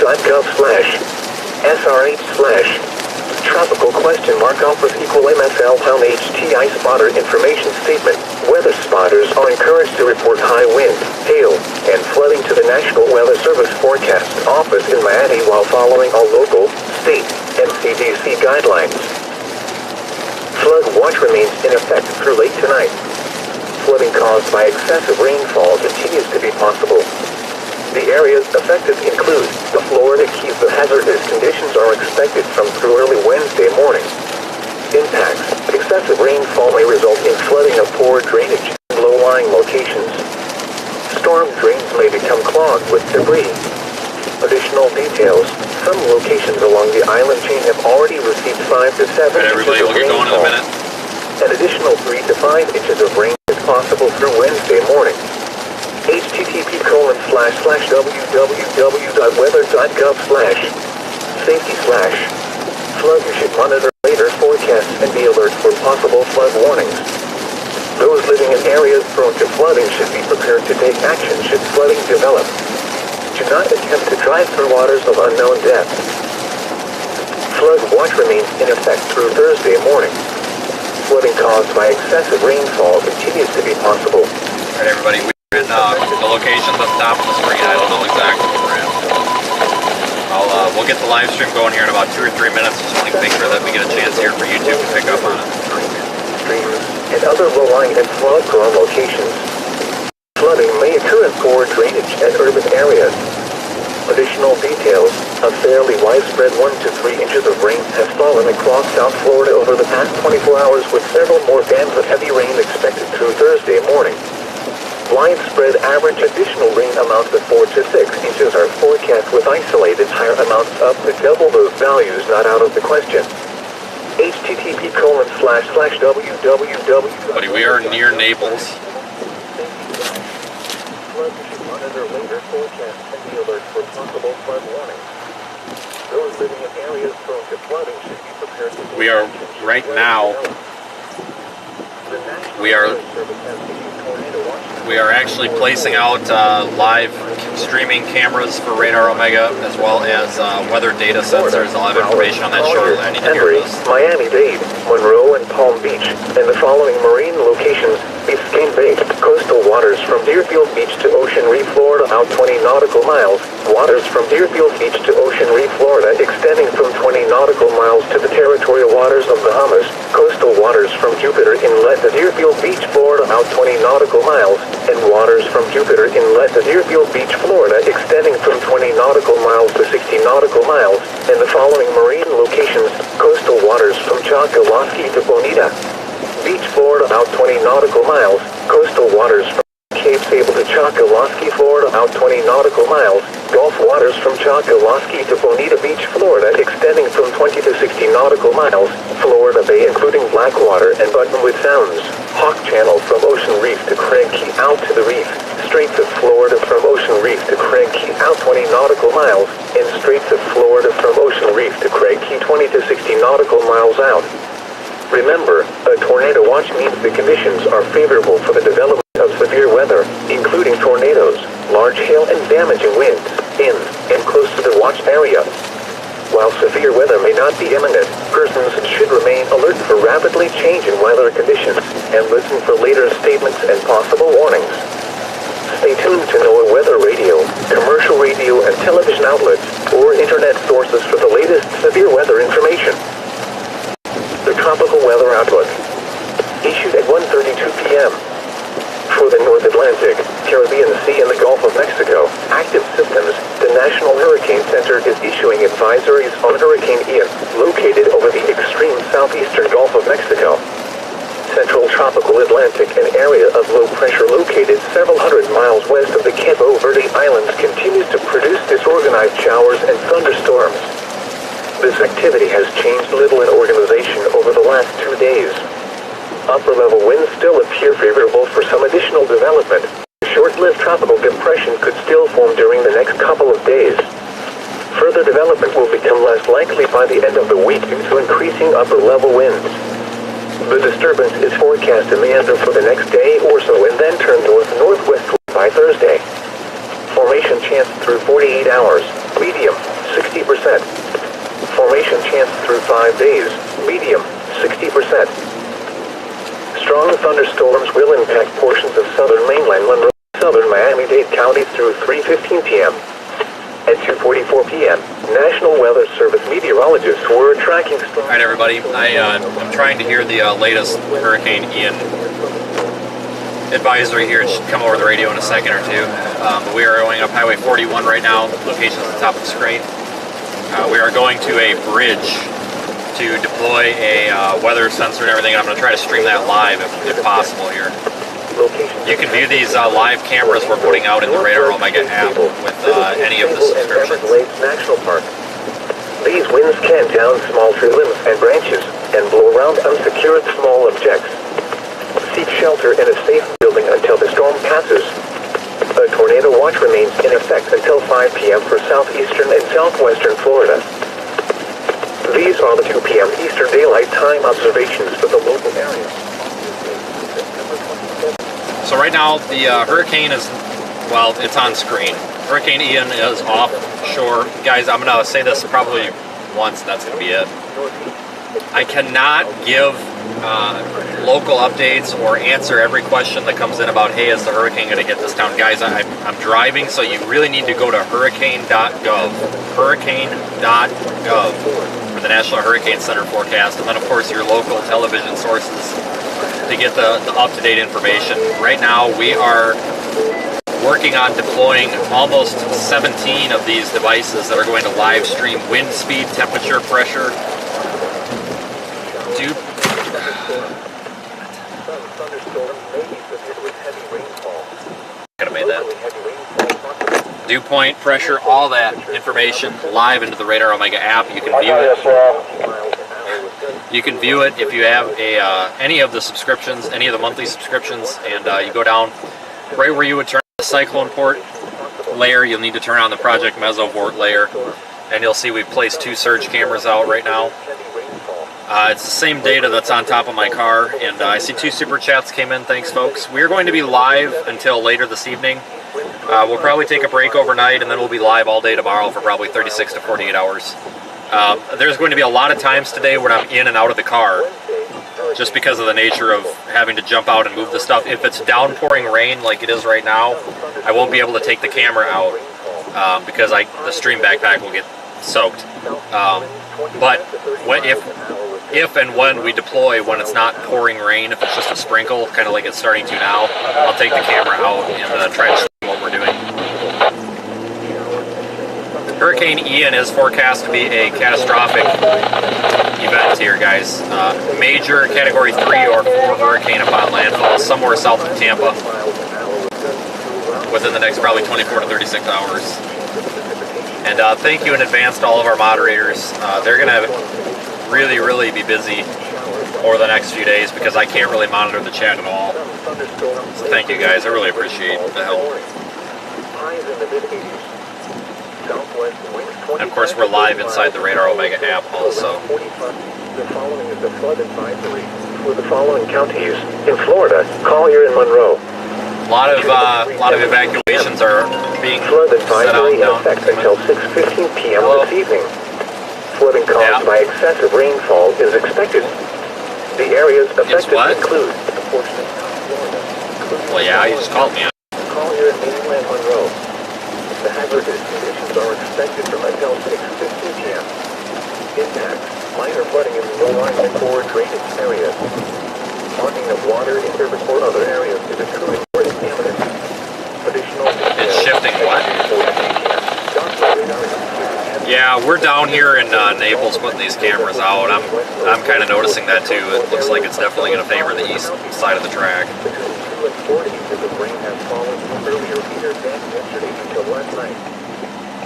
weather.gov/SRH/tropical $Alpha equal MSL pound HTI spotter information statement. Weather spotters are encouraged to report high wind, hail, and flooding to the National Weather Service Forecast Office in Miami while following all local, state, and CDC guidelines. Flood watch remains in effect through late tonight. Flooding caused by excessive rainfall continues to be possible. The areas affected include the Florida Keys. The hazardous conditions are expected from through early Wednesday morning. Impacts: excessive rainfall may result in flooding of poor drainage in low-lying locations. Storm drains may become clogged with debris. Additional details: some locations along the island chain have already received 5 to 7 inches of rainfall. An additional 3 to 5 inches of rain is possible through Wednesday morning. http://www.weather.gov/safety/flood. You should monitor later forecasts and be alert for possible flood warnings. Those living in areas prone to flooding should be prepared to take action should flooding develop. Do not attempt to drive through waters of unknown depth. Flood watch remains in effect through Thursday morning. Flooding caused by excessive rainfall continues to be possible. All right, everybody. And the location's up top of the screen. I don't know exactly where we're at. We'll get the live stream going here in about 2 or 3 minutes. Just want to make sure that we get a chance here for YouTube to pick up on it. Streams and other low-lying and flood-prone locations. Flooding may occur in poor drainage and urban areas. Additional details: a fairly widespread 1 to 3 inches of rain has fallen across South Florida over the past 24 hours, with several more bands of heavy rain expected through Thursday morning. Widespread average additional rain amounts of 4 to 6 inches are forecast, with isolated higher amounts up to double those values not out of the question. http://www. Buddy, we are near Naples. Monitor later forecasts and be alert for possible flood warnings. Those living in areas prone to flooding should be prepared to. We are right now. We are actually placing out live streaming cameras for Radar Omega, as well as weather data sensors. I'll have information on that shortly. I need to hear this. Miami-Dade, Monroe, and Palm Beach, and the following marine locations: Biscayne Bay, coastal waters from Deerfield Beach to Ocean Reef, Florida, out 20 nautical miles. Waters from Deerfield Beach to Ocean Reef, Florida, extending from 20 nautical miles to the territorial waters of Bahamas. Coastal waters from Jupiter Inlet to Deerfield Beach, Florida, out 20 nautical miles, and waters from Jupiter Inlet to Deerfield Beach, Florida, extending from 20 nautical miles to 60 nautical miles, and the following marine locations: coastal waters from Choccolosky to Bonita Beach, Florida, out 20 nautical miles. Coastal waters from Cape Sable to Choccolosky, Florida, out 20 nautical miles. Gulf waters from Choccolosky to Bonita Beach, Florida, extending from 20 to 60 nautical miles. Florida Bay, including Blackwater and Buttonwood Sounds. Hawk Channel from Ocean Reef to Craig Key out to the reef. Straits of Florida from Ocean Reef to Craig Key out 20 nautical miles. And Straits of Florida from Ocean Reef to Craig Key 20 to 60 nautical miles out. Remember, a tornado watch means the conditions are favorable for the development of severe weather, including tornadoes, large hail, and damaging winds, in and close to the watch area. While severe weather may not be imminent, persons should remain alert for rapidly changing weather conditions and listen for later statements and possible warnings. Stay tuned to NOAA weather radio, commercial radio and television outlets, or internet sources for the latest severe weather information. The Tropical Weather Outlook, issued at 1:32 p.m. For the North Atlantic, Caribbean Sea, and the Gulf of Mexico, active systems, the National Hurricane Center is issuing advisories on Hurricane Ian, located over the extreme southeastern Gulf of Mexico. Central Tropical Atlantic, an area of low pressure located several hundred miles west of the Cabo Verde Islands, continues to produce disorganized showers and thunderstorms. This activity has changed little in organization over the last 2 days. Upper-level winds still appear favorable for some additional development. A short-lived tropical depression could still form during the next couple of days. Further development will become less likely by the end of the week due to increasing upper-level winds. The disturbance is forecast to meander for the next day or so and then turn north-northwestward by Thursday. Formation chance through 48 hours, medium. Formation chance through 5 days, medium, 60%. Strong thunderstorms will impact portions of southern mainland Monroe, southern Miami-Dade counties through 3:15 p.m. At 2:44 p.m., National Weather Service meteorologists were tracking storms. All right, everybody. I'm trying to hear the latest Hurricane Ian advisory here. It should come over the radio in a second or two. We are going up Highway 41 right now. Location at the top of the screen. We are going to a bridge to deploy a weather sensor and everything. I'm going to try to stream that live if possible here. You can view these live cameras we're putting out in the Radar Omega app with any of the subscriptions. National Park. These winds can down small tree limbs and branches and blow around unsecured small objects. Seek shelter in a safe building until the storm passes. A tornado watch remains in effect until 5 p.m. for southeastern and southwestern Florida. These are the 2 p.m. Eastern Daylight Time observations for the local area. So right now, the hurricane is, well, it's on screen. Hurricane Ian is offshore. Guys, I'm going to say this probably once, that's going to be it. I cannot give local updates or answer every question that comes in about, hey, is the hurricane going to hit this town? Guys, I'm driving, so you really need to go to hurricane.gov. Hurricane.gov for the National Hurricane Center forecast. And then, of course, your local television sources to get the up-to-date information. Right now, we are working on deploying almost 17 of these devices that are going to live stream wind speed, temperature, pressure. Could have made that. Dew point, pressure, all that information live into the Radar Omega app. You can view it. You can view it if you have any of the subscriptions, any of the monthly subscriptions, and you go down right where you would turn the cyclone port layer. You'll need to turn on the Project Mesoport layer, and you'll see we've placed 2 surge cameras out right now. It's the same data that's on top of my car, and I see 2 super chats came in. Thanks, folks. We're going to be live until later this evening. We'll probably take a break overnight, and then we'll be live all day tomorrow for probably 36 to 48 hours. There's going to be a lot of times today when I'm in and out of the car, just because of the nature of having to jump out and move the stuff. If it's downpouring rain like it is right now, I won't be able to take the camera out because the stream backpack will get soaked. But if and when we deploy, when it's not pouring rain, if it's just a sprinkle, kind of like it's starting to now, I'll take the camera out and try to show you what we're doing. Hurricane Ian is forecast to be a catastrophic event here, guys. Major Category 3 or 4 hurricane upon landfall somewhere south of Tampa within the next probably 24 to 36 hours. And thank you in advance to all of our moderators. They're going to really be busy over the next few days because I can't really monitor the chat at all. So thank you guys, I really appreciate the help. And of course we're live inside the Radar Omega app also. The following is a flood advisory for the following counties in Florida, Collier and Monroe. A lot of evacuations are being flood advisory in effect until 6:15 p.m. this evening. Flooding caused by excessive rainfall is expected. The areas affected include a portion of Florida. Well, yeah, you just called me out. Collier and mainland Monroe. The hazardous conditions are expected from until 6:15 p.m. Impacts: minor flooding in the alignment or drainage areas. Clogging of water in rivers or other areas is occurring or is imminent. Additional it's shifting what? Yeah, we're down here in Naples putting these cameras out. I'm kind of noticing that too. It looks like it's definitely going to favor the east side of the track.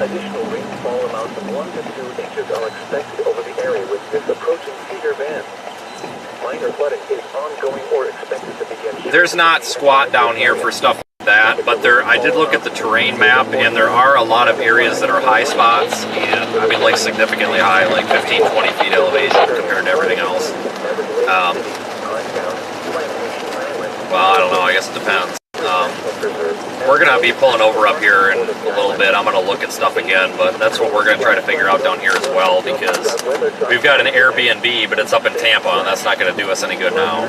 Additional rainfall amounts of 1 to 2 inches are expected over the area with this approaching Cedar Bend. Minor flooding is ongoing or expected to begin. There's not squat down here for stuff like that, but I did look at the terrain map, and there are a lot of areas that are high spots, and I mean like significantly high, like 15, 20 feet elevation compared to everything else. Well, I don't know, I guess it depends. we're going to be pulling over up here in a little bit. I'm going to look at stuff again, but that's what we're going to try to figure out down here as well, because we've got an Airbnb, but it's up in Tampa, and that's not going to do us any good now.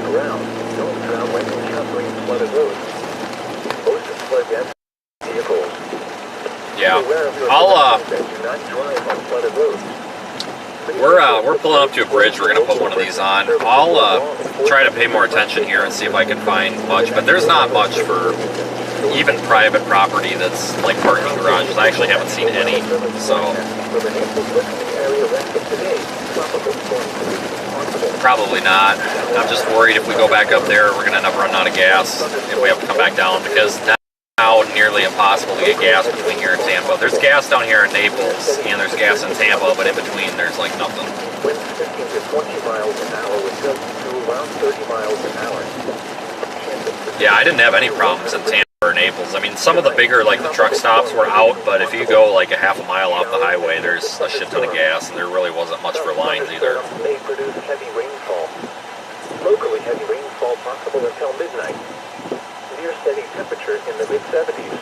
Yeah, we're pulling up to a bridge. We're going to put one of these on. I'll try to pay more attention here and see if I can find much, but there's not much for even private property that's like parking garages. I actually haven't seen any, so probably not. I'm just worried if we go back up there, we're going to end up running out of gas if we have to come back down, because now nearly impossible to get gas between here and Tampa. There's gas down here in Naples, and there's gas in Tampa, but in between there's like nothing. Winds 15 to 20 miles an hour with gusts to around 30 miles an hour. Yeah, I didn't have any problems in Tampa or Naples. I mean, some of the bigger, like the truck stops were out, but if you go like a half a mile off the highway, there's a shit ton of gas, and there really wasn't much for lines either. May produce heavy rainfall. Locally, heavy rainfall possible until midnight. Near steady temperatures in the mid-70s.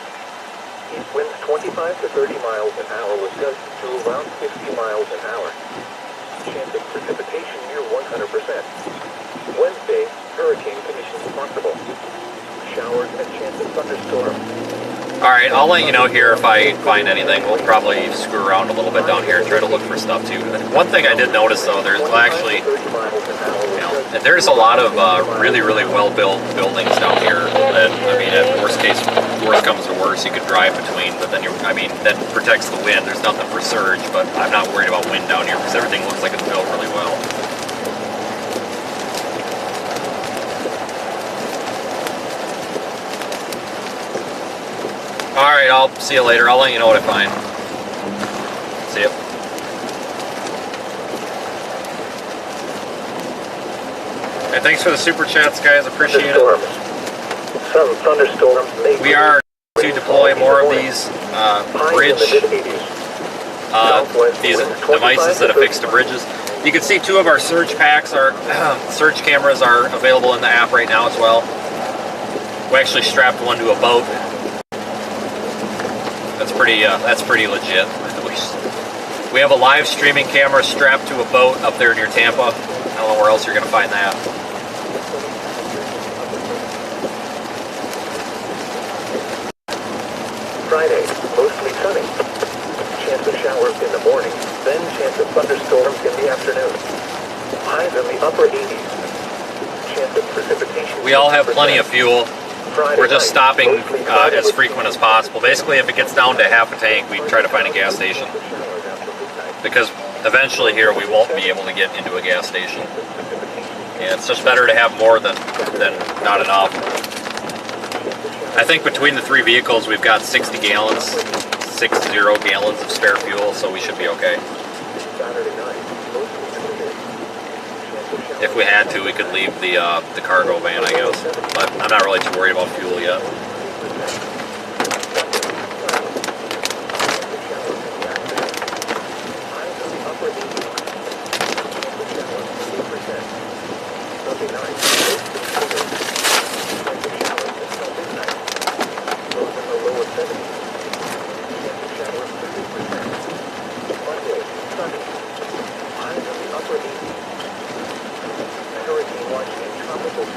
East winds 25 to 30 miles an hour with gusts to around 50 miles an hour. Chance of precipitation near 100%. Wednesday, hurricane conditions possible. Showers and chance of thunderstorm. Alright, I'll let you know here if I find anything. We'll probably screw around a little bit down here and try to look for stuff too. One thing I did notice though, there's actually, there's a lot of really well-built buildings down here that, I mean, at worst comes to worst, you could drive between, but then that protects the wind. There's nothing for surge, but I'm not worried about wind down here because everything looks like it's built really well. Alright, I'll see you later. I'll let you know what I find. See ya. Hey, thanks for the super chats, guys. Appreciate it. Some thunderstorms may we are to deploy more of these bridge these devices that affix to bridges. You can see two of our surge packs, our surge cameras are available in the app right now as well. We actually strapped one to a boat. That's pretty legit. We have a live streaming camera strapped to a boat up there near Tampa. I don't know where else you're going to find that. Friday, mostly sunny. Chance of showers in the morning, then chance of thunderstorms in the afternoon. Highs in the upper 80s. Chance of precipitation. We all have plenty of fuel. We're just stopping as frequent as possible. Basically, if it gets down to half a tank, we try to find a gas station. Because eventually here, we won't be able to get into a gas station. And it's just better to have more than not enough. I think between the three vehicles, we've got 60 gallons of spare fuel, so we should be okay. If we had to, we could leave the cargo van, I guess. But I'm not really too worried about fuel yet.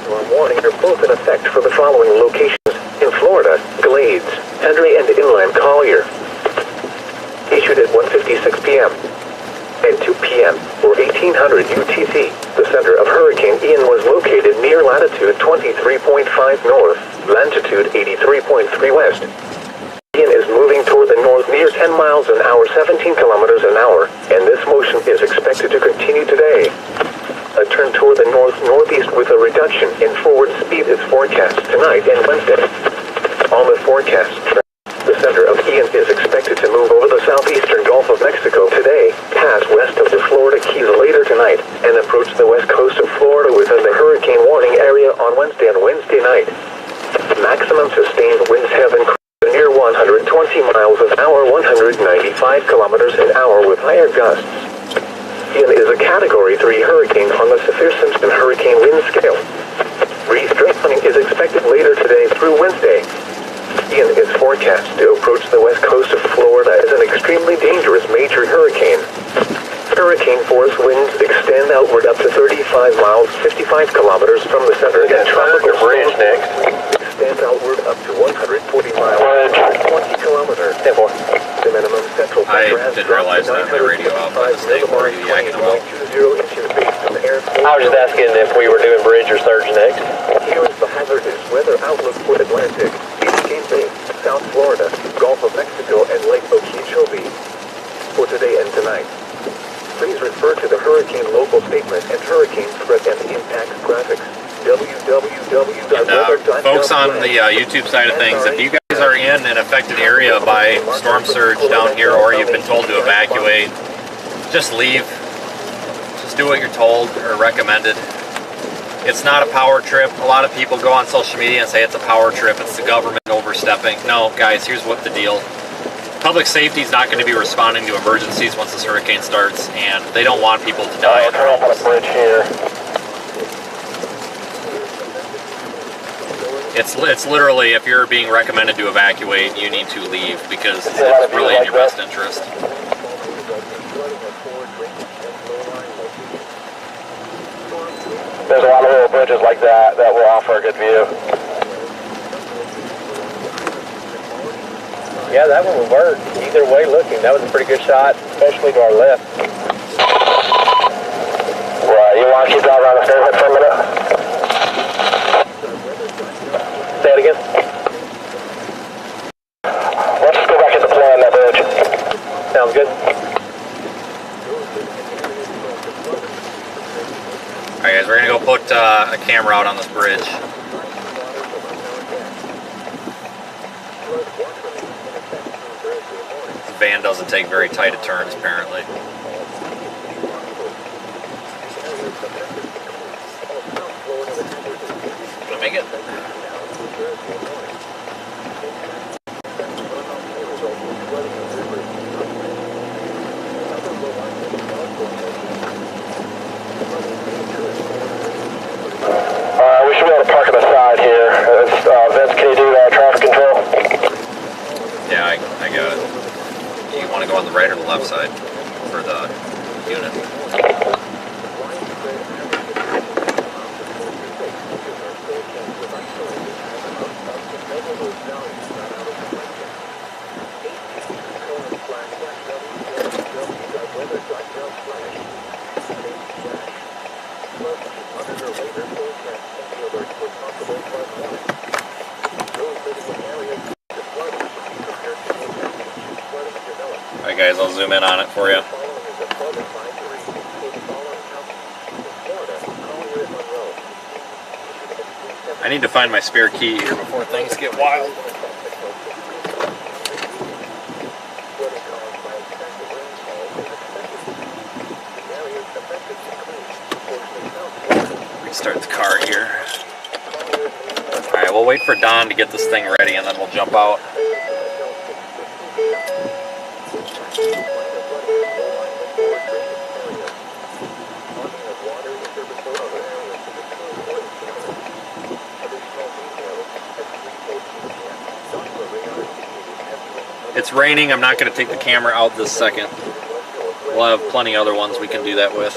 Storm warning are both in effect for the following locations in Florida: Glades, Henry, and Inland Collier. Issued at 1:56 p.m. At 2 p.m. or 1800 UTC, the center of Hurricane Ian was located near latitude 23.5 north, longitude 83.3 west. Ian is moving toward the north near 10 miles an hour, 17 kilometers an hour, and this motion is expected to continue today. A turn toward the north-northeast with a reduction in forward speed is forecast tonight and Wednesday. On the forecast track, the center of Ian is expected to move over the southeastern Gulf of Mexico today, pass west of the Florida Keys later tonight, and approach the west coast of Florida within the hurricane warning area on Wednesday and Wednesday night. Maximum sustained winds have increased near 120 miles an hour, 195 kilometers an hour with higher gusts. Ian is a Category 3 hurricane on the Saffir-Simpson hurricane wind scale. Restrengthening is expected later today through Wednesday. Ian is forecast to approach the west coast of Florida as an extremely dangerous major hurricane. Hurricane force winds extend outward up to 35 miles, 55 kilometers from the center, and tropical bridge next. Extend outward up to 140 miles, 20 kilometers. The minimum central I pressure has didn't dropped realize to that my radio out by mistake. What are you yakking about? 20 inches based on air. I was just asking if we were doing bridge or surge next. Here is the hazardous weather outlook for Atlantic, East Bay, South Florida, Gulf of Mexico, and Lake Okeechobee. For today and tonight, please refer to the hurricane local statement and hurricane threat and impact graphics. www.weather.gov. Folks on the YouTube side of things, if you guys are in an affected area by storm surge down here, or you've been told to evacuate, just leave. Just do what you're told or recommended. It's not a power trip. A lot of people go on social media and say it's a power trip, it's the government overstepping. No, guys, here's what the deal. Public safety is not going to be responding to emergencies once this hurricane starts, and they don't want people to die. Turn off on the bridge here. It's literally, if you're being recommended to evacuate, you need to leave because it's really in your best interest. There's a lot of little bridges like that that will offer a good view. Yeah, that one will work. Either way looking, that was a pretty good shot, especially to our left. Right, you want to keep that around the fairhead for a minute? Say it again. Let's just go back and deploy on that bridge. Sounds good. Alright guys, we're going to go put a camera out on this bridge. The van doesn't take very tight of turns, apparently. Gonna make it. We should be able to park on the side here. Vince, can you do traffic control? Yeah, I got it. You want to go on the right or the left side for the unit? Alright guys, I'll zoom in on it for you. I need to find my spare key here before things get wild. Restart the car here. Alright, we'll wait for Don to get this thing ready and then we'll jump out. It's raining, I'm not going to take the camera out this second. We'll have plenty of other ones we can do that with.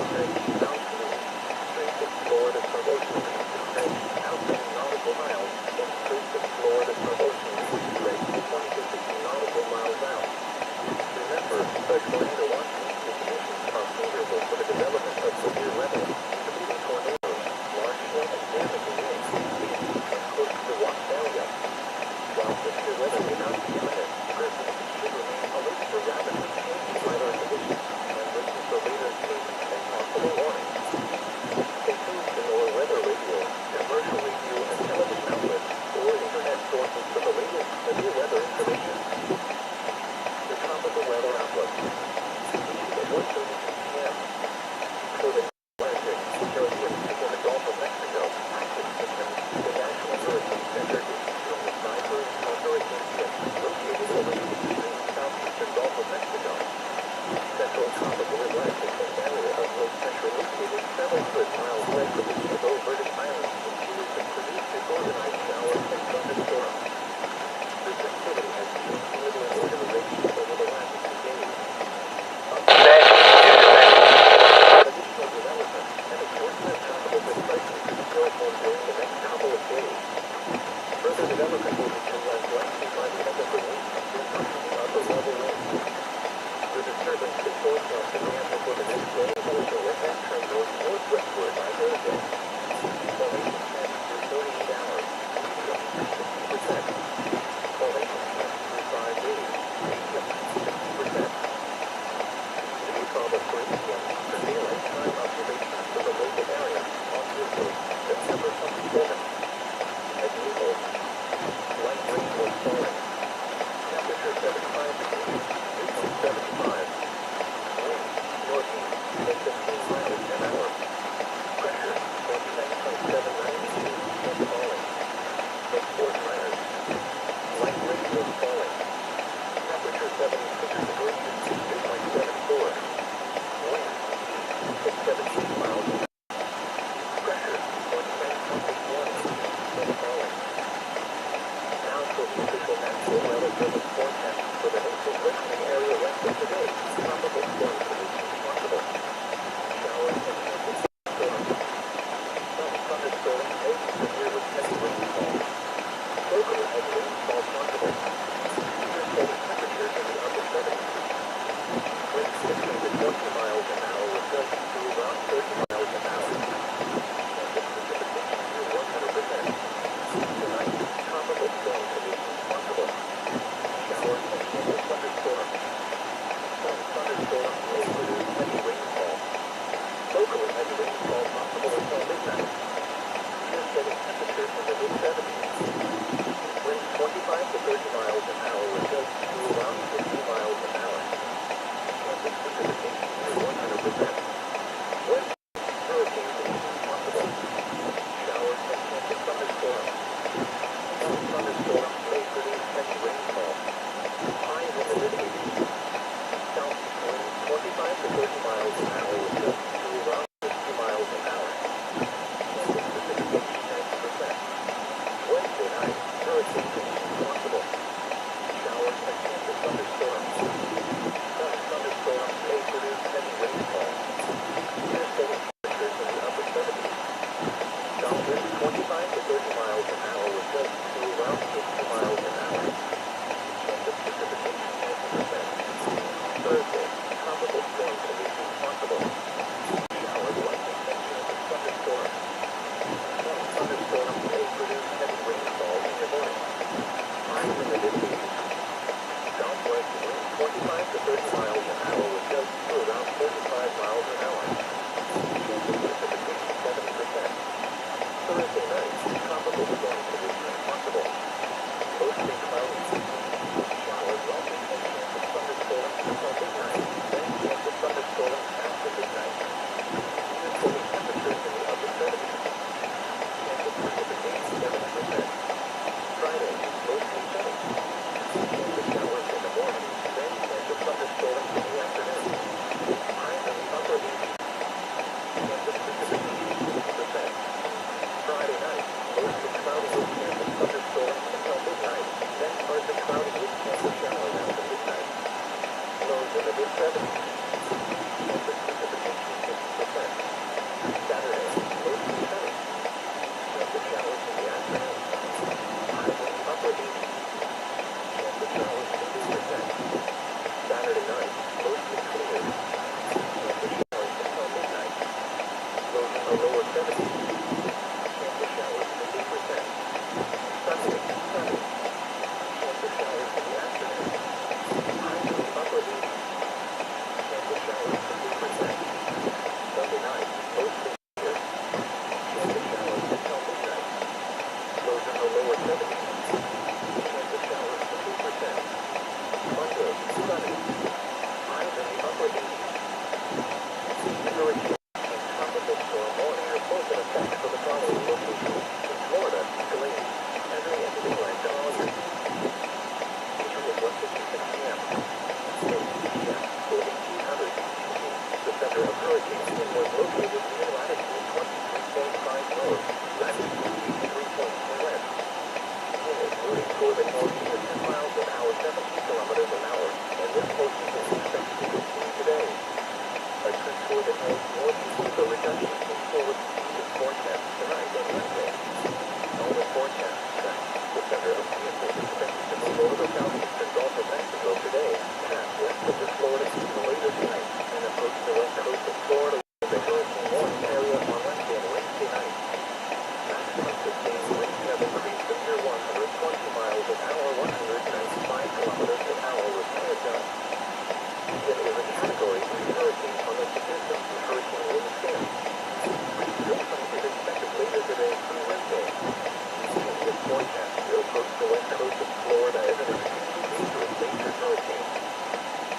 head south to the east, straight to Florida from ocean reef to head out 10 nautical miles, then straight to Florida from ocean reef to head 20 to 60 nautical miles out. Remember, the tornado watch weekly conditions are favorable for the development of severe weather, including tornadoes, large hail and damaging winds, and close to the watch area. While severe weather may not be imminent, persons should remain alert for rapidly changing weather conditions and listen for later news and possible warnings. Stay tuned to NOAA weather radio, commercial radio and television outlets, or internet sources for the latest severe weather information. The tropical weather outlook. Issued at 1:32 p.m. For the Atlantic, Caribbean, and the Gulf of Mexico, active systems, the National Hurricane Center is issuing the Cyclone Hurricane Center located over the extreme southeastern Gulf of Mexico. Central tropical Atlantic, an area of low pressure located several hundred miles west of the Cabo Verde Islands, continues to produce disorganized showers and thunderstorms. This activity has changed little in organization over the last 2 days. Additional development and a short-term tropical depression could still form during the next couple of days. Further development will become less likely by the end of the week due to the upper level winds. The disturbance is forecast to last for the next day or so and then turn northwestward by Thursday. Formation chance through 48 hours, medium 60%. Formation chance through 5 days, medium 60%. These are the 3 p.m. Eastern Daylight Time observations for the local area on Tuesday, September 27th. At Naples, light rain was falling. Temperature 75 degrees, dew point 75. Wind, northeast, at 15 miles an hour. Pressure, 29.79 and falling. At Fort Myers, light rain was falling. Temperature 76 degrees, dew point 74. Wind, east, at 17 miles an hour. Pressure, 29.81 and falling. Now for the official National Weather Service forecast for the nation's listening area west of today. Tropical storm conditions possible. Showers and chances of storms. Some thunderstorms may be severe with heavy rainfall. Local heavy rainfall possible. Interstate temperatures in the upper 70s. Winds 15 to 20 miles an hour with gusts to around 30 miles an hour. Chances precipitation near 100%. Tonight, tropical storm conditions possible. Showers and chance of thunderstorms. Some thunderstorms may produce heavy rainfall. Locally heavy rainfall possible until midnight. Interstate temperatures in the mid-70s. Winds 25 to 30 miles an hour with gusts to around 50 miles an hour. Chance of precipitation near 100%. West hurricane conditions possible. Showers and chance of thunderstorms. Some thunderstorms may produce heavy rainfall. Highs in the mid-80s. Southeast winds 25 to 30 miles an hour with gusts to around 50 miles an hour. Chance of precipitation 90%. Wednesday night, hurricane conditions possible. Showers and chance of thunderstorms. Some thunderstorms may produce heavy rainfall. also in effect for the following locations. In Florida, delays. Entering into inland to August. Entry at 1:56 p.m. 8 p.m. to 1800 GMT. The center of Hurricane Ian was located near latitude 23.5 north, latitude 83.2 west. Ian is moving toward the northeast at 10 miles an hour, 17 kilometers an hour, and this motion is expected to continue today. A trend toward the northeast with a reduction in forward speed is forecast tonight and Wednesday. On the forecast track, the center of Ian is expected to move over the southeastern Gulf of Mexico today, pass west of the Florida Keys later tonight, and approach the west coast of Florida with the hurricane warning area on Wednesday and Wednesday night. Maximum sustained winds have increased to near 120 miles an hour, 195 kilometers an hour with Canada. Ian is a Category 3 hurricane on the significant hurricane wind scale. Strengthening is expected later today through Wednesday. Ian is forecast to approach the west coast of Florida as an extremely dangerous major hurricane.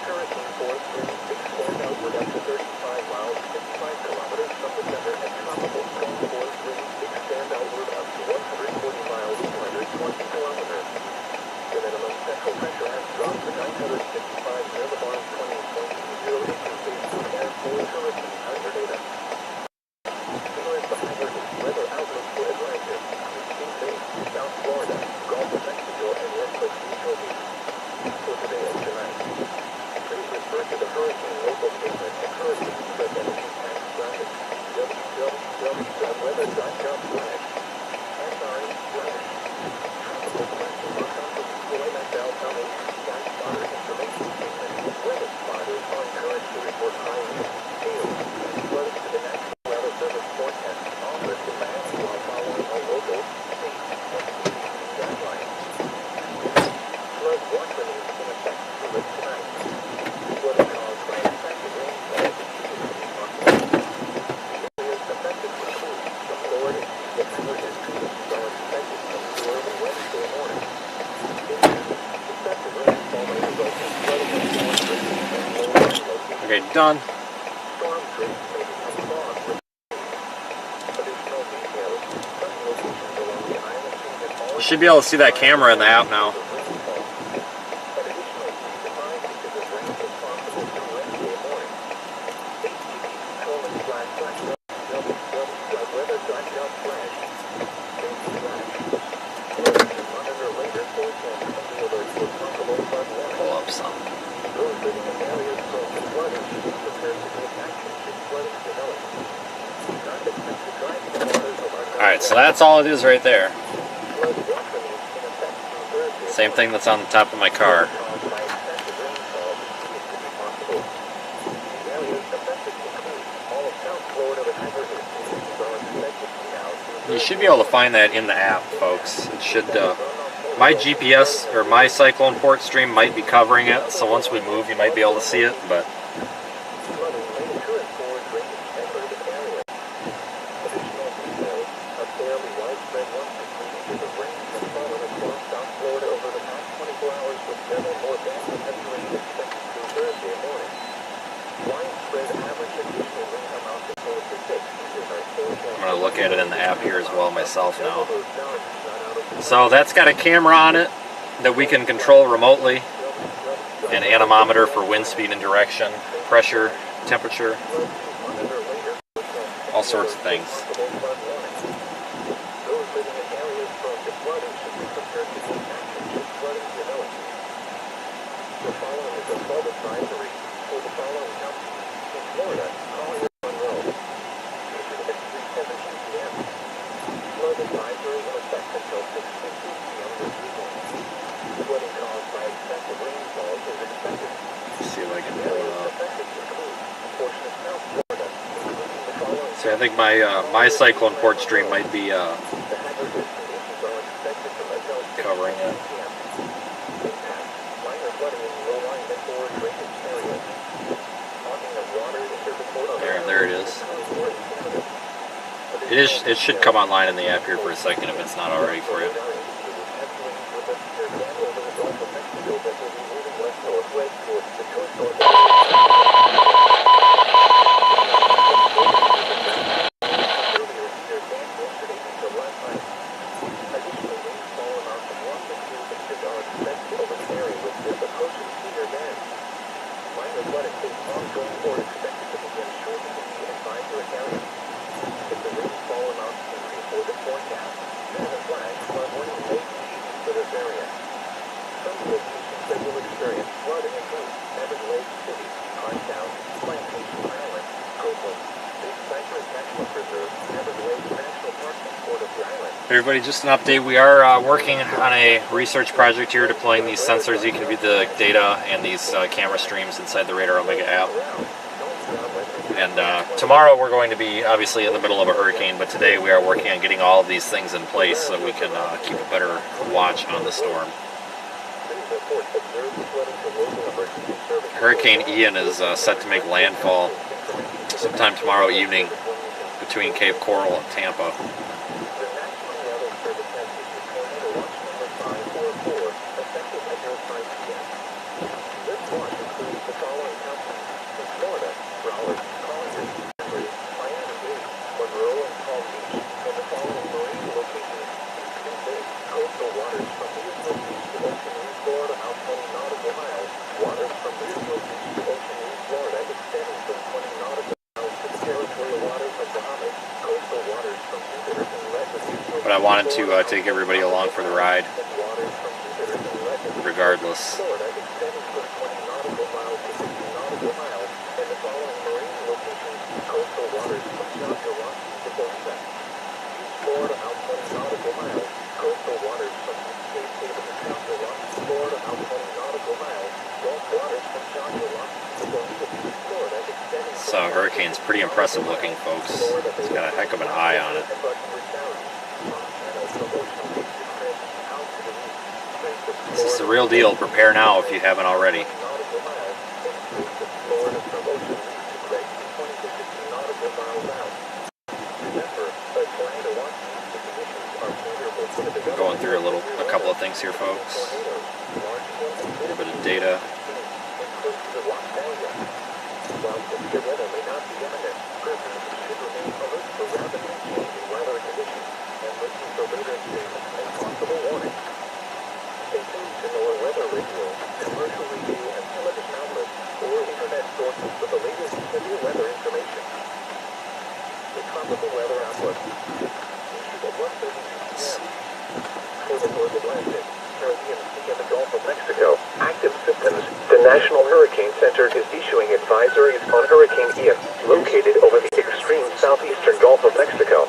Hurricane force winds extend outward up to 35 miles, 55 kilometers from the center, and tropical storm force winds extend outward up to 140 miles, 220 kilometers. The minimum central pressure has dropped to 955 millibars, 20.20 inches based on Air Force Hurricane Hunter data. Here is the high-voltage weather outlook for Atlantis, King Bay, South Florida, Gulf of Mexico, and Westward Utopia. For today and tonight, please refer to the hurricane local statement and hurricane threat and impact graphic www.weather.gov/SRE/. Tropical question mark on the UMSL sky spotter information statement. Weather spotters are encouraged to report high winds, hail, and flooding to the National Weather Service forecast office in Miami while following all local, state, and community guidelines. Flood watch remains in effect through late tonight. Flooding caused by excessive rainfall continues to be possible. The areas affected include the Florida Keys and Hammer districts are expected to early Wednesday morning. Excessive rainfall may result in flooding of storm drains and low lying locations. Okay, done. Storm drains may become clogged with additional details. Some locations along the island change at all. You should be able to see that camera in the app now. Pull up some. Alright, so that's all it is right there. Same thing that's on the top of my car. You should be able to find that in the app, folks. It should, my GPS or my cyclone port stream might be covering it, so once we move you might be able to see it, but I'm going to look at it in the app here as well myself now. So that's got a camera on it that we can control remotely, an anemometer for wind speed and direction, pressure, temperature, all sorts of things. See if I can pull it up. See, I think my cyclone port stream might be covering it. There it is. It should come online in the app here for a second if it's not already for you. this forecast. There's a flag for avoiding late season for this area. Some locations that will experience flooding include Everglades City, Pinetown, Plantation Island, Copeland, Big Cypress National Preserve, Everglades National Park, and Port of the Island. Everybody, just an update. We are working on a research project here, deploying these sensors. You can view the data and these camera streams inside the Radar Omega app. And tomorrow we're going to be obviously in the middle of a hurricane, but today we are working on getting all of these things in place so we can keep a better watch on the storm. Hurricane Ian is set to make landfall sometime tomorrow evening between Cape Coral and Tampa. But I wanted to take everybody along for the ride, regardless. So hurricane's pretty impressive looking, folks. It's got a heck of an eye on it. This is the real deal. Prepare now if you haven't already. Going through a couple of things here, folks. A little bit of data. Stay tuned to NOAA weather radio, commercial radio, and television outlets, or internet sources for the latest severe weather information. The tropical weather outlook. Issued at 1:32 p.m. For the North Atlantic, Caribbean Sea, and the Gulf of Mexico, active systems. The National Hurricane Center is issuing advisories on Hurricane Ian, located over the extreme southeastern Gulf of Mexico.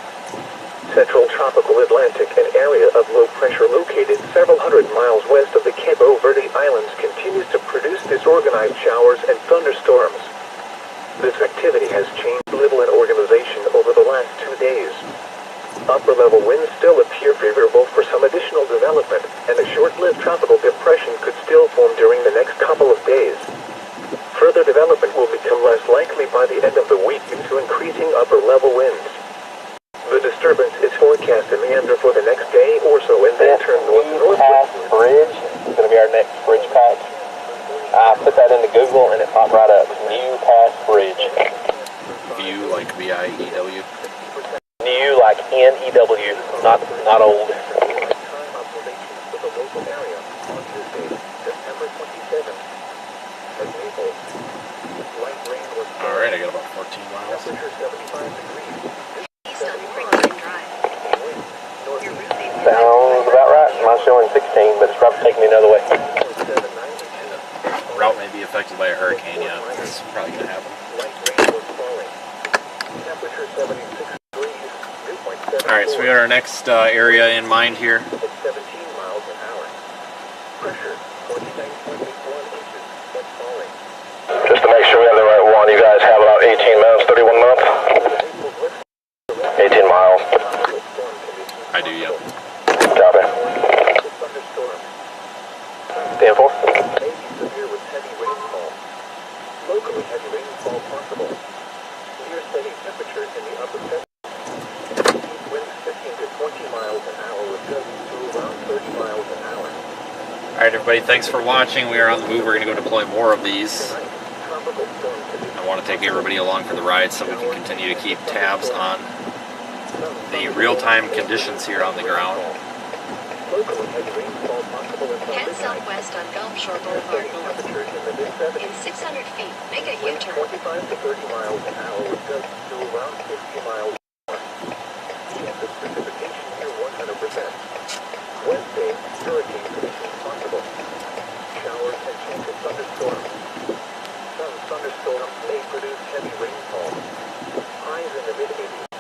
Central tropical Atlantic, an area of low pressure located several hundred miles west of the Cabo Verde Islands, continues to produce disorganized showers and thunderstorms. This activity has changed little in organization over the last 2 days. Upper-level winds still appear favorable for some additional development, and a short-lived tropical depression could still form during the next couple of days. Further development will become less likely by the end of the week due to increasing upper-level winds. The disturbance is forecast to meander for the next day or so and then turn north-northwest. Bridge is going to be our next bridge patch. I put that into Google and it popped right up. New Pass Bridge. View like V-I-E-W. New like N-E-W, not old. Alright, I got about 14 miles. Sounds about right. Mine's showing 16, but it's probably taking me another way. Route may be affected by a hurricane, yeah. It's probably going to happen. Alright, so we got our next area in mind here. Just to make sure we have the right one, you guys have about 18 minutes, 31 minutes. 18 miles. I do, yep. Copy. 10-4. Locally heavy rainfall possible. Near steady temperatures in the upper 70s. Winds 15 to 20 miles an hour with gusts to around 30 miles an hour. Alright everybody, thanks for watching. We are on the move. We're going to go deploy more of these. I want to take everybody along for the ride so we can continue to keep tabs on the real-time conditions here on the ground. Head southwest on Gulf Shore Boulevard North. In 600 feet, make a U-turn. 25 to 30 miles an hour with gusts to around 50 miles an hour. Chance of precipitation Wednesday, hurricane conditions possible. Showers and chance of thunderstorms. Some thunderstorms may produce heavy rainfall. Highs in the mid-80s.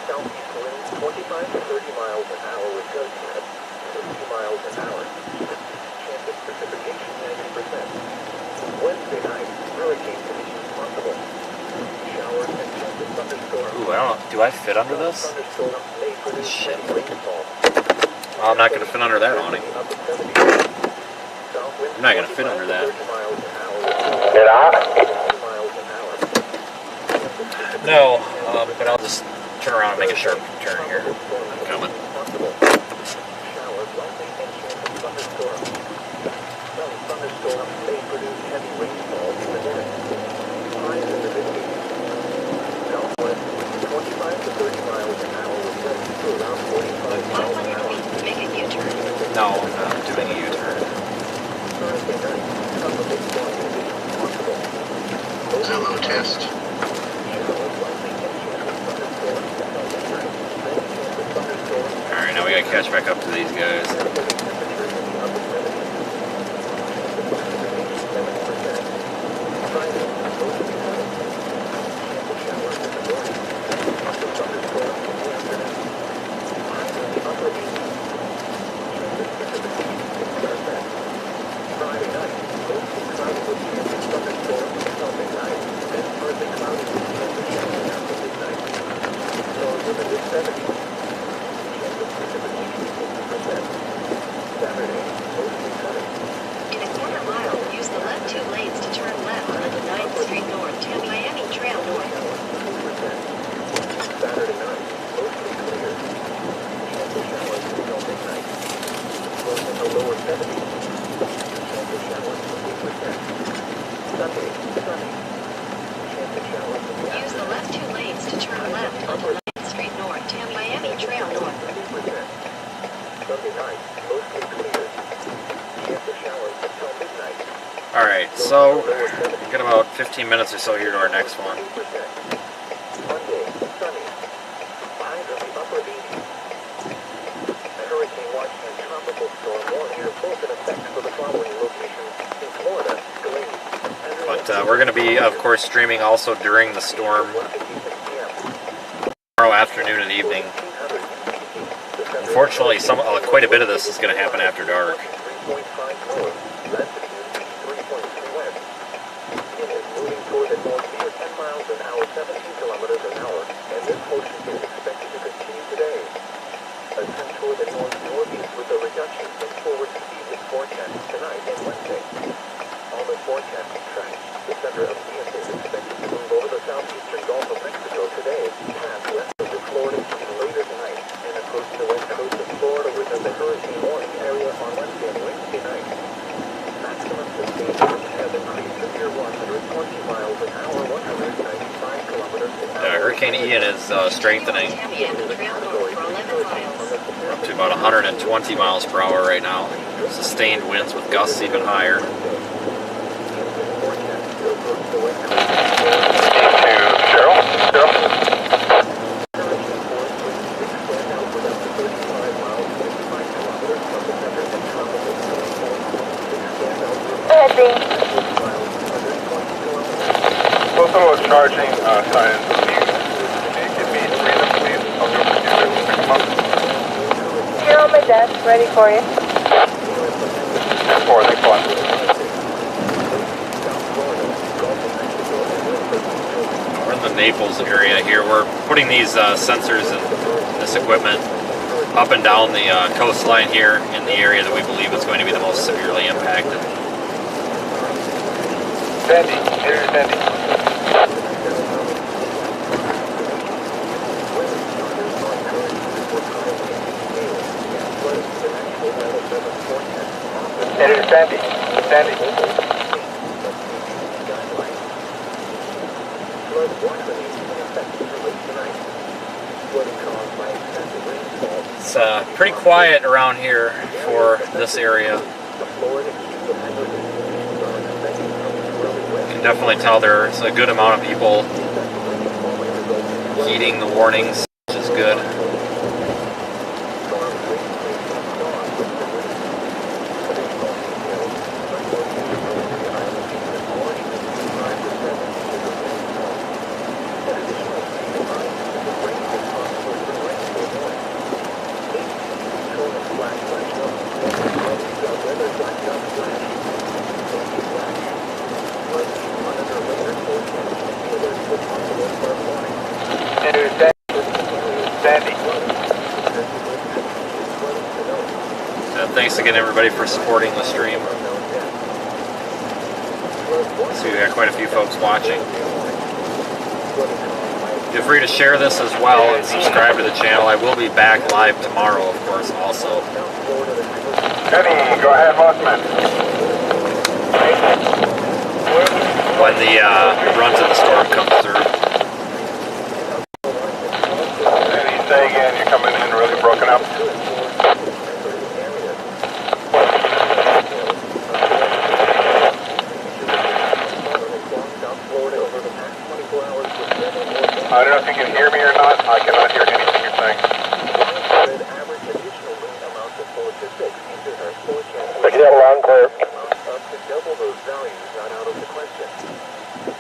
Southeast winds 25 to 30 miles an hour with gusts at 50 miles an hour. Chance of precipitation 90%. Wednesday night, hurricane conditions possible. Showers and chance of thunderstorms. Ooh, I don't know. Do I fit under this? Thunderstorms may produce Shit. heavy rainfall. Well, I'm not going to fit under that awning. I'm not going to fit under that. Did I? No, but I'll just turn around and make a sharp turn here. I'm coming. Make a U-turn. No, I'm not doing a U-turn. Zulu test. Alright, now we gotta catch back up to these guys. In a quarter mile, use the left 2 lanes to turn left onto 9th Street North to Miami Trail North. Saturday night, mostly clear. Chance of showers until midnight. Close in the lower 70s. Chance of showers 50%. Sunday, sunny. Chance of showers in the Use the left 2 lanes to turn left onto 9th Street North to Miami Trail North. 30%. Sunday night, mostly clear. Chance of showers until midnight. Alright, so we've got about 15 minutes or so here to our next one. Monday, sunny. Highs in the upper 80s. A hurricane watch and tropical storm warning are both in effect for the following locations in Florida, Delaney, But we're going to be, of course, streaming also during the storm tomorrow afternoon and evening. Unfortunately, quite a bit of this is going to happen after dark. 3.5 north, latitude 3.3 west. It is moving toward the northeast 10 miles an hour, 17 kilometers an hour, and this motion is expected to continue today. A trend toward the northeast with a reduction in forward speed is forecast tonight and Wednesday. On the forecasting track, the center of the is expected to move over the southeastern Gulf of Mexico today, pass west of the Florida Keys later tonight, and approach the west coast of Florida within the hurricane warning area on Wednesday and Wednesday night. Maximum sustained winds have increased to near 120 miles an hour, 195 kilometers an hour. Hurricane Ian is strengthening To Miami Trail North for 11 miles. up to about 120 miles per hour right now. Sustained winds with gusts even higher. Also charging signs. Can you give me 3 of them, please? I'll go for you to pick them up. Here on my desk, ready for you. 4, thanks a lot. We're in the Naples area here. We're putting these sensors and this equipment up and down the coastline here in the area that we believe is going to be the most severely impacted. Sandy, here's Sandy. Here's Sandy. Sandy. It's pretty quiet around here for this area. You can definitely tell there's a good amount of people heeding the warnings, which is good. thanks again, everybody, for supporting the stream. So we got quite a few folks watching. Feel free to share this as well and subscribe to the channel. I will be back live tomorrow, of course, also. Eddie, go ahead, Mossman. When the runs of the storm comes through. Eddie, say again, you're coming in really broken up. I don't know if you can hear me or not. I cannot hear anything you're saying. I can hear loud and clear. Double those values not out of the question.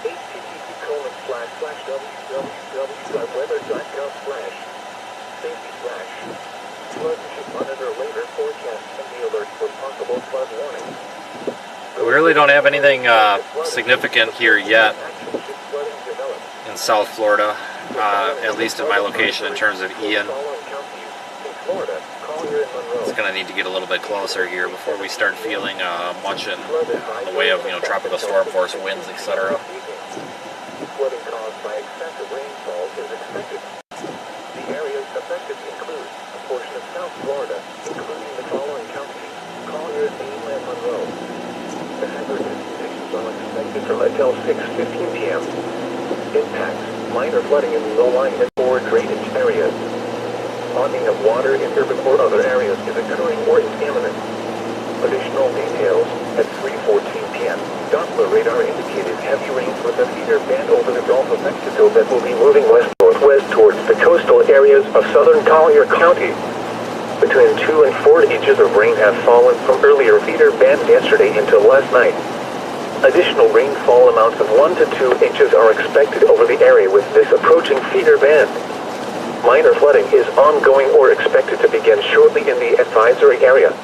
http://www.weather.gov/safety/flood should monitor later forecasts and the alert for possible flood warnings. We really don't have anything significant here yet in South Florida, at least in my location in terms of Ian. It's going to need to get a little bit closer here before we start feeling much in the way of, tropical storm force winds, etc. Flooding caused by excessive rainfall is expected. The areas affected include a portion of South Florida, including the following counties: Collier, Mainland, Monroe. The hazardous conditions are expected from until 6:15 p.m. Impacts: minor flooding in low-lying and or drainage areas. Ponding of water in urban or other areas is occurring or is imminent. Additional details at 3:14 p.m. Doppler radar indicated heavy rains with a feeder band over the Gulf of Mexico that will be moving west-northwest towards the coastal areas of southern Collier County. Between 2 and 4 inches of rain have fallen from earlier feeder bands yesterday into last night. Additional rainfall amounts of 1 to 2 inches are expected over the area with this approaching feeder band. Minor flooding is ongoing or expected to begin shortly in the advisory area.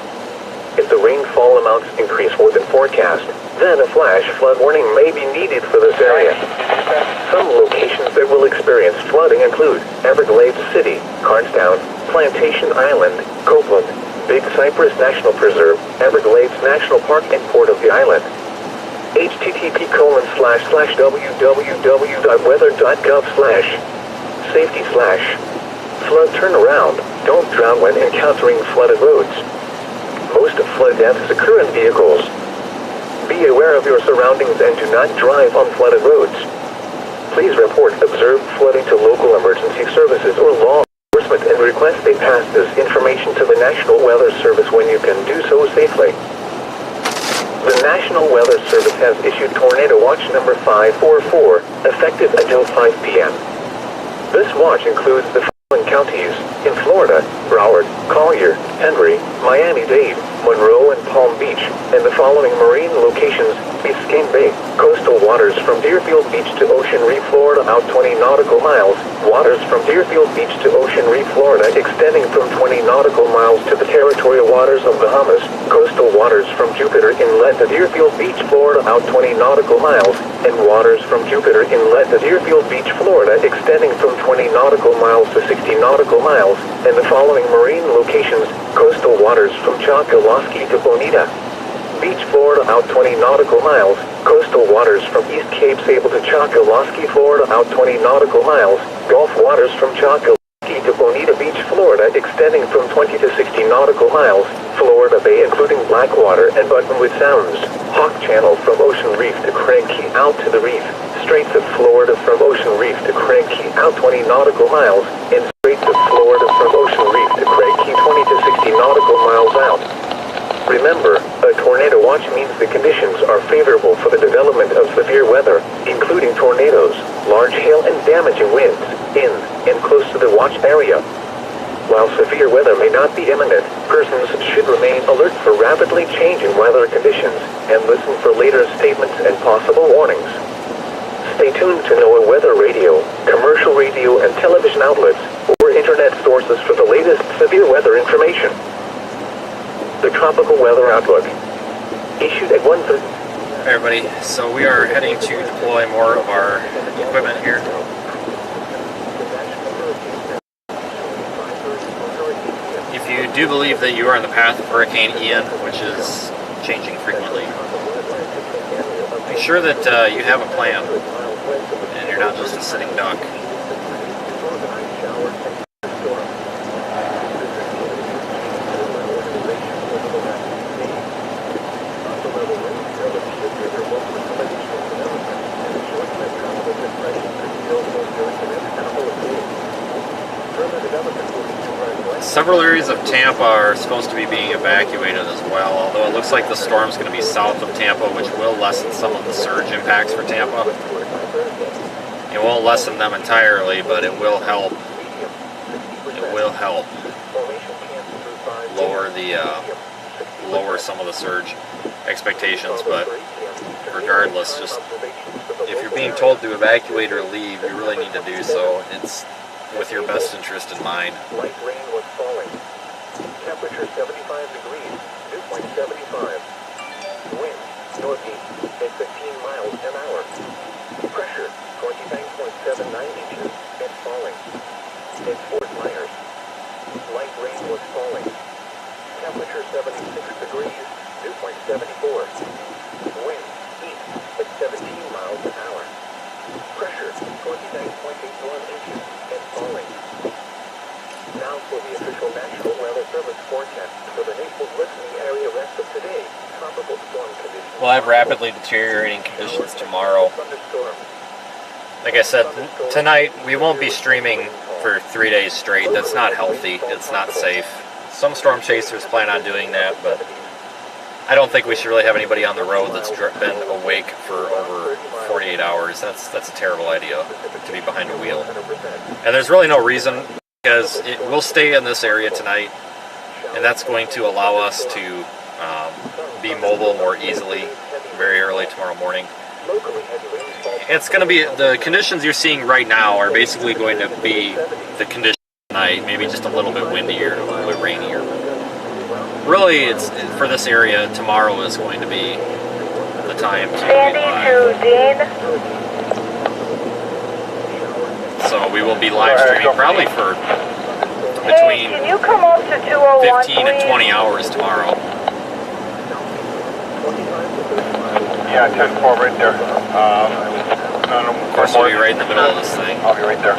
If the rainfall amounts increase more than forecast, then a flash flood warning may be needed for this area. Some locations that will experience flooding include Everglades City, Carnstown, Plantation Island, Copeland, Big Cypress National Preserve, Everglades National Park, and Port of the Island. http://www.weather.gov/safety/flood turnaround. Don't drown when encountering flooded roads. Most of flood deaths occur in vehicles. Be aware of your surroundings and do not drive on flooded roads. Please report observed flooding to local emergency services or law enforcement and request they pass this information to the National Weather Service when you can do so safely. The National Weather Service has issued Tornado Watch number 544, effective until 5 p.m. This watch includes the following counties in Florida: Broward, Collier, Henry, Miami-Dade, Monroe, and Palm Beach, and the following marine locations: Biscayne Bay, coastal waters from Deerfield Beach to Ocean Reef, Florida, out 20 nautical miles, waters from Deerfield Beach to Ocean Reef, Florida, extending from 20 nautical miles to the territorial waters of Bahamas, coastal waters from Jupiter Inlet to Deerfield Beach, Florida, out 20 nautical miles, and waters from Jupiter Inlet to Deerfield Beach, Florida, extending from 20 nautical miles to 60 nautical miles, and the following marine locations: coastal waters from Chocoloskee to Bonita Beach, Florida, out 20 nautical miles, coastal waters from East Cape Sable to Chocoloskee, Florida, out 20 nautical miles, Gulf waters from Chocoloskee to Bonita Beach, Florida, extending from 20 to 60 nautical miles, Florida Bay including Blackwater and Buttonwood Sounds, Hawk Channel from Ocean Reef to Craig Key out to the reef, Straits of Florida from Ocean Reef to Craig Key out 20 nautical miles, and Straits of Florida from Ocean Reef to Craig Key 20 to 60 nautical miles out. Remember, a tornado watch means the conditions are favorable for the development of severe weather, including tornadoes, large hail and damaging winds, in and close to the watch area. While severe weather may not be imminent, persons should remain alert for rapidly changing weather conditions and listen for later statements and possible warnings. Stay tuned to NOAA weather radio, commercial radio and television outlets, or internet sources for the latest severe weather information. The Tropical Weather Outlook, issued at 1:30. Hey everybody, so we are heading to deploy more of our equipment here. If you do believe that you are on the path of Hurricane Ian, which is changing frequently. Make sure that you have a plan and you're not just a sitting duck. Several areas of Tampa are supposed to be being evacuated as well, although it looks like the storm's going to be south of Tampa, which will lessen some of the surge impacts for Tampa. It won't lessen them entirely, but it will help. It will help lower some of the surge expectations. But regardless, just if you're being told to evacuate or leave, you really need to do so. It's with your best interest in mind. Light rain was falling. Temperature 75 degrees, dew point 75. Wind northeast at 15 miles an hour. Pressure 29.79 inches and falling. At Fort Myers, light rain was falling. Temperature 76 degrees, dew point 74. Wind east at 17 miles an hour. Pressure 29.81 inches and falling. Now for the official National Weather Service forecast for the Naples listening area rest of today. Tropical storm conditions. We'll have rapidly deteriorating conditions tomorrow. Thunderstorm. Like I said, tonight we won't be streaming for 3 days straight. That's not healthy. It's not safe. Some storm chasers plan on doing that, but I don't think we should really have anybody on the road that's been awake for over 48 hours. That's a terrible idea, to be behind a wheel. And there's really no reason, because it will stay in this area tonight, and that's going to allow us to be mobile more easily very early tomorrow morning. It's going to be, the conditions you're seeing right now are basically going to be the conditions tonight, maybe just a little bit windier, a little bit rainier. Really, it's for this area, tomorrow is going to be the time to be live. So we will be live streaming probably for between 15 and 20 hours tomorrow. Yeah, 10-4 right there. Of course, we'll be right in the middle of this thing. I'll be right there.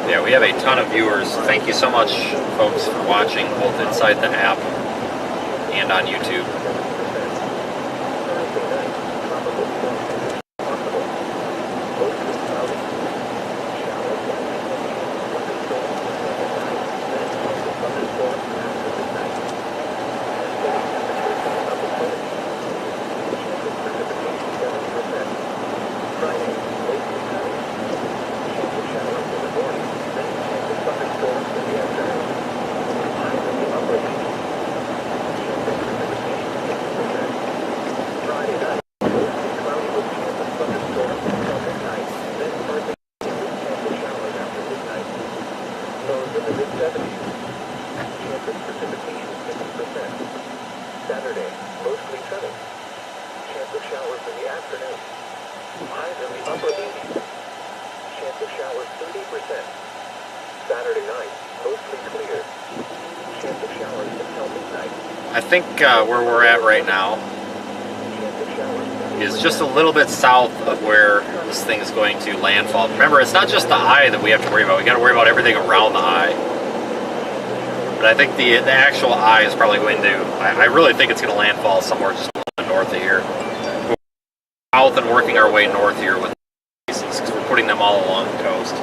Yeah, we have a ton of viewers. Thank you so much, folks, for watching, both inside the app and on YouTube. Saturday, mostly sunny. Chance of showers in the afternoon. Highs in the upper 80s. Chance of showers 30%. Saturday night, mostly clear. Chance of showers until midnight. I think where we're at right now is just a little bit south of where this thing is going to landfall. Remember, it's not just the eye that we have to worry about. We got to worry about everything around the eye. But I think the actual eye is probably going to, I really think it's going to landfall somewhere just a little bit north of here. We're south and working our way north here with pieces, because we're putting them all along the coast.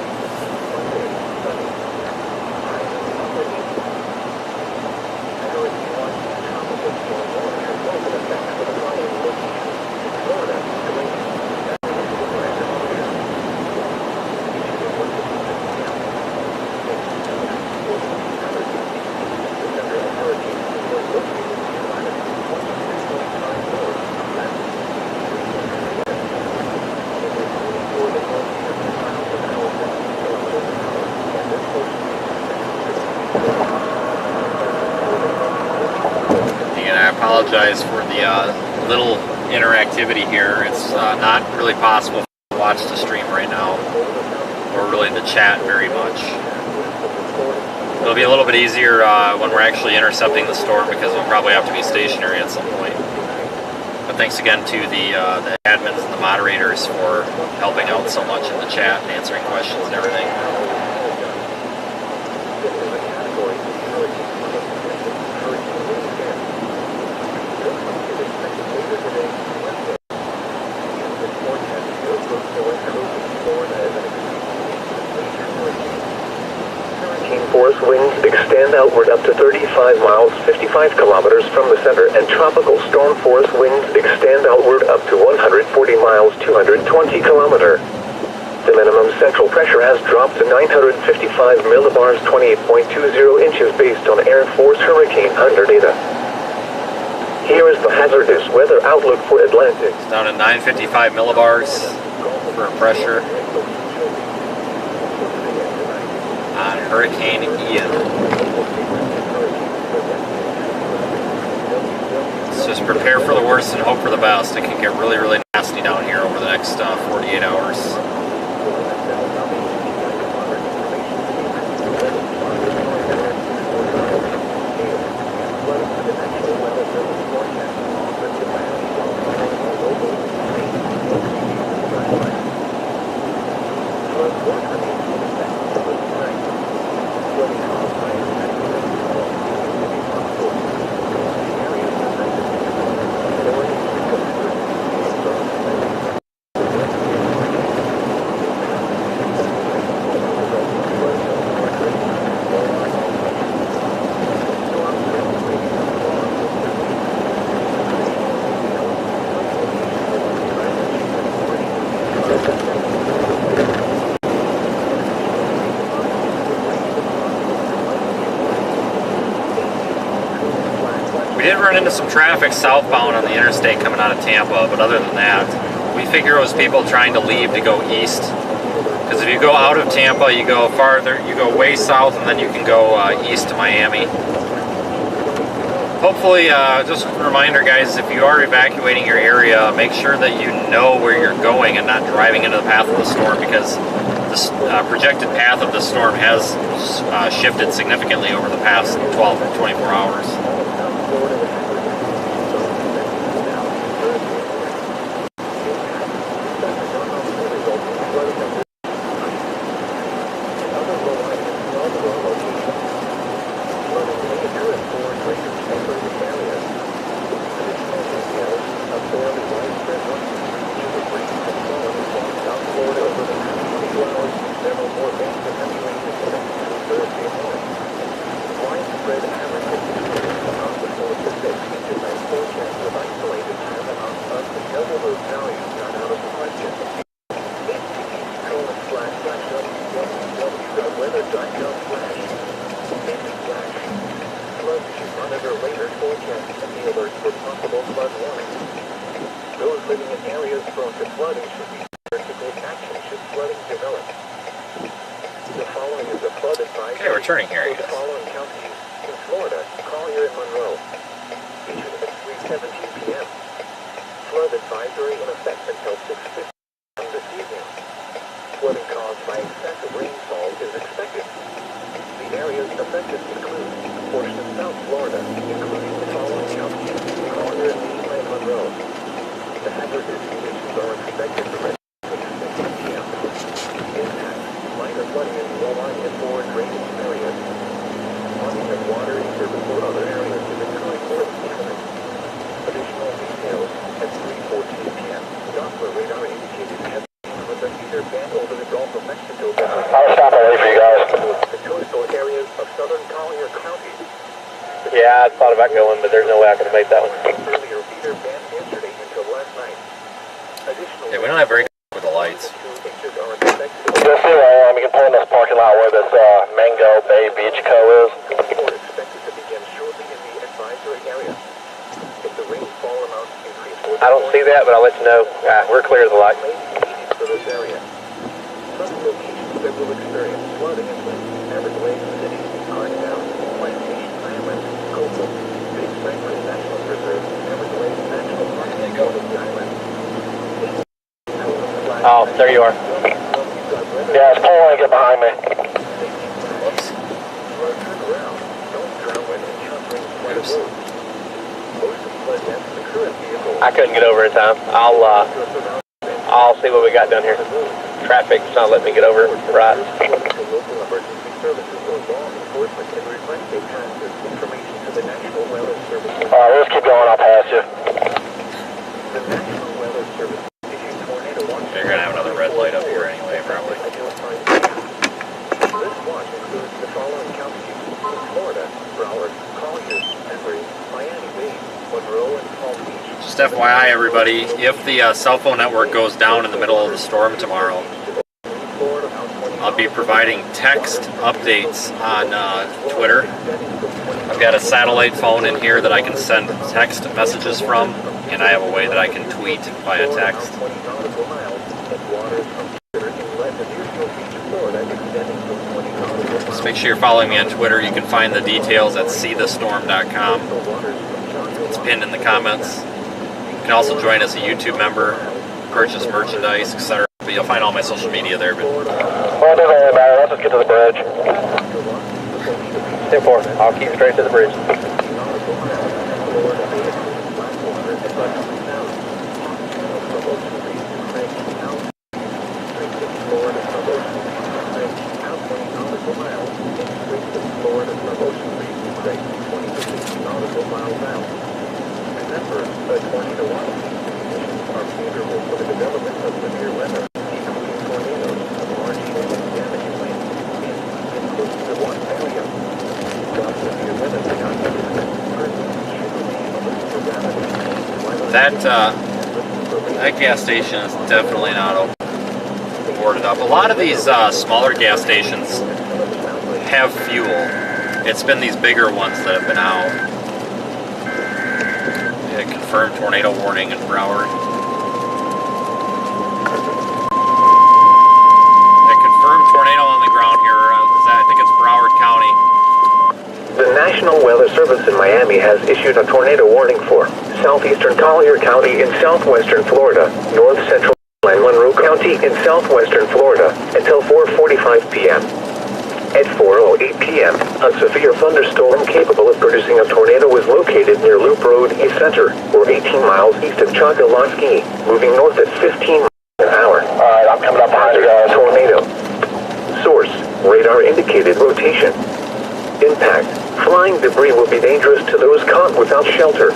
apologize for the little interactivity here. It's not really possible to watch the stream right now, or really the chat very much. It'll be a little bit easier when we're actually intercepting the storm, because we'll probably have to be stationary at some point. But thanks again to the admins and the moderators for helping out so much in the chat and answering questions and everything. Force winds extend outward up to 35 miles, 55 kilometers from the center, and tropical storm force winds extend outward up to 140 miles, 220 kilometers. The minimum central pressure has dropped to 955 millibars, 28.20 inches based on Air Force Hurricane Hunter data. Here is the hazardous weather outlook for Atlantic. It's down to 955 millibars for pressure on Hurricane Ian. Let's just prepare for the worst and hope for the best. It can get really, really nasty down here over the next 48 hours. Into some traffic southbound on the interstate coming out of Tampa, but other than that, we figure it was people trying to leave to go east. Because if you go out of Tampa, you go farther, you go way south, and then you can go east to Miami. Hopefully, just a reminder, guys, if you are evacuating your area, make sure that you know where you're going and not driving into the path of the storm, because the projected path of the storm has shifted significantly over the past 12 or 24 hours. Yeah, I thought about going, but there's no way I could have made that one. Yeah, we don't have very good with the lights. Just see where I am. You can pull in this parking lot where this Mango Bay Beach Co. is. I don't see that, but I'll let you know. We're clear of the light. Oh, there you are. Yeah, it's pulling. Get behind me. Whoops. Oops. I couldn't get over in time. I'll see what we got down here. Traffic's not letting me get over. Right. Alright, let's keep going. I'll pass you. You're gonna have another red light up here anyway, probably. This watch includes the following counties: Florida, Broward, Collier, Emory, Miami-Dade, Monroe, and Palm Beach. Just FYI, everybody, if the cell phone network goes down in the middle of the storm tomorrow, I'll be providing text updates on Twitter. I've got a satellite phone in here that I can send text messages from, and I have a way that I can tweet via text. Just make sure you're following me on Twitter. You can find the details at seethestorm.com. It's pinned in the comments. You can also join as a YouTube member, purchase merchandise, etc. But you'll find all my social media there. But Well, it doesn't really matter. Let's just get to the bridge. 10-4. I'll keep straight to the bridge. That gas station is definitely not boarded up. A lot of these smaller gas stations have fuel. It's been these bigger ones that have been out. Yeah, confirmed tornado warning in Broward. A confirmed tornado on the ground here. I think it's Broward County. The National Weather Service in Miami has issued a tornado warning for southeastern Collier County in southwestern Florida, north central and Monroe County in southwestern Florida until 4:45 p.m. At 4:08 p.m., a severe thunderstorm capable of producing a tornado was located near Loop Road East Center, or 18 miles east of Choctaw-Lasky, moving north at 15 miles an hour. Alright, I'm coming up behind you guys. Tornado. Source: radar indicated rotation. Impact: flying debris will be dangerous to those caught without shelter.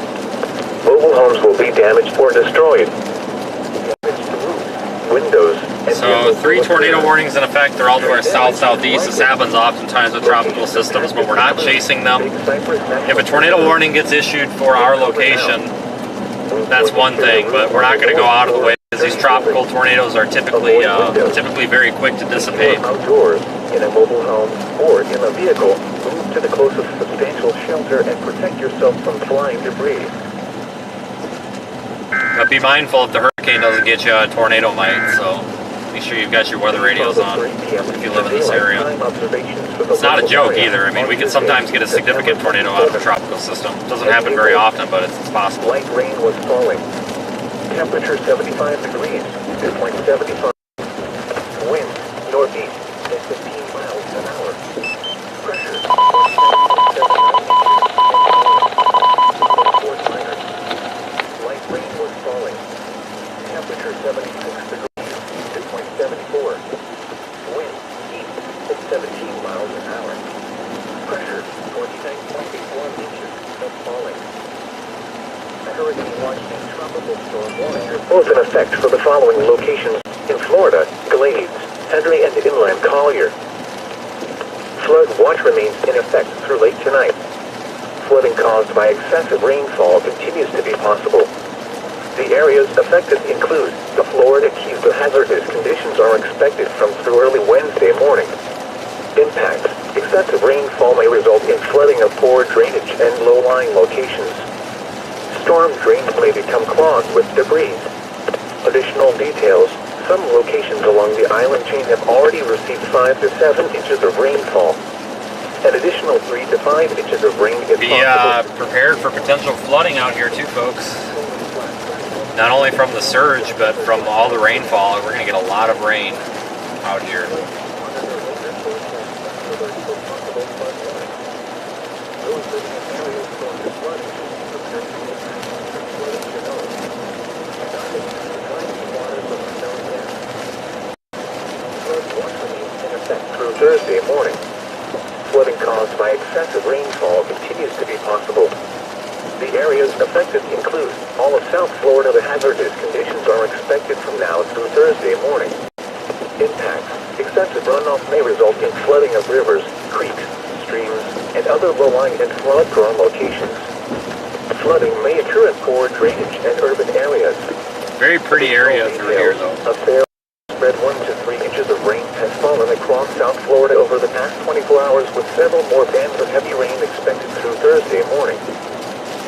Mobile homes will be damaged or destroyed. Windows. So 3 tornado warnings in effect. They're all to our south-southeast. This happens oftentimes with tropical systems, but we're not chasing them. If a tornado warning gets issued for our location, that's one thing, but we're not going to go out of the way, because these tropical tornadoes are typically very quick to dissipate. Outdoors, in a mobile home, or in a vehicle, move to the closest substantial shelter and protect yourself from flying debris. But be mindful if the hurricane doesn't get you, a tornado might, so make sure you've got your weather radios on if you live in this area. It's not a joke either. I mean, we can sometimes get a significant tornado out of a tropical system. It doesn't happen very often, but it's possible. Light rain was falling. Temperature 75 degrees, 2.75. Wind, northeast, at 15 miles an hour. Pressure, 49ers. Light rain was falling. Temperature 76 degrees, 2.74. Wind, east, at 17 miles an hour. Pressure, 49.81 inches, and falling. Hurricane watching tropical storm warning are both in effect for the following locations in Florida: Glades, Henry, and inland Collier. Flood watch remains in effect through late tonight. Flooding caused by excessive rainfall continues to be possible. The areas affected include the Florida Keys. The hazardous conditions are expected from through early Wednesday morning. Impacts: excessive rainfall may result in flooding of poor drainage and low-lying locations. Storm drains may become clogged with debris. Additional details: some locations along the island chain have already received 5 to 7 inches of rainfall. An additional 3 to 5 inches of rain is possible. Be prepared for potential flooding out here too, folks. not only from the surge, but from all the rainfall. We're going to get a lot of rain out here. Through Thursday morning, flooding caused by excessive rainfall continues to be possible. The areas affected include all of South Florida. The hazardous conditions are expected from now through Thursday morning. Impacts: excessive runoff may result in flooding of rivers, creeks, streams, and other low-lying and flood-prone locations. Flooding may occur in poor drainage and urban areas. Very pretty area through here, though. A fair spread 1 to 3 inches of rain has fallen across South Florida over the past 24 hours, with several more bands of heavy rain expected through Thursday morning.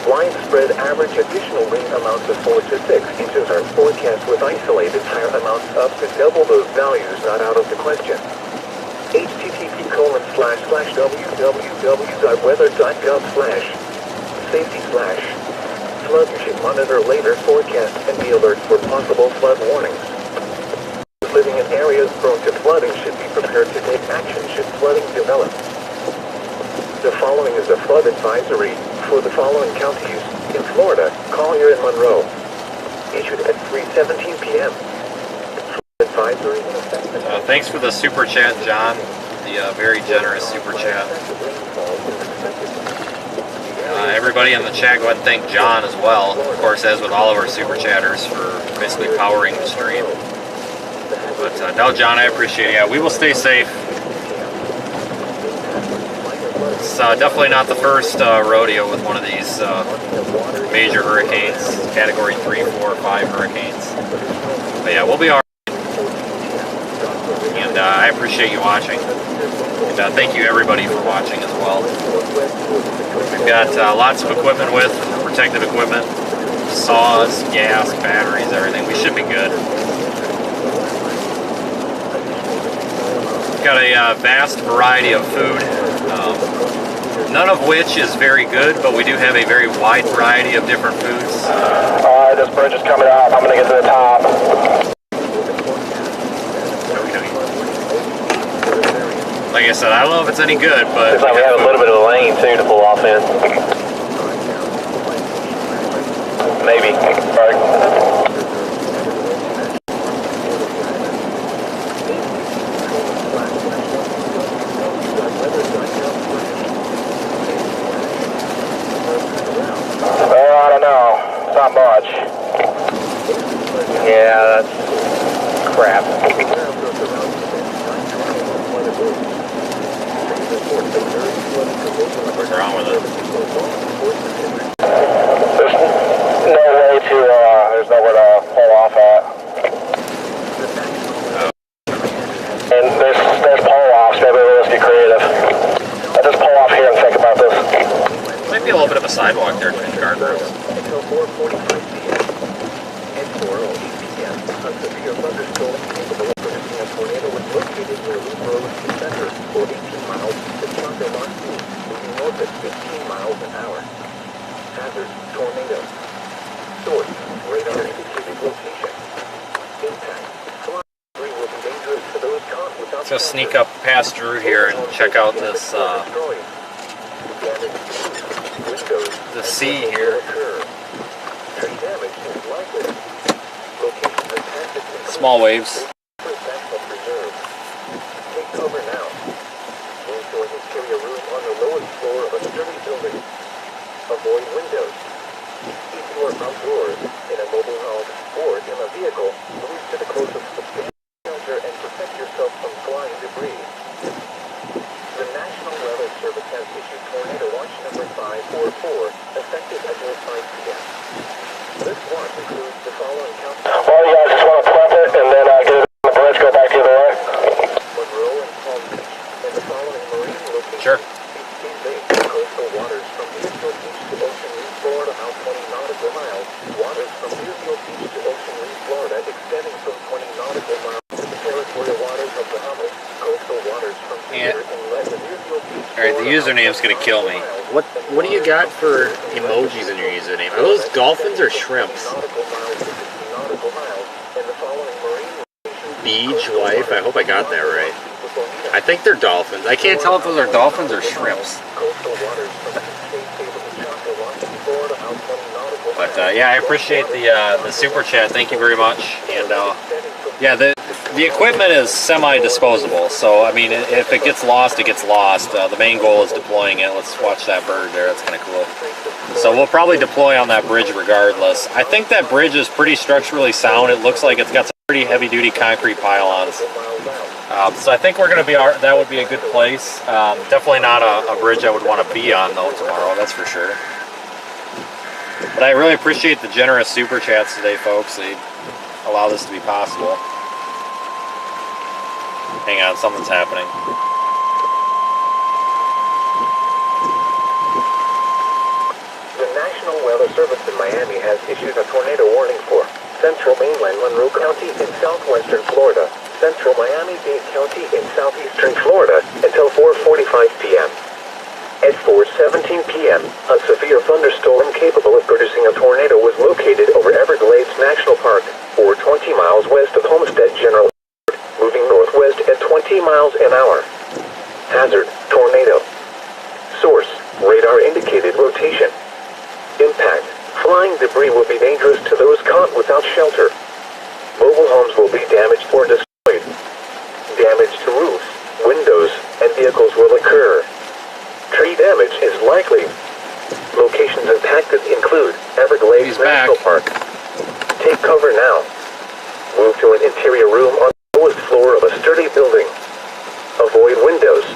Widespread average additional rain amounts of 4 to 6 inches are forecast, with isolated higher amounts up to double those values not out of the question. http://www.weather.gov/safety/flood. You should monitor later forecasts and be alert for possible flood warnings. Living in areas prone to flooding should be prepared to take action should flooding develop. The following is a flood advisory for the following counties in Florida: Collier and Monroe. Issued at 3:17 p.m. Flood advisory in effect. Thanks for the super chat, John. The very generous super chat. Everybody in the chat, go ahead and thank John as well. Of course, as with all of our super chatters, for basically powering the stream. But no, John, I appreciate it. Yeah, we will stay safe. It's definitely not the first rodeo with one of these major hurricanes, category 3, 4, 5 hurricanes. But yeah, we'll be all right. And I appreciate you watching. And thank you everybody for watching as well. We've got lots of equipment with protective equipment, saws, gas, batteries, everything. We should be good. We've got a vast variety of food, none of which is very good, but we do have a very wide variety of different foods. Alright, this bridge is coming up. I'm going to get to the top. Okay. Like I said, I don't know if it's any good, but... Looks like we have a little bit of a lane, too, to pull off in. Maybe. Alright. I don't know. Not much. Yeah, that's crap. What's wrong with it? There's no way to, there's nowhere to pull off at. And there's pull-offs. Maybe let's get creative. I'll just pull off here and think about this. Might be a little bit of a sidewalk there between guardrails. Until 4:45 p.m. and 4:08 p.m. A severe thunderstorm capable of producing a tornado was located near Loop Road Center for 18 miles to Chonka Mountain, moving north at 15 miles an hour. Hazard: tornado. Source: radar indicated location. Impact: flood will be dangerous to those caught without. Let's just sneak up past Drew here and check out this the sea here. Small waves. Take cover now. Wind sources carry a room on the lowest floor of a sturdy building. Avoid windows. If you are outdoors, in a mobile home, or in a vehicle, move to the closest substantial shelter and protect yourself from flying debris. The National Weather Service has issued tornado watch number 544, effective at 5 p.m. This watch includes the following counties. Well, you guys just want to prep it and then get it on the bridge, go back the other way? Monroe and Palm Beach, and the following marine locations. Sure. East Bay, coastal waters from Deerfield Beach to Ocean Reef, Florida, out 20 nautical miles. Waters from Deerfield Beach to Ocean Reef, Florida, extending from 20 nautical miles to the territorial waters of Bahamas. Coastal waters from here inlet to Deerfield Beach. Alright, the username's gonna kill me. What do you got for emojis in your username? Are those dolphins or shrimps? Nautical miles to beach wife. I hope I got that right. I think they're dolphins. I can't tell if those are dolphins or shrimps. But yeah, I appreciate the super chat. Thank you very much. And yeah, the equipment is semi-disposable. So I mean, if it gets lost, it gets lost. The main goal is deploying it. Let's watch that bird there. That's kind of cool. So we'll probably deploy on that bridge regardless. I think that bridge is pretty structurally sound. It looks like it's got some pretty heavy-duty concrete pylons. So I think we're going to be, that would be a good place. Definitely not a bridge I would want to be on though tomorrow, that's for sure. But I really appreciate the generous super chats today, folks. They allow this to be possible. Hang on, something's happening. The National Weather Service in Miami has issued a tornado warning for central mainland Monroe County in southwestern Florida, central Miami-Dade County in southeastern Florida until 4:45 p.m. At 4:17 p.m., a severe thunderstorm capable of producing a tornado was located over Everglades National Park, or 20 miles west of Homestead General, moving northwest at 20 miles an hour. Hazard: tornado. Source: radar indicated rotation. Impact: flying debris will be dangerous to those caught without shelter. Mobile homes will be damaged or destroyed. Damage to roofs, windows, and vehicles will occur. Tree damage is likely. Locations impacted include Everglades National Park. Take cover now. Move to an interior room on the lowest floor of a sturdy building. Avoid windows.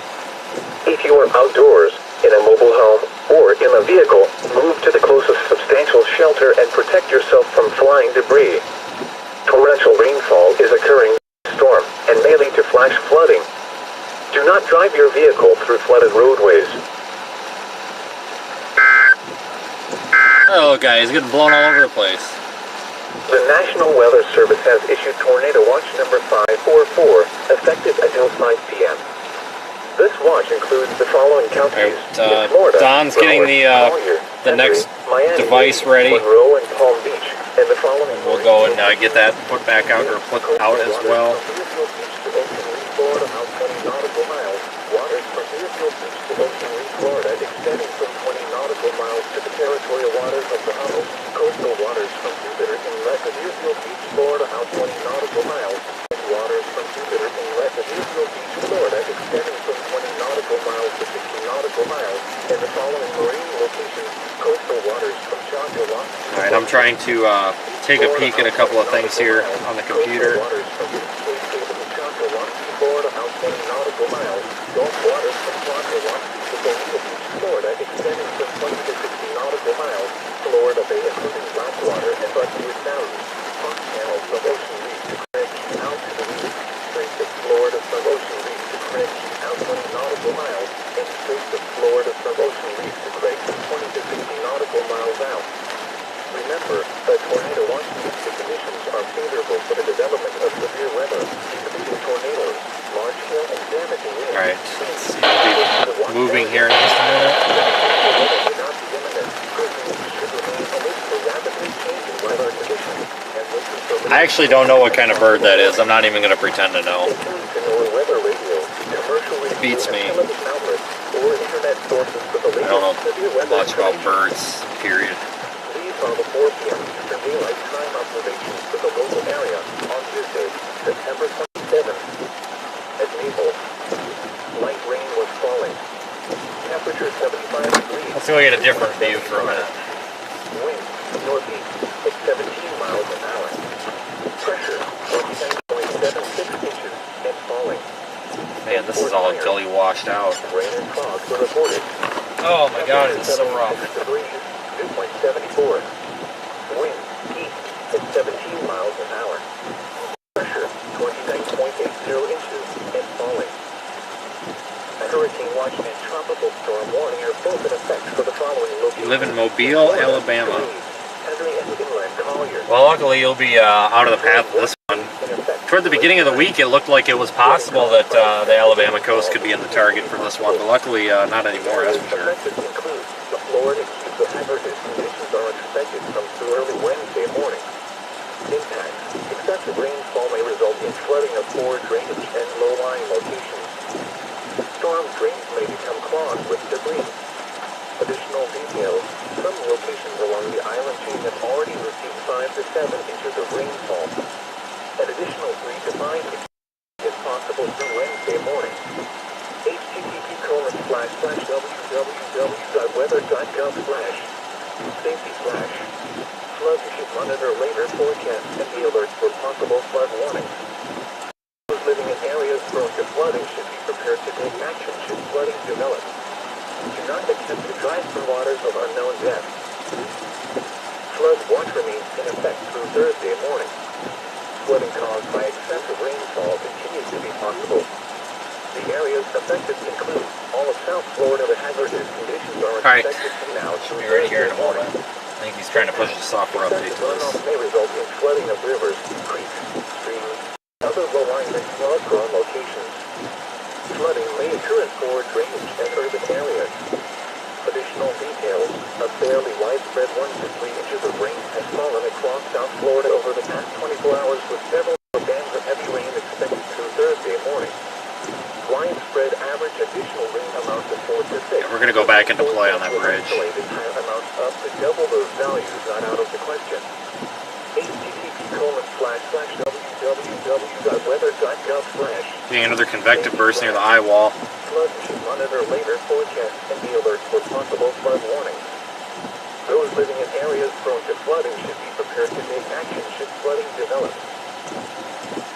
If you are outdoors, in a mobile home, or in a vehicle, move to the closest substantial shelter and protect yourself from flying debris. Torrential rainfall is occurring this storm and may lead to flash flooding. Do not drive your vehicle through flooded roadways. Oh, guys, getting blown all over the place. The National Weather Service has issued Tornado Watch number 544, effective until 5 p.m. This watch includes the following counties in Florida: Don's getting the next Miami, device ready. Monroe and Palm Beach, and the following. We'll go and get that put back out, or put out as well. Florida, about 20 nautical miles. Waters from Deerfield Beach to Ocean Reef, Florida, extending from 20 nautical miles to the territorial waters of the Bahamas. Coastal waters from Jupiter Inlet to Deerfield Beach, Florida, about 20 nautical miles. Waters from Jupiter Inlet to Deerfield Beach, Florida, extending from 20 nautical miles to 60 nautical miles. And the following marine locations: coastal waters from Joshua. All right, I'm trying to take a peek at a couple of things here on the computer. Florida, about 20 nautical miles. Gulf waters from Joshua to Bonita Beach, Florida, extending from 20 to 60 nautical miles. Florida Bay, including Blackwater and Buckeye Sound. Fox Channel from Ocean Reef to Craig Key out to the Reef. Straits of Florida from Ocean Reef to Craig Key out 20 nautical miles. And Straits of Florida from Ocean Reef to Craig Key 20 to 60 nautical miles out. Remember, a tornado watch means the conditions are favorable for the development of severe weather, including tornadoes, large hail, and damaging winds. All right, let's see. We'll be moving here in just a minute. I actually don't know what kind of bird that is. I'm not even going to pretend to know. It beats me. I don't know much about birds, period. These are the 4 p.m. Eastern Daylight Time observations for the local area on Tuesday, September 27th. At Naples, light rain was falling. Temperature 75 degrees. Let's go get a different view for a minute. Wind northeast at 17 miles an hour. Pressure 29.76 inches and falling. Man, this is all gully washed out. Rain and fog were reported. Oh my God, it's so rough. Degrees, 2.74. Wind east at 17 miles an hour. Pressure 29.80 inches and falling. A hurricane watch and tropical storm warning are both in effect for the following locations. You live in Mobile, Alabama. Henry and Inland Collier. Well, luckily you'll be out of the path of this one. Toward the beginning of the week, it looked like it was possible that the Alabama coast could be in the target for this one, but luckily not anymore, that's for sure. The Florida Keys of hazardous conditions are expected from through early Wednesday morning. Impact Excessive rainfall may result in flooding of poor drainage and low-lying locations. Storm drains may become clogged with debris. Additional details: some locations along the island chain have already received 5 to 7 inches of rainfall. An additional 3 to 5 inches is possible through Wednesday morning. http://www.weather.gov/safety/. Floods should monitor later forecasts and be alert for possible flood warnings. Those living in areas prone to flooding should be prepared to take action should flooding develop. Do not attempt to drive through waters of unknown depth. Flood watch remains in effect through Thursday morning. Flooding caused by excessive rainfall continues to be possible. The areas affected include all of South Florida. The hazardous conditions are expected from now Should be ready here in the morning. I think he's trying to push the software update to us. May result in flooding of rivers, creeks, streams, other low-lying and flood-prone locations. Flooding may occur in poor drainage and urban areas. Additional details: a fairly widespread 1 to 3 inches of rain has fallen across South Florida over the past 24 hours, with several bands of heavy rain expected through Thursday morning. Widespread average additional rain amounts of 4 to 6. Yeah, we're going to go back and deploy on that bridge. Amounts up to double those values not out of the question. http://www.weather.gov/. Seeing another convective burst near the eye wall. Floods should monitor later forecasts and be alert for possible flood warnings. Those living in areas prone to flooding should be prepared to take action should flooding develop.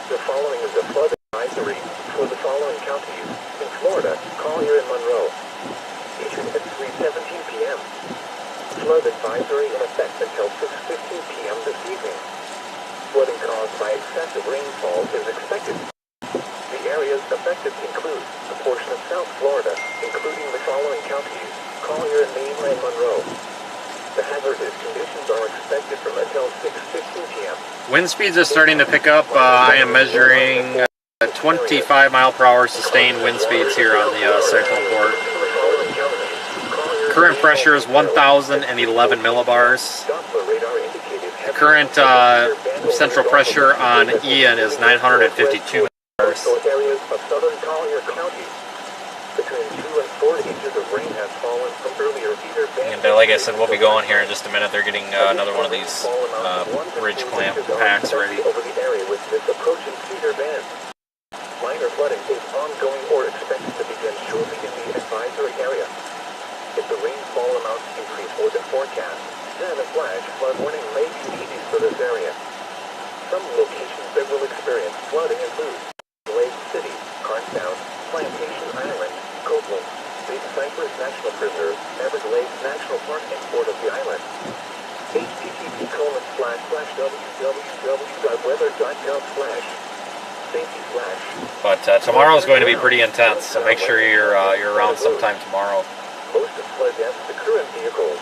The following is a flood advisory for the following counties in Florida: Collier and Monroe. Issued at 3:17 p.m. Flood advisory in effect until 6:15 p.m. this evening. Flooding caused by excessive rainfall is expected. The areas affected include a portion of South Florida, including the following counties: Collier and mainland Monroe. The hazardous conditions are expected from until 6:15 p.m. Wind speeds are starting to pick up. I am measuring 25 mile per hour sustained wind speeds here on the cyclone port. Current pressure is 1,011 millibars. The current central pressure on Ian is 952 millibars. Areas of southern Collier County. Between 2 and 4 inches of rain has fallen from earlier heater bands. And like I said, we'll be going here in just a minute. They're getting another one of these bridge clamp packs ready. Over the area with this approaching cedar band. Minor flooding is ongoing or expected to begin shortly in the advisory area. If the rainfall amounts increase more than forecast, then a flash flood warning may be needed for this area. Some locations that will experience flooding include Lake City, Carstown, Plantation Island, Copeland, Big Cypress National Preserve, Everglades National Park, and Port of the Island. http://www.weather.gov/safety/. But tomorrow is going to be pretty intense, so make sure you're around sometime tomorrow. Most of flood deaths occur in vehicles.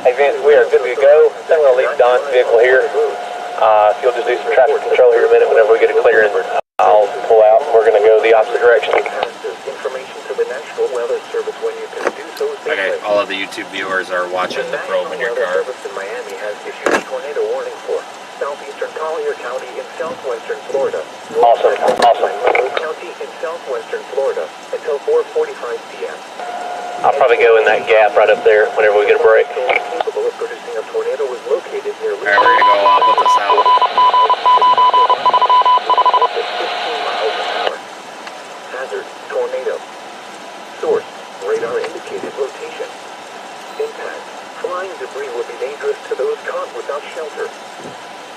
Hey Vince, we are good to go. I'm going to leave Don's vehicle here. If you'll just do some traffic control here a minute whenever we get a clearance, I'll pull out and we're going to go the opposite direction. Information to the National Weather Service when you can do so safely. Okay, all of the YouTube viewers are watching the probe in your car. The National Weather Service in Miami has issued a tornado warning for southeastern Collier County in southwestern Florida. Awesome. Monroe County in southwestern Florida until 4:45 p.m. I'll probably go in that gap right up there whenever we get a break. Capable of producing a tornado was located near. Alright, we're going to go put this out. 15 miles an hour. Hazard: tornado. Source: radar indicated location. Impact: flying debris will be dangerous to those caught without shelter.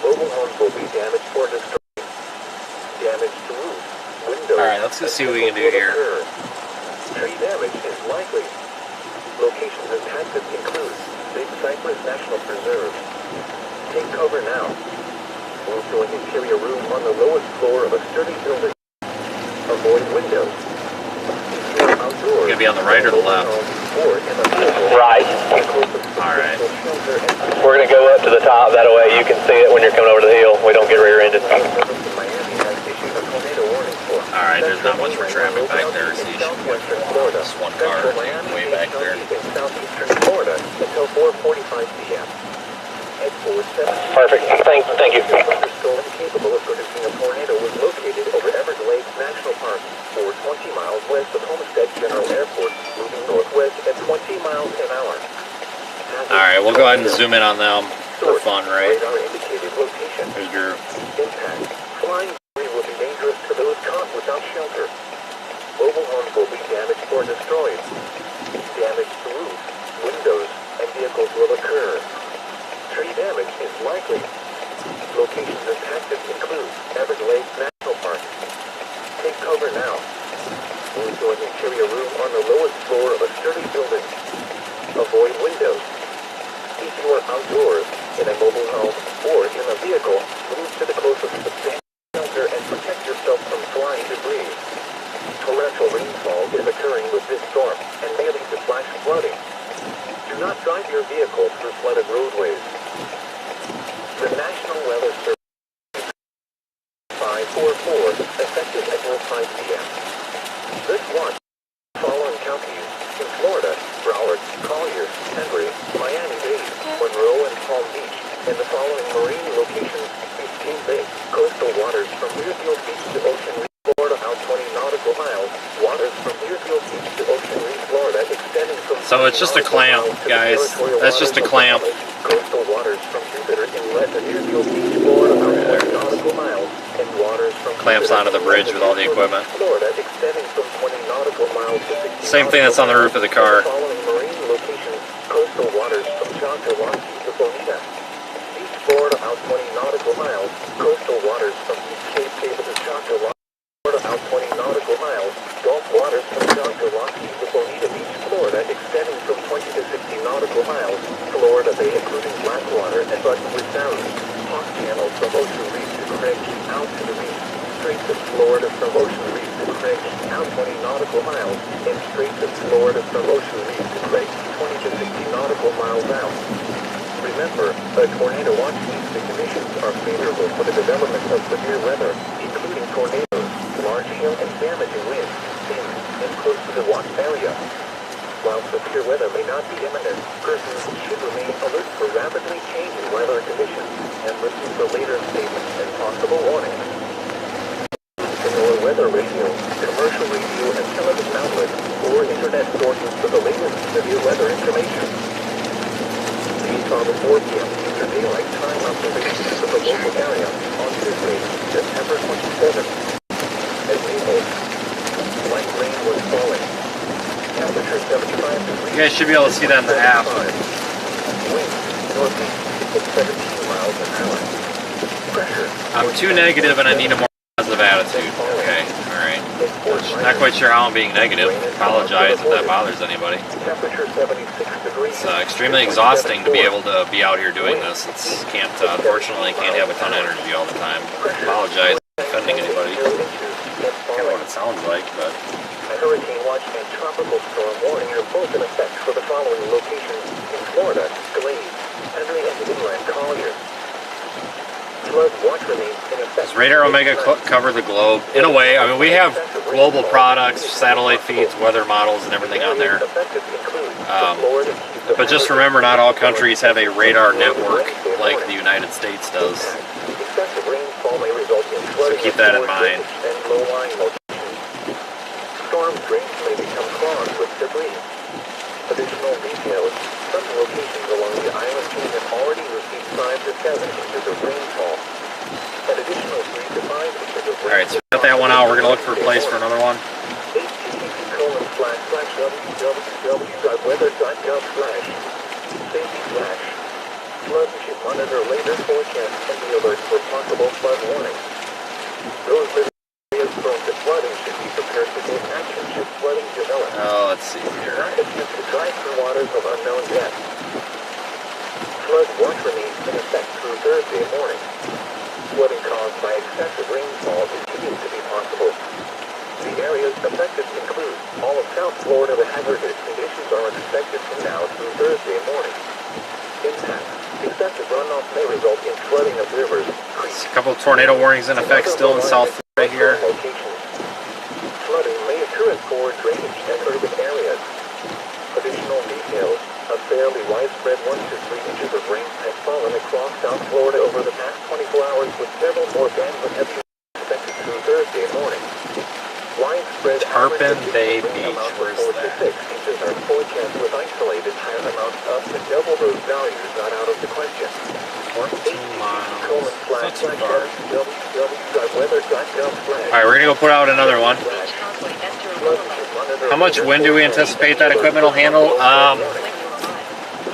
Mobile homes will be damaged or destroyed. Damage to roofs, windows. Alright, let's just see what we can do here. Tree damage is likely. Locations impacted include Big Cypress National Preserve. Take cover now. Move to an interior room on the lowest floor of a sturdy building. Avoid windows. If you're outdoors, Gonna be on the right or the left? or in the Right. Alright. We're going to go up to the top. That way you can see it when you're coming over the hill. We don't get rear-ended. Miami has issued a tornado warning for. Alright, there's not much for traffic back there, so you should get just one car way back there. In southeastern Florida until 4:45 p.m. at 470. Perfect. Thank you. Still incapable of producing a tornado was located over Everett Lake National Park, 20 miles west of Homestead General Airport, moving northwest at 20 miles an hour. Alright, we'll go ahead and zoom in on them for fun, right? Radar indicated location. There's Drew. Impact. Flying debris will be dangerous to those caught without shelter. Mobile homes will be damaged or destroyed. Damage to roofs, windows, and vehicles will occur. Tree damage is likely. Locations impacted include Everett Lake National Park. Take cover now. Move to an interior room on the lowest floor of a sturdy building. Avoid windows. If you are outdoors, in a mobile home, or in a vehicle, move to the closest substantial shelter and protect yourself from flying debris. Torrential rainfall is occurring with this storm and may lead to flash flooding. Do not drive your vehicle through flooded roadways. The National Weather Service 544, effective at 05 p.m. This one, following counties in Florida, Broward, Collier, Henry, Miami-Dade, Monroe, and Palm Beach, and the following marine locations: Biscayne Bay, coastal waters from Deerfield Beach to Ocean Reef, Florida, out 20 nautical miles, waters from Deerfield Beach to Ocean Reef, Florida, extending from So it's just a clamp, guys. That's just a clamp. Coastal waters from Jupiter Inlet to Deerfield Beach, Florida, out 20 nautical miles, and waters from Clamps onto the bridge with all the equipment. Florida, extending from 20 nautical miles to 60 Same thing that's on the roof of the car. Following marine locations: coastal waters from Choctawhatchee to Bonita. Beach, Florida, out 20 nautical miles. Coastal waters from East Cape Cable to Choctawhatchee, Florida, out 20 nautical miles. Gulf waters from Choctawhatchee to Bonita Beach, Florida, extending from 20 to 60 nautical miles. Florida Bay, including Blackwater and Buttonwood Sound. Hawk Channel from Ocean Reef to Craig, out to the reef. Straits of Florida from Ocean Reef to Craig, out 20 nautical miles. And Straits of Florida from Ocean Reef to Craig, 20 to 60 nautical miles out. Remember, a tornado watch means the conditions are favorable for the development of severe weather, including tornadoes, large hail, and damaging winds, in and close to the watch area. While severe weather may not be imminent, persons should remain alert for rapidly changing weather conditions and listen for later statements and possible warnings. Similar weather radio, commercial radio, and television outlets, or internet sources for the latest severe weather information. These are the 4 p.m. Eastern Daylight Time observations of the local area on Tuesday, September 27th. At Naples, light rain was falling. Temperature 75 degrees. You guys should be able to see that in the app. Wind northeast at 17 miles an hour. Pressure. I'm too negative and I need a more positive attitude. Okay, alright. Not quite sure how I'm being negative. Apologize if that bothers anybody. Temperature 76 degrees. It's extremely exhausting to be able to be out here doing this. Unfortunately, can't have a ton of energy all the time. Apologize for offending anybody. Kind of what it sounds like, but A hurricane watch and tropical storm warning are both in effect for the following locations in Florida: Glades, Henry, and Inland Collier. Flood watch remains in effect. does Radar Omega cover the globe? In a way, I mean, we have global products, satellite feeds, weather models, and everything on there. But just remember, not all countries have a radar network like the United States does. Excessive rainfall may result in flooding. So keep that in mind. And low-lying locations. Storm drains may become clogged with debris. Additional details: some locations along the island chain have already received 5 to 7 inches of rainfall. An additional 3 to 5 inches of rainfall. Alright, so we got that one out. We're going to look for a place for another one. http://www.weather.gov/safety/ Flood should monitor later forecasts and be alert for possible flood warning. Those living in areas prone to flooding should be prepared to take action should flooding develop. Oh, let's see here. Not attempt to drive through waters of unknown depth. Flood watch remains in effect through Thursday morning. Flooding caused by excessive rainfall continues to be possible. The areas affected include all of South Florida. The hazardous conditions are expected from now through Thursday morning. Impact: excessive runoff may result in flooding of rivers, creeks. A couple of tornado warnings in effect still in South Florida here. Flooding may occur in poor drainage and urban areas. Additional details: a fairly widespread 1 to 3 inches of rain has fallen island across South Florida over the past 24 hours with several more bands of heavy expected through Thursday morning. Widespread Tarpon Bay average Beach, amounts where's of 4 to that? 6 inches are forecast with isolated higher amounts up to double those values not out of the question. 14 miles. Not too far. www.weather.gov/. Alright, we're gonna go put out another one. Beach Causeway Ester Boulevard. How much wind do we anticipate that equipment will handle?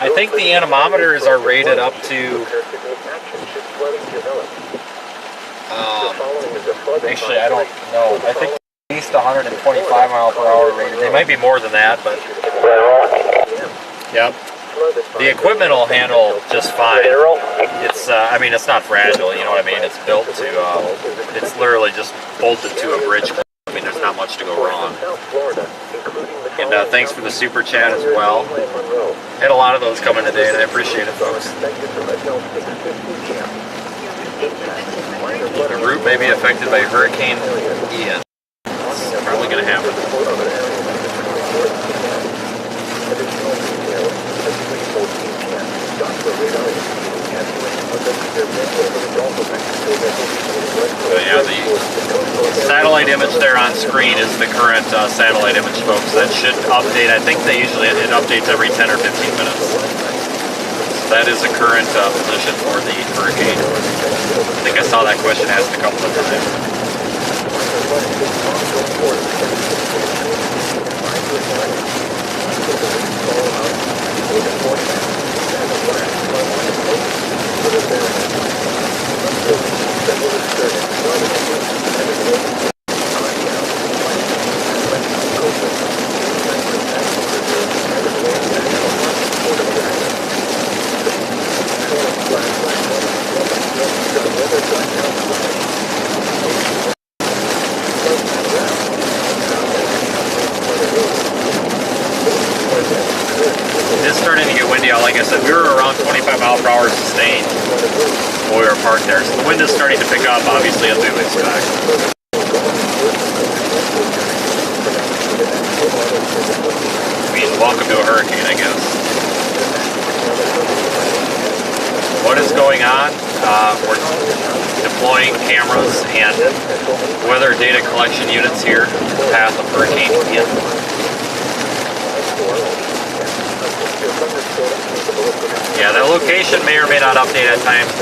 I think the anemometers are rated up to, actually I don't know, I think at least 125 mile per hour rated. They might be more than that, but yep. The equipment will handle just fine. It's, I mean, it's not fragile, you know what I mean? It's built to, it's literally just bolted to a bridge. I mean, there's not much to go wrong. And thanks for the super chat as well. Had a lot of those coming today, and I appreciate it, folks. The route may be affected by Hurricane Ian. It's probably going to happen. So yeah, the satellite image there on screen is the current satellite image, folks. That should update. I think they usually, it updates every 10 or 15 minutes. So that is the current position for the hurricane. I think I saw that question asked a couple of times. It is starting to get windy out. Like I said, we were around 25 mile per hour sustained when we were parked there. So the wind is starting to pick up, obviously, as we would expect. I mean, welcome to a hurricane, I guess. What is going on? We're deploying cameras and weather data collection units here in the path of Hurricane Ian. Yeah, the location may or may not update at times.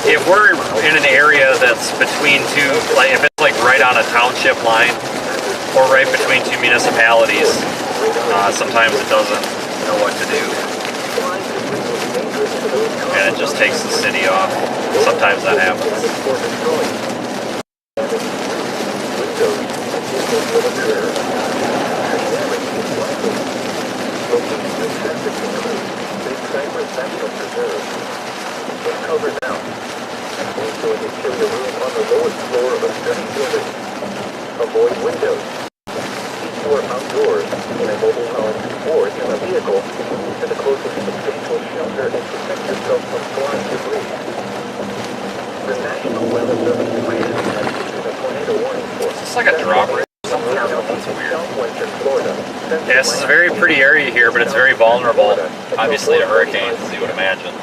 If we're in an area that's between two, like if it's like right on a township line or right between two municipalities, sometimes it doesn't know what to do. And it just takes the city off. Sometimes that happens. Covered now. Also an interior room on the lowest floor of a study building. Avoid windows. Keep your outdoors in a mobile home or in a vehicle to the closest substantial shelter and protect yourself from flying debris. The National Weather Service plan has issued a tornado warning for It's like a dropper. That's weird. southwestern Florida. Yeah, this is a very pretty area here, but it's very vulnerable, obviously, to hurricanes, as you would imagine.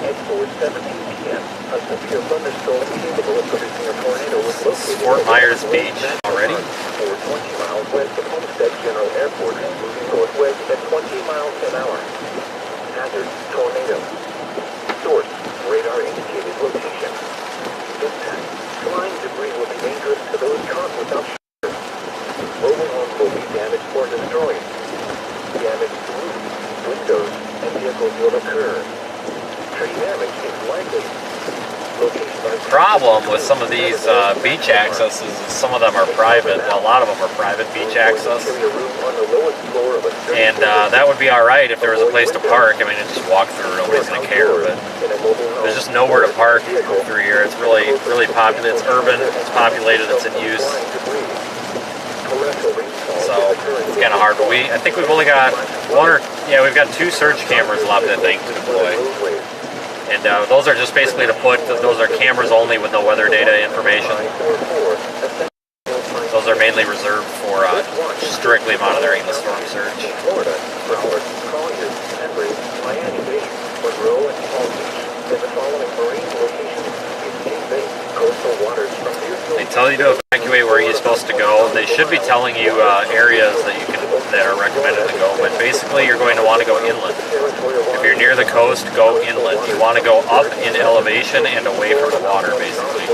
At 4:17 p.m., a severe thunderstorm capable of producing a tornado was located Fort Myers Beach already. 420 miles west of Homestead General Airport, moving northwest at 20 miles an hour. Hazard, tornado. Source, radar indicated location. Impact, flying debris will be dangerous to those caught without shelter. Mobile homes will be damaged or destroyed. Damage to roofs, windows, and vehicles will occur. Tree damage is likely. The problem with some of these beach accesses is some of them are private. Well, a lot of them are private beach access. And that would be alright if there was a place to park. I mean, you just walk through, nobody's going to care. But there's just nowhere to park through here. It's really, really popular. It's urban, it's populated, it's in use. So it's kind of hard. But I think we've only got we've got 2 surge cameras left, I think, to deploy. And those are just basically to put, those are cameras only with no weather data information. Those are mainly reserved for strictly monitoring the storm surge. Florida, Broward, Collier, Henry, Miami-Dade, Monroe, and Palm Beach. tell you to evacuate where you're supposed to go. They should be telling you areas that are recommended to go, but basically you're going to want to go inland. If you're near the coast, go inland. You want to go up in elevation and away from the water, basically.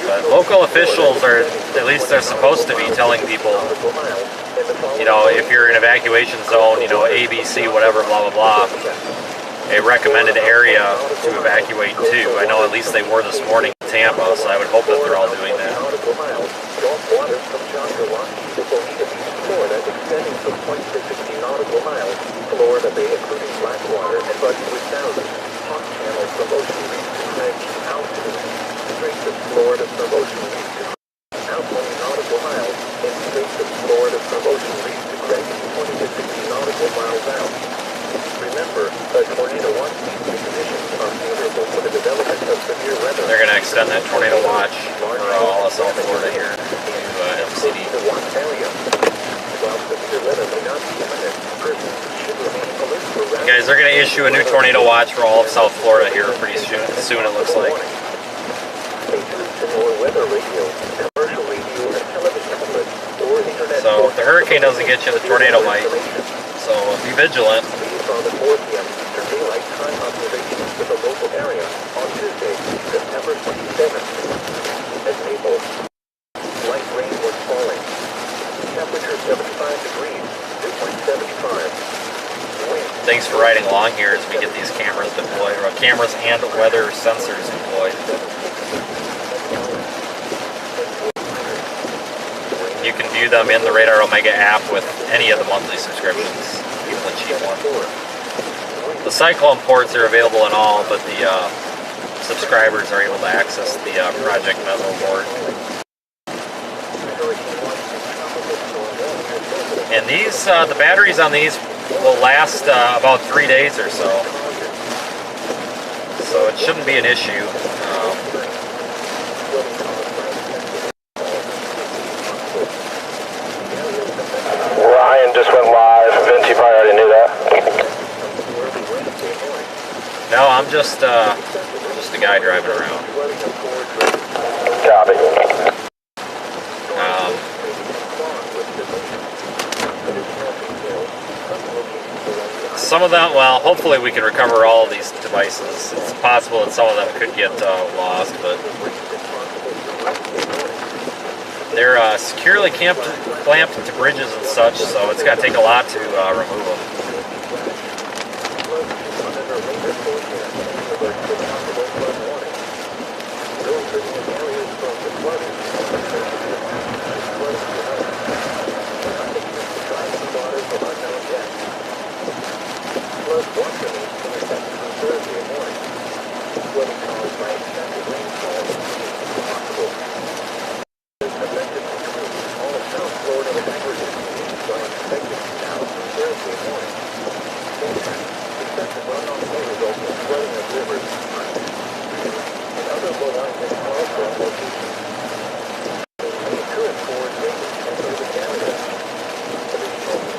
But local officials are, at least they're supposed to be telling people, you know, if you're in evacuation zone, you know, A, B, C, whatever, blah, blah, blah, a recommended area to evacuate to. I know at least they were this morning in Tampa, so I would hope that they're all doing that. Florida Bay, including Blackwater and Buckingham Sound, hot channels from Ocean Reef to Greenwich altitude, Straits of Florida from Ocean Reef to now 20 nautical miles, and Straits of Florida from Ocean Reef to Greenwich 20 to 60 nautical miles out. Remember, the tornado watch conditions are favorable for the development of severe weather. They're going to extend that tornado watch for all of South Florida here to MCD. The watch area. While severe weather may not be imminent, persons should remain alert for rapid. Guys, they're going to issue a new tornado watch for all of South Florida here pretty soon, it looks like. Stay tuned to more weather radio, commercial radio, and television outlets, or internet. So if the hurricane doesn't get you, the tornado might. So be vigilant. These are the 4 p.m. Eastern Daylight Time observations for the local area on Tuesday, September 27th. At Naples, light rain was falling. Temperature 75 degrees, dew point 75. Wind. Thanks for riding along here as we get these cameras deployed, or cameras and weather sensors deployed. You can view them in the Radar Omega app with any of the monthly subscriptions, even the cheap one. The Cyclone ports are available in all, but the subscribers are able to access the Project Meso board. And these, the batteries on these will last about 3 days or so. So it shouldn't be an issue. Ryan just went live. Vince, you probably already knew that. No, I'm just a guy driving around. Copy. Some of them, well, hopefully we can recover all of these devices. It's possible that some of them could get lost, but they're securely clamped to bridges and such, so it's going to take a lot to remove them.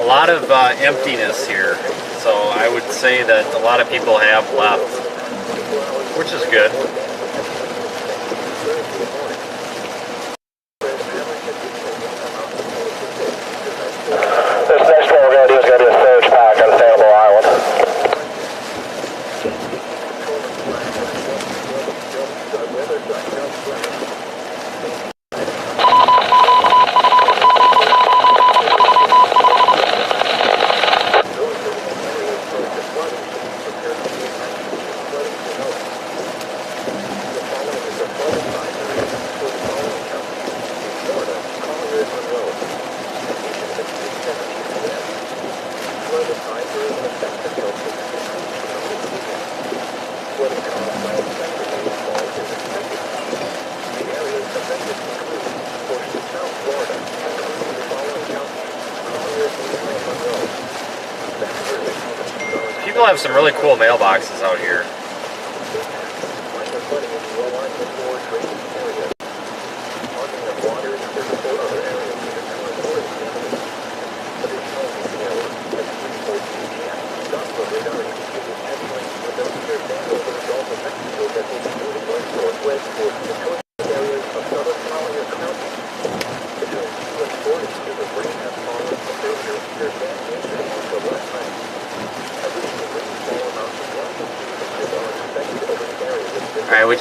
A lot of emptiness here, so I would say that a lot of people have left, which is good. This next one we're going to do is going to do a surge pack on Sanibel Island. People have some really cool mailboxes out here.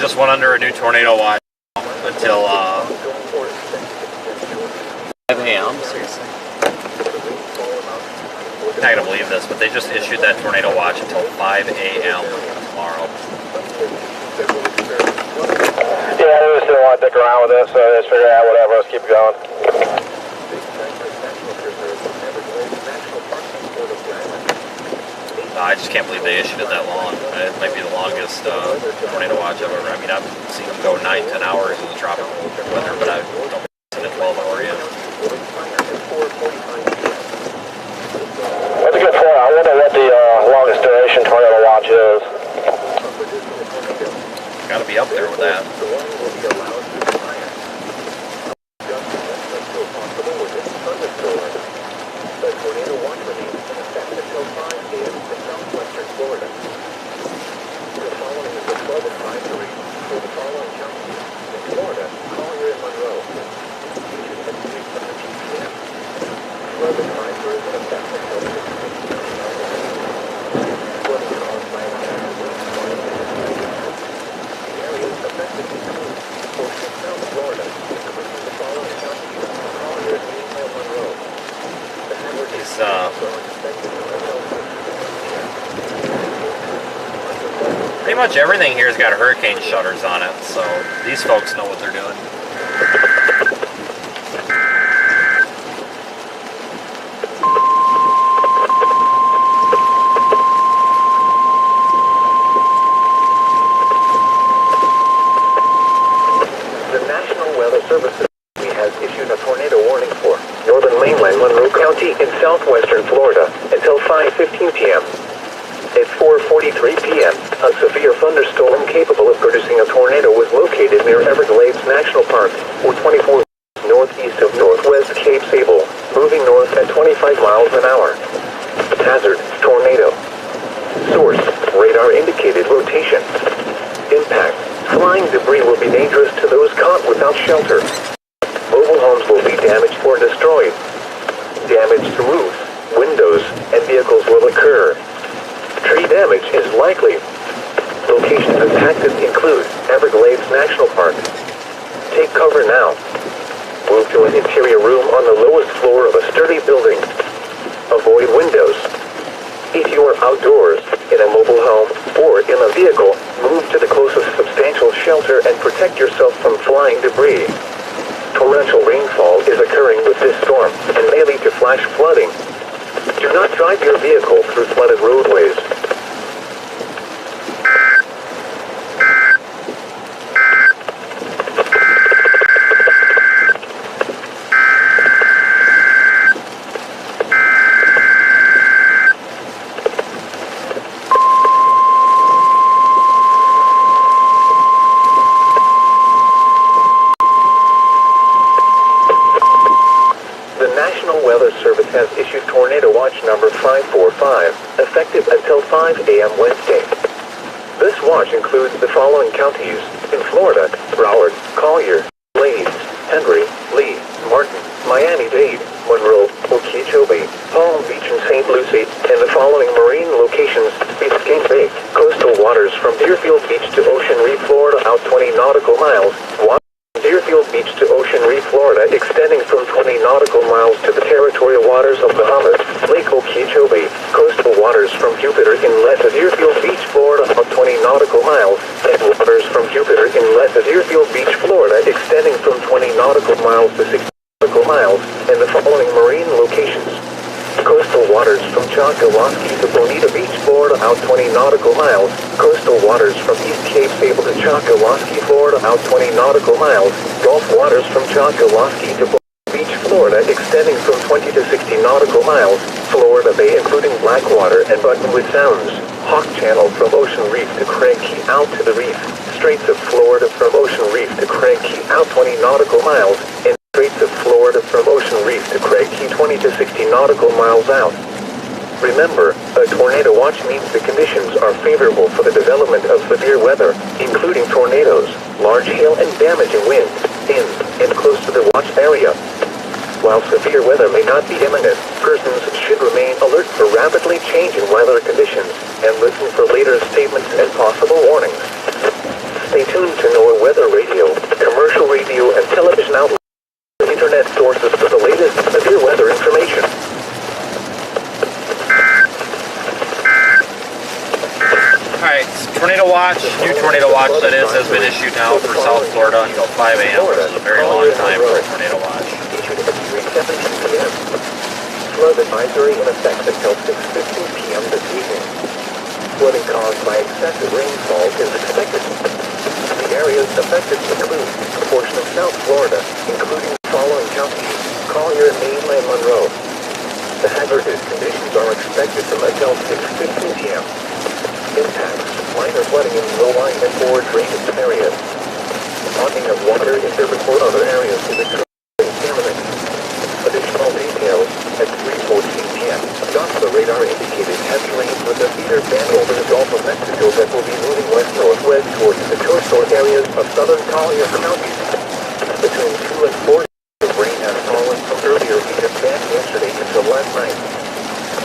just went under a new tornado watch until 5 a.m. Seriously. I'm not gonna believe this, but they just issued that tornado watch until 5 a.m. tomorrow. Yeah, they just didn't want to dick around with us, so let's figure out whatever, let's keep it going. I just can't believe they issued it that long. It might be the longest tornado watch I've ever. I mean, I've seen them go 9-10 hours in the tropical weather, but I don't think it's a 12-hour yet. That's a good point. I wonder what the longest duration tornado watch is. Got to be up there with that. The tornado watch remains in effect until 5 a.m. in southwestern Florida. The following is a flood advisory for the following counties. In Florida, Collier and Monroe. Beaches at 3:17 p.m. Flood advisory in effect until 6:15 p.m. Flooding caused by a natural windstorm. The areas affected include coastal South Florida, including the following counties: Collier and Monroe. These, pretty much everything here's got hurricane shutters on it, so these folks know what they're doing. The National Weather Service has issued a tornado warning for northern mainland Monroe County in southwestern Florida until 5:15 p.m. At 4:43 p.m., a severe thunderstorm capable of producing a tornado was located near Everglades National Park, or 24 northeast of northwest Cape Sable, moving north at 25 miles an hour. Hazard: tornado. Source: radar indicated rotation. Impact: flying debris will be dangerous to those caught without shelter. Mobile homes will be damaged or destroyed. Damage to roofs, windows, and vehicles will occur. Tree damage is likely. Locations impacted include Everglades National Park. Take cover now. Move to an interior room on the lowest floor of a sturdy building. Avoid windows. If you are outdoors, in a mobile home, or in a vehicle, move to the closest substantial shelter and protect yourself from flying debris. Torrential rainfall is occurring with this storm and may lead to flash flooding. Do not drive your vehicle through flooded roadways. The National Weather Service has issued Tornado Watch number 545, effective until 5 a.m. Wednesday. This watch includes the following counties in Florida: Broward, Collier, Blades, Henry, Lee, Martin, Miami-Dade, Monroe, Okeechobee, Palm Beach, and St. Lucie, and the following marine locations: Biscayne Bay, coastal waters from Deerfield Beach to Ocean Reef, Florida, out 20 nautical miles. Deerfield Beach to Ocean Reef, Florida, extending from 20 nautical miles to the territorial waters of Bahamas, Lake Okeechobee, coastal waters from Jupiter Inlet to Deerfield Beach, Florida, about 20 nautical miles, and waters from Jupiter Inlet to Deerfield Beach, Florida, extending from 20 nautical miles to 60 nautical miles, and the following marine locations: coastal waters from Choctawaskee to Bonita Beach, Florida, out 20 nautical miles. Coastal waters from East Cape Sable to Choctawaskee, Florida, out 20 nautical miles. Gulf waters from Choctawaskee to Bonita Beach, Florida, extending from 20 to 60 nautical miles. Florida Bay, including Blackwater and Buttonwood Sounds. Hawk Channel from Ocean Reef to Craig Key, out to the reef. Straits of Florida from Ocean Reef to Craig Key, out 20 nautical miles. And Straits of Florida from Ocean Reef to Craig Key, 20 to 60 nautical miles out. Remember, a tornado watch means the conditions are favorable for the development of severe weather, including tornadoes, large hail, and damaging winds, in and close to the watch area. While severe weather may not be imminent, persons should remain alert for rapidly changing weather conditions and listen for later statements and possible warnings. Stay tuned to NOAA Weather Radio, commercial radio, and television outlets, internet sources for the latest severe weather information. Alright, tornado watch, new tornado watch that is, has been issued now for South Florida until 5 a.m., which is a very long time for a tornado watch. Issued at 3:17 p.m. Flood advisory in effect until 6:15 p.m. this evening. Flooding caused by excessive rainfall is expected. The areas affected include a portion of South Florida, including the following counties: Collier, Maine, and Monroe. The hazardous conditions are expected from until 6:15 p.m. Impacts: minor flooding in low-lying and forward drainage areas. Clogging of water in urban or other areas is imminent. Additional details at 3:14 p.m. Doppler radar indicated heavy rains with a feeder band over the Gulf of Mexico that will be moving west-northwest towards the coastal areas of southern Collier County. Between 2 and 4 inches of rain has fallen from earlier feeder band yesterday until last night.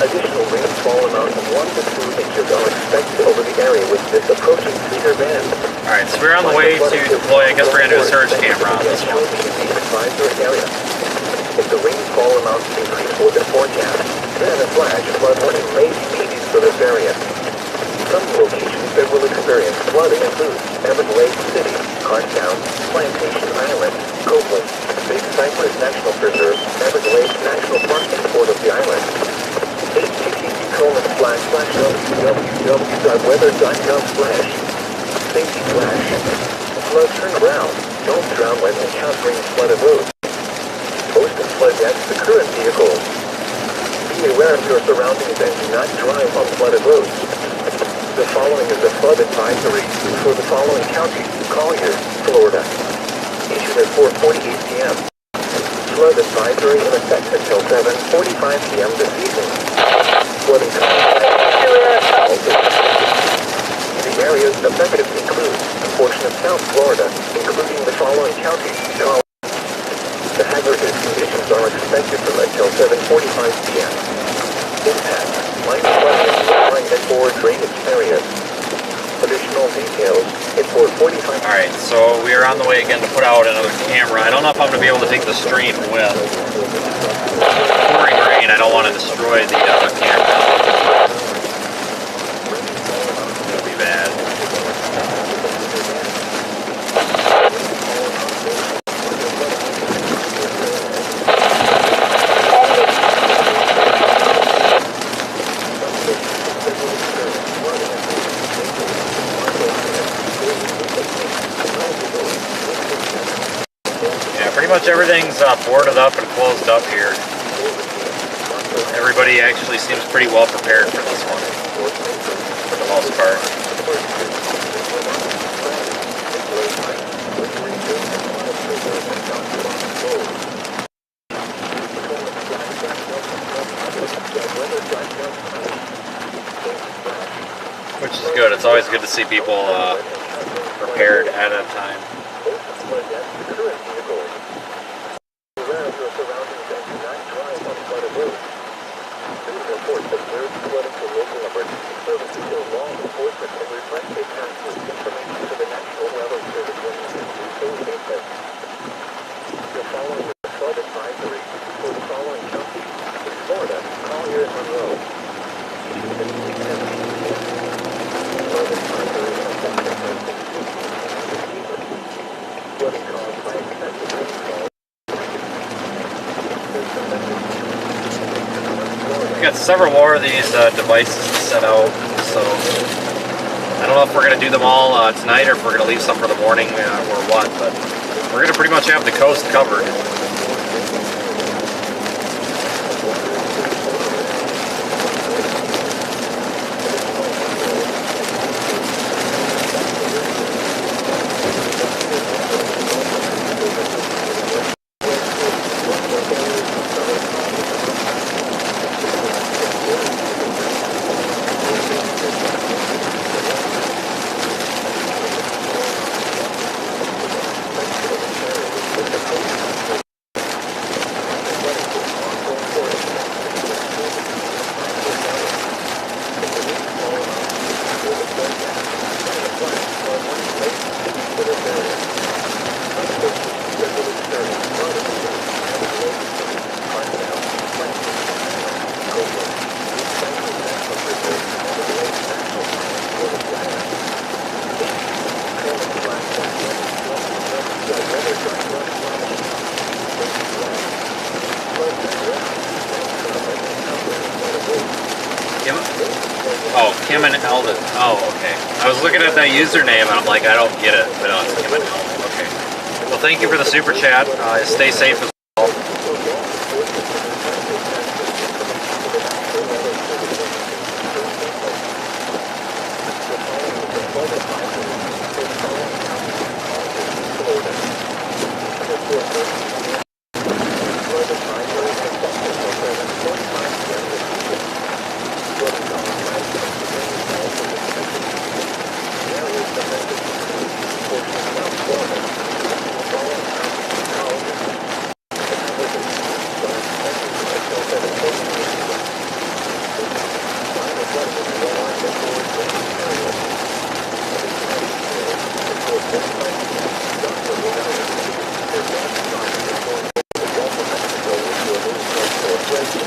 Additional rainfall amounts of 1 to 2 inches are expected over the area with this approaching feeder band. Alright, so we're on the way to deploy. I guess we're going to do a surge camera on this one. If the rainfall amounts increase more than forecast, then a flash flood warning may be needed for this area. Some locations that will experience flooding include Everglades City, Cartown, Plantation Island, Copeland, Big Cypress National Preserve, Everglades National Park, and Port of the Island. http://www.weather.gov/safety/. Flood turn around. Don't drown when encountering flooded roads. Post and flood decks to current vehicles. Be aware of your surroundings and do not drive on flooded roads. The following is a flood advisory for the following counties: Collier, Florida. Issued at 4:48 p.m. Flood advisory in effect until 7:45 p.m. this evening. Flooding caused. The areas affected include a portion of South Florida, including the following counties: The hazardous conditions are expected from until 7:45 p.m. Impact: minor flooding in low-lying and forward drainage areas. Additional details at 4:45. Alright, so we are on the way again to put out another camera. I don't know if I'm going to be able to take the stream with. Pouring rain, I don't want to destroy the camera. It'll be bad. Pretty much everything's boarded up and closed up here. Everybody actually seems pretty well prepared for this one, for the most part. Which is good. It's always good to see people prepared ahead of time. We've got several more of these devices to set out, so I don't know if we're going to do them all tonight or if we're going to leave some for the morning or what, but we're going to pretty much have the coast covered. Kim and Eldon. Oh, okay. I was looking at that username and I'm like, I don't get it. But no, it's Kim and Eldon. Okay. Well, thank you for the super chat. Stay safe as well.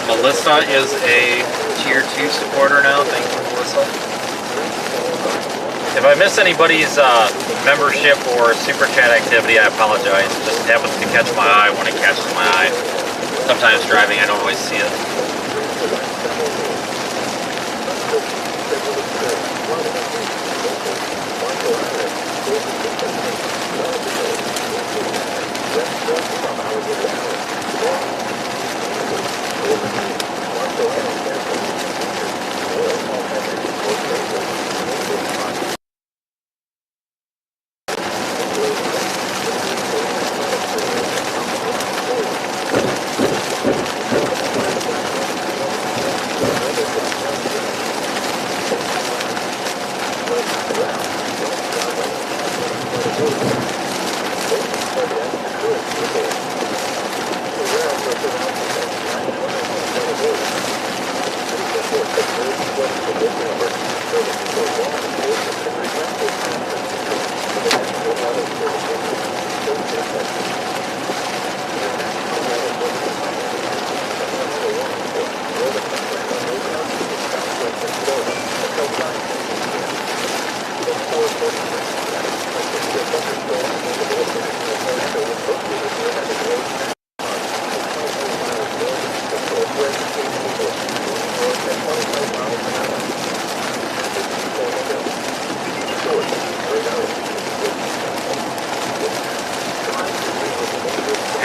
Melissa is a tier 2 supporter now. Thank you, Melissa. If I miss anybody's membership or super chat activity, I apologize. It just happens to catch my eye when it catches my eye. Sometimes driving, I don't always see it.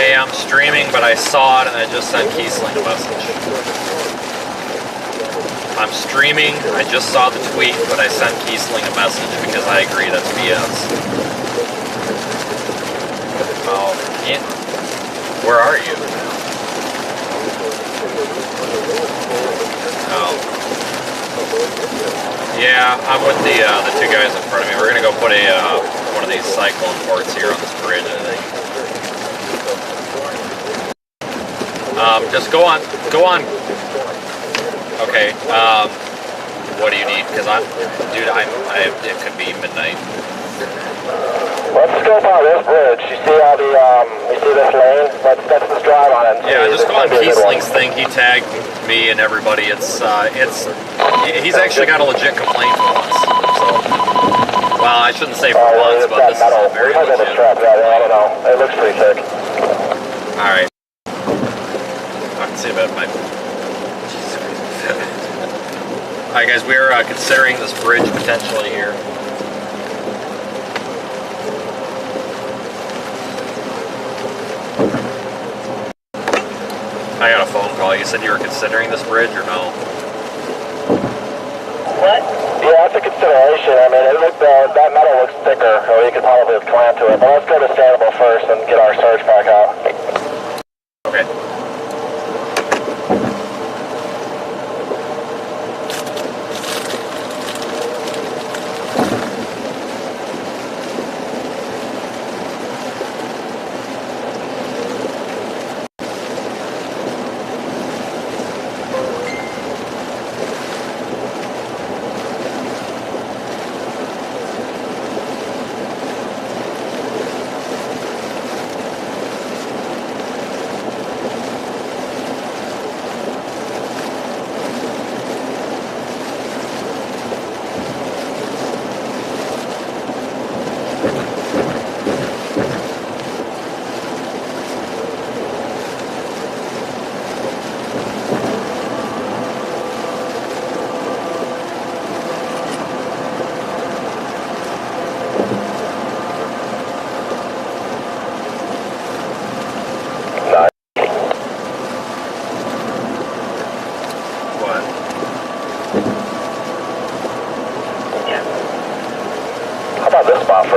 Hey, I'm streaming, but I saw it and I just sent Kiesling a message. I'm streaming, I just saw the tweet, but I sent Kiesling a message because I agree that's BS. Oh, yeah. Where are you? Oh. Yeah, I'm with the two guys in front of me. We're gonna go put one of these cyclone ports here on this bridge, I think. Just go on. Okay, what do you need? Because dude, it could be midnight. Let's scope out this bridge. You see all the, you see this lane? Let's just drive on it. Yeah, just go on Kiesling's thing. He tagged me and everybody. He's actually got a legit complaint for once. So, well, I shouldn't say for once, but this is very legit. I don't know. It looks pretty thick. All right. I can see about my. Alright guys, we're considering this bridge potentially here. I got a phone call. You said you were considering this bridge or no? What? Yeah, it's a consideration. I mean, that metal looks thicker, or you could probably clamp to it. But let's go to Standable first and get our surge pack out. Okay.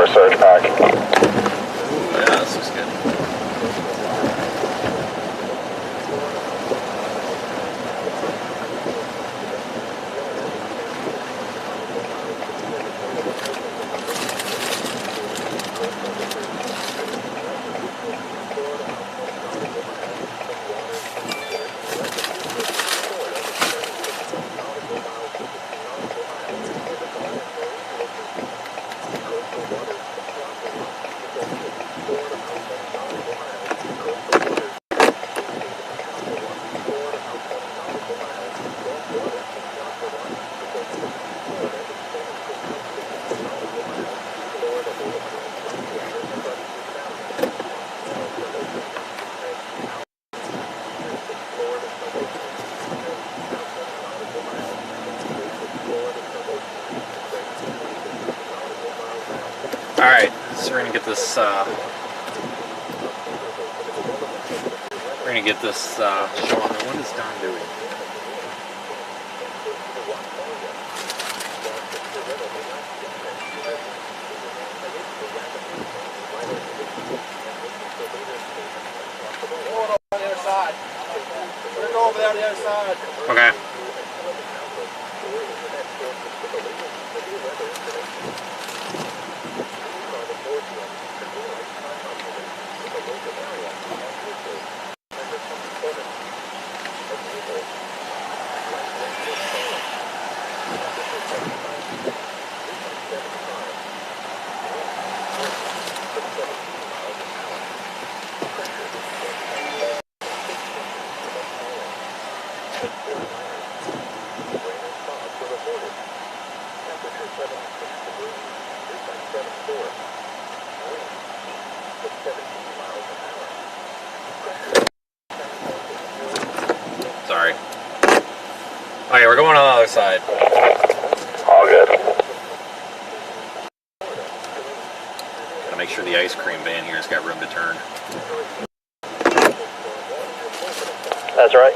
our surge pack. Yeah, this looks good. Alright, so we're gonna get this show on there. What is Don doing? On the other side. We're gonna go over there on the other side. Okay. Sorry. Okay, we're going on the other side. All good. Gotta make sure the ice cream van here has got room to turn. That's right.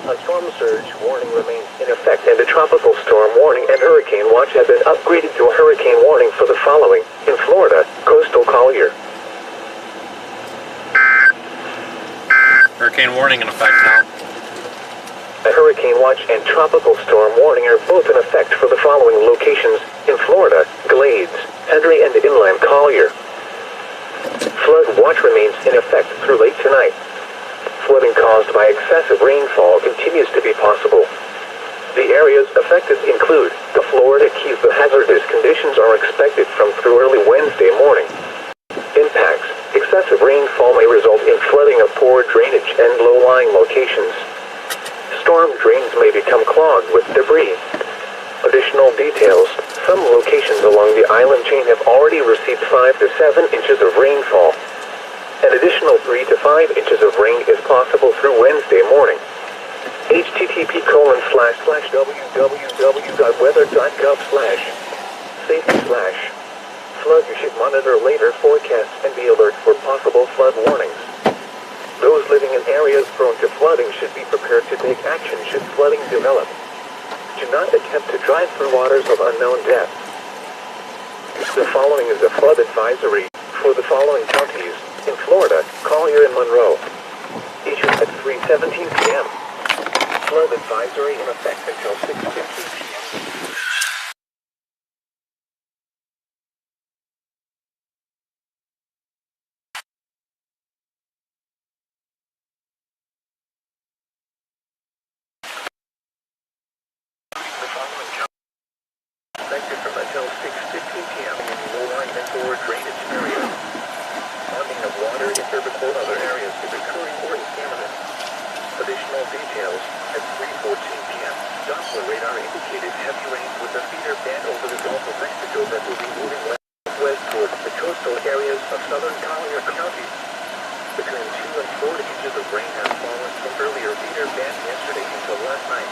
A storm surge warning remains in effect, and a tropical storm warning and hurricane watch have been upgraded to a hurricane warning for the following. In Florida, coastal Collier. Hurricane warning in effect now. A hurricane watch and tropical storm warning are both in effect for the following locations. In Florida, Glades, Henry and Inland Collier. Flood watch remains in effect through late tonight. Flooding caused by excessive rainfall continues to be possible. The areas affected include the Florida Keys. The hazardous conditions are expected from through early Wednesday morning. Impacts. Excessive rainfall may result in flooding of poor drainage and low-lying locations. Storm drains may become clogged with debris. Additional details. Some locations along the island chain have already received 5 to 7 inches of rainfall. An additional 3 to 5 inches of rain is possible through Wednesday morning. http://www.weather.gov/safety/ flood. You should monitor later forecasts and be alert for possible flood warnings. Those living in areas prone to flooding should be prepared to take action should flooding develop. Do not attempt to drive through waters of unknown depth. The following is a flood advisory for the following counties in Florida, Collier and Monroe. Issued at 3:17 p.m. Flood advisory in effect until 6:15 p.m. Affected from until 6:15 p.m. in low-lying and poor drainage areas. Ponding of water in Derbicourt other areas is occurring or is imminent. Additional details at 3:14 p.m. Doppler radar indicated heavy rain with a feeder band over the Gulf of Mexico that will be moving west towards the coastal areas of southern Collier County. Between 2 and 4 inches of rain has fallen from earlier feeder band yesterday until last night.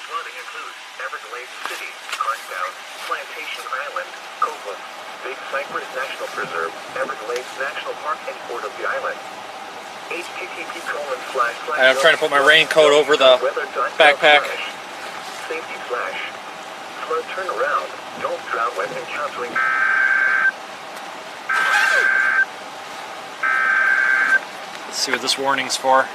flooding includes Everglades City, Crestdown, Plantation Island, Copeland, Big Cypress National Preserve, Everglades National Park, and Port of the Island. http:// I'm trying to put my raincoat over the backpack. Safety flash. Flood turn around. Don't drown when encountering. Let's see what this warning's for.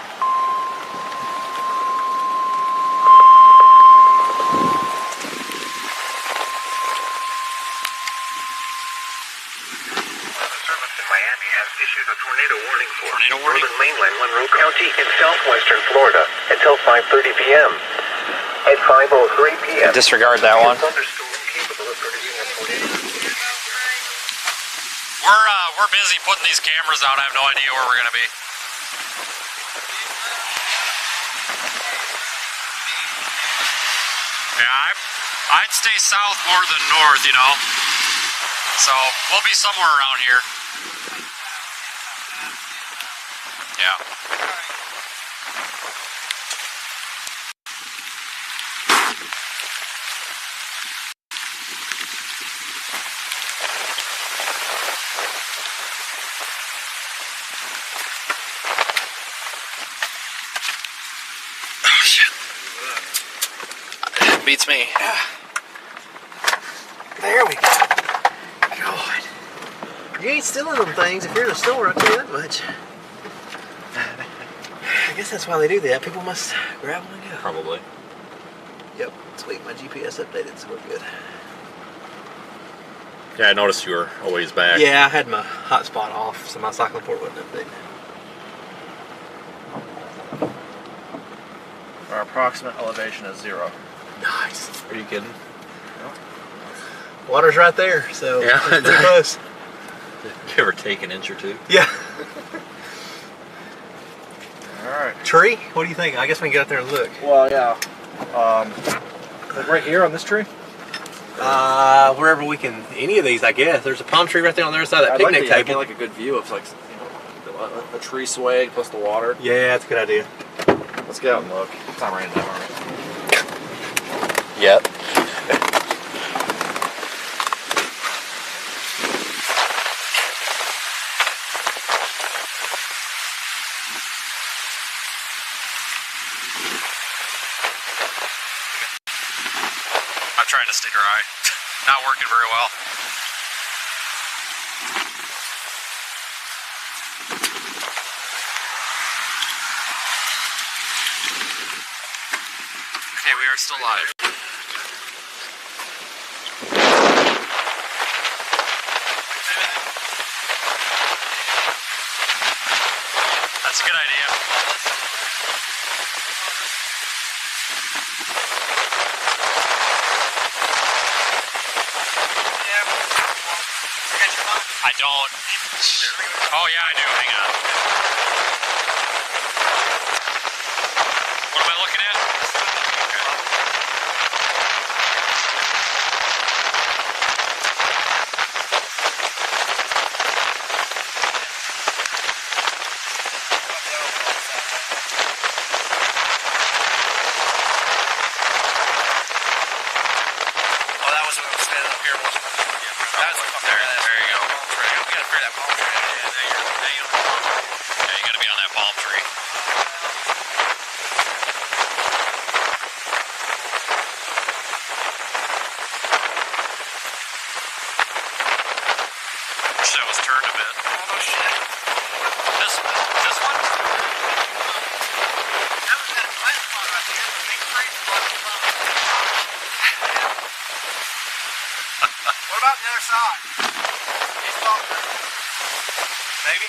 Issued a tornado warning for Tornado warning? northern mainland Monroe County in southwestern Florida until 5:30 p.m. At 5:03 p.m. Disregard that one. Thunderstorm capable of producing a tornado. We're busy putting these cameras out. I have no idea where we're gonna be. Yeah, I'd stay south more than north, you know. So we'll be somewhere around here. Yeah. Oh shit. Beats me. There we go. God. You ain't stealing them things if you're in a store, I'll tell you that much. I guess that's why they do that. People must grab them and go. Probably. Yep. Sweet. My GPS updated, so we're good. Yeah, I noticed you were a ways back. Yeah, I had my hotspot off, so my cycling port wasn't updated. Our approximate elevation is 0. Nice. Are you kidding? Water's right there, so Yeah. it's pretty close. Give or take an inch or two. Yeah. Alright. Tree? What do you think? I guess we can get out there and look. Well, yeah. Like right here on this tree? Wherever we can, any of these, I guess. There's a palm tree right there on the other side of that picnic Get table. like a good view of like, a tree swaying plus the water. Yeah, that's a good idea. Let's get out and look. It's not raining that hard. Yep. I'm trying to stay dry. Not working very well. Okay, we are still live. That's a good idea. I don't. Oh yeah, I do. Hang on. What am I looking at? Oh, that was when I was standing up here, wasn't it? That's up there. There you go. We gotta figure that palm tree out. Yeah, you gotta be on that palm tree. Wish that was turned a bit. Oh, shit. This one? That was that flat spot right there. The big tree spot. What about the other side? He's talking. Maybe?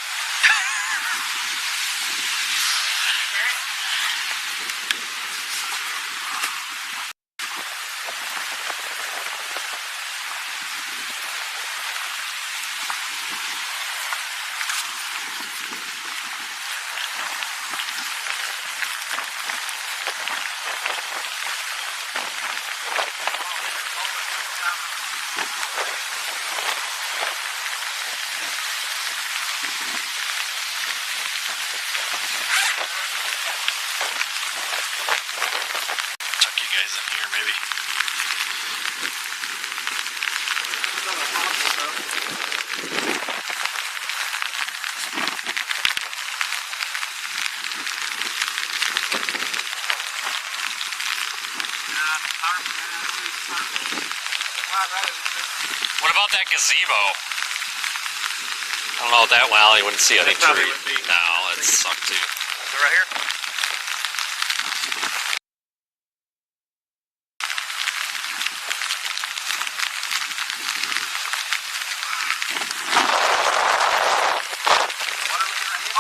guys in here, maybe. What about that gazebo? I don't know that well. You wouldn't see any tree. No, it sucked too. Is it right here?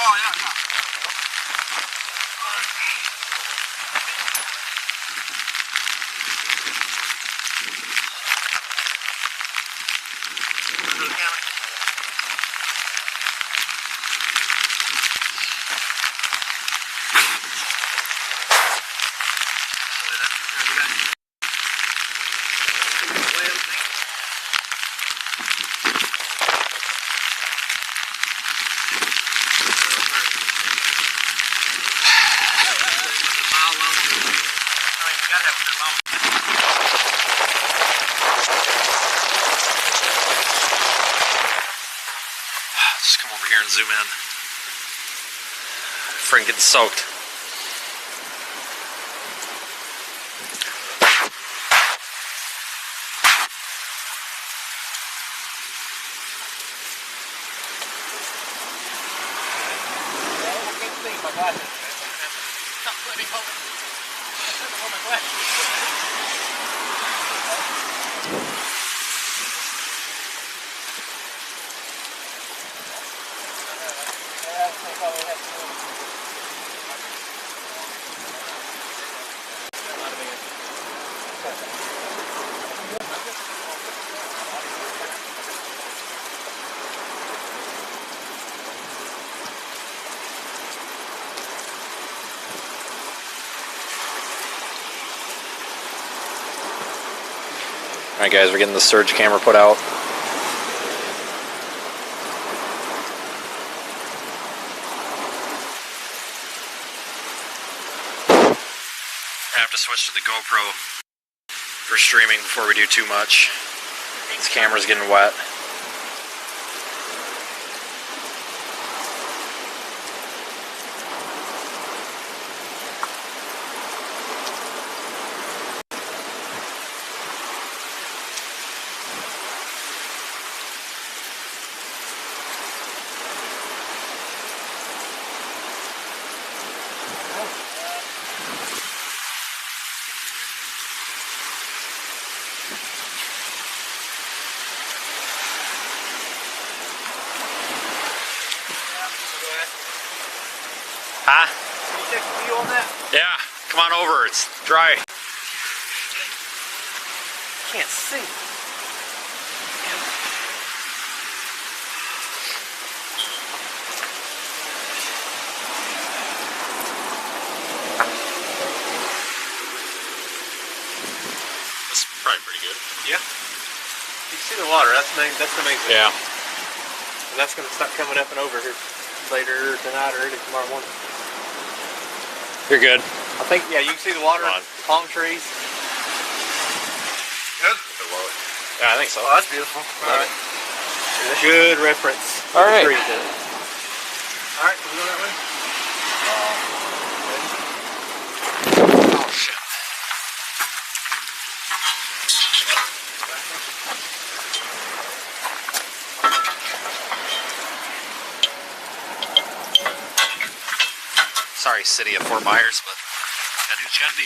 Oh, yeah, yeah. Just come over here and zoom in. Friend getting soaked. Alright guys, we're getting the surge camera put out. I have to switch to the GoPro for streaming before we do too much. This camera's getting wet. Huh? Can you check the view on that? Yeah, come on over, it's dry. Can't see. This is probably pretty good. Yeah. You see the water, that's the main thing. Yeah. And that's going to start coming up and over here later tonight or early tomorrow morning. You're good. I think, yeah, you can see the water, palm trees. Good? Yeah, I think so. Oh, that's beautiful. Love it. Good reference. All right. All right, can we go that way? Oh shit. Sorry, city of Fort Myers, but gotta do what you gotta do.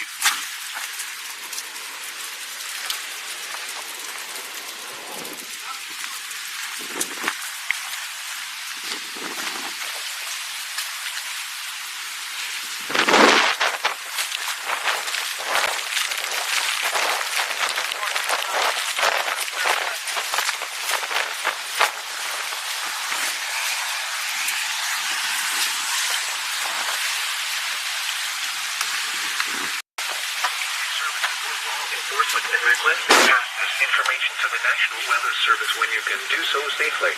Enforcement and request to pass this information to the National Weather Service when you can do so safely.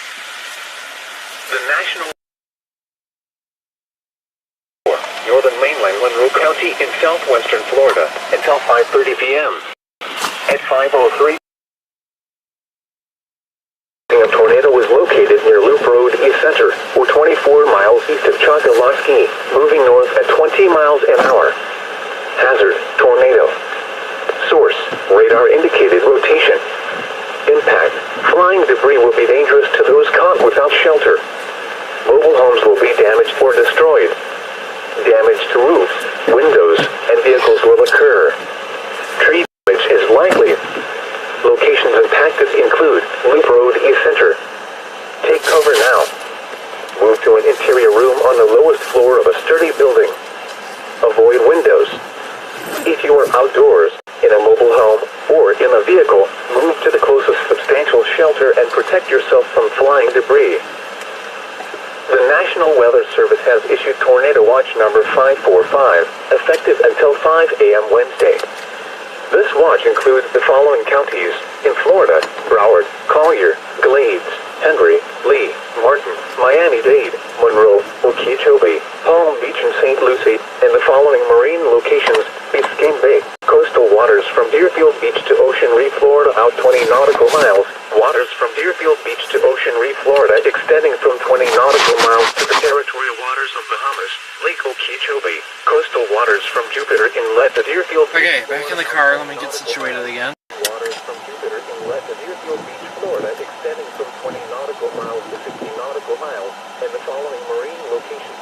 The National Northern Mainland, Monroe County, County in southwestern Florida until 5:30 p.m. At 5:03, a tornado was located near Loop Road East Center, or 24 miles east of Chocoloskee, moving north at 20 miles an hour. Hazard, tornado. Source, radar indicated rotation. Impact, flying debris will be dangerous to those caught without shelter. Mobile homes will be damaged or destroyed. Damage to roofs, windows, and vehicles will occur. Tree damage is likely. Locations impacted include Loop Road East Center. Take cover now. Move to an interior room on the lowest floor of a sturdy building. Avoid windows. If you are outdoors, in a mobile home, or in a vehicle, move to the closest substantial shelter and protect yourself from flying debris. The National Weather Service has issued Tornado Watch number 545, effective until 5 a.m. Wednesday. This watch includes the following counties in Florida: Broward, Collier, Glades, Henry, Lee, Martin, Miami-Dade, Monroe, Okeechobee, Palm Beach, and St. Lucie, and the following marine locations: Biscayne Bay, coastal waters from Deerfield Beach to Ocean Reef, Florida, out 20 nautical miles, waters from Deerfield Beach to Ocean Reef, Florida, extending from 20 nautical miles to the territorial waters of Bahamas, Lake Okeechobee, coastal waters from Jupiter Inlet to Deerfield Beach. Okay, back in the car. Let me get situated again. Waters from Jupiter Inlet to Deerfield Beach, Florida, extending from 20 nautical miles to 60 nautical miles, and the following marine locations.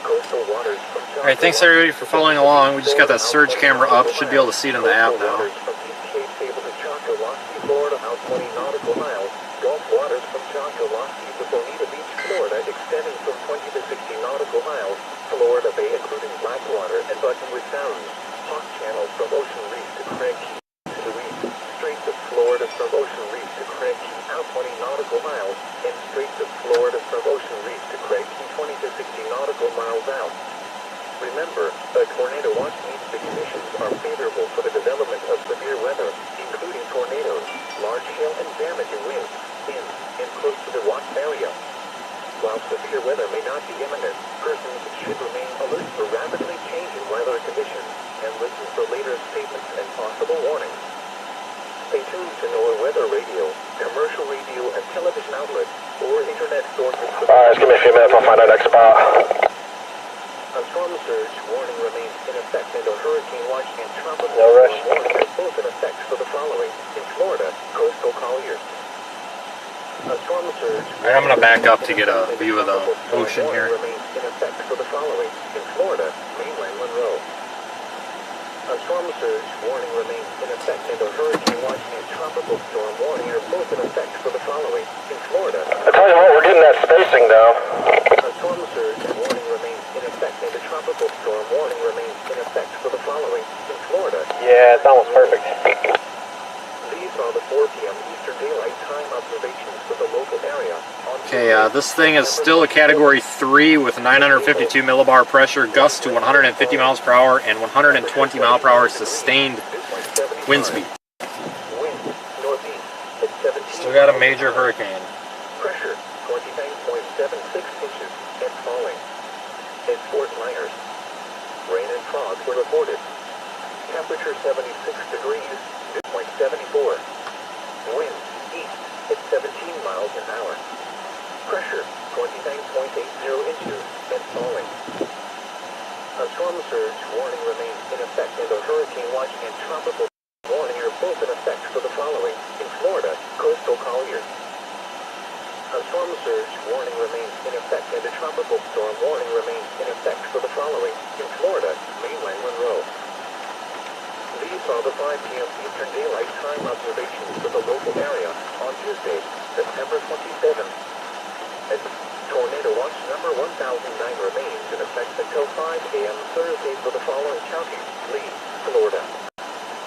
Coastal waters from Alright, thanks everybody for following along. We just got that surge camera up. Should be able to see it in the app now. Waters from East Cape Sable to Chocoloskee, Florida, out 20 nautical miles. Gulf waters from Chocoloskee to Bonita Beach, Florida, extending from 20 to 60 nautical miles. Florida Bay, including Blackwater and Buttonwood Sounds. Hawk Channel from Ocean Reef to Craig Key to the Reef. Straits of Florida from Ocean Reef to Craig Key, out 20 nautical miles. And Straits of Florida from Ocean Reef to Craig Key, 20 to 60 nautical miles out. Remember, a tornado watch means the conditions are favorable for the development of severe weather, including tornadoes, large hail, and damaging winds in and close to the watch area. While severe weather may not be imminent, persons should remain alert for rapidly changing weather conditions and listen for later statements and possible warnings. Stay tuned to NOAA Weather Radio, commercial radio and television outlets, or internet sources. Alright, just give me a few minutes, I'll find our next spot. A storm surge warning remains in effect, and a hurricane watch and tropical No rush. storm warning are both in effect for the following: in Florida, coastal Collier. A storm surge. Alright, I'm gonna back up to get a view of the ocean here. Remains in effect for the following: in Florida, mainland Monroe. A storm surge warning remains in effect, and a hurricane watch and tropical storm warning are both in effect for the following: in Florida. I tell you what, we're getting that spacing though. A storm surge warning remains in effect, and a tropical storm warning remains in effect for the following: in Florida. Yeah, it's almost perfect. These are the 4 p.m. Eastern Daylight Time observations for the local area. Okay, this thing is still a Category 3 with 952 millibar pressure, gusts to 150 miles per hour, and 120 mile per hour sustained wind speed. Wind northeast at 17. Still got a major hurricane. Pressure 29.76 inches and falling. At Fort Myers, rain and fog were reported. Temperature 76 degrees, dew point 74. Wind east at 17 miles an hour. Pressure 29.80 inches and falling. A storm surge warning remains in effect, and a hurricane watch and tropical warning are both in effect for the following: in Florida, coastal Collier. A storm surge warning remains in effect, and a tropical storm warning remains in effect for the following: in Florida, mainland Monroe. These are the 5 p.m. Eastern Daylight Time observations for the local area on Tuesday, September 27th. And Tornado Watch number 1009 remains in effect until 5 a.m. Thursday for the following counties: Lee, Florida.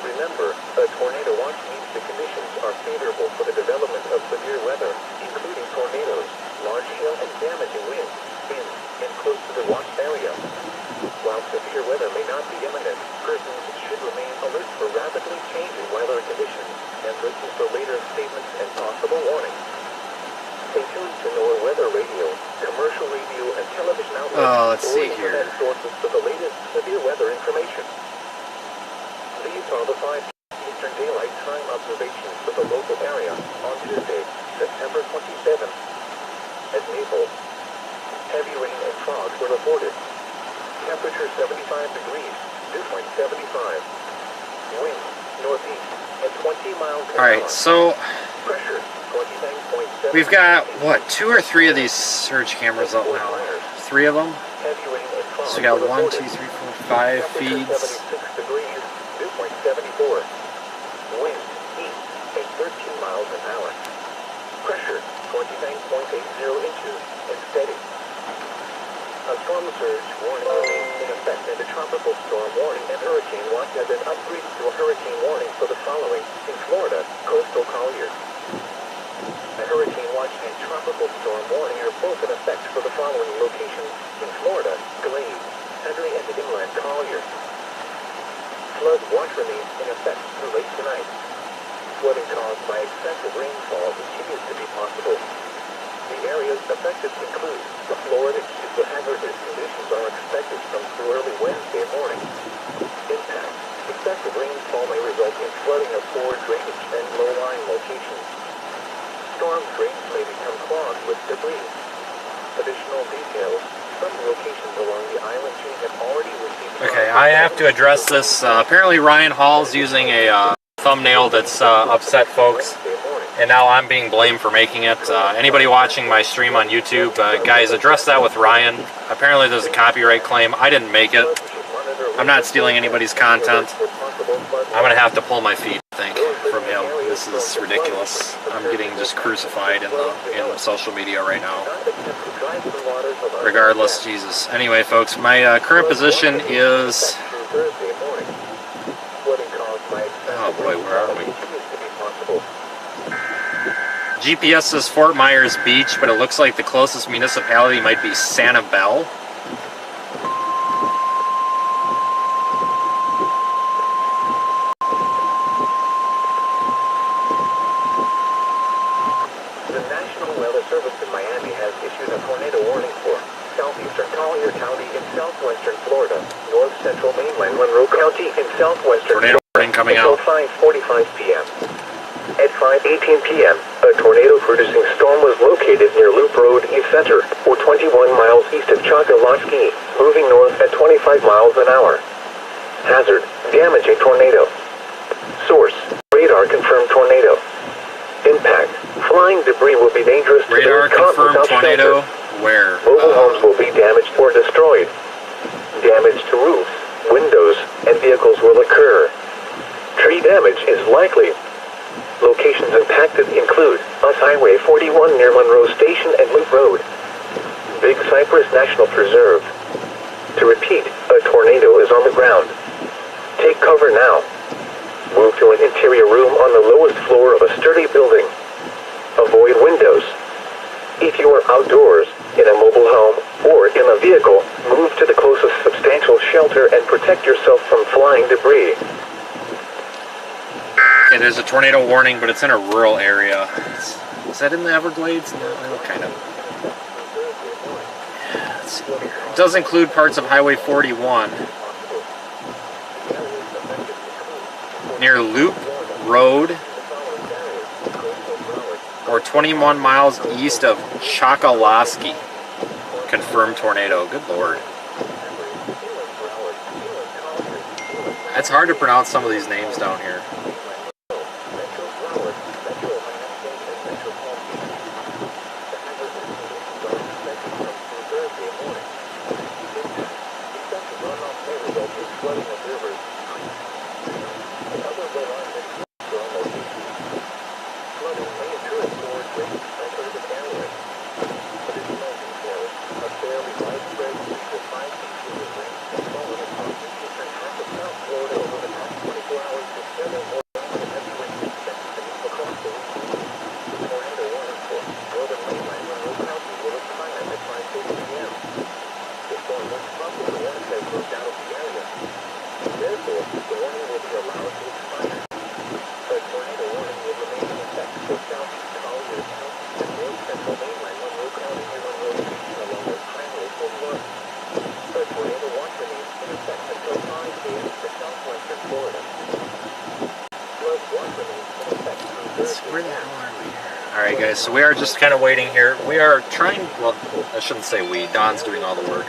Remember, a tornado watch means the conditions are favorable for the development of severe weather, including tornadoes, large hail, and damaging winds in and close to the watch area. While severe weather may not be imminent, persons should remain alert for rapidly changing weather conditions and listen for later statements and possible warnings. Stay tuned to NOAA weather radio, commercial radio, and television outlets. Oh, let's see or here. internet sources for the latest severe weather information. These are the 5 Eastern Daylight Time observations for the local area on Tuesday, September 27th. At Naples, heavy rain and fog were reported. Temperature 75 degrees, dew point 75. Wind northeast at 20 miles per hour. Alright, so Pressure 29.7. we've got, what, 2 or 3 of these surge cameras out now? 3 of them? Heavy rain and fog So we got were 1, 2, reported. 3, 4, 5 Temperature feeds. 76 degrees, dew point 74. Wind east at 13 miles an hour. Pressure 29.80 inches and steady. A storm surge warning remains in effect, and a tropical storm warning and hurricane watch has been upgraded to a hurricane warning for the following in Florida, coastal Collier. A hurricane watch and tropical storm warning are both in effect for the following locations in Florida, Glade, Henry, and inland Collier. Flood watch remains in effect through late tonight. Flooding caused by excessive rainfall continues to be possible. The areas affected include the Florida Keys, where hazardous conditions are expected from through early Wednesday morning. Impact. Excessive rainfall may result in flooding of poor drainage and low-lying locations. Storm drains may become clogged with debris. Additional details. Some locations along the island chain have already received... Okay, I have to address this. Apparently Ryan Hall's using a thumbnail that's upset folks. And now I'm being blamed for making it. Anybody watching my stream on YouTube, guys, address that with Ryan. Apparently there's a copyright claim. I didn't make it. I'm not stealing anybody's content. I'm going to have to pull my feet, I think, from him. This is ridiculous. I'm getting just crucified in social media right now. Regardless, Jesus. Anyway, folks, my current position is... Oh boy, where are we? GPS says Fort Myers Beach, but it looks like the closest municipality might be Sanibel. The National Weather Service in Miami has issued a tornado warning for southeastern Collier County in southwestern Florida, north central mainland Monroe County in southwestern Tornado warning coming out. until 5:45 p.m. At 5:18 p.m., a tornado-producing storm was located near Loop Road East Center, or 21 miles east of Chocoloskee, moving north at 25 miles an hour. Hazard: damaging tornado. Source: radar confirmed tornado. Impact: flying debris will be dangerous to Radar those caught confirmed without tornado. shelter. Where? Mobile homes will be damaged or destroyed. Damage to roofs, windows, and vehicles will occur. Tree damage is likely. Locations impacted include US Highway 41 near Monroe Station and Loop Road. Big Cypress National Preserve. To repeat, a tornado is on the ground. Take cover now. Move to an interior room on the lowest floor of a sturdy building. Avoid windows. If you are outdoors, in a mobile home, or in a vehicle, move to the closest substantial shelter and protect yourself from flying debris. Okay, there's a tornado warning, but it's in a rural area. Is that in the Everglades? No, kind of. Let's see here. It does include parts of Highway 41. Near Loop Road, or 21 miles east of Chocoloskee. Confirmed tornado. Good lord. It's hard to pronounce some of these names down here. Where the hell are we? Alright guys, so we are just kind of waiting here. We are trying, well, I shouldn't say we, Don's doing all the work.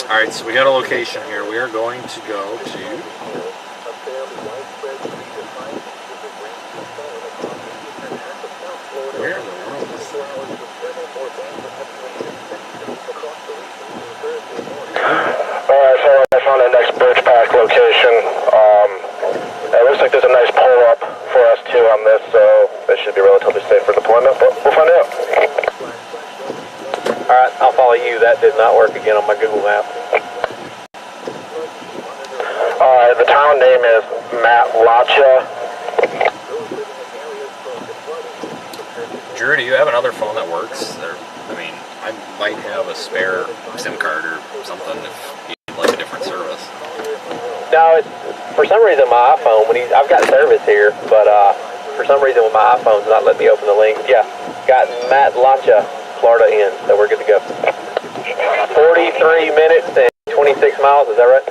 Alright, so we got a location here. We are going to go to... Where in the world is that? Alright, so I found the next bridge pack location. It looks like there's a nice pull-up for us too on this, so this should be relatively safe for deployment, but we'll find out. Alright, I'll follow you. That did not work again on my Google map. The town name is Matlacha. Drew, do you have another phone that works? I mean, I might have a spare SIM card or something if you need like a different service. No, for some reason my iPhone, I've got service here, but for some reason when my iPhone's not letting me open the link. Yeah, got Matlacha, Florida in, so we're good to go. 43 minutes and 26 miles, is that right?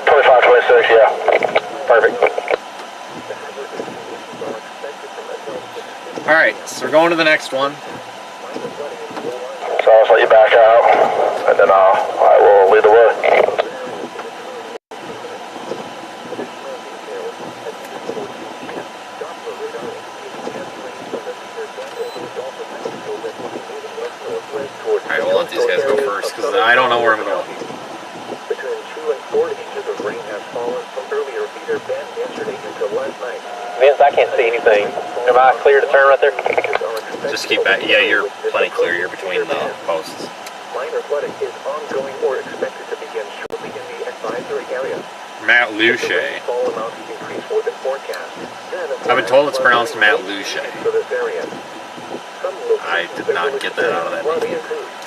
25, 26, yeah. Perfect. Alright, so we're going to the next one. So I'll just let you back out, and then I will lead the way. Alright, we'll let these guys go first, because I don't know where I'm going. Between 2 and 4 inches of rain has fallen from earlier Peter Pan yesterday until last night. Vince, I can't see anything. Am I clear to turn right there? Just keep back. Yeah, you're plenty clear. You're between the posts. Minor flooding is ongoing or expected to begin shortly in the advisory area. Matt Luce. Fall amounts increase more than forecast. I've been told it's pronounced Matt Luce. For this area. I did not get that out of that name.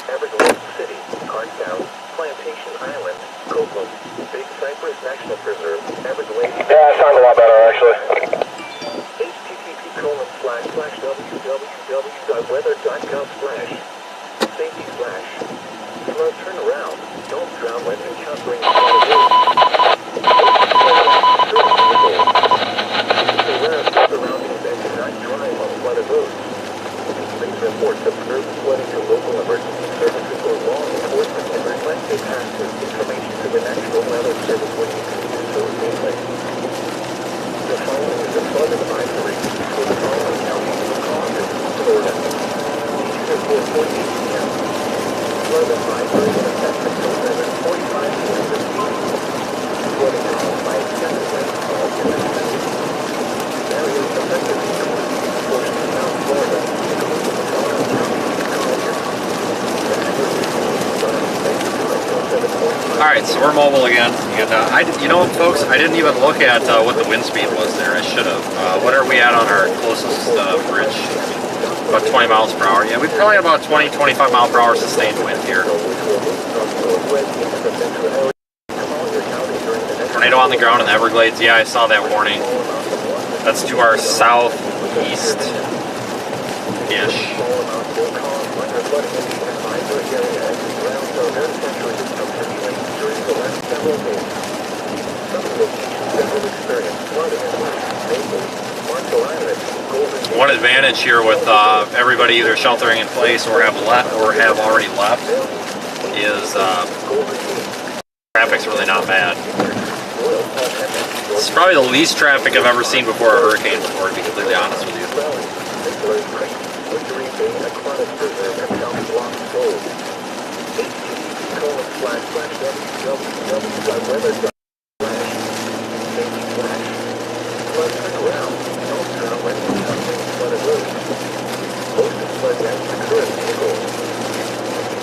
Everglades City, Cartown, Plantation Island, Copeland, Big Cypress National Preserve, Everglades. Yeah, it sounds a lot better actually. http://www.weather.gov/safety/ Slow turn around. Don't drown when encountering surroundings that do not drive on flooded roads. Please report observed flooding to local emergency services or law enforcement and request a pass this information to the National Weather Service when you can do so safely. The following is a flood advisory for the following counties of Columbus, Florida. East of 4:40 p.m. Flood advisory in effect until 7:45 p.m. this evening. Flooding caused by excessive rainfall in the city. Areas affected include portions of South Florida, including Collier County, Collier. Alright, so we're mobile again, and you know what, folks, I didn't even look at what the wind speed was there. I should have. What are we at on our closest bridge? About 20 miles per hour. Yeah, we probably have about 20, 25 mile per hour sustained wind here. Tornado on the ground in the Everglades. Yeah, I saw that warning. That's to our southeast-ish. One advantage here with everybody either sheltering in place or have already left is traffic's really not bad. It's probably the least traffic I've ever seen before a hurricane before, to be completely honest with you.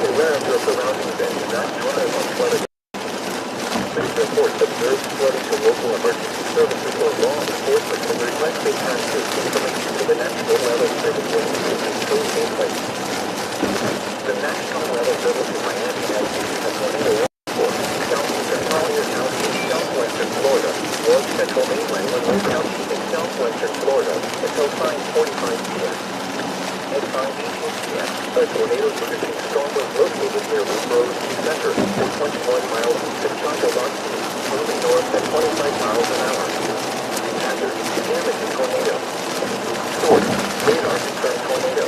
Aware of your surroundings and do not drive on flooded. Please report the observes flooding to local emergency services or law enforcement can request a transfer information to the National Weather Service when those in place. The National Weather Service in Miami has issued a tornado warning for southeastern Collier County in southwestern Florida, North Central Mainland Monroe County in southwestern Florida until 5:45 p.m. At 5:18 p.m., a tornado-producing storm was located near Rose Center, 21 miles east of Chocoloxy, moving north at 25 miles an hour. Hazard: damaging tornado. Source: radar confirmed tornado.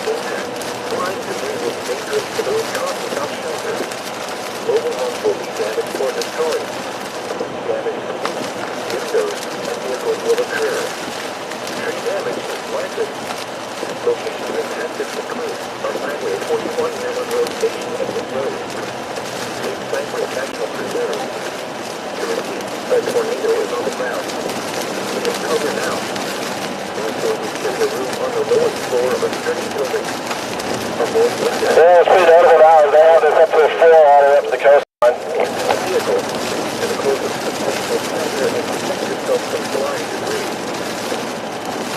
Impact: flying debris will be dangerous to those caught without shelter. Mobile homes will be damaged or destroyed. Damage to roofs, windows, and vehicles will occur. Tree damage is likely. Locations impacted include on Highway 41 near Monroe Station and Wood Road. Cape Cypress National Preserve. To repeat, a tornado is on the ground. Take cover now. Therefore, we secure the roof on the lowest floor of a sturdy building. Avoid windows. Yeah, speed out of an hour. They have this up to a 4 all the way up to the coastline. A vehicle to the closest potential shelter and protect yourself from flying debris.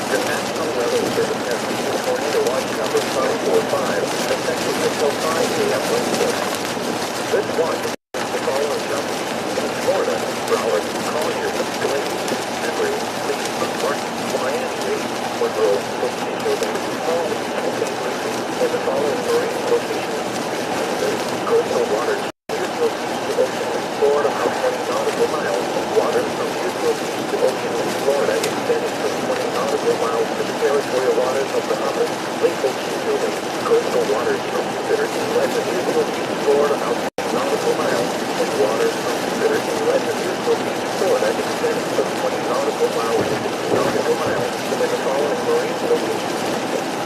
The National Weather Service has issued tornado watch number 545, effective until 5 a.m. Wednesday. This watch includes the following counties: Florida, Broward, Collier, Glade, Emory, Lee, Martin, Miami-Dade, Monroe, Okeechobee, Palm Beach, St. Lucie, and the following marine locations: coastal waters, Deerfield Beach to Ocean Reef, Florida, out 20 nautical miles. Waters from Deerfield Beach to Ocean Reef, Florida, extending from 20 nautical miles to the territorial waters of Bahamas, Lake Okeechobee. Coastal waters from considered inlet to Deerfield Beach, Florida, out 20 nautical miles, and waters from considered inlet to Deerfield Beach, Florida, extending from 20 nautical miles to 50 nautical miles, and the following marine locations: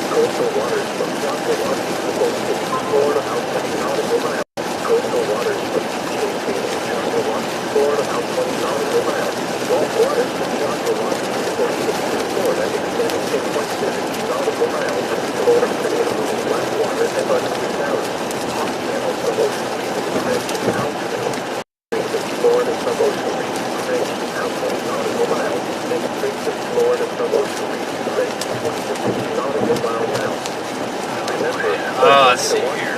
coastal waters from Chocoloxy to Ocean Beach, Florida, out 20 nautical miles. Coastal waters from Chocoloxy to Chocoloxy, Florida, out 20 nautical miles. Gulf waters from Chocoloxy to Ocean Beach, Florida, extending to 170 nautical miles. Florida tornado moving black water and unknown sounds. Off channel from Ocean Reef to French altitude. Straits of Florida from Ocean Reef to French out 20 nautical miles. And Straits of Florida from Ocean Reef to French 20 to 50 nautical miles out. Remember, Let's see here.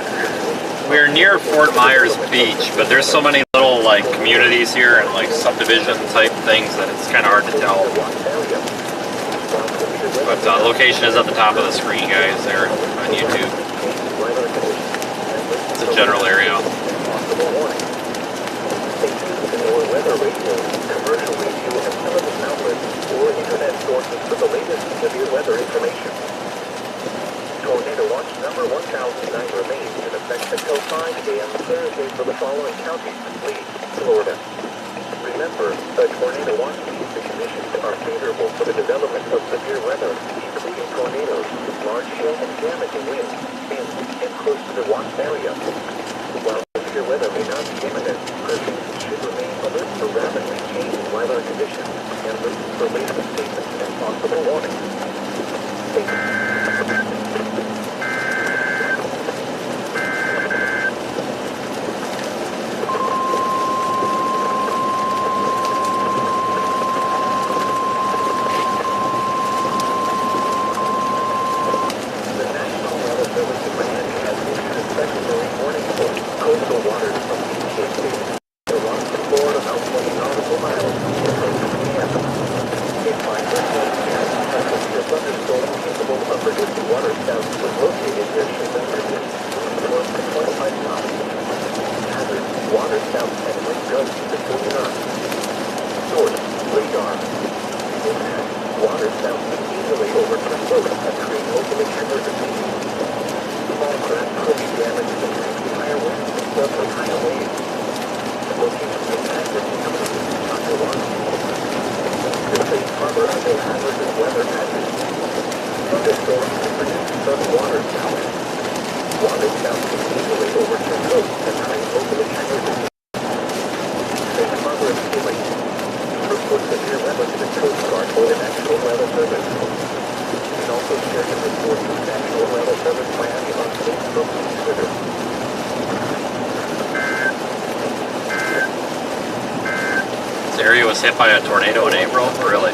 We're near Fort Myers Beach, but there's so many little like communities here and like subdivision type things that it's kind of hard to tell. But location is at the top of the screen, guys, there on YouTube. It's a general area. Weather radio, commercial radio, and television outlets or internet sources for the latest severe weather information. Tornado watch number 1009 remains in effect until 5 a.m. Thursday for the following counties: Lee, Florida. Remember, a tornado watch means the conditions are favorable for the development of severe weather, including tornadoes, large hail and damaging winds, and close to the watch area. While severe weather may not be imminent, persons should remain alert to rapidly changing weather conditions and listen for latest statements and possible warnings. Thank you. Coastal waters from Cape Station to Florida, about 20 nautical miles, until 2 p.m. A 5.1 atmosphere thunderstorm capable of producing water spouts was located near Schumann Bridges, north to 25 knots. Hazard: water spouts and wind gusts to 30 knots. Source: radar. Impact: water spouts can easily overturn boats and create locally triggered disease. Small craft could be damaged from higher winds and suddenly higher waves. Locations impacted include Chocoloxy. The safe harbor under hazardous weather patterns. Thunderstorms can produce sudden water spouts. Water spouts can easily overturn boats and create locally triggered disease. Safe harbor escalate. Report severe weather to the Coast Guard or the National Weather Service. You can also share your report with the National Weather Service Miami on Facebook and Twitter. area was hit by a tornado in April? Really?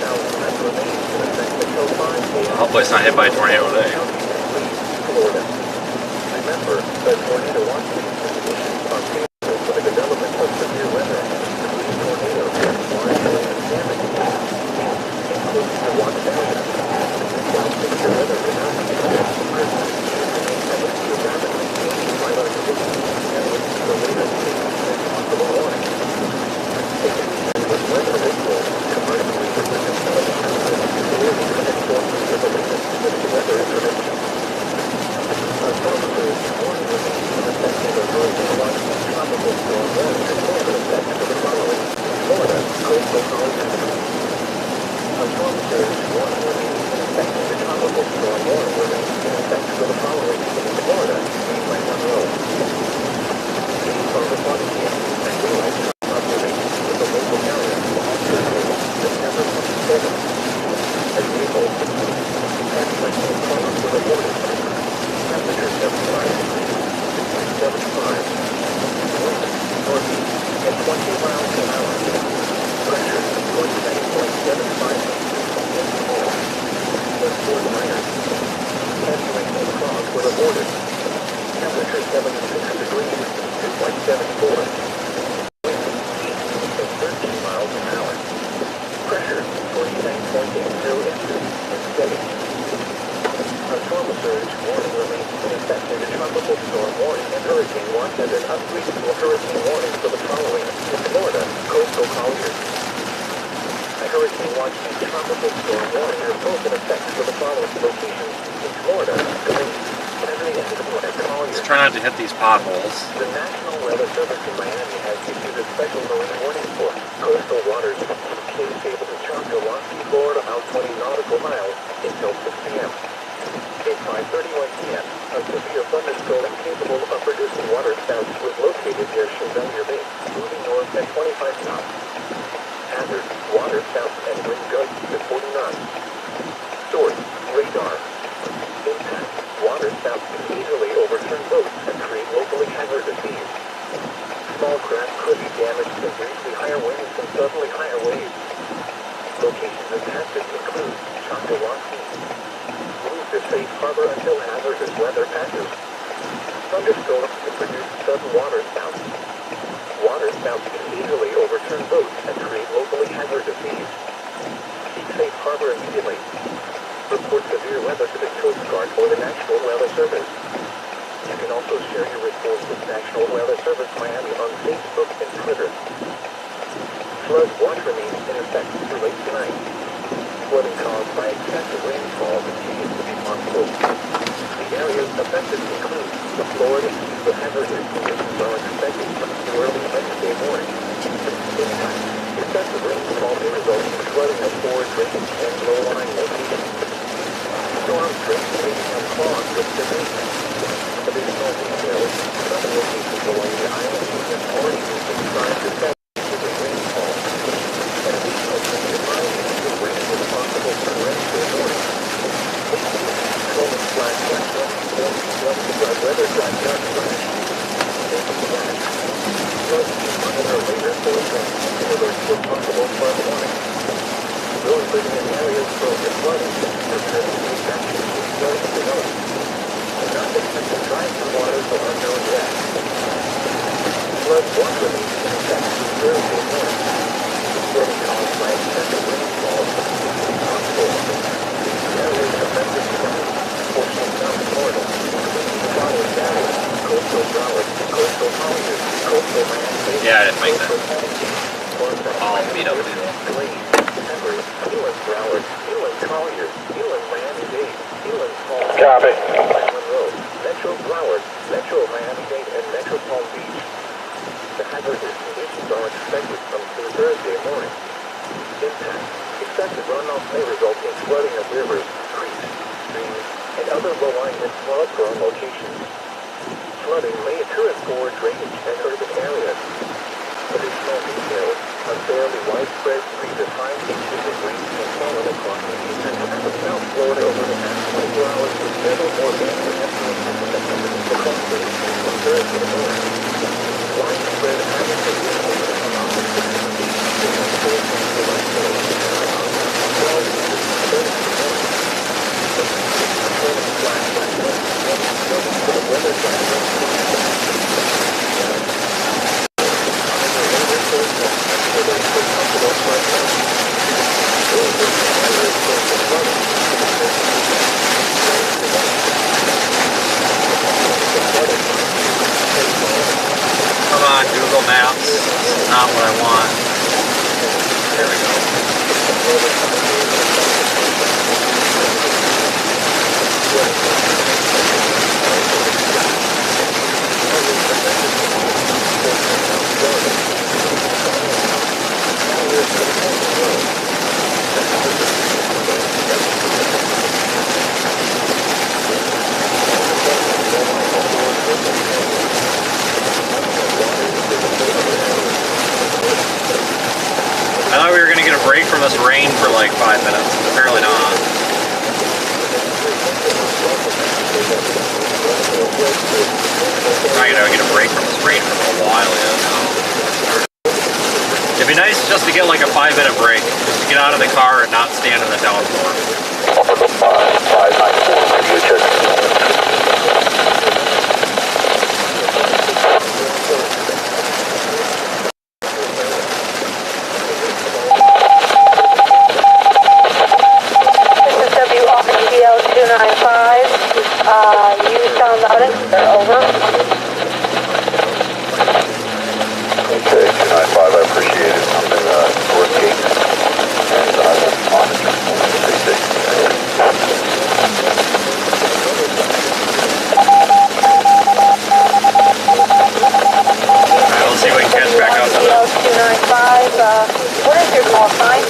Hopefully it's not hit by a tornado today. Remember that tornado watching conditions are favorable for the development of severe weather. Tornadoes can largely damage, including the watch area. While severe weather cannot be rapidly changing by our conditions and with the latest and possible warning. With weather rituals, commercially resistant telecommunications, or internet sources with the latest weather information. A storm surge warning remains in effect for the hurricane watch tropical storm warning is more in effect for the following: Florida, coastal colleges. A storm surge warning remains in effect for the tropical storm warning remains in effect for the following: Florida, mainland Monroe. These are the quantities and daylight observations for the local area on Thursday, September 27th. As April, and special cause for the warning. Temperature 75 degrees, 75. Wind northeast at 20 miles an hour. Pressure 29.75 inches. The Fort Myers. Heavy rain and fog were reported. Temperature 76 degrees, 2.74. Wind east at 13 miles an hour. Pressure 49.80 inches and steady. A storm surge warning remains in effect in the tropical storm warning and hurricane watch and an upgrade to a hurricane warning for the following: in Florida, coastal colliers. A hurricane watch and tropical storm warning are both in effect for the following locations: in Florida, going Let's try not to hit these potholes. The National Weather Service in Miami has issued a special marine warning for coastal waters from Cape Sable to Choctawaskee, Florida, out 20 nautical miles until 6 p.m. At 5:31 p.m., a severe thunderstorm capable of producing water spouts was located near Chevalier Bay, moving north at 25 knots. Hazard: water spouts and wind gusts to 40 knots. Source: radar. Impact: water spouts can easily overturn boats and create locally hazardous seas. Small craft could be damaged from briefly higher winds and suddenly higher waves. Locations of hazards include Choctawaskee. Move to safe harbor until hazardous weather passes. Thunderstorms can produce sudden water spouts. Water spouts can easily overturn boats and create locally hazardous seas. Seek safe harbor immediately. Report severe weather to the Coast Guard or the National Weather Service. You can also share your reports with National Weather Service Miami on Facebook and Twitter. Flood watch remains in effect through late tonight. Flooding caused by excessive rainfall continues to be possible. The areas affected include the Florida Keys of hazardous conditions are expected from early Wednesday morning. Impact: excessive rainfall may result in flooding of forward drainage and low-lying locations. Storm drains may become clogged with debris. Additional details: some locations along the island have already been described as excessive rainfall. An additional 25 inches of rain is possible for Wednesday morning. Weather.gov/weather.gov/. Flood monitor later forecast whether it's still possible flood warning. Those living in areas prone to flooding prepare to take action if flooding develops. Do not expect to drive through waters or unknown depths. Flood watch remains in effect through Thursday morning. Flooding caused by excessive rainfall is possible. Areas affected include portion of South Florida, including the following areas: coastal Broward, coastal Colliers, coastal Miami-Dade, Yeah, I didn't make that. All beat up, dude. Glade, Emory, Eland Broward, Eland Colliers, Eland Miami-Dade, Eland Falls, Copy. Monroe, Metro Broward, Metro Miami-Dade, and Metro Palm Beach. The hazardous conditions are expected from through Thursday morning. Impact: excessive runoff may result in flooding of rivers, creeks, streams, and other low-lying and flood-prone locations. Flooding may occur in forward drainage and urban areas. Additional details: a fairly widespread 3 to 5 inches of rain has fallen across the eastern half of South Florida over the past 24 hours, with several more rain across the region from Thursday morning. Widespread average of rain over the past 6 days not what I want. There we go. I thought we were going to get a break from this rain for like 5 minutes. Apparently not. Probably going to get a break from this rain for a little while, yeah. It'd be nice just to get like a 5-minute break. Just to get out of the car and not stand in the downpour. 295, you sound loud and clear, over. Okay, 295, I appreciate it. I'm in North Gate, and I will be monitoring. Stay safe. Alright, let's see if we can catch back up. 295, what is your call sign?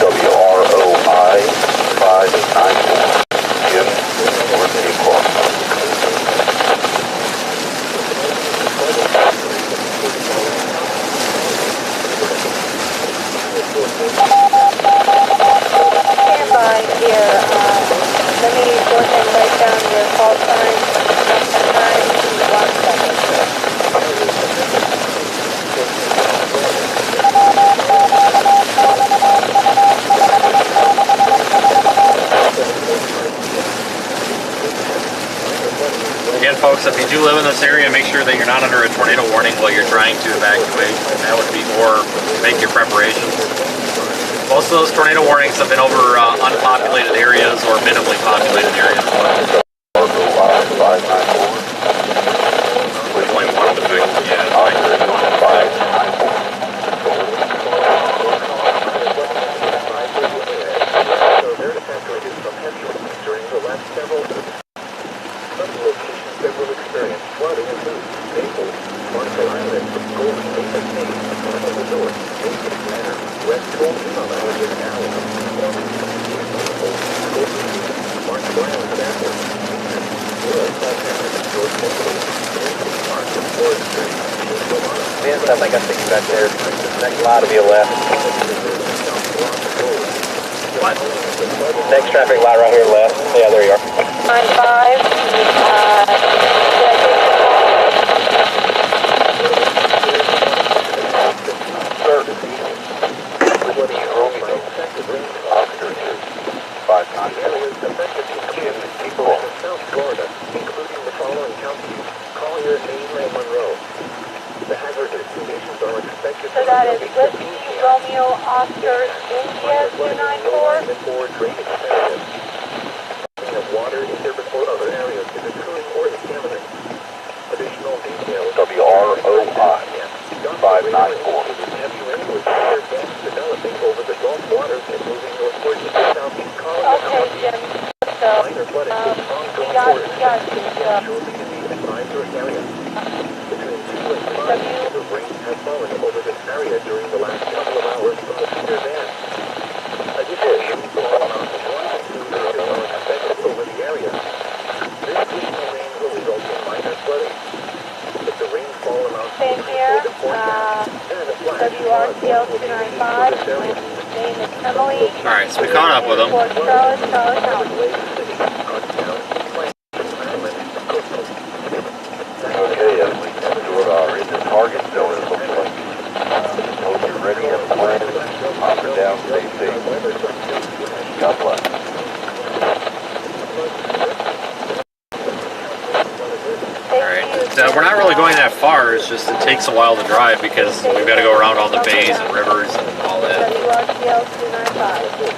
WROI 594. Jim, North Gate Clark. Stand by here. Let me go ahead and write down your call sign. Time, 1 second. Again, folks, if you do live in this area, make sure that you're not under a tornado warning while you're trying to evacuate. And that would be more make your preparations. Most of those tornado warnings have been over unpopulated areas or minimally populated areas. Only one affected, yeah. During the last several some locations that will experience flooding include Naples, Marshall Island, Golden Gate Estate, Marshall Resort, Naples Manor, West Coast Island in Allen, Golden Gate, Marshall Island in Apple, Royal Southampton, George Michael, Nancy Park, Forest Street, Vince, I think I see you back there. Next line to be a left. What? Next traffic light right here left. Yeah, there you are. 95, South Florida, including the following counties: Collier, Maine, and Monroe. The hazardous conditions are expected so that is Whiskey, Romeo, Oscar, India, 294. Drainage areas. Of water in different or other areas is occurring or is imminent. Additional details. WROI 594. Heavy rain with severe gas developing over the Gulf waters and moving northward to the southeast Collier Okay, Jim. So, minor flooding with we ongoing got forest you. shortly in the advisory area. Between 2 and 5 inches of rain has fallen over this area during the last couple of hours from the Cedar Dam. Additionally, small amounts of 1 to 2 inches are expected over the area. This additional rain will result in minor flooding. If the rainfall amounts to Same here, the forecast, then a flash WRTL flood will be needed 295, for this area. name is Emily. Alright, so we caught up with them. Fort Charlotte, Charlotte. Okay, as we are in the target zone, it looks like. Hope you're ready and planned. Up and down, stay safe. God bless. Alright, we're not really going that far, it's just it takes a while to drive because we've got to go around all the bays and rivers and all that. WRTL 295.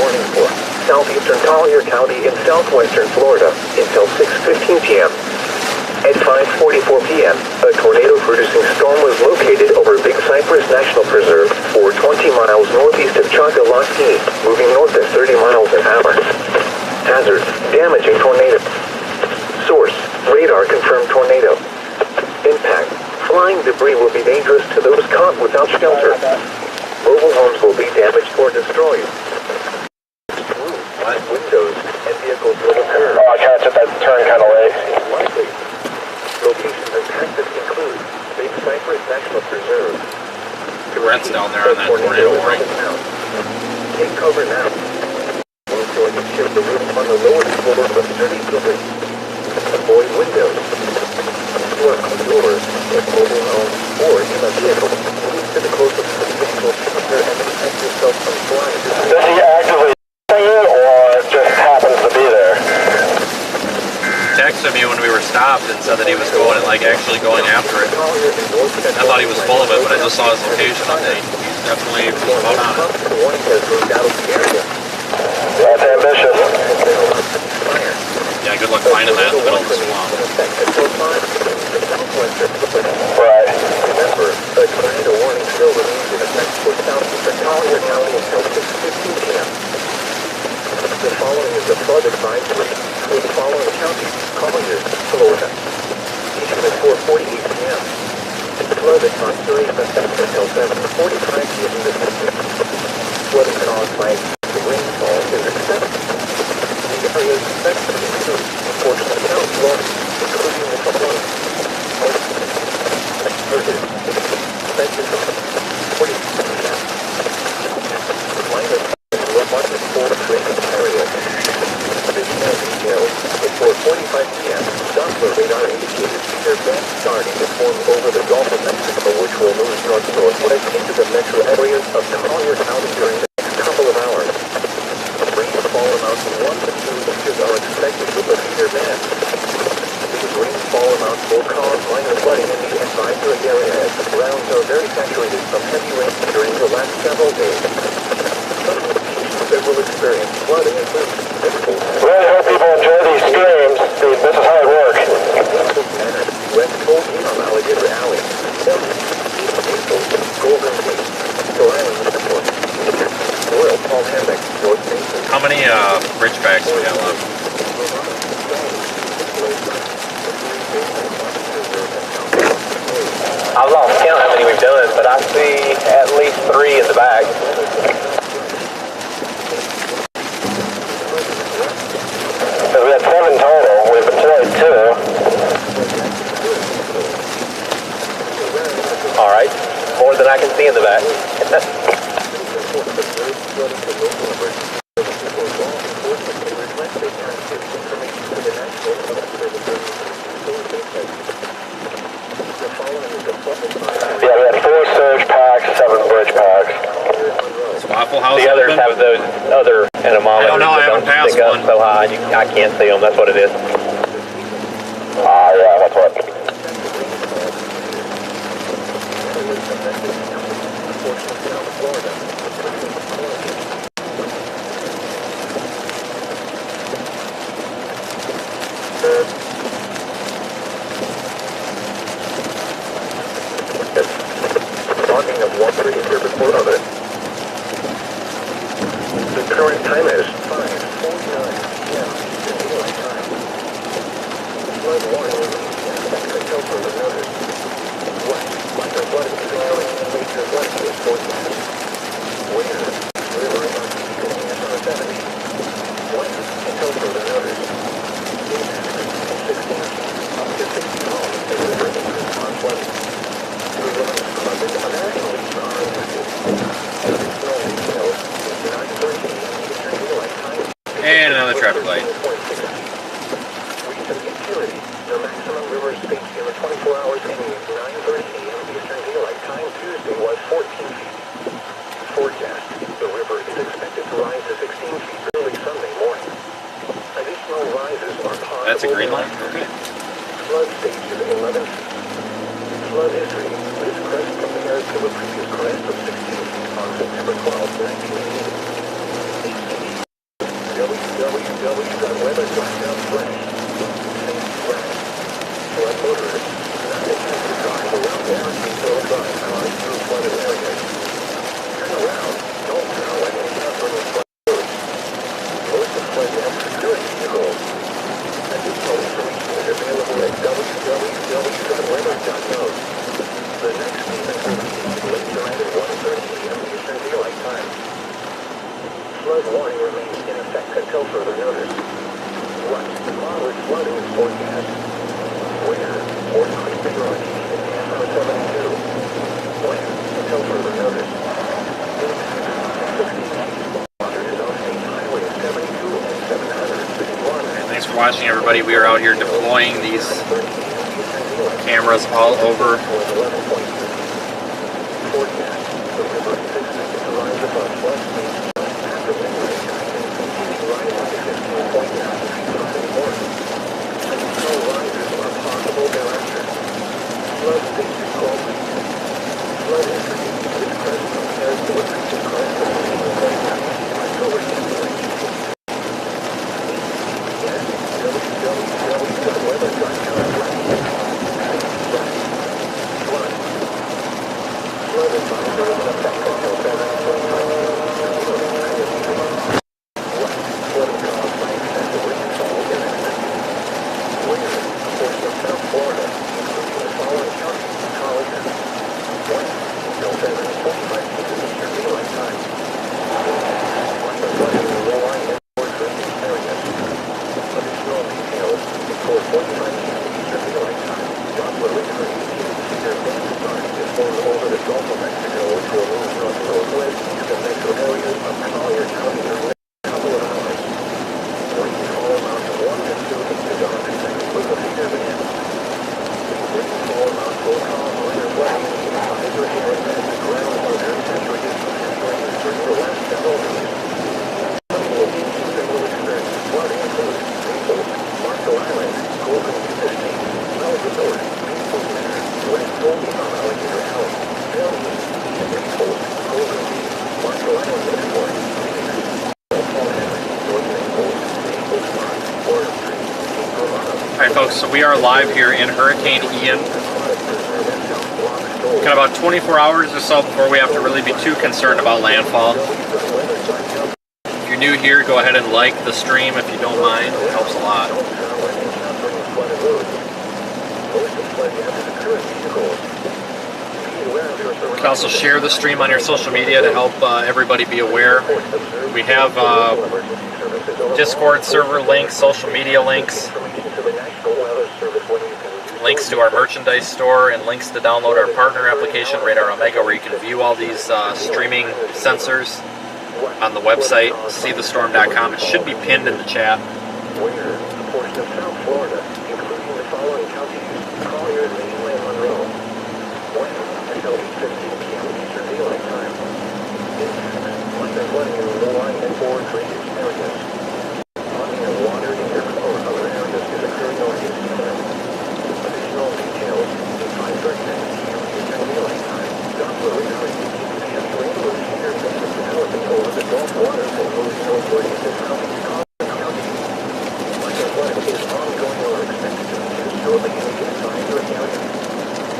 warning for southeastern Collier County in southwestern Florida until 6:15 p.m. At 5:44 p.m., a tornado-producing storm was located over Big Cypress National Preserve, or 20 miles northeast of Choccolockie, moving north at 30 miles an hour. Hazard: damaging tornado. Source: radar confirmed tornado. Impact: flying debris will be dangerous to those caught without shelter. Mobile homes will be damaged or destroyed. What? Windows and vehicles will occur. Oh, I kind of took that turn kind of late. Likely. Locations impacted include Big Cypress National Preserve. Tourette's down there on that tornado warning. Take cover now. Move so you can shift the roof on the lower floor of a sturdy building. Avoid windows. Work doors in mobile home or in a vehicle. Move to the closest vehicle to prepare and protect yourself from flying. Does he actively see it or just happens to be there? Texted me when we were stopped and said that he was going and actually going after it. I thought he was full of it, but I just saw his location update. He's definitely out on it. That's ambitious. Yeah, good luck finding that in the middle of the swamp. Right. Remember, a tornado warning still remains in effect for southeastern Collier County until 6:15 p.m. The following is a flood advisory for the following counties: Collier, Florida. Issued at 4:48 p.m. Flood advisory in effect until 7:45 p.m. this evening. Flooding caused by rainfall is expected. The area is expected to include a portion of South Florida, including the following: expected from 40 p.m. Minus abundant for drainage area. Additional details at 4:45 p.m. Doppler radar indicated severe band starting to form over the Gulf of Mexico, which will move north-northwest into the metro areas of Collier County during the next couple of hours. Rainfall amounts of 1 to 2 inches are expected with a severe band. These rainfall amounts will cause minor flooding in the advisory area as the grounds are very saturated from heavy rain during the last several days. Some locations that will experience flooding include Really hope people enjoy these streams. This is how it works. West Cold on Alligator Alley, Golden Gate, Store Island Airport, Royal Palm Hammock, North Basin. How many bridge bags do we have left? I've lost count how many we've done, but I see at least 3 in the back. So we had 7 total. We've deployed 2. All right, more than I can see in the back. Yeah, we had 4 surge packs, 7 bridge packs. Is Waffle House The others open? have those other anemometers. I don't know, I haven't that passed stick up one. so high, I can't see them. That's what it is. Yeah, that's what. Logging of water in your report of it. The current time is 5:49 p.m. Eastern Daylight Time. Flood warning until further notice. West, minor flooding is occurring and major flooding is forecast. Where? River on 70. West, until further notice. Impact 16 up to 60 homes in river increase on flooding. And another traffic light. Recent security. The maximum river speed in the 24 hours ending 9:30 a.m. Eastern Daylight Time Tuesday was 14 feet. Forecast. The river is expected to rise to 16 feet early Sunday morning. Additional rises are possible. That's a green light? Okay. Flood stage is 11 feet. Flood history. This crest compares to a previous crest of 16 feet on September 12, 1980. Flood motorists not intend to drive around everything filled by cars through flooded areas. Turn around, don't turn when encountering flood roads. Most of flood dams security vehicles. Additional information is available at www.weather.gov. The next statement will be issued later at 1:30 p.m. Eastern Daylight Time. Flood warning remains in effect until further notice. 1. Moderate flooding is forecast. Where? Fort Creek River on East 72. When? Until further notice. Water is on State Highway 72 and 761. Thanks for watching, everybody. We are out here deploying these cameras all over. Forecast. The river is expected to rise above flood stage after midnight, continuing rising to 15.9 feet Friday morning. Additional rises are possible thereafter. Flood stage is called flood entry. This crest compares to a recent crest of 15.9 feet October 2019. Yes, www.weather.gov. Flood. Flood advisory in effect until 7:25. Flooding caused by excessive rainfall is expected. Where? A portion of South Florida, including the following counties, Collier. When? Until 7:45 p.m. Eastern Daylight Time. Minor flooding in low-lying and more drainage areas. Additional details before 45 p.m. Eastern Daylight Time. Doppler radar indicates severe band starting to form over the Gulf of Mexico, which will move north-northwest into the metro areas of Collier County in a couple of hours. Rainfall amounts of 1 to 2 inches are expected with a severe band. These rainfall amounts will cause minor flooding in the advisory area as the ground was very saturated with heavy rain during the last several days. Some locations that will experience flooding include Naples, Marco Island, Golden View Estate, Wells Resort, Naples Manor, West Golden on Alligator Alley, Valley East, Naples, Golden View, Marco Island Airport, Phoenix, Paul Henry, North Naples, Naples Park, Orange Street, Cape Romano. Alright folks, so we are live here in Hurricane Ian. Got about 24 hours or so before we have to really be too concerned about landfall. If you're new here, go ahead and like the stream if you don't mind. It helps a lot. You can also share the stream on your social media to help everybody be aware. We have Discord server links, social media links, links to our merchandise store, and links to download our partner application, Radar Omega, where you can view all these streaming sensors on the website, seethestorm.com. It should be pinned in the chat. Where? A portion of South Florida, including the following counties, Collier, Maine, and Monroe. When? Until 8:15 p.m. Eastern Daylight Time. Impacts. Minor flooding in low-lying and forward drainage areas. Flooding of water in urban or other areas is occurring on East Island. Additional details. At 5:39 p.m. Eastern Daylight Time. Doppler radar indicates heavy rain with severe bands developing over the Gulf waters and moving northward into southeast County. Minor flooding is ongoing or expected to begin shortly in the advisory area.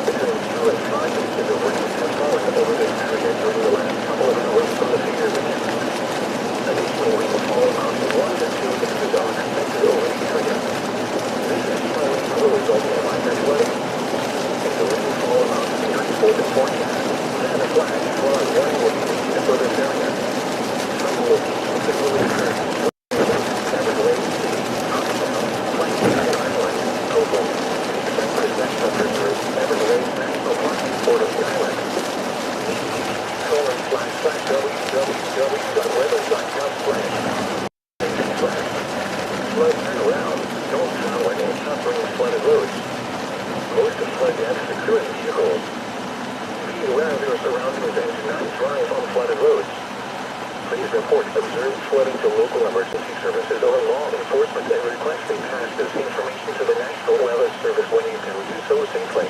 Between 2 and 5 inches of rain has fallen over this area during the last couple of hours from the severe band. Additional rainfall amounts of 1 to 2 inches are expected over the area. This additional rainfall will result in minor flooding. If the rainfall amounts increase for the forecast, then a flash flood warning will be issued for this area. Some locations that will occur Flood turn around. Don't turn when encountering flooded roads. Most of flood damage security vehicles. Be aware of your surroundings and do not drive on flooded roads. Please report observed flooding to local emergency services or law enforcement and request they pass this information to the National Weather Service when you can do so safely.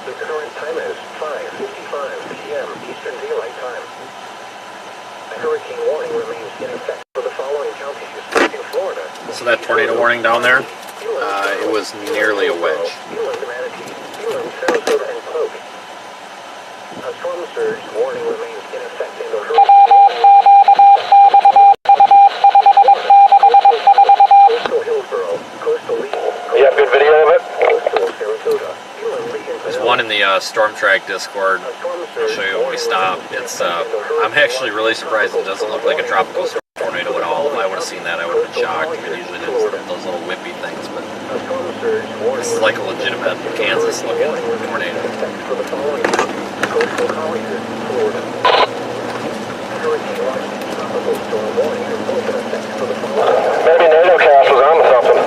The current time is 5:55 p.m. Eastern Daylight Time. Hurricane warning remains in effect for the following counties in Florida. So that tornado warning down there, it was nearly a wedge. Inland, Manatee, inland, Sarasota, and Polk. A storm surge warning remains in effect and a hurricane warning. Coastal Hillsborough, coastal Lee. You have good video of it? Coastal Sarasota, inland Lee and There's one in the Storm Track Discord. I'll show you when we stop. It's I'm actually really surprised it doesn't look like a tropical storm tornado at all. If I would have seen that, I would have been shocked. It usually does those little wimpy things, but this is like a legitimate Kansas-looking tornado. For the following coastal colleges, Florida. Hurricane watch tropical storm warning is also in effect for the following. Maybe NatoCast was on to something.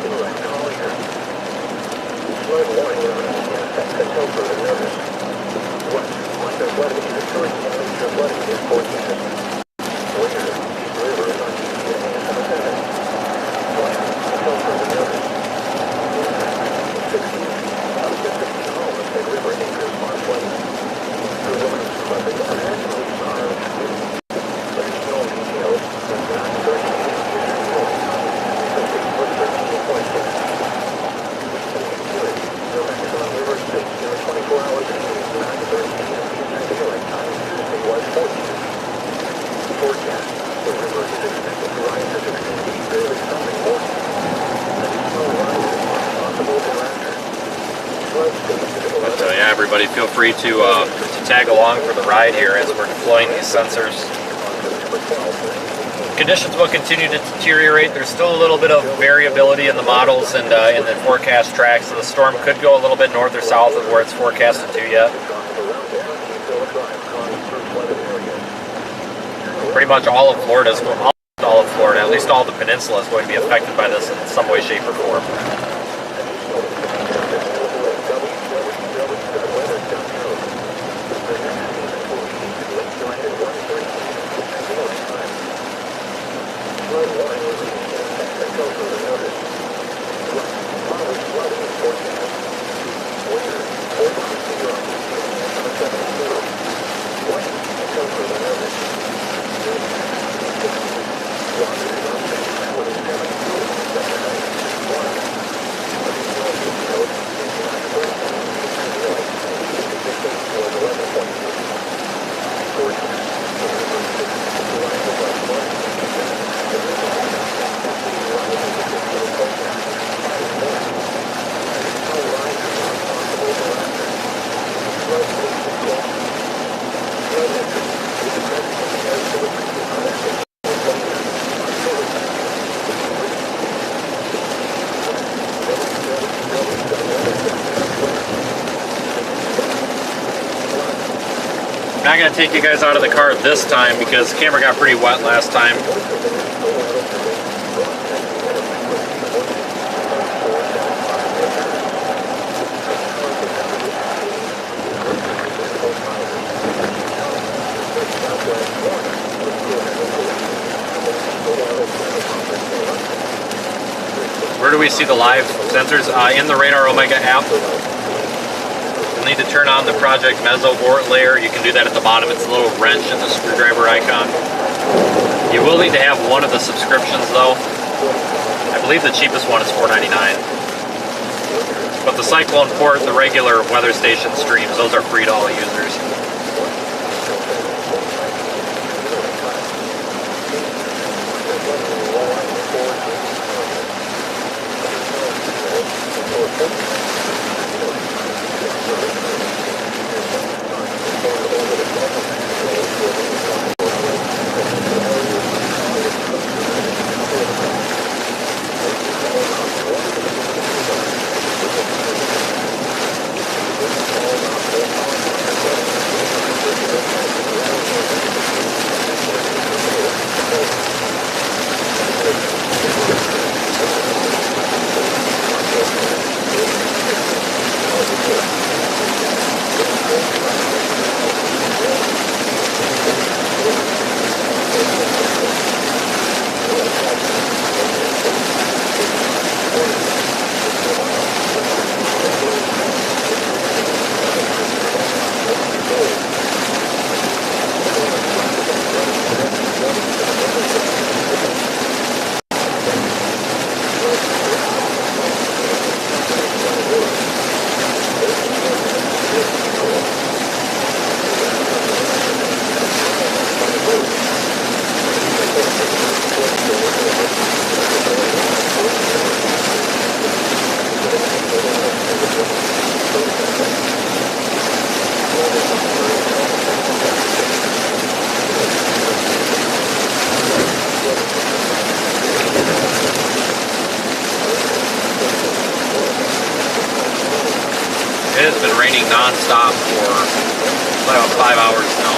Inland Collier. Flood warning remains in effect until further notice. Western flooding is hurricane major flooding is forecast. Later, East River is on TV and AM 7. West until further notice. 16 feet up to 16 homes at River Acres on flooding. The women's flooding are actually are additional details in that 38 years old. The 6 foot 13.6 feet. The maximum river space in the 24 hours a day, 9:13 p.m. daylight time Tuesday was 14 feet. Forecast: the river is expected to rise to 16 feet early Sunday morning. Additional rises are possible thereafter. Flood stage is But yeah, everybody, feel free to tag along for the ride here as we're deploying these sensors. Conditions will continue to deteriorate. There's still a little bit of variability in the models and in the forecast tracks, so the storm could go a little bit north or south of where it's forecasted to yet. Pretty much all of Florida, at least all the peninsula, is going to be affected by this in some way, shape, or form. I'm not going to take you guys out of the car this time because the camera got pretty wet last time. Where do we see the live sensors? In the Radar Omega app. You'll need to turn on the Project Meso layer. You can do that at the bottom. It's a little wrench in the screwdriver icon. You will need to have one of the subscriptions though. I believe the cheapest one is $4.99. But the Cyclone Port, the regular weather station streams, those are free to all users. non-stop for about 5 hours now.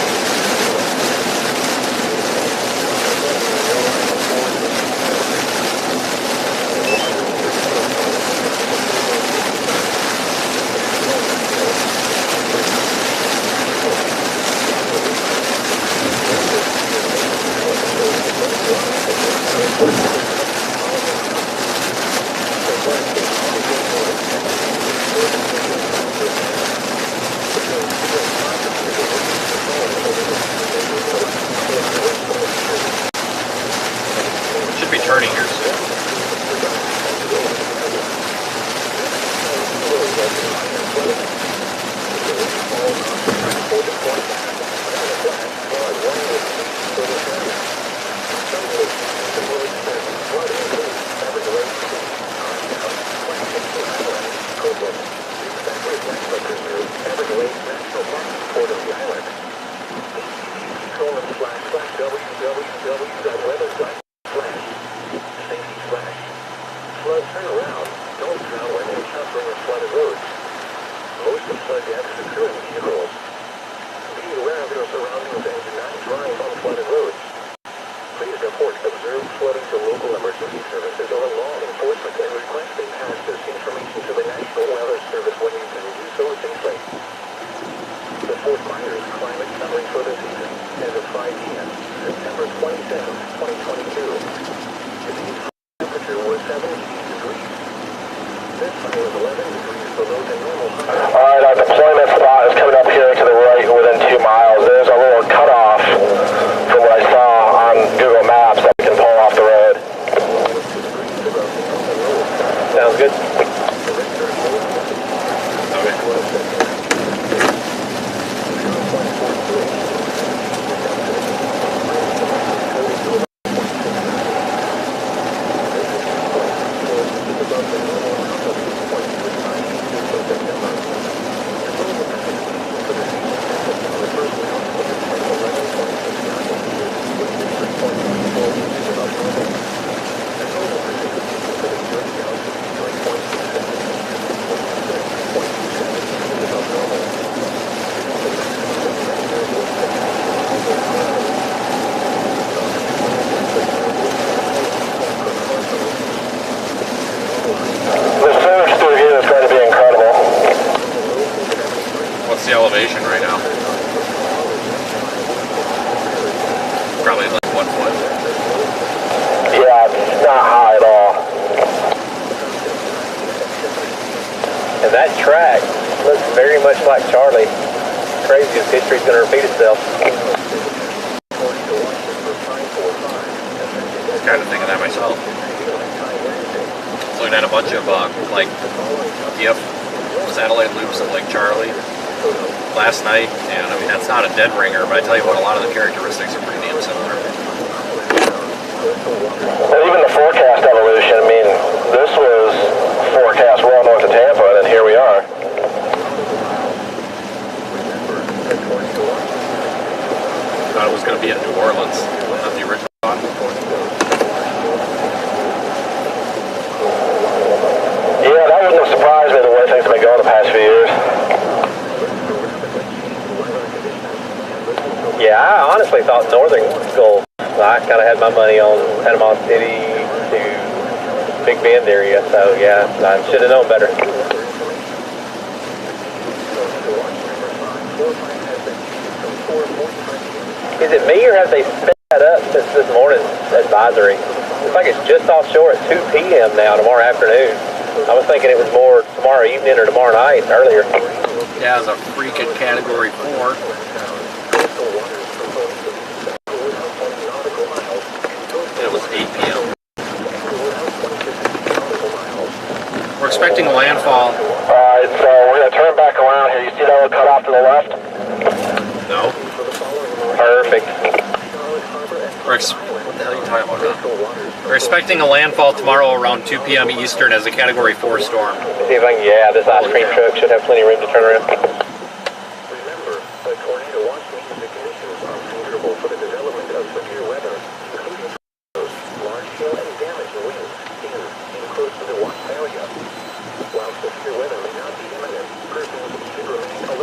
Should be turning here soon. Flood turnaround. Don't drown when encountering a flooded road. Most of flood deaths occur in vehicles. Be aware of your surroundings and do not drive on flooded roads. Please report observed flooding to local emergency services or law enforcement and request they pass this information to the National Weather Service when you can do so safely. The Fort Myers climate summary for the season as of 5 p.m. September 27, 2022. Today's temperature was 78 degrees. This high was 11 degrees below the normal high. Alright, our deployment spot is coming up here to the right within 2 miles. There's a little cutoff from what I saw on Google Maps that we can pull off the road. Sounds good. What's the elevation right now? Probably like 1 foot. Yeah, it's not high at all. And that track looks very much like Charlie. Crazy if history's going to repeat itself. Kind of thinking that myself. Looking at a bunch of like GIF satellite loops of Lake Charlie last night, and I mean that's not a dead ringer, but I tell you what, a lot of the characteristics are pretty damn similar. Well, even the forecast evolution, I mean, this was forecast well north of Tampa, and then here we are. Thought it was going to be in New Orleans, not the original one. Yeah, that wouldn't have surprised me the way things have been going the past few years. Yeah, I honestly thought Northern Gulf. I kind of had my money on Panama City to Big Bend area, so yeah, I should have known better. Is it me, or have they sped that up since this morning's advisory? Looks like it's just offshore at 2 p.m. now, tomorrow afternoon. I was thinking it was more tomorrow evening or tomorrow night, earlier. Yeah, it's a freaking Category 4. It was 8 p.m. We're expecting a landfall. Alright, so we're going to turn back around here. You see that little cutoff to the left? No. Perfect. What the hell are you talking about now? We're expecting a landfall tomorrow around 2 p.m. Eastern as a Category 4 storm. See if I can, yeah, this ice cream truck should have plenty of room to turn around. Remember, a tornado watch means the conditions are favorable for the development of severe weather, including large hail and damaging winds in close to the watch area. While severe weather may not be imminent, persons should remain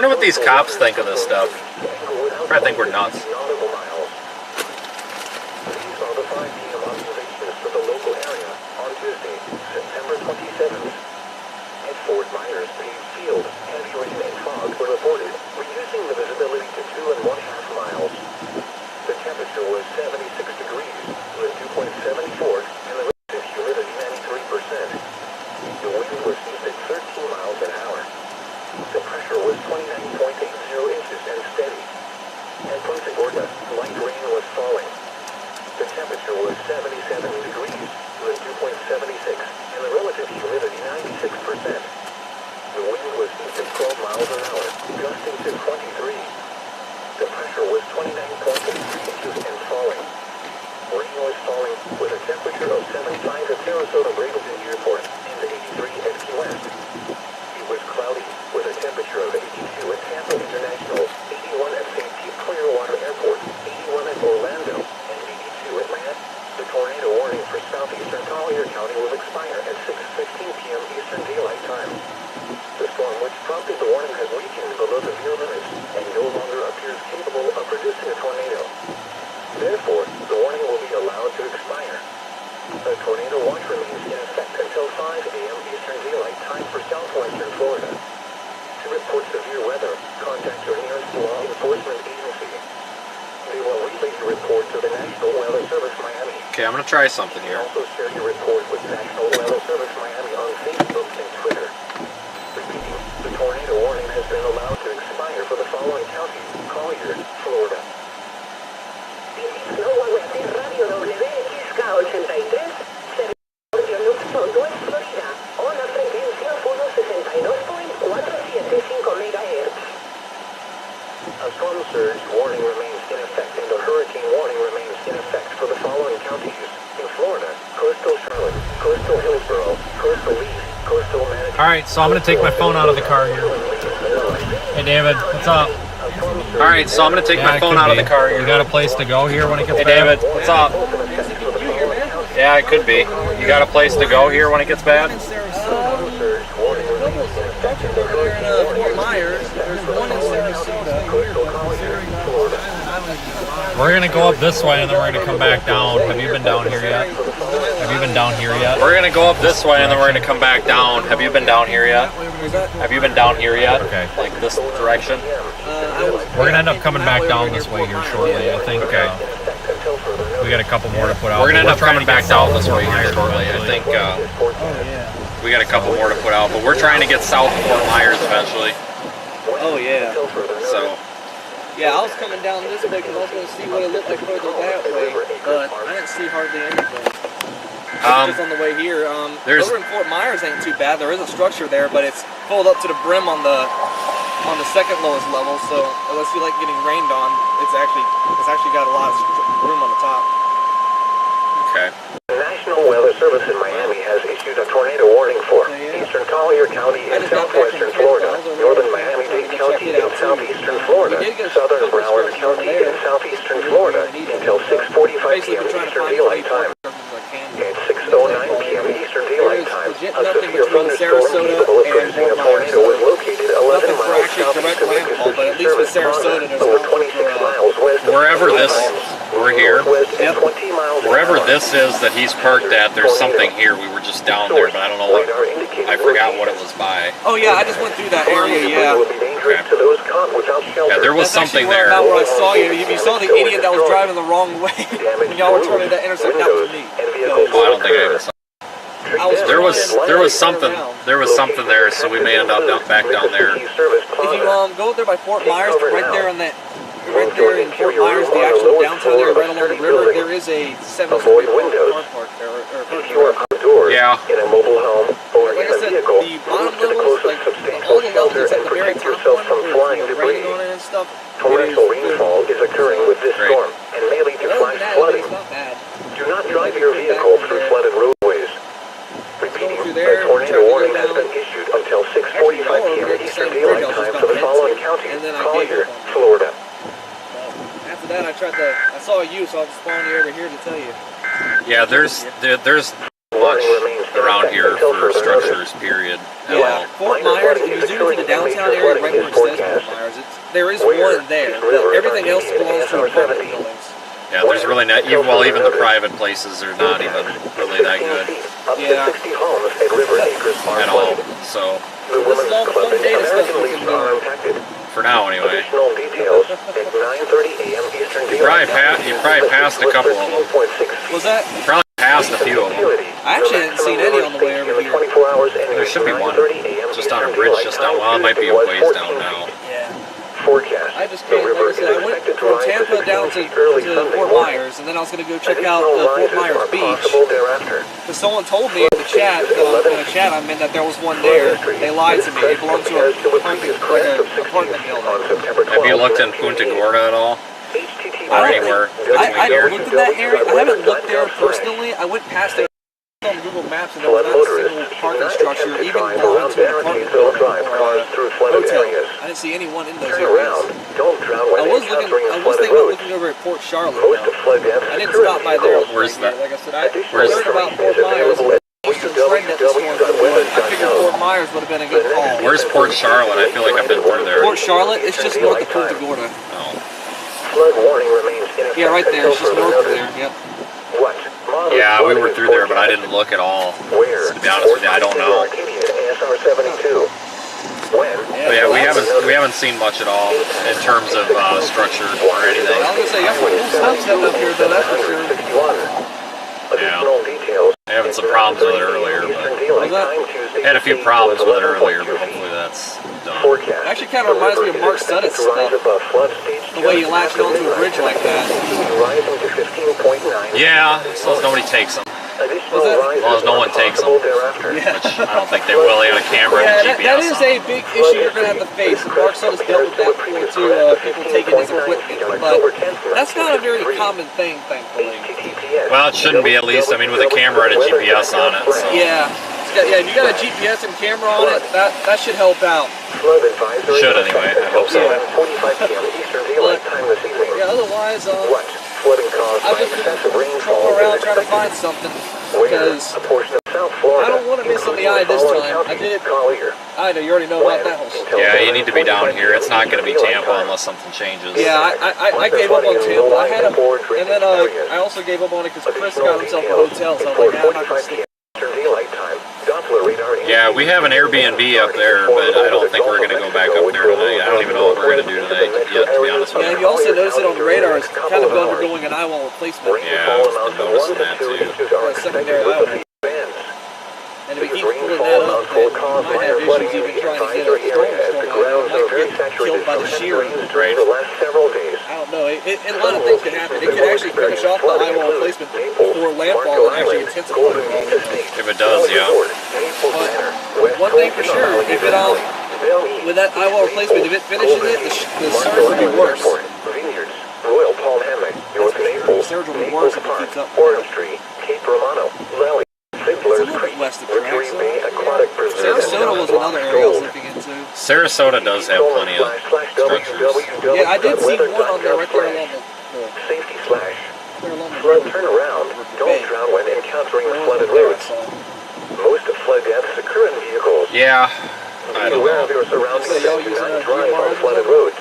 wonder what these cops think of this stuff. I think we're nuts. These are the 5 p.m. observations for the local area on Tuesday, September 27th. At Fort Myers paved field, heavy rain and fog were reported, reducing the visibility to 2.5 miles. The temperature was 76 degrees, with 2.74, and the relative humidity 93%. The wind was east at 13 miles an hour. The pressure was 29.80 inches and steady. At Punta Gorda, light rain was falling. The temperature was 77 degrees, with 2.76, and the relative humidity 96%. The wind was east at 12 miles an hour, gusting to 23. The pressure was 29.83 inches and falling. Rain was falling with a temperature of 75 at Sarasota Bradenton Airport and 83 at Key West. It was cloudy with a temperature of 82 at Tampa International, 81 at St. Pete Clearwater Airport, 81 at Orlando, and 82 at Miami. The tornado warning for southeastern Collier County will expire at 6:15 p.m. Eastern Daylight Time. The storm which prompted the warning has weakened below severe limits and no longer appears capable of producing a tornado. Therefore, the warning will be allowed to expire. A tornado watch remains in effect until 5 a.m. Eastern Daylight Time for southwestern Florida. To report severe weather, contact your nearest law enforcement agency. They will relay your report to the National Weather Service Miami. Okay, I'm gonna try something You here. can also share your report with National Weather Service Miami on Facebook and Twitter. Repeating, the tornado warning has been allowed to expire for the following counties: Collier, Florida. Radio WXK83, servidor Southwest Florida. Onda frecuencia 162.475 MHz. A storm surge warning remains in effect and a hurricane warning remains in effect for the following counties: in Florida, coastal Charlotte, coastal Hillsborough, coastal Lee, coastal Manatee. Alright, so I'm gonna take my phone out of the car here. Hey David, what's up? Alright, so I'm gonna take my phone out of the car here. You got a place to go here when it gets bad? Hey David, what's up? Yeah, it could be. You got a place to go here when it gets bad? Fort Myers. There's one in Sarasota. We're gonna go up this way and then we're gonna come back down. Have you been down here yet? Have you been down here yet? We're gonna go up this way and then we're gonna come back down. Have you been down here yet? Have you been down here yet? Okay. Like this direction? We're gonna end up coming back down this way here shortly. I think we got a couple more to put out. We're gonna end up coming back down this way here shortly. I think we got a couple more to put out, but we're trying to get south of Fort Myers eventually. Oh yeah. So. Yeah, I was coming down this way because I was going to see what it looked like further that way, but I didn't see hardly anything. Just on the way here. Over in Fort Myers ain't too bad. There is a structure there, but it's filled up to the brim on the second lowest level. So unless you like getting rained on, it's actually got a lot of room on the top. Okay. The National Weather Service in Miami has issued a tornado warning for eastern Collier County and southwestern Florida, northern Miami-Dade County and southeastern Florida, southern Broward County and southeastern Florida until 6:45 p.m. Eastern Daylight Time. At 6:09 p.m. Eastern Daylight Time, a severe thunderstorm capable of producing a tornado was located 11 miles southeast of Memphis, over 26 miles west of wherever this, we're here. Yep. 20 miles wherever this is that he's parked at, there's something here. We were just down there, but I don't know what. I forgot what it was by. Oh yeah, I just went through that area. Yeah. Okay. Yeah, there was something there. About where I saw you. If you saw the idiot that was driving the wrong way, when y'all were turning that intersection, that was me. Oh, I don't think I even saw. There was something there, so we may end up back down there. If you go there by Fort Myers, right there in Fort Myers, the actual downtown area, right along the river, there is a 7-story car park there. Yeah. In a mobile home or Like in I a said, vehicle, the bottom move to the levels, closest like substantial all the levels shelter except and the very protect top yourself one, from where flying it's raining debris. on it and stuff. Torrential rainfall is occurring with this Great. storm and may lead to Other flash than that, flooding. it's not bad. Do not drive your vehicle through flooded roadways. Repeating, through there, a tornado try to go warning has down. been issued until Actually, 6:45 y'all p.m. over at the Eastern same Daylight bridge, I was Time just for the about to following head to, counties: and then I Collier, gave up on it. Florida. After that, I saw you, so I was following you over here to tell you. Yeah, there's much around here for structures, period. At all. Fort Myers, if you zoom into the downtown area, right where it says Fort Myers, there is one there, but everything else belongs to apartment buildings. Yeah, there's really not, even the private places are not even really that good Yeah. at all. So, This is all fun data stuff we can do. for now anyway. Additional details at 9:30 a.m. Eastern Daylight You probably passed a couple of them. Was that? Probably passed a few of them. I actually hadn't seen any on the way over here. There should be one just on a bridge just down. Well, it might be a ways down now. Yeah. Forecast. I just came, like I said, I went from Tampa down to Fort Myers, and then I was going to go check out Fort Myers Beach. Because someone told me in the chat, I meant that there was one there. They lied to me. It belonged to a apartment building. Have you looked in Punta Gorda at all? Or anywhere I between here? looked in that area. I haven't looked there personally. I went past it on Google Maps, and there was not a single parking structure, even belonging to an apartment building or a hotel. I didn't see anyone in those areas. I was thinking about looking over at Port Charlotte, though. I didn't stop by there. Where's that? Like I said, I heard about Fort Myers. Eastern trend that the storm was doing. I figured Fort Myers would have been a good call. Where's Port Charlotte? I feel like I've been through there. Port Charlotte? It's just north of Punta Gorda. Oh. Flood warning remains in effect. Yeah, right there. It's just north of there. Yep. What? Yeah, we were through there, but I didn't look at all. Where? To be honest with you, I don't know. SR-72. When? But yeah, we haven't seen much at all in terms of structure or anything. I was gonna say, you got some cool stuff setting up here, though, that's for sure. Additional details. I having some problems with it earlier, but I had a few problems with it earlier, but hopefully that's done. It actually kind of reminds me of Mark Suddett's stuff. The way you latch onto a bridge like that. Yeah, as long as nobody takes them. Was As long as no one takes them. Yeah. Which I don't think they will. They got a camera and Yeah, GPS that is on a them. big issue you're going to have to face. Mark Suddett's dealt with that before, too, people taking his equipment. But that's not a very common thing, thankfully. Well, it shouldn't be, at least. I mean, with a camera and a GPS on it. So. Yeah. If you got a GPS and camera on it, that should help out. Should anyway. I hope so. Yeah, otherwise, Flooding caused I've by just excessive been rainfall crawling around is trying to expected. find something. Where? Because A portion of South Florida, I don't want to miss on the eye this time. I did it. Collier. I know, you already know about that whole story. Yeah, you need to be down here. It's not going to be Tampa unless something changes. Yeah, I gave up on Tampa. I had him, and then I also gave up on it because Chris got himself a hotel, so I was like, I'm not going to stick. Yeah, we have an Airbnb up there, but I don't think we're going to go back up there tonight. I don't even know what we're going to do tonight yet, to be honest with Yeah, you. you also notice it on the radar. It's kind of undergoing an eye wall replacement. Yeah, I've been noticing that too. A secondary eye wall. And if we keep pulling that up, then we might have issues even trying to get a storm out. Might get killed by the shearing. Right. I don't know. A lot of things could happen. It could actually finish off the eye wall replacement before landfall and actually intensify the problem. If it does, yeah. But one thing for sure, if it with that eye wall replacement, if it finishes it, the surge will be worse. Royal Palm Hammock, North Naples, The surge will be worse if it keeps up. Orange Tree, Cape Romano, Valley, It's a little bit west of Mercury Trax. Bay Aquatic Preserve, Sarasota was another area I was looking into. Sarasota does have plenty of structures. Yeah, I did see one on there right there along the Safety slash. road. Flood turn around. Don't drown when encountering flooded roads. Most of flood deaths occur in vehicles. Yeah, I don't Beware of know. your surroundings So y'all and do using not a drive on DMR flooded roads.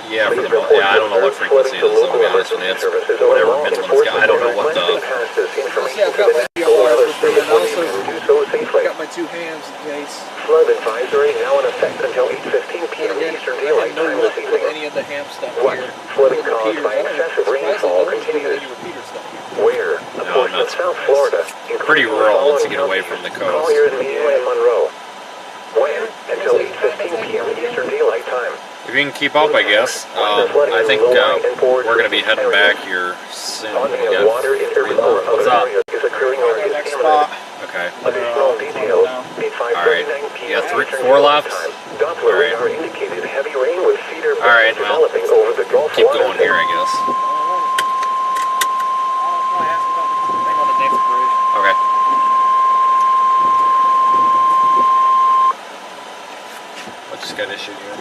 Yeah, for the most, yeah, I don't know what frequency it is, to be honest with you. It's whatever Midland's got. I don't know what the... Yeah, I've got my DMR for free, and I also got my two hands in case. Flood advisory now in effect until 8:15 p.m. And again, Eastern I Daylight have no Time luck this with evening. any of the ham stuff What? here. Flooding The caused repeaters. by I don't even- excessive surprisingly, rainfall no one's doing continues. any repeater stuff here. Where? A portion of that's South Florida. pretty rural once you get away from the coast. Collier and Media and Monroe. When? Until 8:15 p.m. Eastern Daylight Time. If you can keep up, I guess. I think we're going to be heading back here soon. Spawning of water in urban or What's other up? areas is occurring on the Next camera. spot. Okay. Additional details at 5:39 p.m. You got three- Eastern four Daylight left? Time. Doppler Alright. radar indicated heavy rain with feeder All right, well, developing over the Gulf Keep water. going here, I guess. Thing on the next bridge. Okay. What just got issued here?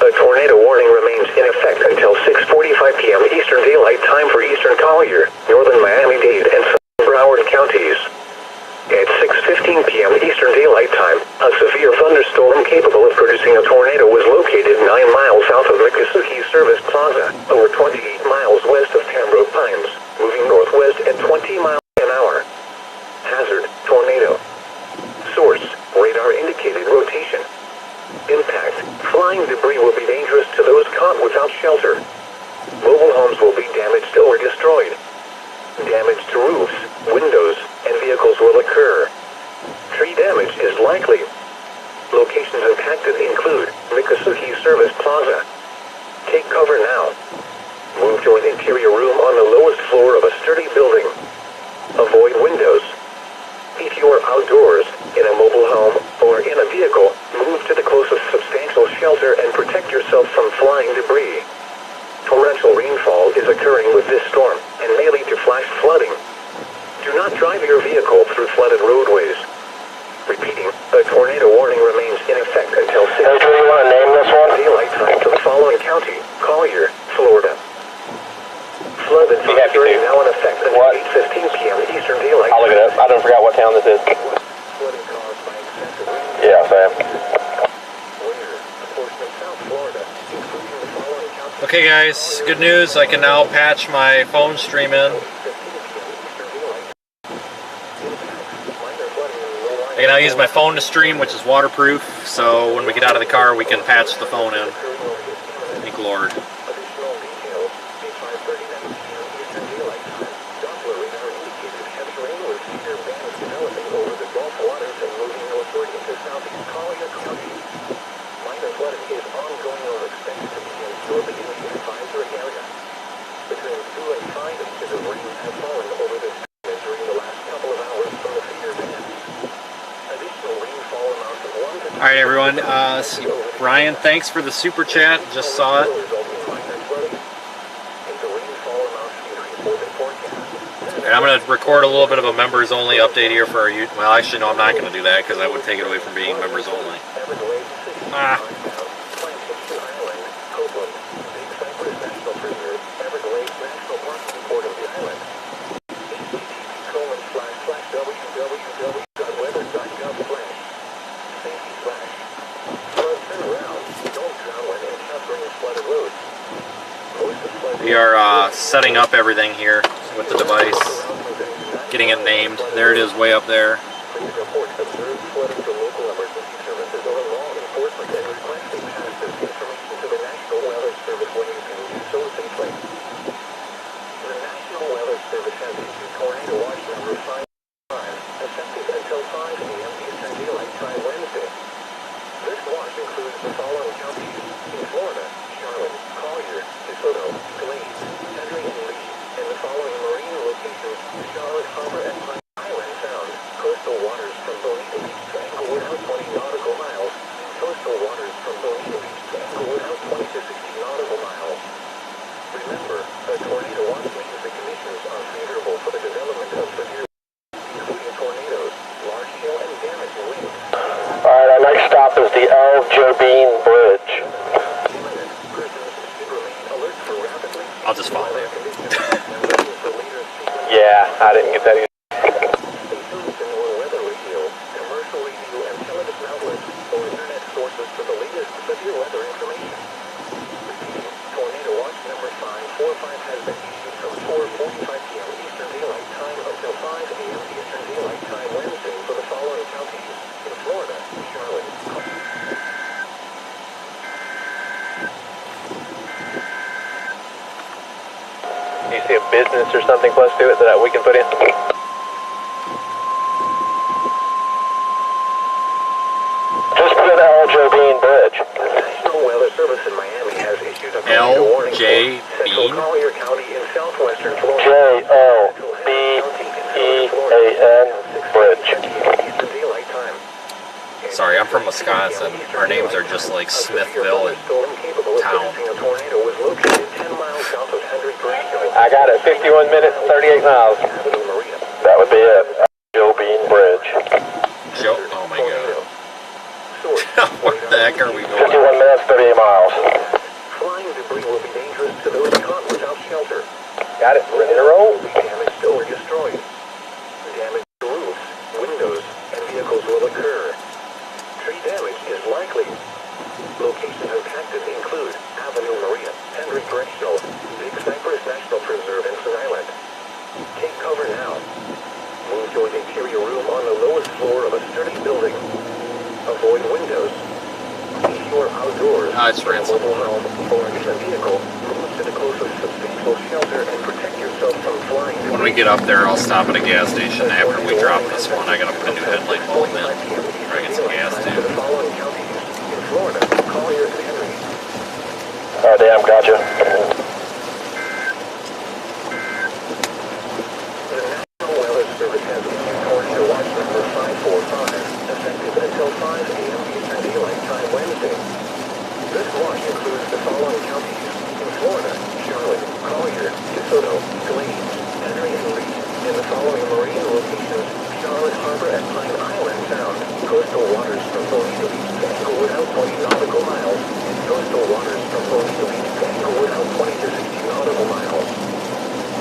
A tornado warning remains in effect until 6:45 p.m. Eastern Daylight Time for Eastern Collier, Northern Miami-Dade, and Southern Broward County. Service Plaza, over 28 miles west of Pembroke Pines, moving northwest at 20 miles an hour. Hazard, tornado. Source, radar indicated rotation. Impact, flying debris will be dangerous to those caught without shelter. Mobile homes will be damaged or destroyed. Damage to roofs, windows, and vehicles will occur. Tree damage is likely. Locations impacted include Miccosukee Service Plaza. Take cover now. Move to an interior room on the lowest floor of a sturdy building. Avoid windows. If you are outdoors, in a mobile home, or in a vehicle, move to the closest substantial shelter and protect yourself from flying debris. Torrential rainfall is occurring with this storm and may lead to flash flooding. Do not drive your vehicle through flooded roadways. Repeating, a tornado warning remains in effect until 6 Hey, do you want to name this one? daylight time to the following county, Collier, Florida. Flood advisory now in effect until 8:15 p.m. Eastern Daylight. I'll look it up. I don't forget what town this is. Flooding caused by excessive rain. Yeah, Sam. Winter, a portion of South Florida, including the following counties. Okay guys, good news. I can now patch my phone stream in. I can now use my phone to stream, which is waterproof, so when we get out of the car we can patch the phone in. Thank Lord. Additional details, at 5:39 p.m. Eastern Daylight Time. Doppler radar indicated heavy rain with severe bands developing over the Gulf waters and moving northward into southeast Collier County. Minor flooding is ongoing or expected to begin shortly in the advisory area. Between 2 and 5 inches of rain have fallen over this area during the last couple of hours from the severe bands. Additional rainfall amounts of 1 to 2 Alright everyone, see, Brian, thanks for the super chat, just saw it. And I'm going to record a little bit of a members only update here for our YouTube. Well, actually, no, I'm not going to do that because I would take it away from being members only. Ah. We are setting up everything here with the device, getting it named. There it is way up there. I'll just follow you. Yeah, I didn't get that either. You see a business or something close to it that we can put in? Just put in L.J. Bean Bridge. National Weather Service in Miami has issued a tornado warning L.J. Central Bean? Collier County in southwestern Florida. J-O-B-E-A-N Bridge. Eastern Daylight Time. Sorry, I'm from Wisconsin. Our names are just like Smithville and Town. A tornado was located 10 miles south of Hendrick Ranch. I got it, 51 minutes, 38 miles. That would be it. Joe Bean Bridge. Joe, oh my god. Where the heck are we 51 going? minutes, 38 miles. Flying debris will be dangerous to those caught without shelter. Got it, ready to roll? Damaged or destroyed. Damage to roofs, windows, and vehicles will occur. Tree damage is likely. Locations impacted include Avenue Maria, I just ran something on it. When we get up there, I'll stop at a gas station after we drop this one. I gotta put a new headlight bulb in. Try to get some gas too. Oh, damn, gotcha. This watch includes the following counties in Florida: Charlotte, Collier, DeSoto, Glades, Henry, and Reed. In the following marine locations: Charlotte Harbor and Pine Island Sound, coastal waters from Bonita Beach to Englewood out 20 nautical miles, and coastal waters from Bonita Beach to Englewood out 20 to 60 nautical miles.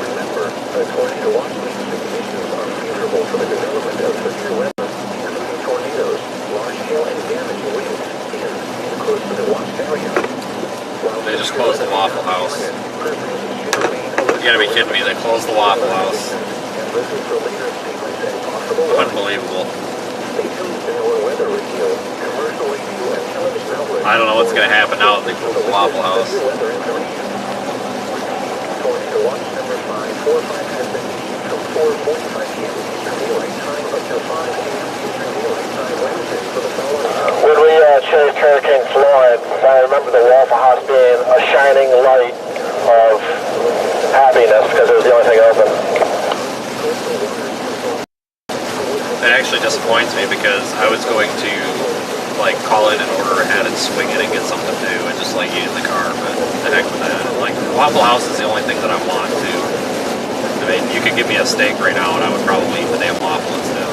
Remember, the tornado watch means the conditions are favorable for the development of severe weather, including tornadoes, large hail, and damaging winds, and close to the watch area. They just closed the Waffle House. You gotta be kidding me, they closed the Waffle House. Unbelievable. I don't know what's gonna happen now that they close the Waffle House. When we chased Hurricane Floyd, I remember the Waffle House being a shining light of happiness because it was the only thing open. It actually disappoints me because I was going to like call in and order ahead and swing in and get something to do and just like eat in the car, but the heck with that. Like Waffle House is the only thing that I want to. I mean, you could give me a steak right now and I would probably eat the damn waffle instead.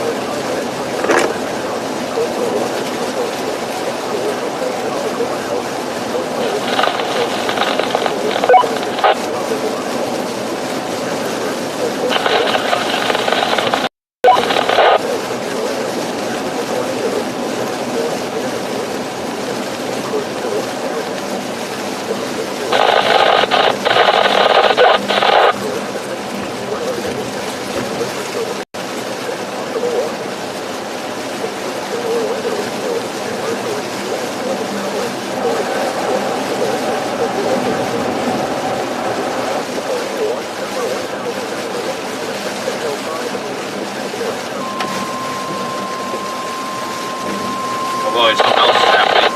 Boy, something else is happening.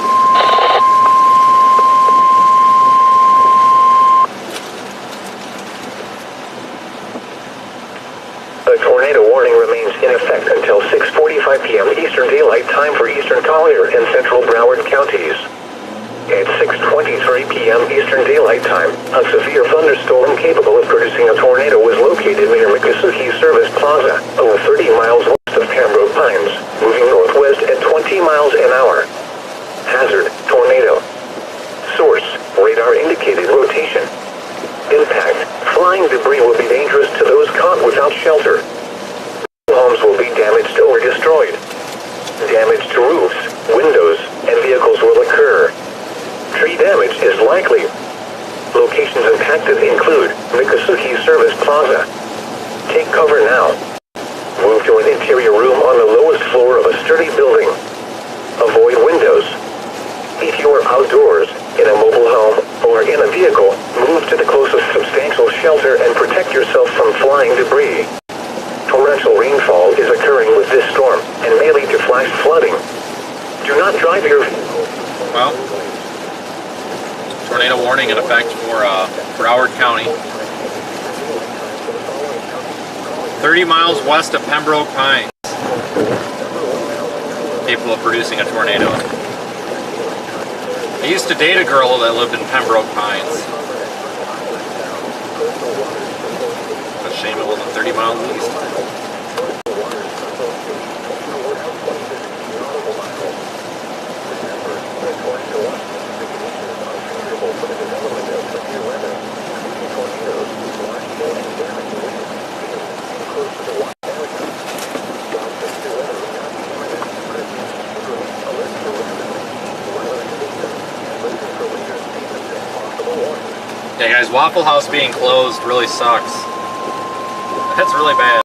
The tornado warning remains in effect until 6:45 p.m. Eastern Daylight Time for Eastern Collier and Central Broward counties. At 6:23 p.m. Eastern Daylight Time, a severe thunderstorm capable of producing a tornado was located near Miccosukee Service Plaza, over 30 miles west of Pembroke Pines, moving northwest at 20 miles an hour. Hazard: tornado. Source: radar indicated rotation. Impact: flying debris will be dangerous to those caught without shelter. Homes will be damaged or destroyed. Damage to roofs, windows, and vehicles will occur. Tree damage is likely. Locations impacted include Miccosukee Service Plaza. Take cover now. Move to an interior room on the lowest floor of a sturdy building. Avoid windows. If you are outdoors, in a mobile home, or in a vehicle, move to the closest substantial shelter and protect yourself from flying debris. Torrential rainfall is occurring with this storm and may lead to flash flooding. Do not drive your vehicle. Well, tornado warning in effect for Broward County. 30 miles west of Pembroke Pines. Capable of producing a tornado. I used to date a girl that lived in Pembroke Pines. A shame it wasn't 30 miles east. Yeah, guys, Waffle House being closed really sucks. That's really bad.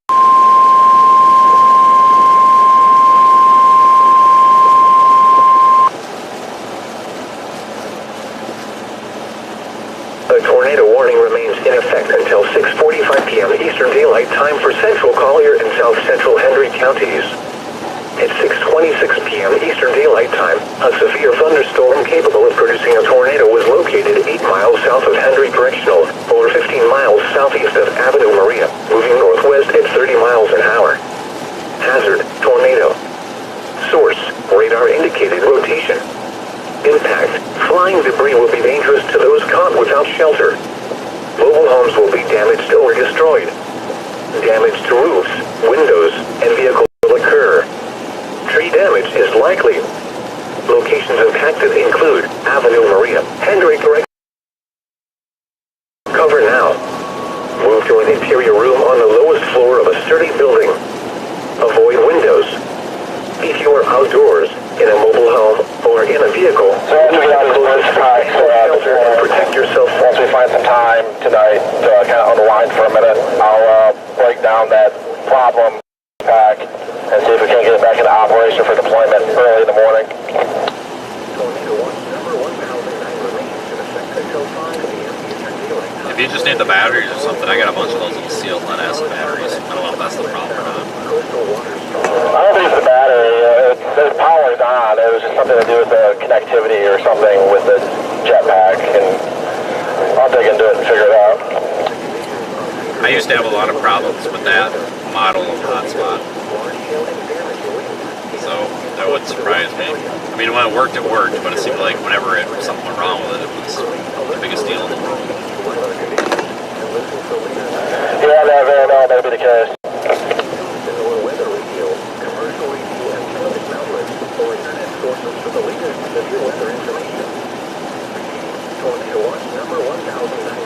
Collier and South Central Henry counties. At 6:26 p.m. Eastern Daylight Time, a severe thunderstorm capable of producing a tornado was located 8 miles south of Henry Correctional, over 15 miles southeast of Avenue Maria, moving northwest at 30 miles an hour. Hazard, tornado. Source, radar indicated rotation. Impact, flying debris will be dangerous to those caught without shelter. Mobile homes will be damaged or destroyed. Damage to roofs, windows, and vehicles will occur. Tree damage is likely. Locations impacted include Avenue Maria, Henry Correct. Cover now. Move to an interior room on the lowest floor of a sturdy building. Avoid windows. If you are outdoors, in a mobile home, or in a vehicle, protect yourself. Once we find some time tonight to kind of unwind for a minute, I'll break down that problem pack and see if we can get it back into operation for deployment early in the morning. If you just need the batteries or something, I got a bunch of those little sealed lead acid batteries. I don't know if that's the problem or not. I don't think it's the battery. The power's on. It was just something to do with the connectivity or something with the jetpack, and I'll dig into it and figure it out. I used to have a lot of problems with that model of hotspot, so that wouldn't surprise me. I mean, when it worked, but it seemed like whenever something went wrong with it, it was the biggest deal in the world. Yeah, that very well may be the case. Tornado watch number 1009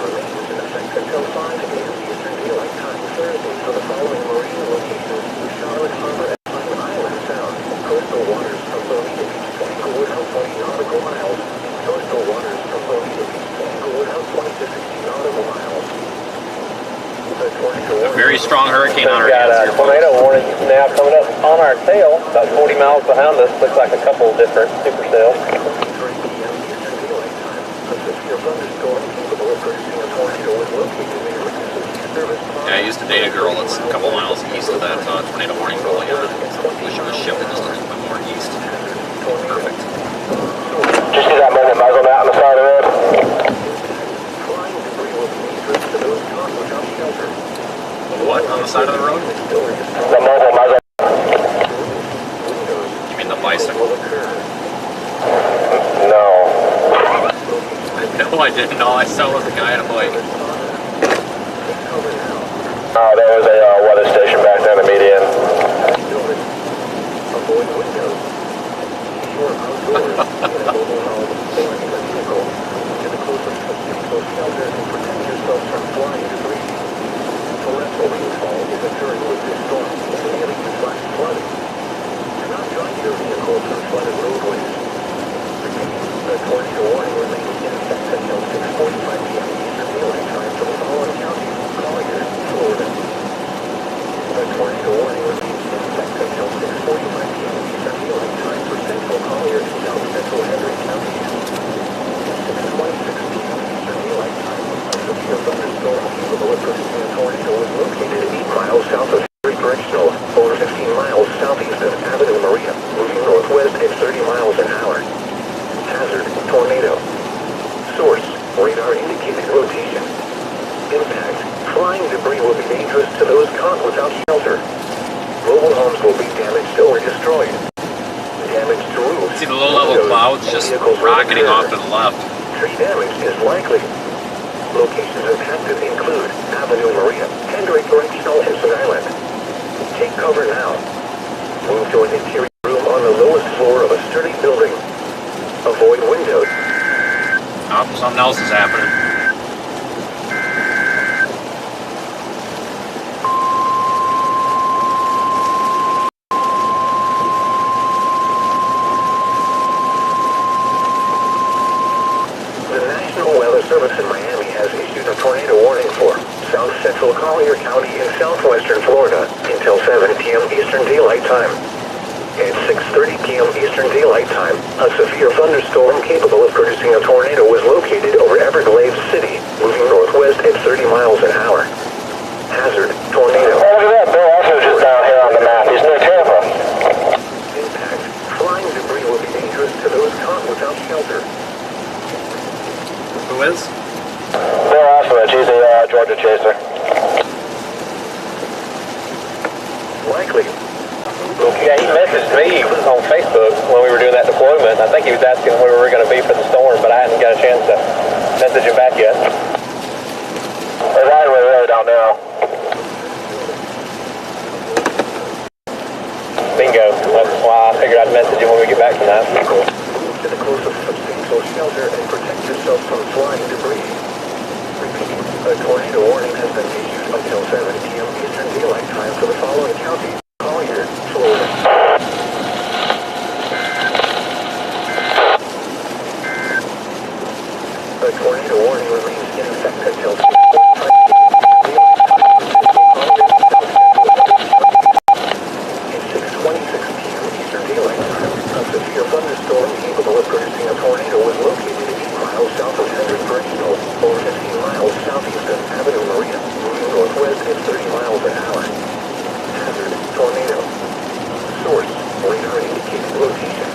remains in effect until 5 a.m. Eastern Daylight Time Thursday for the following marine locations: Charlotte Harbor and Pine Island Sound, coastal waters from Bonita Beach to Englewood out 20 nautical miles, coastal waters from Bonita Beach to Englewood out 20 to 60 nautical miles. A very strong hurricane on our We've got hands a here, tornado folks. warning now coming up on our tail, about 40 miles behind us. Looks like a couple of different supercells. Yeah, I used to date a girl that's a couple miles east of that tornado warning rolling on. Wish it was shifted just a little bit more east. Perfect. Did you see that mobile muzzle mat on the side of the road? What? On the side of the road? The mobile muzzle. You mean the bicycle? No. No, I didn't know. I saw it was a guy on a bike. Oh, there was a weather station back there in the median. The tornado warning remains in effect until 6:45 p.m. Eastern Daylight Time for the following counties: Collier, Florida. The tornado warning remains in effect until 6:45 p.m. Eastern Daylight Time for Central Collier and South Central Henry counties. At 6:26 p.m. Eastern Daylight Time, a severe thunderstorm capable of producing a tornado was located 8 miles south of Henry Correctional, over 15 miles southeast of Avenue Maria, moving northwest at 30 miles an hour. Hazard, tornado. Source, radar indicated rotation. Impact, flying debris will be dangerous to those caught without shelter. Mobile homes will be damaged or destroyed. Damage to roofs. See the low-level clouds just rocketing off to the left. Tree damage is likely. Locations impacted include Avenue Maria, Henry Correctional, and Sun Island. Take cover now. Move to an interior room on the lowest floor of a sturdy building. Avoid windows. Oh, something else is happening. The National Weather Service in Miami has issued a tornado warning for South Central Collier County in southwestern Florida until 7 p.m. Eastern Daylight Time. At 6:30 p.m. Eastern Daylight Time, a severe thunderstorm capable of producing a tornado was located over Everglades City, moving northwest at 30 miles an hour. Hazard, tornado. Roger that. Bill also just down here on the map. He's near Tampa. Impact. Flying debris will be dangerous to those caught without shelter. Who is? Bill Oswald, he's a Georgia chaser. Likely. Yeah, he messaged me on Facebook when we were doing that deployment. I think he was asking where we were going to be for the storm, but I hadn't got a chance to message him back yet. They're right where they're down now. Bingo. That's why I figured I'd message him when we get back from that. Move to the closest substantial shelter and protect yourself from flying debris. Repeat, a tornado warning has been issued until 7 p.m. Eastern Daylight Time for the following counties: Collier, Florida. A tornado warning remains in effect until 6:45 p.m. Eastern Daylight Time. A severe thunderstorm capable of producing a tornado was located 8 miles south of Hendrick Regional, or 15 miles southeast of Avenue Maria, moving northwest at 30 miles an hour. Hazard: tornado. Source: radar indicated location.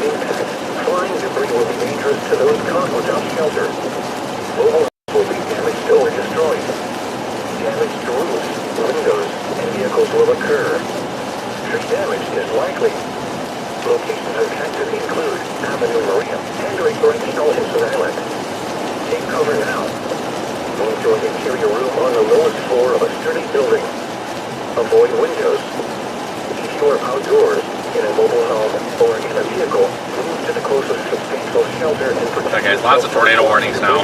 Impact: flying debris will be dangerous to those caught without shelter. Mobile homes will be damaged or destroyed. Damage to roofs, windows, and vehicles will occur. Tree damage is likely. Locations affected include Avenue Maria, Hendrick Regional, and Sun Island. Take cover now. Move to an interior room on the lowest floor of a sturdy building. Avoid windows. If you are outdoors, in a mobile home, or in a vehicle, move to the closest substantial shelter and protect Okay, lots of tornado warnings now.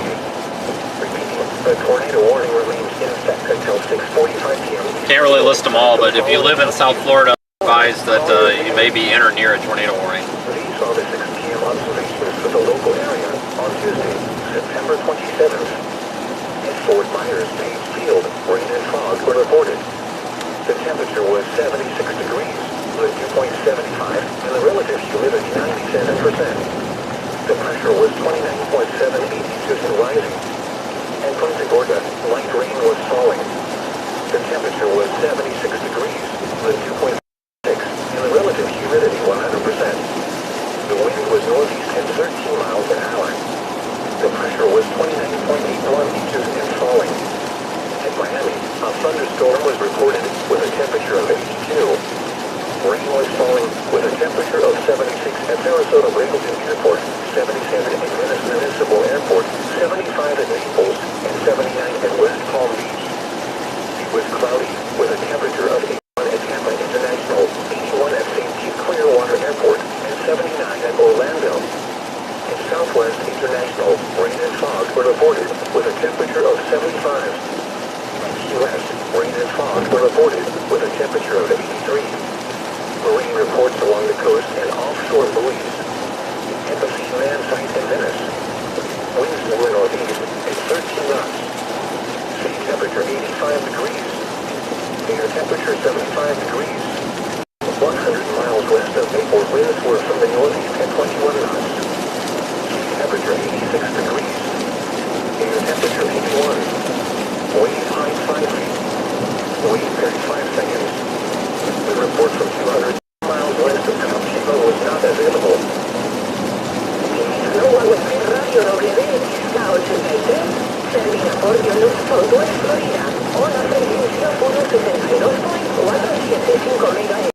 Repeating, a tornado warning remains in effect until 6:45 p.m. Can't really list them all, but if you live in South Florida, advise that you may be in or near a tornado warning. These are the 6 p.m. observations for the local area on Tuesday, September 27th. At Fort Myers, Page Field, rain and fog were reported. The temperature was 76 degrees, with dew point 75, and the relative humidity 97%. The pressure was 29.78 inches and rising. In Punta Gorda, light rain was falling. The temperature was 76 degrees, with dew point 6, and the relative humidity 100%. The wind was northeast at 13 miles an hour. The pressure was 29.81 inches and falling. At Miami, a thunderstorm was reported with a temperature of 82. Rain was falling with a temperature of 76 at Sarasota Bradenton Airport, 77 at Venice Municipal Airport, 75 at Naples, and 79 at West Palm Beach. It was cloudy with a temperature of 81 at Tampa International, 81 at St. Pete Clearwater Airport, and 79 at Orlando. In Southwest International, rain and fog were reported with a temperature of 75. In Key West, rain and fog were reported with a temperature of 83. Marine reports along the coast and offshore buoys. At the Sea Land site in Venice, winds were northeast at 13 knots. Sea temperature 85 degrees. Air temperature 75 degrees. 100 miles west of Newport, winds were from the northeast at 21 knots. Sea temperature 86 degrees. Air temperature 81. Wave height 5 feet. Wave 35 seconds. The report from 200 miles west of Capchico was not available. Radio WX, la 83, servida por Yoluz Southwest Florida. Hora servicio 172.475 MHz.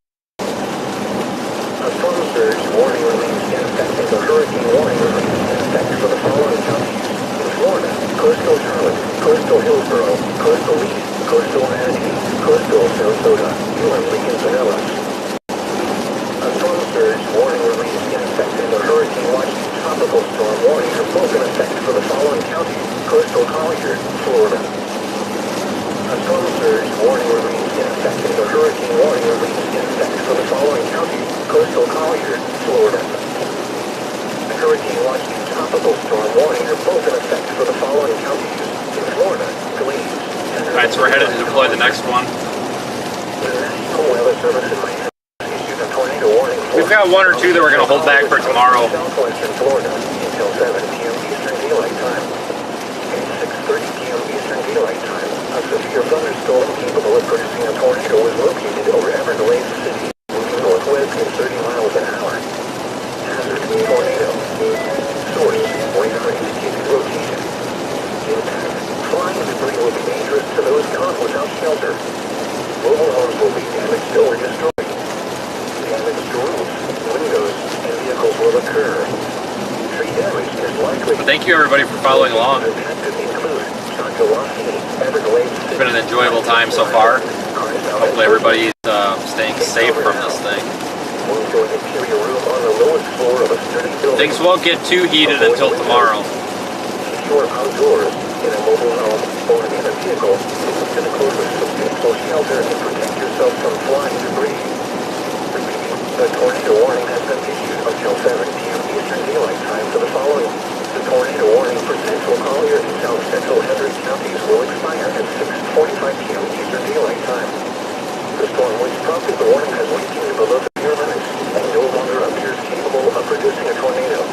A storm surge warning remains in effect as a hurricane warning remains in effect for the following counties. In Florida, coastal Charlotte, coastal Hillsborough, coastal Lee, coastal Manatee, coastal Sarasota, Newland, Lincoln, Pinellas. A storm surge warning remains in effect as a hurricane watch tropical storm warning are both in effect for the following counties: coastal Collier, Florida. A storm surge warning remains in effect as a hurricane warning remains in effect for the following counties: coastal Collier, Florida. A hurricane watch and tropical storm warning are both in effect for the following counties: in Florida, Glaze. Alright, so we're headed to deploy the next one. The National Weather Service in Miami issued a tornado warning for We've got one or two that we're going to hold back for tomorrow. Southwestern Florida until 7 p.m. Eastern Daylight Time. At 6:30 p.m. Eastern Daylight Time, a severe thunderstorm storm capable of producing a tornado was located over Everglades City, moving northwest at 30 miles an hour. Hazard, tornado. Source, radar indicated location. Impact, flying debris will be dangerous to those caught without shelter. Mobile homes will be damaged or destroyed. Damage to roofs, windows, and vehicles will occur. Tree damage is likely. Thank you everybody for following along. It's been an enjoyable time so far. Hopefully everybody's staying safe from this thing. Things won't get too heated until tomorrow. You are outdoors in a mobile home or in a vehicle, move to the closest substantial shelter and protect yourself from flying debris. Repeating, a tornado warning has been issued until 7 p.m. Eastern Daylight Time for the following. The tornado warning for Central Collier and South Central Hendry counties will expire at 6:45 p.m. Eastern Daylight Time. The storm which prompted the warning has weakened below severe limits and no longer appears capable of producing a tornado.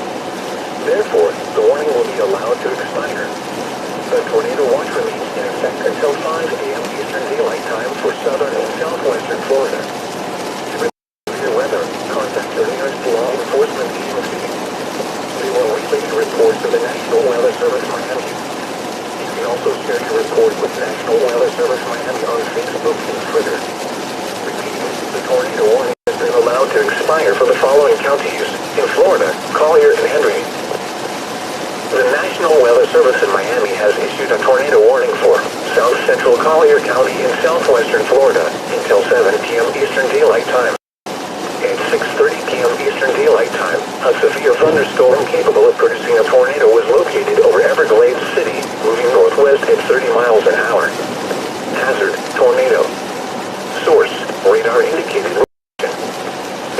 Therefore, the warning will be allowed to expire. The tornado watch remains in effect until 5 a.m. Eastern Daylight Time for southern and southwestern Florida. To report your weather, contact your nearest law enforcement agency. They will relay your report to the National Weather Service Miami. You can also share your report with National Weather Service Miami on Facebook and Twitter. Repeating, the tornado warning has been allowed to expire for the following counties in Florida, Collier and Hendry. The National Weather Service in Miami has issued a tornado warning for South Central Collier County in southwestern Florida until 7 p.m. Eastern Daylight Time. At 6:30 p.m. Eastern Daylight Time, a severe thunderstorm capable of producing a tornado was located over Everglades City, moving northwest at 30 miles an hour. Hazard, tornado. Source, radar indicated location.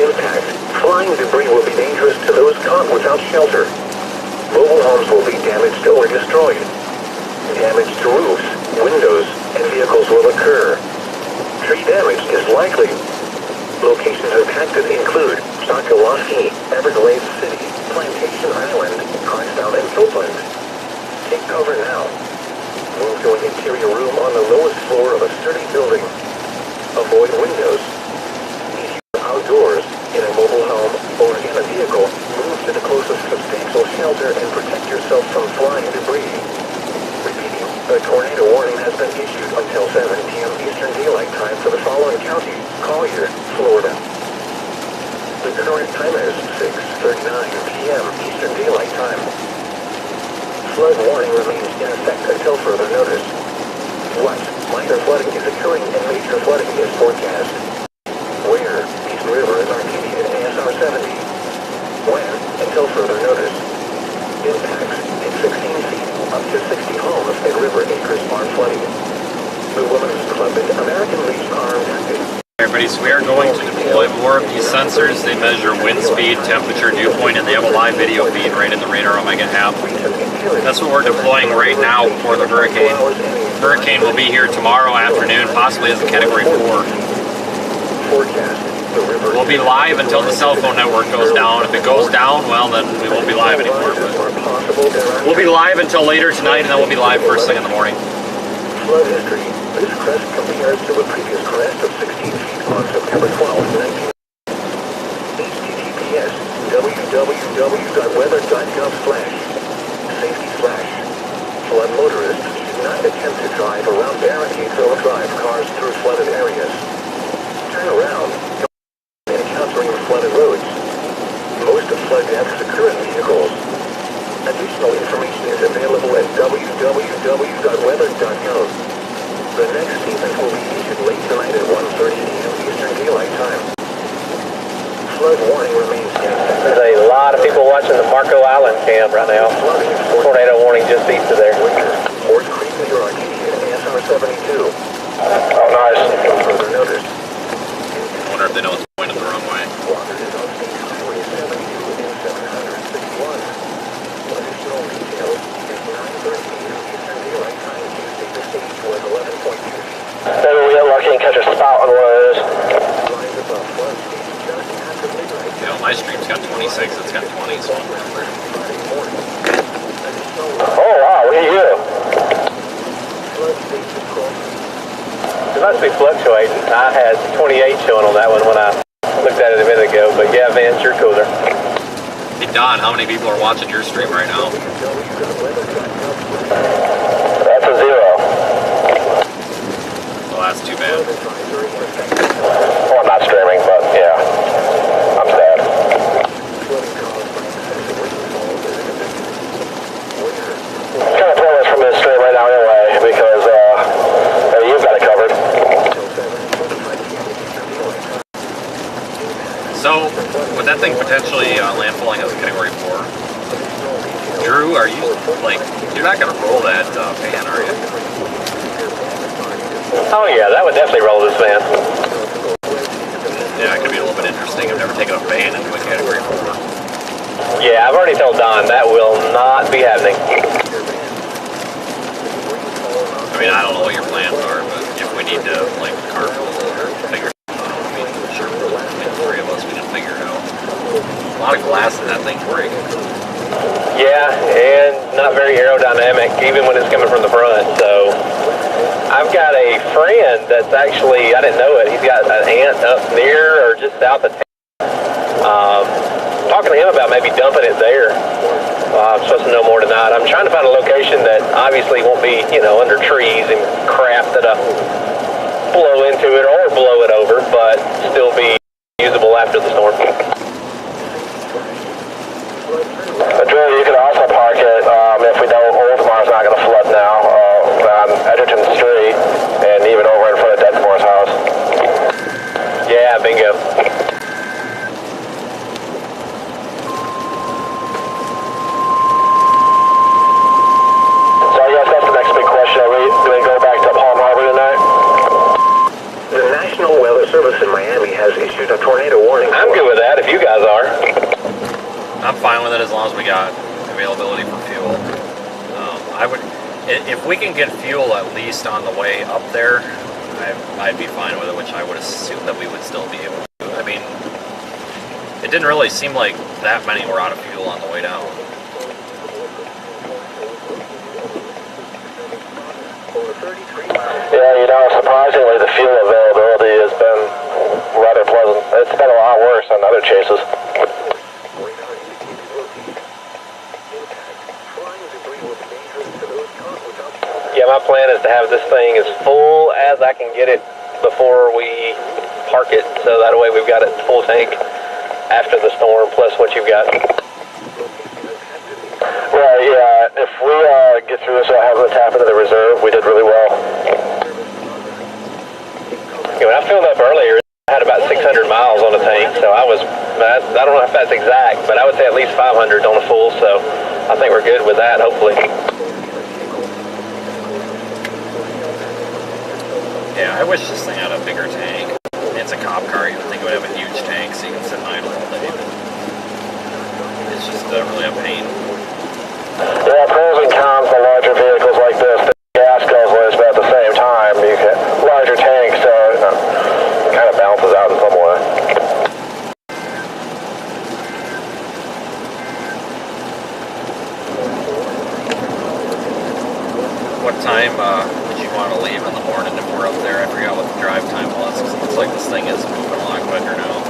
Impact, flying debris will be dangerous to those caught without shelter. Mobile homes will be damaged or destroyed. Damage to roofs, windows, and vehicles will occur. Tree damage is likely. Locations impacted include Choctawaskee, Everglades City, Plantation Island, Crosstown, and Copeland. Take cover now. Move to an interior room on the lowest floor of a sturdy building. Avoid windows. If you are outdoors, in a mobile home, or in a vehicle, move to the closest substantial shelter and protect yourself from flying debris. Repeating, a tornado warning has been issued until 7 p.m. Eastern Daylight Time for the following county, Collier, Florida. The current time is 6:39 p.m. Eastern Daylight Time. Flood warning remains in effect until further notice. What? Minor flooding is occurring and major flooding is forecast. Where? East River in Arcadia and ASR 70. When? Until further notice. Impacts in 16 feet, up to 60 homes at River Acres are flooding. The Women's Club and American Legion are impacted. Everybody, so we are going to deploy more of these sensors. They measure wind speed, temperature, dew point, and they have a live video feed right in the Radar Omega app. That's what we're deploying right now for the hurricane. Hurricane will be here tomorrow afternoon, possibly as a Category 4. We'll be live until the cell phone network goes down. If it goes down, well, then we won't be live anymore. But we'll be live until later tonight, and then we'll be live first thing in the morning. Flood history. This crest compares to a previous crest of 16 feet on September 12, 19. HTTPS www.weather.gov/safety/. Flood motorists should not attempt to drive around barricades or drive cars through flooded areas. Turn around and encountering flooded roads. Most of flood deaths occur in vehicles. Additional information is available at www.weather.gov. The next statement will be issued late tonight at 1:30 a.m. Eastern Daylight Time. Flood warning remains in effect. There's a lot of people watching the Marco Island cam right now. Tornado warning just east of there. Fort Creek, New York, ASR 72. Oh, nice. Further notice. I wonder if they know it's pointed the wrong way. Water is on State Highway 72 and 761. Additional details is 9:30 a.m. Eastern Daylight Time. Tuesday, the stage was 11.2 feet. Maybe we get lucky and catch a spot on one of those. Lines above flood stage just after midnight. You know, my stream's got 26, it's got 20, so I'll remember. Friday morning. Additional Oh, wow, look at you. flood stage is 12 feet. must be fluctuating. I had 28 showing on that one when I looked at it a minute ago. But yeah, Vance, you're cooler. Hey Don, how many people are watching your stream right now? That's a 0. Well, that's too bad. Well, I'm not streaming, but yeah, I'm sad. Kind of pointless from this stream right now anyway, because you've got it covered. So, with that thing potentially landfalling as a Category 4, Drew, are you, like, you're not going to roll that van, are you? Oh yeah, that would definitely roll this van. Yeah, it could be a little bit interesting. I've never taken a van into a Category 4. Yeah, I've already told Don that will not be happening. I mean, I don't know what your plans are, but if we need to, like, carpool or figure something out, I mean, sure, between the three of us, we can figure it out. A lot of glass in that thing to break. Yeah, and not very aerodynamic, even when it's coming from the front, so... I've got a friend that's actually, I didn't know it, he's got an aunt up near or just south of town. Talking to him about maybe dumping it there. I'm supposed to know more tonight. I'm trying to find a location that obviously won't be, you know, under trees and crap that'll blow into it or blow it over, but still be usable after the storm. Drew, you could also park it if we know Oldsmar's not going to flood now on Edgerton Street and even over in front of Deadmore's house. Yeah, bingo. So I guess that's the next big question. Are we going to go back to Palm Harbor tonight? The National Weather Service in Miami has issued a tornado warning. I'm good with that if you guys are. I'm fine with it as long as we got availability for fuel. I would, if we can get fuel at least on the way up there, I'd be fine with it, which I would assume that we would still be able to. I mean, it didn't really seem like that many were out of fuel on the way down. Yeah, you know, surprisingly, the fuel availability has been rather pleasant. It's been a lot worse on other chases. Yeah, my plan is to have this thing as full as I can get it before we park it, so that way we've got it full tank after the storm, plus what you've got. Right, yeah, if we get through this without having to tap into the reserve, we did really well. Yeah, when I filled up earlier, I had about 600 miles on the tank, so I don't know if that's exact, but I would say at least 500 on a full, so I think we're good with that, hopefully. Yeah, I wish this thing had a bigger tank. It's a cop car, you would think it would have a huge tank so you can sit idle all day, but it's just really a pain. Yeah, pros and cons of larger vehicles like this. The gas goes waste, but at the same time, you get larger tanks, so it kind of balances out in some way. What time would you want to leave in the morning if we're up there? I forgot what the drive time was, because it looks like this thing is moving a lot quicker now.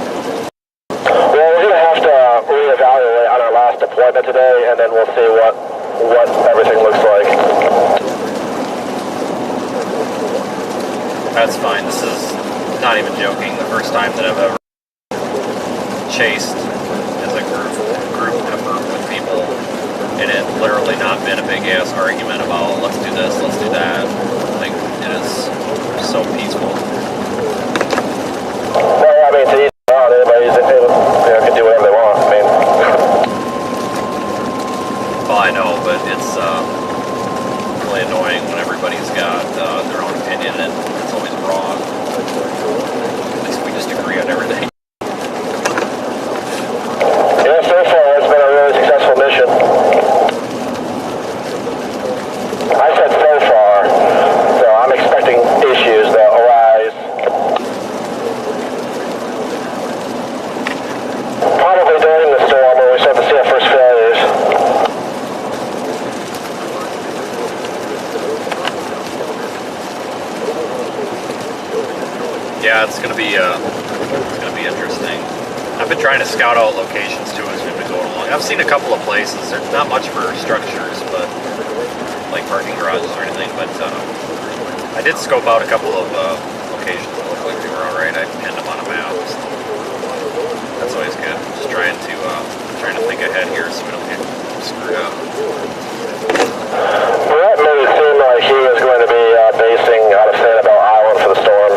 Well, we're going to have to reevaluate on our last deployment today, and then we'll see what everything looks like. That's fine. This is, not even joking, the first time that I've ever chased as a group effort with people, and it literally not been a big ass argument about let's do this, let's do that. Like, it is so peaceful. Well, I mean, to each their own, anybody's can do whatever they want. I mean, well, I know, but it's really annoying when everybody's got their own opinion and it's always wrong. At least we just agree on everything. yeah, so far it's been a really successful mission. I said so far, so I'm expecting issues that arise gonna be interesting. I've been trying to scout out locations too as we've been going along. I've seen a couple of places. There's not much for structures, but like parking garages or anything. But I did scope out a couple of locations that looked like they were all right. I pinned them on a map. So that's always good. Just trying to think ahead here so we don't get screwed up. Brett made it seem like he was going to be basing out of Sanibel Island for the storm.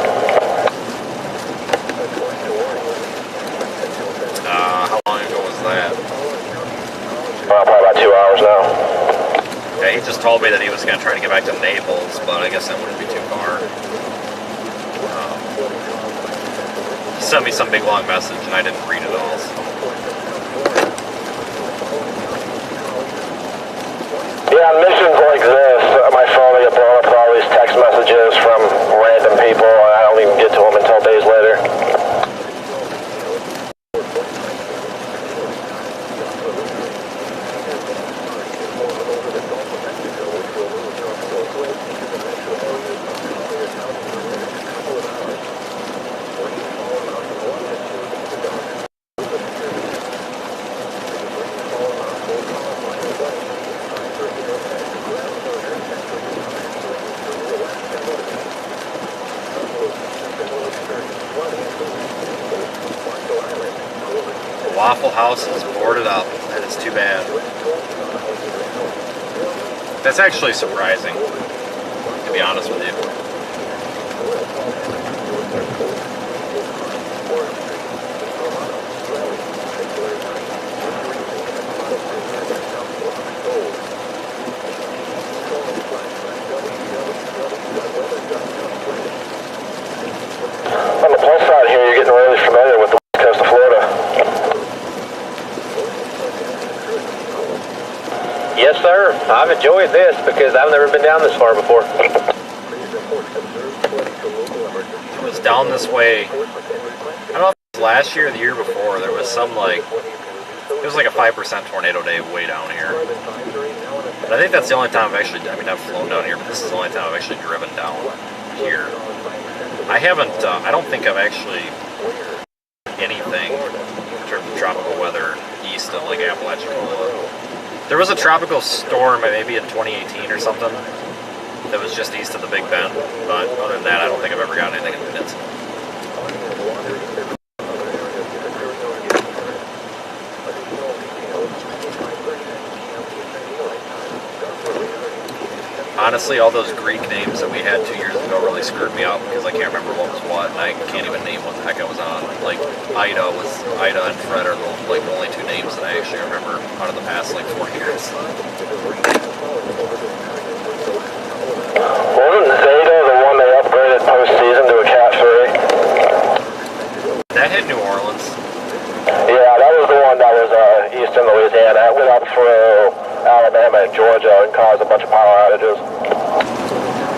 How long ago was that? Probably about 2 hours now. Yeah, he just told me that he was going to try to get back to Naples, but I guess that wouldn't be too far. He sent me some big long message and I didn't read it all. So. Yeah, on missions like this, my phone will get blown up with all these text messages from random people, and I don't even get to them until days later. Waffle House is boarded up. That is too bad. That's actually surprising, to be honest with you. On the plus side here, you're getting really familiar with the west coast of Florida. Yes, sir. I've enjoyed this because I've never been down this far before. It was down this way. I don't know if it was last year or the year before. There was some it was like a 5% tornado day way down here. But I think that's the only time I've flown down here, but this is the only time I've actually driven down here. I haven't, I don't think I've actually anything in terms of tropical weather east of like Apalachicola. There was a tropical storm maybe in 2018 or something that was just east of the Big Bend, but other than that, I don't think I've ever gotten anything in the peninsula. Honestly, all those Greek names that we had 2 years ago really screwed me up because I can't remember what was what, and I can't even name what the heck I was on. Like, Ida and Fred are the only two names that I actually remember out of the past 4 years. Wasn't Zeta the one they upgraded postseason to a Cat 3? That hit New Orleans. Yeah, that was the one that was eastern Louisiana. It went up through Alabama and Georgia and caused a bunch of power outages.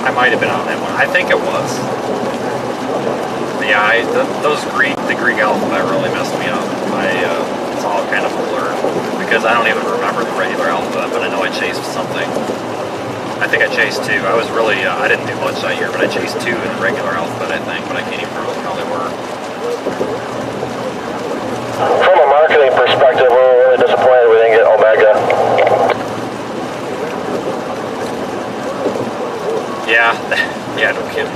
I might have been on that one. I think it was. But yeah, the Greek alphabet really messed me up. It's all kind of blurred because I don't even remember the regular alphabet, but I know I chased something. I think I chased 2. I was really, I didn't do much that year, but I chased 2 in the regular alphabet, I think, but I can't even remember how they were. From a marketing perspective, we were really disappointed we didn't get Omega. Yeah, yeah, no kidding.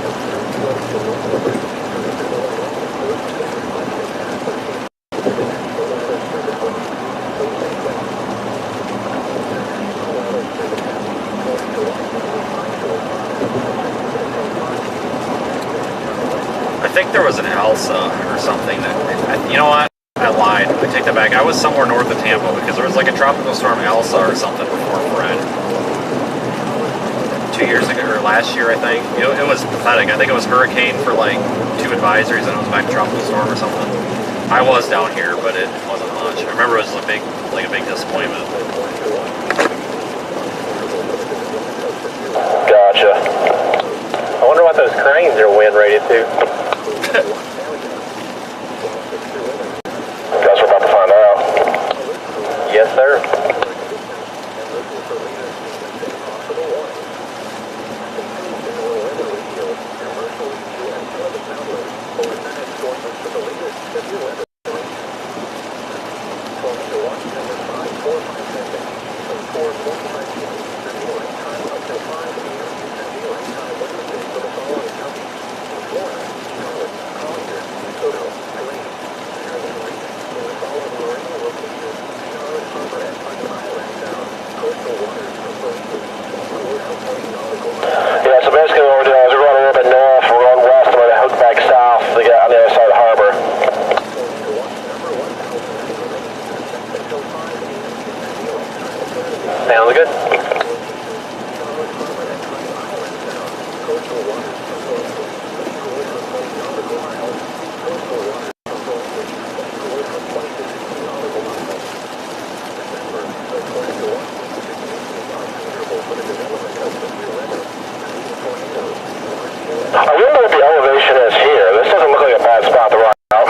I think there was an Elsa or something that, you know what? I lied. I take that back. I was somewhere north of Tampa because there was like a tropical storm Elsa or something before Fred. 2 years ago, or last year, I think. It was pathetic. I think it was hurricane for 2 advisories and it was back to tropical storm or something. I was down here, but it wasn't much. I remember it was a big disappointment. Gotcha. I wonder what those cranes are wind rated to. Guess we're about to find out. Yes, sir. Yeah, so basically what we're doing is we're going a little bit north, we're going west, and we're going to hook back south to get on the other side of the harbor. Sounds good. I wonder what the elevation is here. This doesn't look like a bad spot to run out.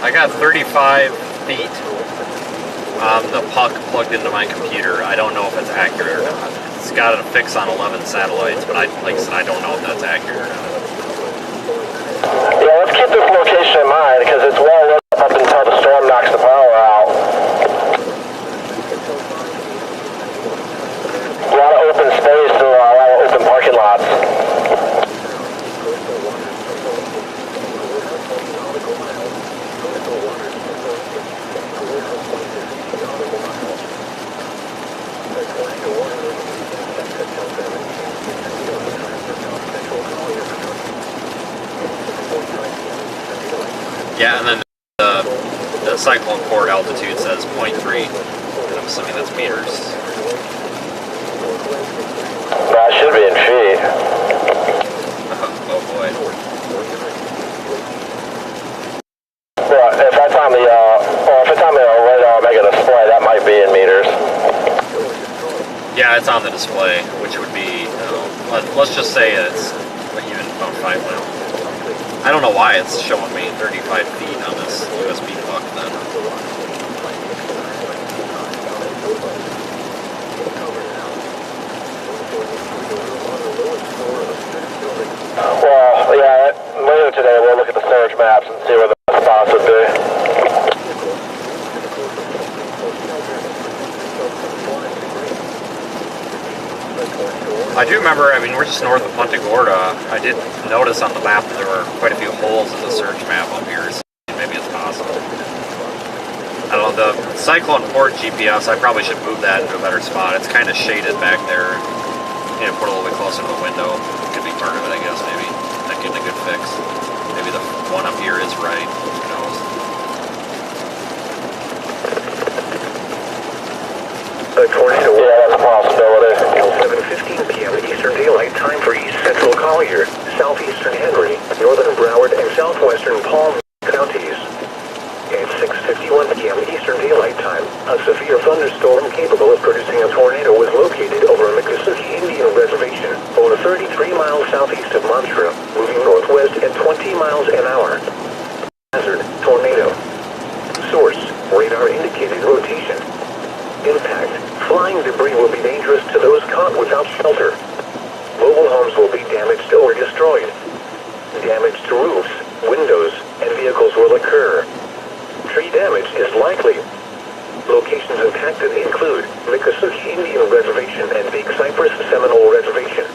I got 35 feet on the puck plugged into my computer. I don't know if it's accurate or not. It's got a fix on 11 satellites, but like I said, I don't know if that's accurate or not. Yeah, let's keep this location in mind because it's well lit up until the storm knocks the power out. A lot of open space and a lot of open parking lots. Yeah, and then the cyclone port altitude says 0.3, and I'm assuming that's meters. That should be in feet. Oh boy. Well, if that's on the, if it's on the radar mega display, that might be in meters. Yeah, it's on the display, which would be, let's just say it's even about 5 now. I don't know why it's showing me 35 feet on this USB puck then. Well, yeah, later today we'll look at the surge maps and see where the spots would be. I do remember, I mean, we're just north of Punta Gorda. I did notice on the map that there were quite a few holes in the surge map up here, so maybe it's possible. I don't know, the cyclone port GPS, I probably should move that into a better spot. It's kind of shaded back there. You know, put a little bit closer to the window. Could be part of it, I guess, maybe. Not getting a good fix. Maybe the one up here is right. Who knows? A tornado. Yeah, that's a possibility. Until 7:15 p.m. Eastern Daylight Time for East Central Collier, Southeastern Henry, Northern Broward, and Southwestern Palm counties. At 6:51 p.m. Eastern Daylight Time, a severe thunderstorm capable of producing a tornado was located over Miccosukee Indian Reservation, over 33 miles southeast of Mantra, moving northwest at 20 miles an hour. Hazard, tornado. Source, radar indicated rotation. Impact, flying debris will be dangerous to those caught without shelter. Mobile homes will be damaged or destroyed. Damage to roofs, windows, and vehicles will occur. Tree damage is likely. Locations impacted include Miccosukee Indian Reservation and Big Cypress Seminole Reservation.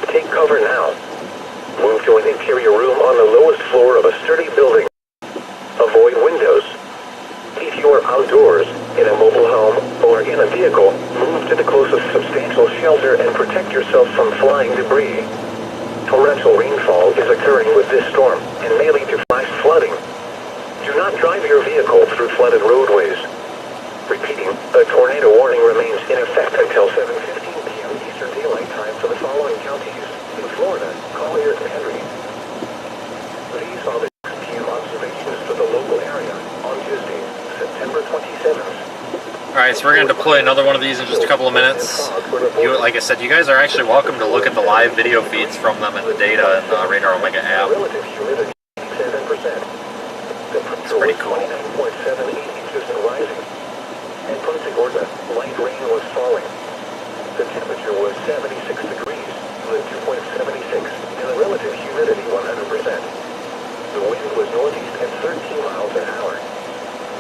Take cover now. Move to an interior room on the lowest floor of a sturdy building. Avoid windows. If you are outdoors, in a mobile home, or in a vehicle, move to the closest substantial shelter and protect yourself from flying debris. Torrential rainfall is occurring with this storm and may lead to flash flooding. Do not drive your vehicle through flooded roadways. Repeating, a tornado warning remains in effect until 7:15 p.m. Eastern Daylight Time for the following counties in Florida, Collier, and Henry. These are the 6 p.m. observations for the local area on Tuesday, September 27th. Alright, so we're going to deploy another one of these in just a couple of minutes. Like I said, you guys are actually welcome to look at the live video feeds from them and the data in the Radar Omega app. Relative humidity 7%. It's pretty cool. 29.78 inches and rising. In Punta Gorda, light rain was falling. The temperature was 76 degrees, with 2.76, and the relative humidity 100%. The wind was northeast at 13 miles an hour.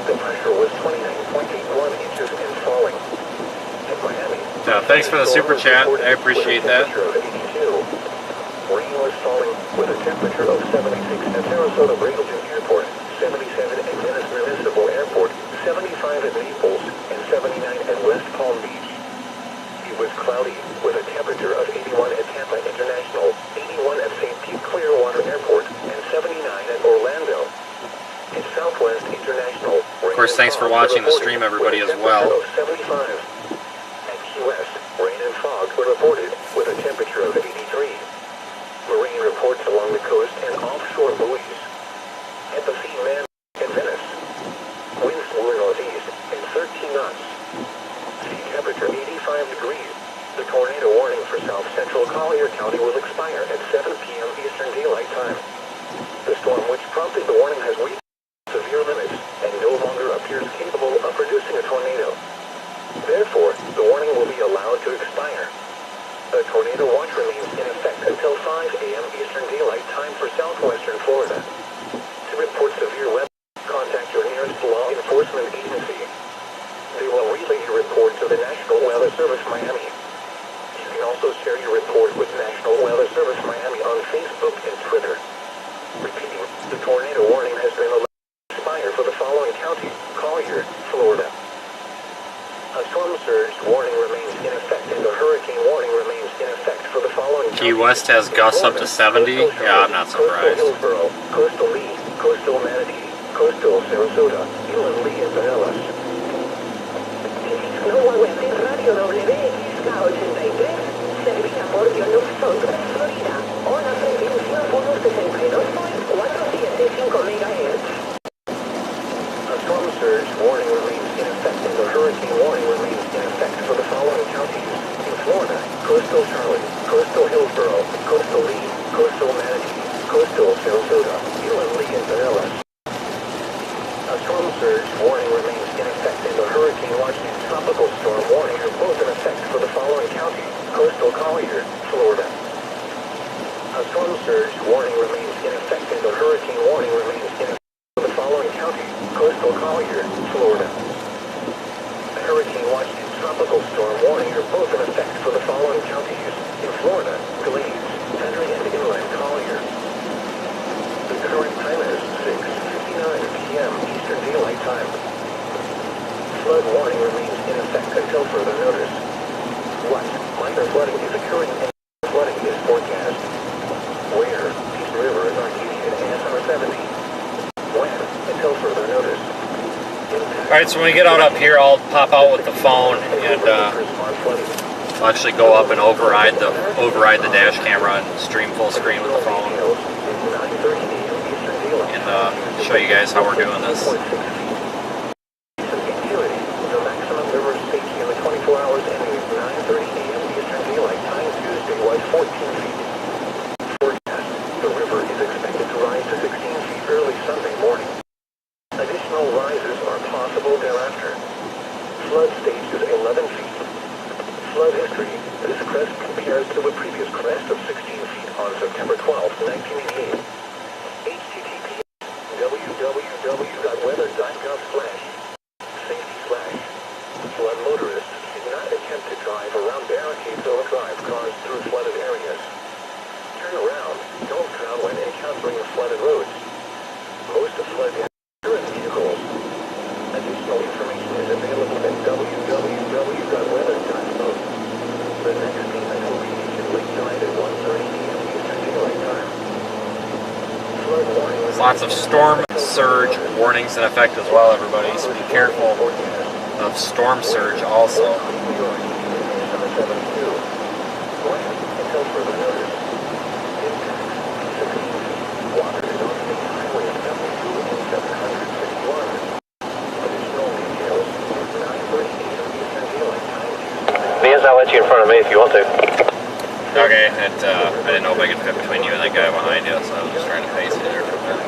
The pressure was 29.81 inches and falling. At Miami, thanks for the super chat. I appreciate that. Rain was falling with a temperature of 76 at Sarasota Bradenton Airport, 77 at Venice Municipal Airport, 75 at Naples, and 79 at West Palm Beach. It was cloudy with a temperature of 81 at Tampa International, 81 at St. Pete Clearwater Airport, and 79 at Orlando. At Southwest International, of course, thanks for watching the stream, everybody, as well. 75. At Key West, rain and fog were reported with a temperature of 83. Marine reports along the coast and offshore buoys. At the Sea Man at Venice, winds were northeast and 13 knots. Sea temperature 85 degrees. The tornado warning for south central Collier County will expire at 7 p.m. Eastern Daylight Time. The storm which prompted the warning has reached severe limits and no longer appears capable of producing a tornado. Therefore, the warning will be allowed to expire. A tornado watch remains in effect until 5 a.m. Eastern Daylight Time for southwestern Florida. To report severe weather, contact your nearest law enforcement agency. They will relay your report to the National Weather Service Miami. You can also share your report with National Weather Service Miami on Facebook and Twitter. Repeating, the tornado warning has been allowed to expire for the following counties: Collier, Florida. A storm surge warning remains in effect and a hurricane warning remains in effect for the following Key West has gusts up to 70. Yeah, I'm not surprised. Coastal Hillsborough, Coastal Lee, Coastal Manatee, Coastal Sarasota, Inland Lee, and Pinellas. Radio WXK83, servida por Dionuk Southwest Florida. Una frecuencia por los 62.475 MHz. A storm surge warning remains in effect and a hurricane warning remains in effect for the following counties: in Florida, Coastal Charlotte, Coastal Hillsborough, Coastal Lee, Coastal Manatee, Coastal Sarasota, Inland Lee, and Pinellas. A storm surge warning remains in effect and a hurricane watch and tropical storm warning are both in effect for the following counties: Coastal Collier, Florida. A storm surge warning remains in effect and a hurricane warning remains in effect for the following counties: Coastal Collier, Florida. A hurricane watch and tropical storm warning are both in effect for the following counties: in Florida, Glades, Henry, and Inland Collier. The current time is 6:59 p.m. Eastern Daylight Time. Flood warning remains in effect until further notice. What minor flooding is occurring and flooding is forecast? Where? East River is Arcadian and summer 70. When? Until further notice. Alright, so when we get out up here, I'll pop out with the phone and I'll actually go up and override the dash camera and stream full screen with the phone and show you guys how we're doing this. The maximum river safety in the 24 hours ending 9:30 a.m. Eastern Daylight Time Tuesday was 14 feet. Forecast: the river is expected to rise to 16 feet early Sunday morning. Additional rises are possible thereafter. Flood stage is 11 feet. Flood history: this crest compares to a previous crest of 16 feet on September 12, 1988. http www.weather.gov/safety/ flood motorists should not attempt to drive around barricades or drive cars through flooded areas. Turn around, don't drown when encountering flooded roads. Most of flood damage are in vehicles. Additional information is available at www.weather.gov. The next statement will be issued late tonight at 1:30 p.m. Eastern Daylight Time. Flood warning. There's lots of storm surge warnings in effect as well, everybody, so be careful of storm surge also. Vance, I'll let you in front of me if you want to. Okay, I didn't know if I could fit between you and that guy behind you, so I was just trying to pace you there for a minute.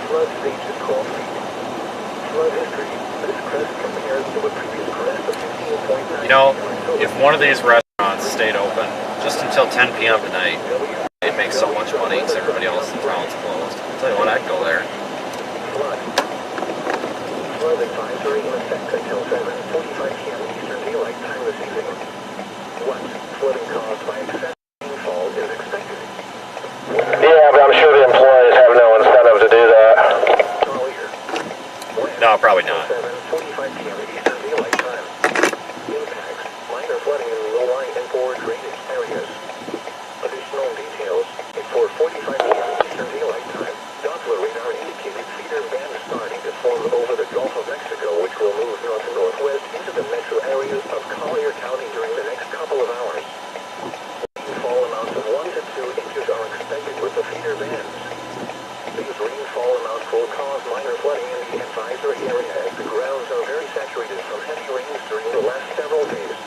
Flood stage is 12 feet. Flood history: this crest compares to a previous crest of 15.9. You know, if one of these restaurants stayed open just until 10 p.m. tonight. They'd make so much money because everybody else in town's closed. I'll tell you what, I'd go there. Flood advisory in effect until 7:45 p.m. Eastern Daylight Time this evening. What flooding caused by excessive rainfall is expected? Yeah, but I'm sure the employees have no incentive to do that. Collier. When? No, probably not. 7:45 p.m. Eastern Daylight Time. Impacts: minor flooding in low-lying and poor drainage areas. Additional details: at 4:45 p.m. Eastern Daylight Time, Doppler radar indicated feeder bands starting to form over the Gulf of Mexico, which will move north and northwest into the metro areas of Collier County during the next couple of hours. Rainfall amounts of 1 to 2 inches are expected with the feeder bands. These rainfall amounts will cause minor flooding in the advisory area as the grounds are very saturated from heavy rains during the last several days.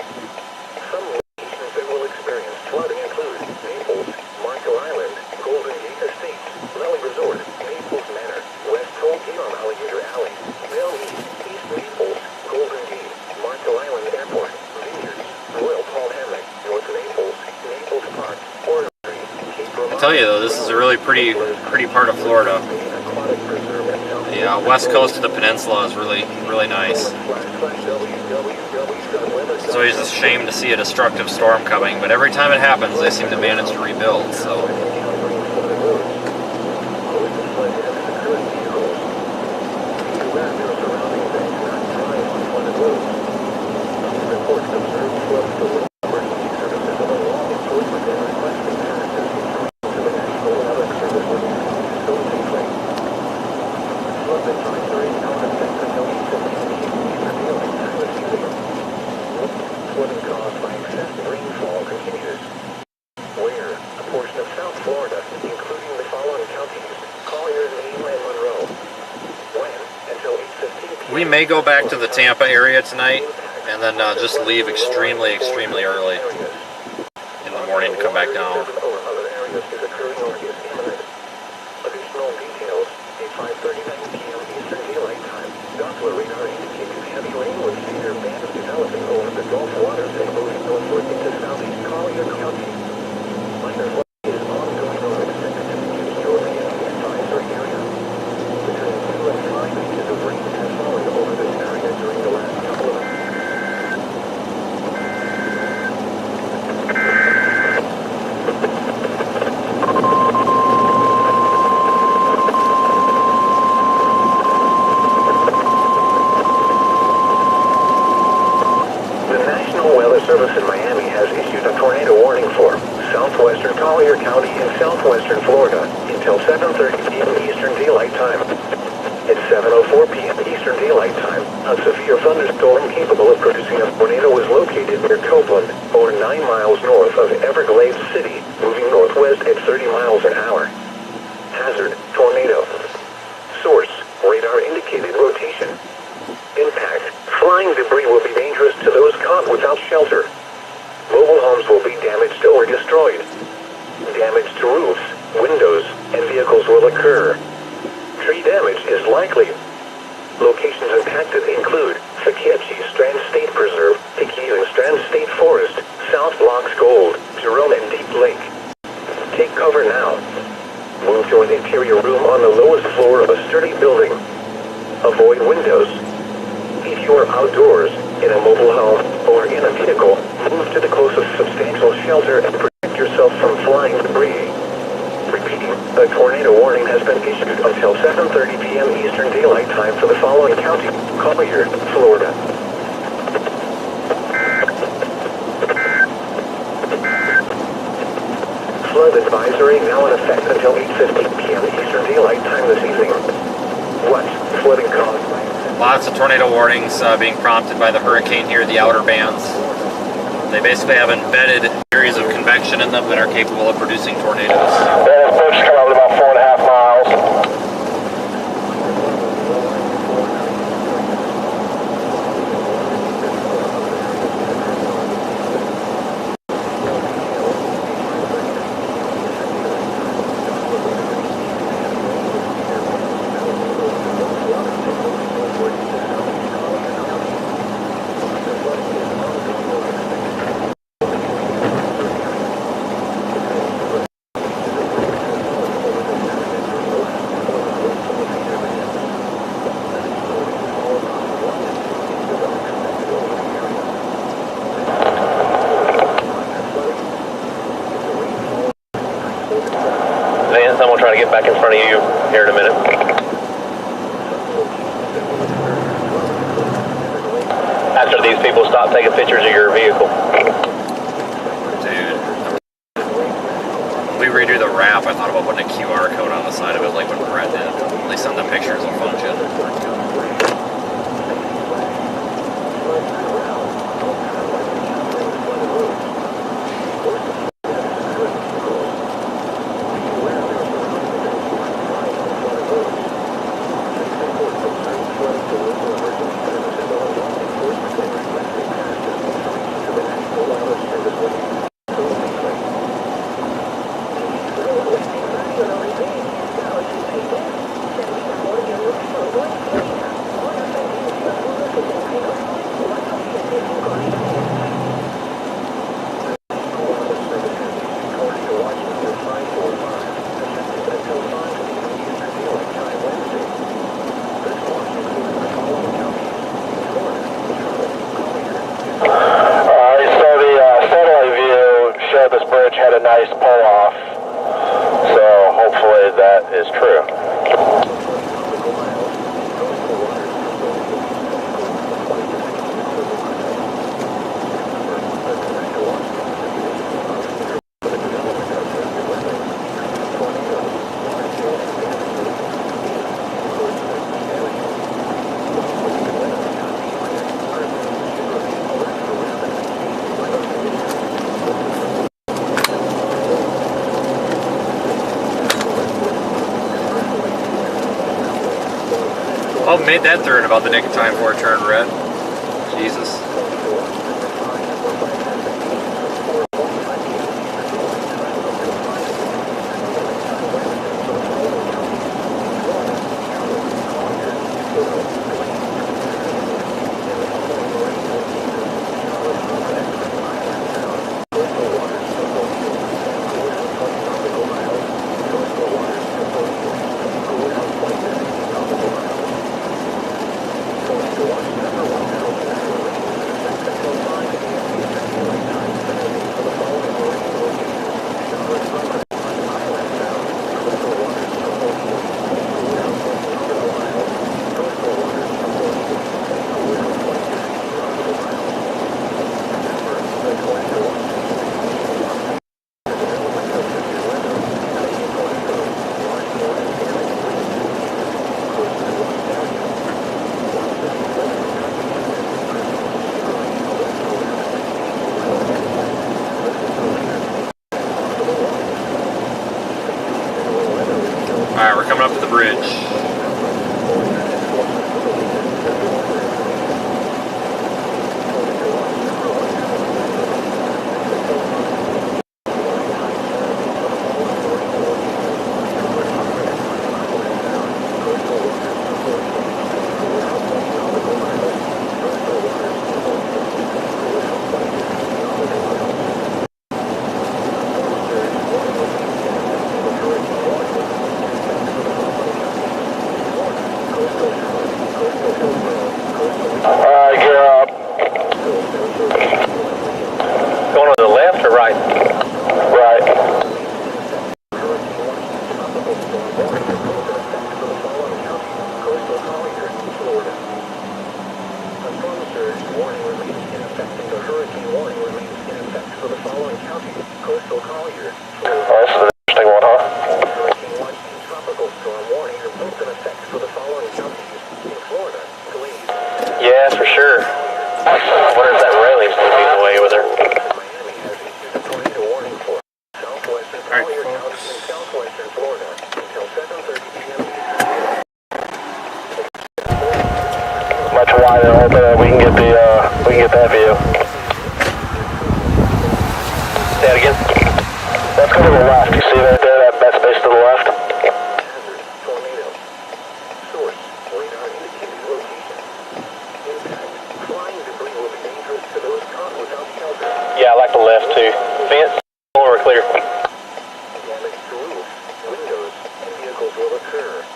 Some locations that will experience flooding include Naples, Marco Island, Golden Gate Estates, Valley Resort, Naples Manor, West Toll Gate on Alligator Alley, Bell East Naples, Golden Gate, Marco Island Airport, Vineyards, Royal Palm Hammock, North Naples, Naples Park, Orange Tree, Cape Romano. I'll tell you though, this is a really pretty part of Florida. The west coast of the peninsula is really nice. It's always a shame to see a destructive storm coming, but every time it happens, they seem to manage to rebuild. So. Flooding caused by excessive rainfall continues. Where a portion of South Florida, including the following counties: Collier, Maine, and Monroe. When until 8:15 p.m. We may go back to the Tampa area tonight, and then just leave extremely early in the morning to come back down. Additional details: at 5:39 p.m. Eastern Daylight Time, Doppler radar indicated heavy rain with feeder bands developing over the Gulf waters and moving northward into southeast Collier County. Minor flooding is ongoing or expected to begin shortly in the advisory area. Between 2 and 5 inches of rain has fallen over this area during the last couple of hours. Service in Miami has issued a tornado warning for southwestern Collier County and southwestern Florida until 7:30 p.m. Eastern Daylight Time. At 7:04 p.m. Eastern Daylight Time, a severe thunderstorm capable of producing a tornado was located near Copeland, over 9 miles north of Everglades City, moving northwest at 30 miles an hour. Hazard: tornado. Source: radar indicated rotation. Impact: flying debris will be dangerous to those caught without shelter. Mobile homes will be damaged or destroyed. Damage to roofs, windows, and vehicles will occur. Tree damage is likely. Locations impacted include Feketchi Strand State Preserve, Tequila Strand State Forest, South Blocks Gold, Jerome and Deep Lake. Take cover now. Move to an interior room on the lowest floor of a sturdy building. Avoid windows. If you are outdoors, in a mobile home, or in a vehicle, move to the closest substantial shelter and protect yourself from flying debris. Repeating, a tornado warning has been issued until 7:30 p.m. Eastern Daylight Time for the following county: Collier, Florida. Flood advisory now in effect until 8:15 p.m. Eastern Daylight Time this evening. What flooding caused by Lots of tornado warnings being prompted by the hurricane here, the outer bands. They basically have embedded areas of convection in them that are capable of producing tornadoes. That approach is coming up about 4.5 miles. I'm gonna try to get back in front of you here in a minute. After these people stop taking pictures of your vehicle. Dude. We redo the wrap, I thought about putting a QR code on the side of it like what Brett did. At least on the pictures will function. This bridge had a nice pull off, so hopefully that is true. Oh, made that turn about the nick of time before it turned red. Jesus. Alright, we're coming up to the bridge. Going on the left or right? Right. Oh, this is an interesting one, huh? Yeah, for sure. I wonder if that railing's going to be in the way over there. Alright, folks. Much wider, hoping that we can get that view. Say that again. Let's go to the left. You see right there, that space to the left? Yeah, I like the left too. Fence, or we're clear. Damage to roof, windows, and vehicles will occur.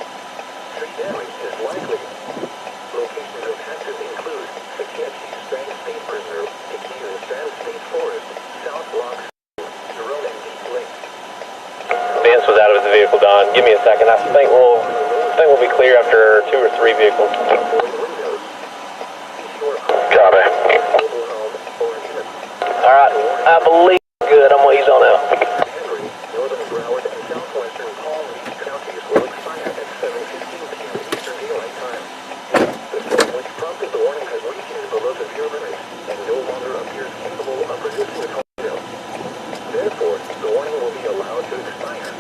Tree damage is likely. Locations of hazards include Poughkeepsie Strand State Preserve, Decatur Strand State Forest, South Rock, Jerome and Deep Lake. Fence Witness was out of his vehicle, Don. Give me a second. I think we'll be clear after 2 or 3 vehicles. Copy. All right. I believe we're good. I'm gonna ease on out. Northern Broward and southwestern Palm Beach counties will expire at 7:15 p.m. Eastern Daylight Time. The storm which prompted the warning has weakened below severe limits and no longer appears capable of producing a tornado. Therefore, the warning will be allowed to expire.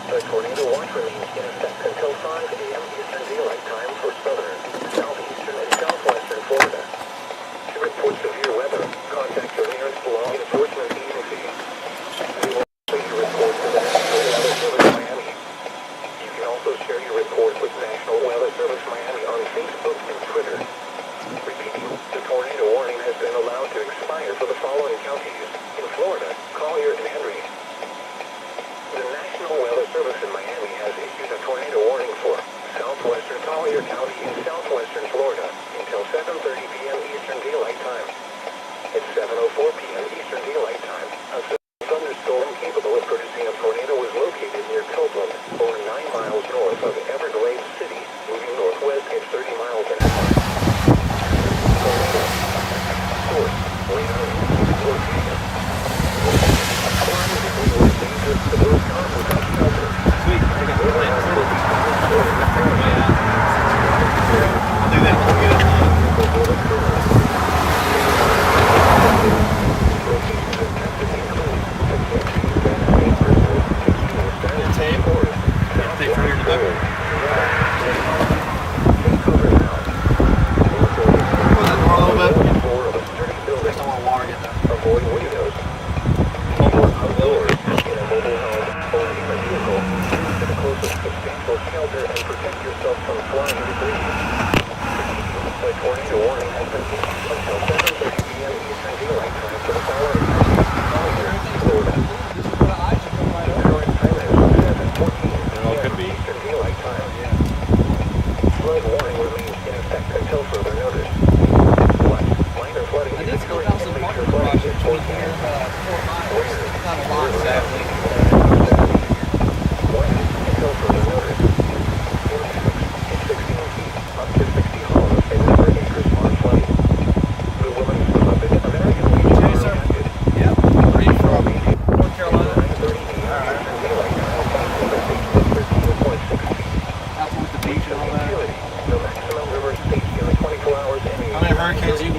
The tornado watch remains in effect until 5 a.m. Eastern Daylight Time for southern, southeastern, and southwestern Florida. To report severe weather, contact your nearest law enforcement agency. They will also your report to the National Weather Service Miami. You can also share your report with National Weather Service Miami on Facebook and Twitter. Repeating, the tornado warning has been allowed to expire for the following counties in Florida: Collier and Henry. The National Weather Service in Miami has issued a tornado warning for southwestern Collier County in southwestern Florida until 7:30 p.m. Eastern Daylight Time. At 7:04 p.m. Eastern Daylight Time, a thunderstorm capable of producing a tornado was located near Copeland, over 9 miles north of Everglades City, moving northwest at 30 miles an hour. Tornado. Source: radar indicated location. Dangerous to those caught without shelter. Sweet. I got the plan. Will be found I'll do that when we get it. Tape for your debugger. Close that door a little bit. Just don't want water get there. avoid windows. Outdoors, in a mobile home or in a vehicle, move to the closest substantial shelter and protect yourself from flying debris. The tornado warning has been issued until 7:30 p.m. Eastern Daylight Time for the following counties: Collier, Florida. The current time is 7:14 p.m. Eastern Daylight Time. Flood warning remains in effect until further notice. Minor flooding is occurring and major flooding is forecast. Not a lot, sadly. Wind until further notice. Impacts: 16 feet up to 60 homes and river acres are flooded. The woman beloved American Legion are affected. Yep. Where are you from? North Carolina. 9:30 a.m. Eastern Daylight Time. Elevation of 13.6 feet. Out with the beach and all that. Security. The maximum river safety in 24 hours and How many hurricanes you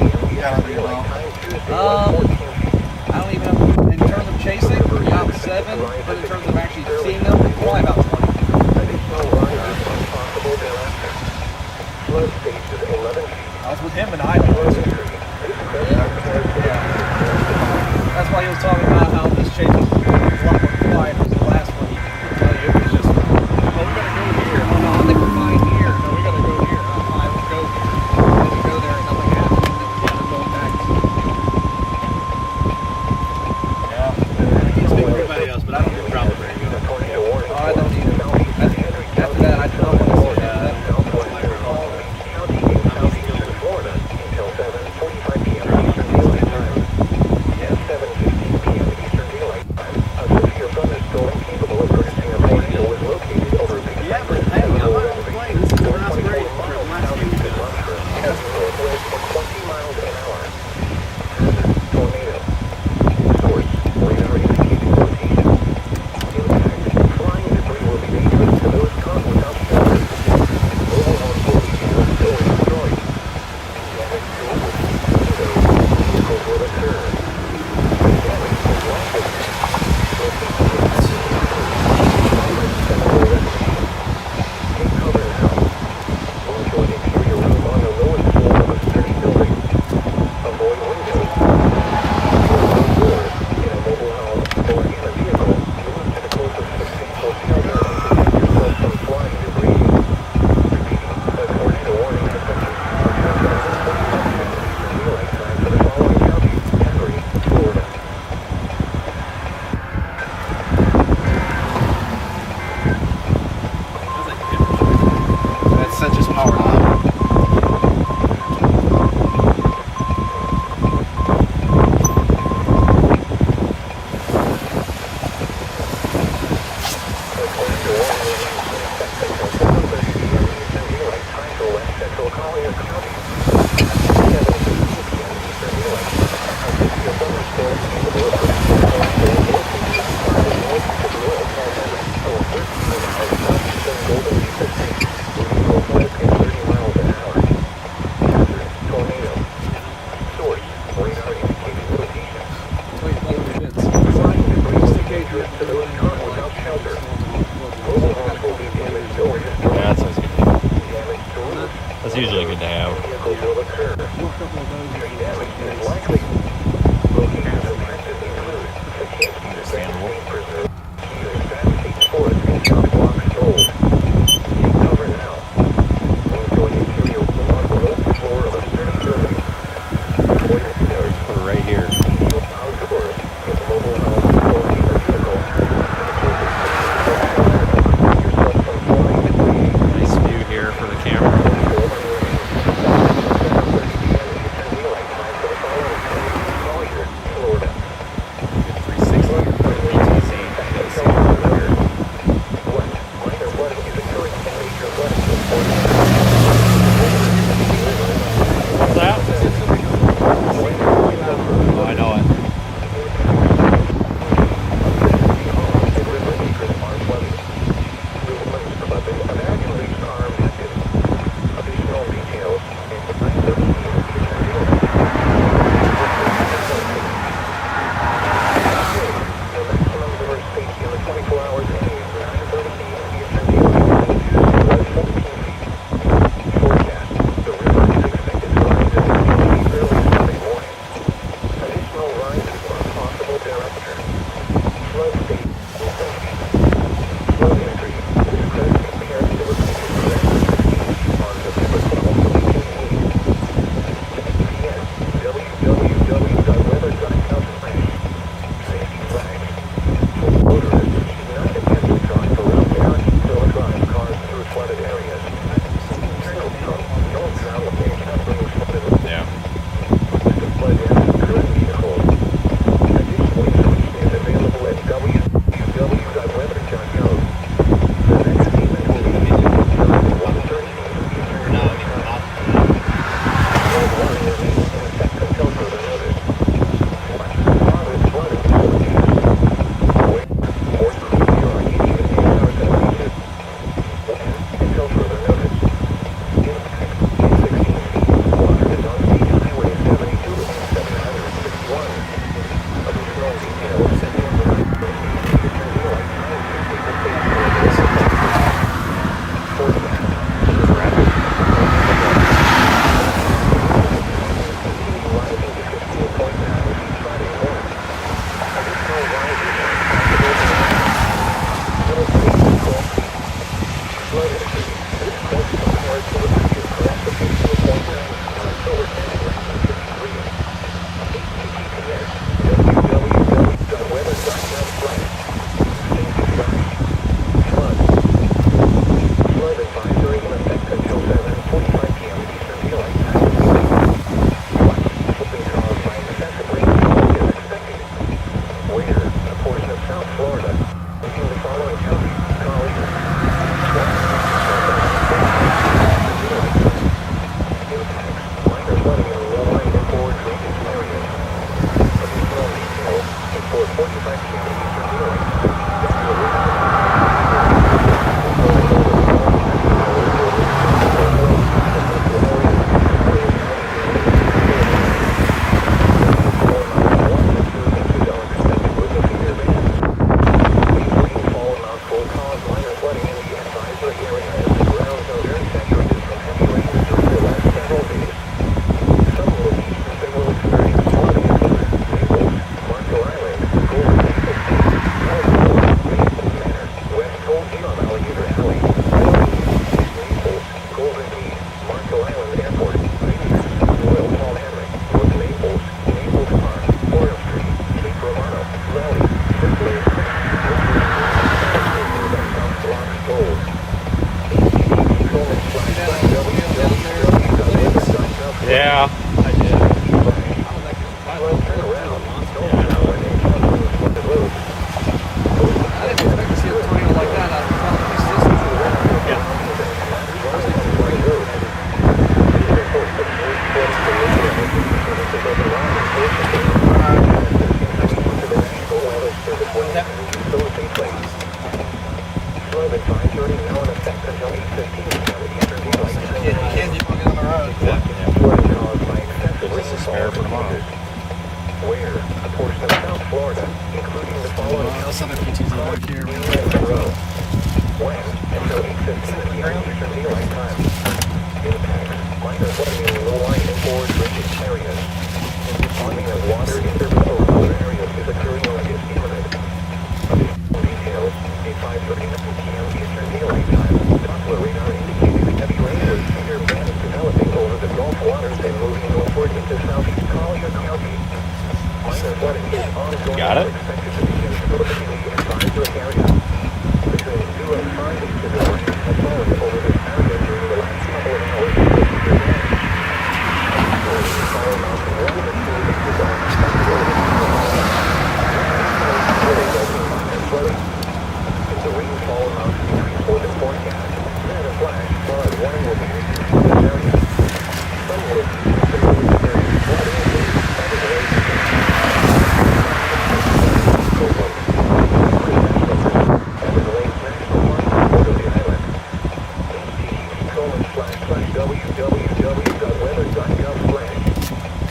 got under your belt? time Tuesday was 14 feet. I don't even know. In terms of chasing, about 7, but in terms of actually seeing them, probably about 20. Additional runs are possible thereafter. Flood stage is 11 feet. I was with him in Iowa. That's why he was talking about how this chase was a lot more quiet than the last one. He could tell you it was just, oh, we gotta go here. Oh, no, I think we're fine here. No, we gotta go here. Oh, fine, we'll go here. And then we go there and nothing happened. And then we gotta go back. Yeah. I can't speak for anybody else, but I don't get travel very good. Tornado warning. Oh, I don't either. After that, I don't want to see that. County in southeastern Florida until 7:45 p.m. Eastern Daylight Time. Yes, 7:15 p.m. Eastern Daylight Time. dangerous to those caught without shelter. Mobile homes will be damaged or destroyed. Yeah, that's always good. Damage to roofs. That's usually good to have. Vehicles will occur. Tree damage is likely. Locations affected include the Kansas Understandable. State Preserve, Cedar State Forest, and John Block Gold. Take cover now. Ongoing interior floor below the floor of a sturdy building. Boiler stairs. Put it right here. Outdoors, with mobile home or a vehicle. Yourself from flying. Nice view here for the camera. Florida. 360 or BTC. What? Minor flooding is occurring in major flooding reports. What's that? Oh, I know it. Additional details and 9:30 Yeah. I did. I was like, I didn't expect to see a tornado like that out of the system. Candy bucket on the road. This is fair for tomorrow. Where a portion of South Florida, including the following this other PTZ back here. West until 8:15 p.m. Eastern Daylight Time. Impacts. Minor flooding in low-lying and forward drainage areas. Farming of water in urban or other areas is occurring or is imminent. Additional details. At 5:39 p.m. Eastern Daylight Time. Doppler radar indicated heavy rain with severe bands developing over the Gulf waters and moving northward into southeast Collier County. Minor flooding is ongoing. Got it? Expected to begin shortly in the advisory area. Between 2 and 5 inches of rain has fallen over this area during the last couple of hours due to severe damage. Falling off 1 to 2 inches are expected over this area. Minor flooding. If the rainfall amounts to increase more than forecast, then a flash flood warning will be issued for this area. Some will typically experience flooding and lose by the delays in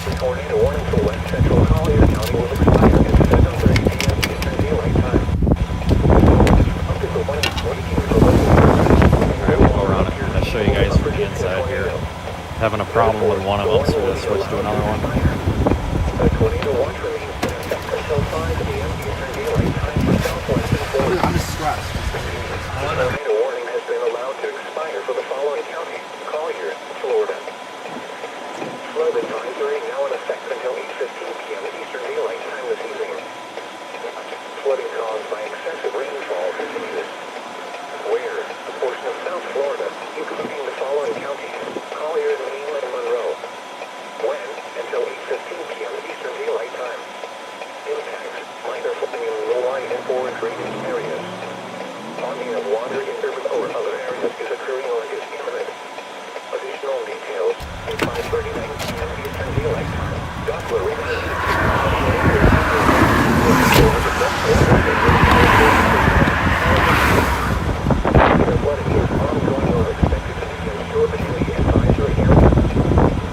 The tornado warning for west central Collier County will expire at 7:30 p.m. Eastern Daylight Time. Optical warning breaking for local Alright, we'll go around it. I'll show you guys from the inside here. Having a problem with one of them, so we'll switch to another one. The tornado watch remains in effect until 5 p.m. Eastern Daylight Time for southwest and forward. I'm just stressed. A tornado warning has been allowed to expire for the following county: Collier, Florida. Flood advisory now in effect until 8:15 p.m. Eastern Daylight Time this evening. Flooding caused by excessive rainfall continues. Where? A portion of South Florida, including the following counties: Collier, Maine, and Monroe. When? Until 8:15 p.m. Eastern Daylight Time. Impacts. Minor flooding in low-lying and forward drainage areas. Ponding of water in urban or other areas is occurring or is imminent. Additional details at 5:39 p.m. Eastern Daylight Time. Doppler radar flooding is ongoing or expected to begin shortly in the advisory area.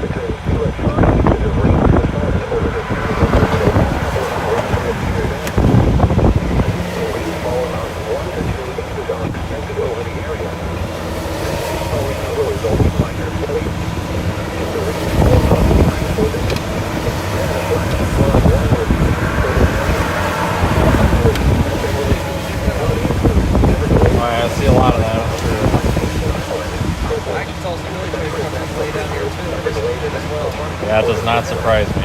Between 2 and 5 inches of rain has fallen over this area during the last couple of hours due to severe damage. Additional rainfall amounts 1 to 2 inches are expected over the area. Falling will result in minor flooding. If the rainfall amounts increase more than 2 inches, then a flash flood warning will be issued for this area. I see a lot of that. I can tell some really big ones way down here too. As well. That does not surprise me.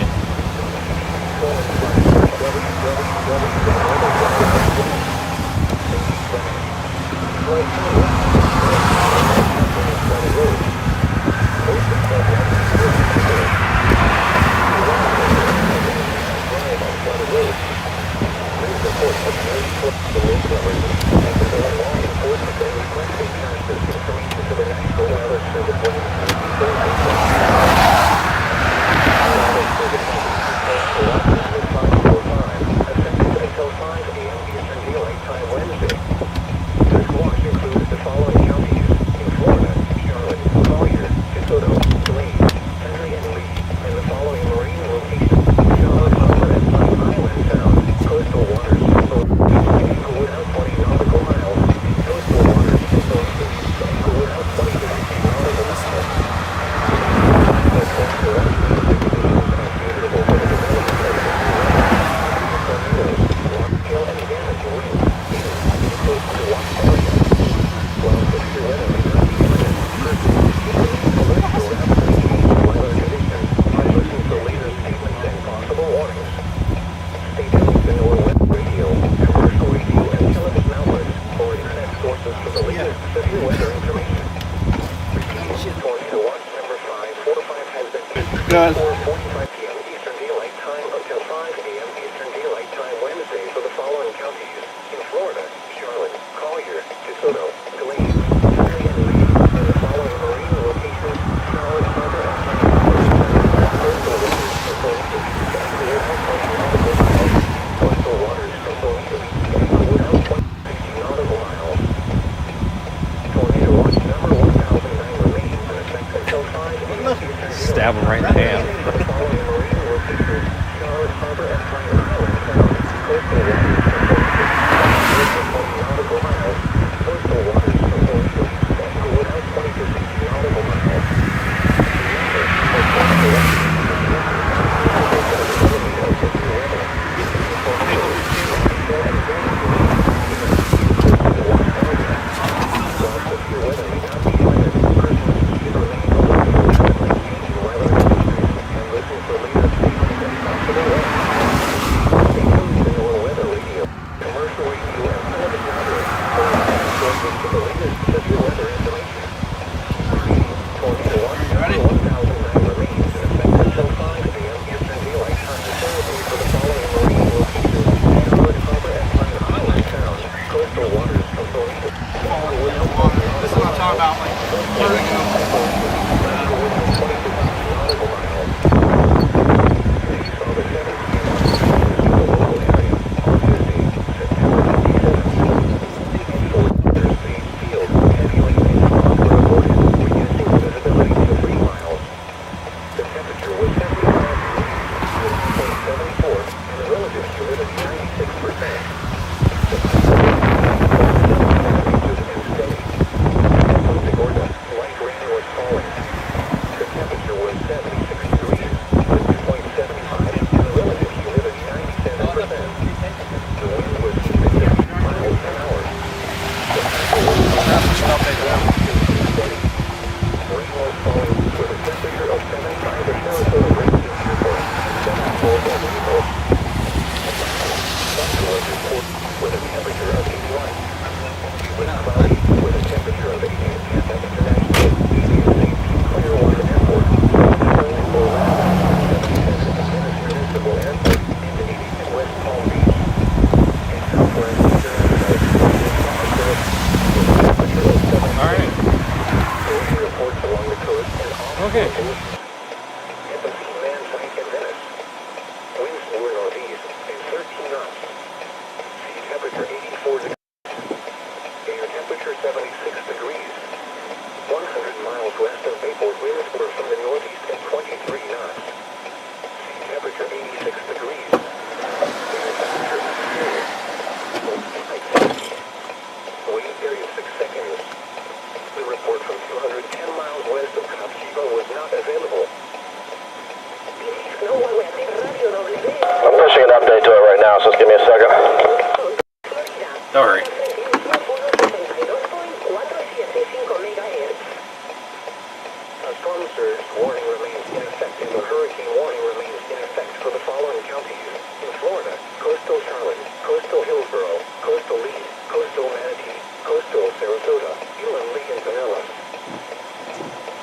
Don't hurry. A storm surge warning remains in effect and a hurricane warning remains in effect for the following counties. In Florida, coastal Charlotte, coastal Hillsborough, coastal Lee, coastal Manatee, coastal Sarasota, Inland Lee and Pinellas.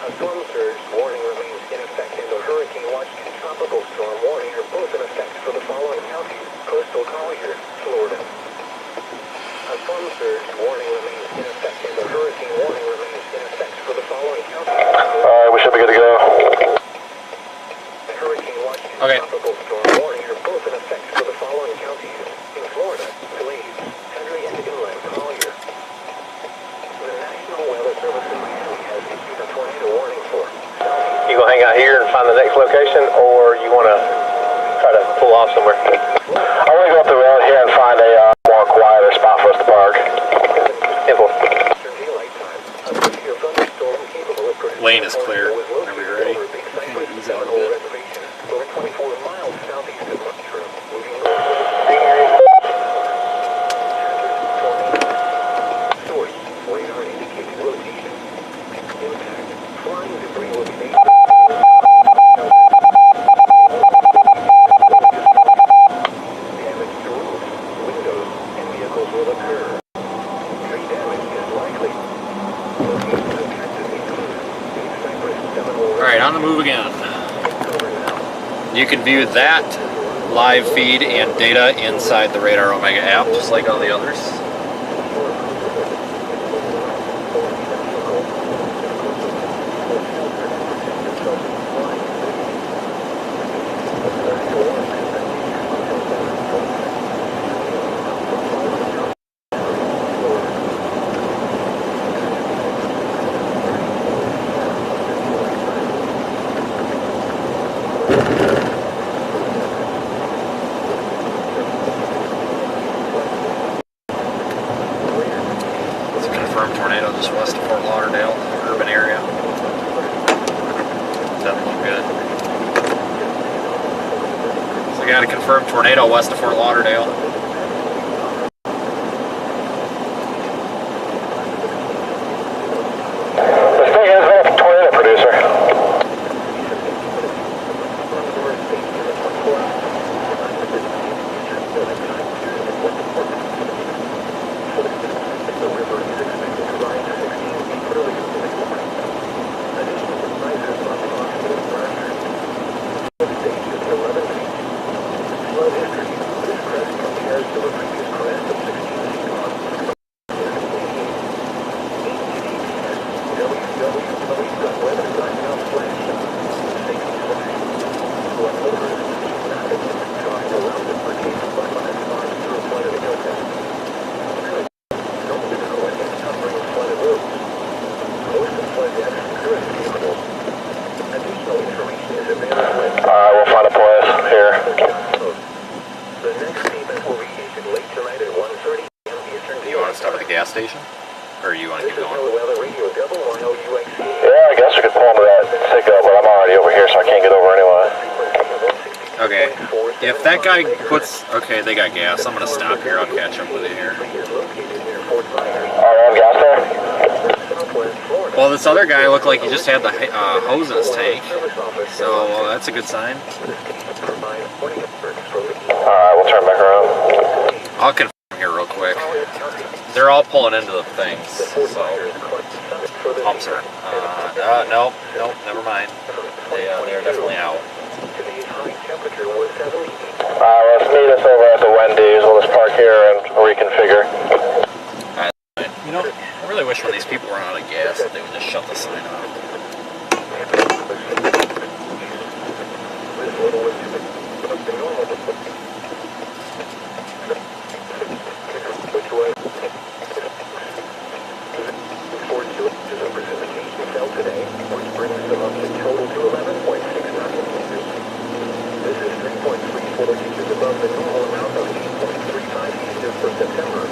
A storm surge warning remains in effect and a hurricane watch and tropical storm warning are both in effect for the following counties. Coastal Collier, Florida. A storm surge warning remains in effect and a hurricane warning remains in effect for the following counties. Alright, we should be good to go. The hurricane watch and Okay. tropical storm warning are both in effect for the following counties. In Florida, Glades, Henry and Inland Collier. The National Weather Service in Miami has issued a tornado warning for You gonna hang out here and find the next location, or you wanna try to pull off somewhere? I wanna go up the road here and find a more quieter spot for us to park. Simple. Eastern Daylight Time. A severe thunderstorm capable of producing Lane is clear. a tornado was Whenever you're located ready. over Big Okay, Cypress ease out a Seminole bit. Reservation, over 24 miles southeast of Mushroom, moving northwest. Source, radar indicated rotation. Impact, flying debris will be made. Damage to roofs, windows, and vehicles will occur. Tree damage is likely. Locations affected include Big Cypress Seminole Alright, on the move again. Cover now. You can view that live feed and data inside the Radar Omega app, just like all the others. It's a confirmed tornado just west of Fort Lauderdale, urban area. Doesn't look good. So we got a confirmed tornado west of Fort Lauderdale. This thing has been a tornado producer. The river is expected to rise 16 feet early in the morning. Additional rises on possible pressure. Stage is 11 feet. Flood history. This crest compares to the previous crest of 16 feet on www.weather.com/safety/. Flood waters rapidly drawing around the hurricane by my response to a flooded hilltop. Alright, we'll find a place here. The next payment will be issued late tonight at 1:30 p.m. Eastern Do you want to stop at the gas station? Or you want to This keep is going? Weather Radio WYOUXC. Yeah, I guess we could pull into that pickup, but I'm already over here, so I can't get over anyway. Okay. If that guy puts... Okay, they got gas. I'm going to stop here. I'll catch up with you here. Oh, they have gas there? Well, this other guy looked like he just had the hose in his tank. So, that's a good sign. Alright, we'll turn back around. I'll confirm here real quick. They're all pulling into the things. So, pumps are... nope, never mind. They're definitely out. Let's meet us over at the Wendy's. We'll just park here and reconfigure. You know, I really wish when these people run out of gas that they would just shut the sign off. This is 3.34 inches above the normal amount of 8.35 inches for September.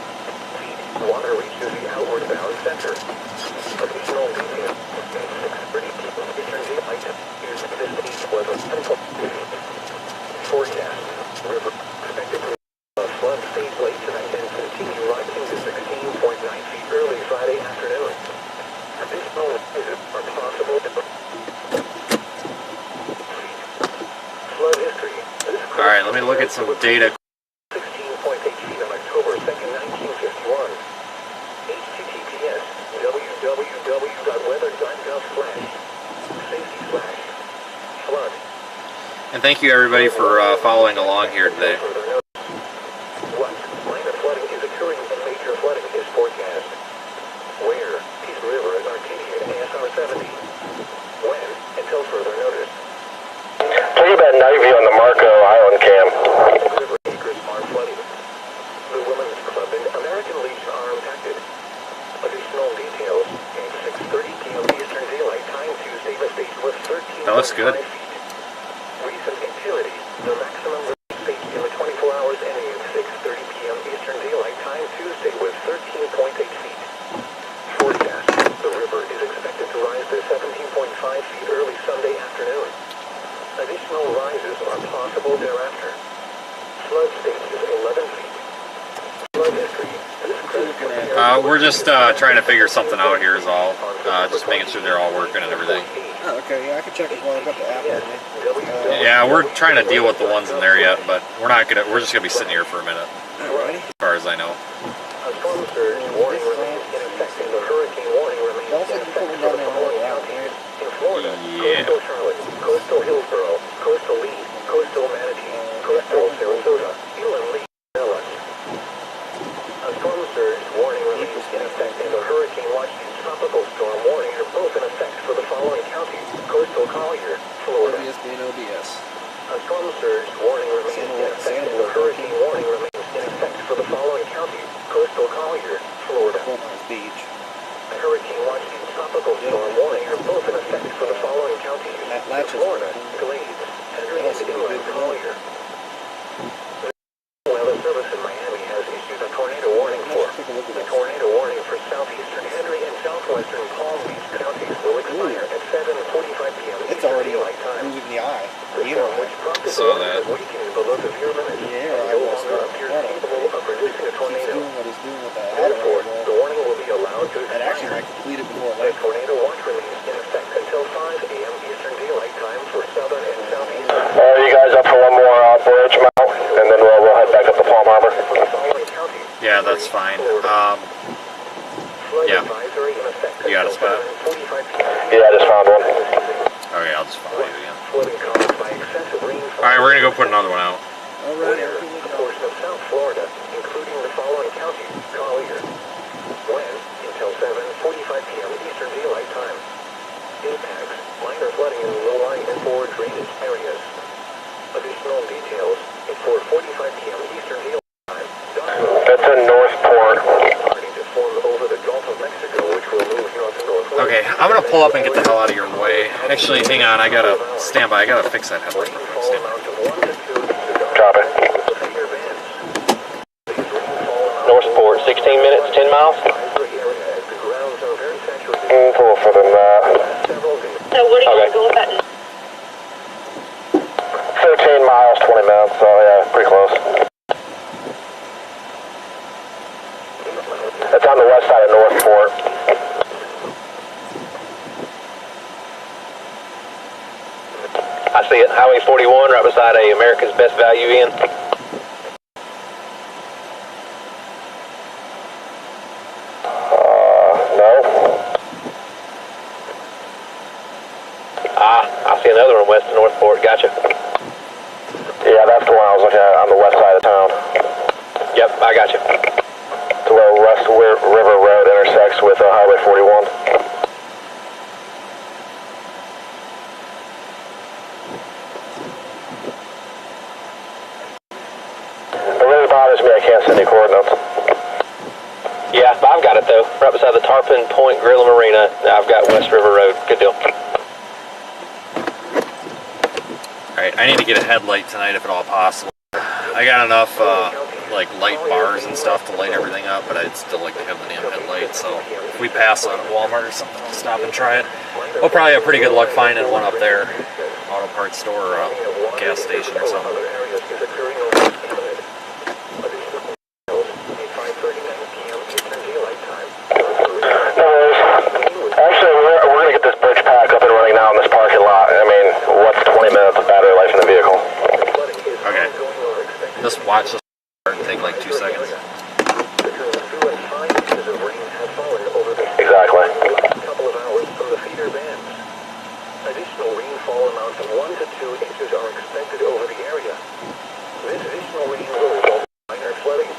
Water reaches the outward bound center. Additional detail. 6:30 people Eastern Daylight. Here's this east weather. Forecast. River expected to flood stage late tonight and continue rising to 16.9 feet early Friday afternoon. Additional rises are possible. Flood history. All right, let me look at some data. 16.8 feet on October 2nd, 1951. HTTPS www.weather.gov/safety/flood. And thank you everybody for following along here today. What minor flooding is occurring and major flooding is forecast? Where? Peace River at Arcadia ASR 70. When? Until further notice. Take that night view on the Marco Island cam. River acres are flooding. The Women's Club and American Legion are impacted. Additional details at 6:30 p.m. Eastern Daylight Time Tuesday. The stage was 13. That looks good. Recent activity. The maximum release stage in the 24 hours ending at 6:30 p.m. Eastern Daylight Time Tuesday was 13.8 feet. Forecast. The river is expected to rise to 17.5 feet early Sunday afternoon. Additional rises are possible thereafter. Flood stage is 11 feet. Flood history. We're just trying to figure something out here is all. Just making sure they're all working and everything. Oh, okay, yeah, I can check as well. I've got the app on me. Yeah, we're trying to deal with the ones in there yet, but we're just gonna be sitting here for a minute. Alrighty. As far as I know. A storm surge warning remains in effect and the hurricane warning remains in effect for the following counties. In Florida, Yeah. coastal Charlotte, coastal Hillsborough, coastal Lee, coastal Manatee, coastal Sarasota, Inland Lee, Dallas. A storm surge warning remains in effect and the hurricane watch and tropical storm warning are both in effect for the following counties. Coastal Collier, Florida. OBS being OBS. A storm surge warning remains in effect and the hurricane warning remains in effect for the following counties. Coastal Collier, Florida. Fort Myers Beach. A hurricane watch and tropical storm warning are both in effect for the following counties. That latches. Florida, Glades, Henry and Inland Collier. The Weather Service in Miami has issued a tornado warning for. The tornado warning for southeastern Henry and southwestern Palm Beach counties will expire at 7:45 p.m. It's already Daylight Time. moving the eye. The storm, which prompted the Saw winds that. of weakening below severe limits, Yeah, no longer appears capable of producing a Keeps tornado. doing what it's doing with that Therefore, atom. the warning will be allowed to That actually expire. might complete it before The late. tornado watch remains in effect until 5 a.m. Eastern Daylight Time for southern and southeastern. Are you guys up for one more bridge mount? And then we'll head back up to Palm Harbor. For the following counties. Yeah, that's fine. Flood yeah. advisory in effect You got a until spot? 7:45 p.m. Yeah, I just found one. Okay, I'll just follow you again. Flooding caused by excessive rainfall. Alright, we're gonna go put another one out. Alrighty, Where a portion of South Florida, including the following counties, Collier. When? Until 7:45 p.m. Eastern Daylight Time. Impacts, minor flooding in low-lying and forward drainage areas. Additional details at 4:45 p.m. Eastern Daylight Time. That's in Northport. Starting to form over the Gulf of Mexico, which will move north and northwest. Okay, I'm gonna pull up and get the hell out of your way. Actually, hang on, I gotta stand by. I gotta fix that headlight. Rainfall amounts of 1 to 2 inches a day. Copy. Severe bands. These rainfall amounts Northport, 16 minutes, 10 miles. advisory area as the grounds are very saturated. Pull further than that. Several days. So what do you Okay. want to go with that? 13 miles, 20 minutes, so yeah, pretty close. That's on the west side of Northport. I see it, Highway 41 right beside a America's Best Value Inn. No. I see another one west of Northport, gotcha. Yeah, that's the one I was looking at on the west side of town. Yep, I got you. To where West River Road intersects with Highway 41. That's me, I can't send you coordinates. Yeah, but I've got it though. Right beside the Tarpon Point Grill and Marina. I've got West River Road. Good deal. Alright, I need to get a headlight tonight if at all possible. I got enough like light bars and stuff to light everything up, but I'd still like to have the damn headlight. So if we pass on at Walmart or something, I'll stop and try it. We'll probably have pretty good luck finding one up there. Auto parts store or a gas station or something. Actually, we're going to get this bridge pack up and running now in this parking lot. I mean, what's 20 minutes of battery life in the vehicle? Okay. Just watch this and take like 2 seconds. Exactly. Additional rainfall amounts of 1 to 2 inches are expected over the area. This additional rain will result in minor flooding.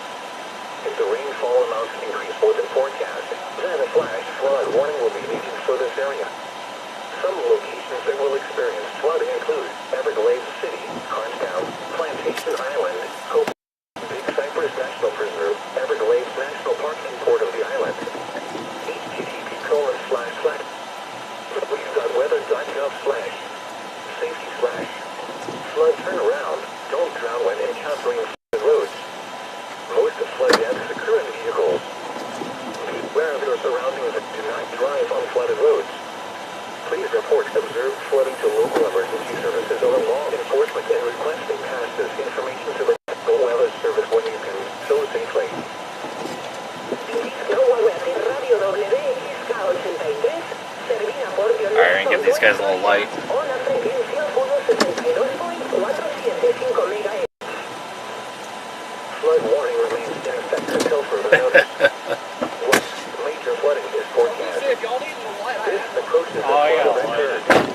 If the rainfall amounts increase more than forecast, then a flash flood warning will be needed for this area. Some locations that will experience flooding include Everglades City, Carnstown, Plantation Island, Hope, Big Cypress National Preserve, Everglades National Park and Port of the Island. http://weather.gov/safety/flood turnaround. Don't drown when encountering flooded roads. Most of flood deaths occur in vehicles. Be aware of your surroundings and do not drive on flooded roads. Please report observed flooding to local emergency services or law enforcement and request they pass this information to the National Weather Service when you can so safely. Alright, give these guys a little light. Flood warning remains in effect until further notice. Major flooding is forecast. This approaches the flood event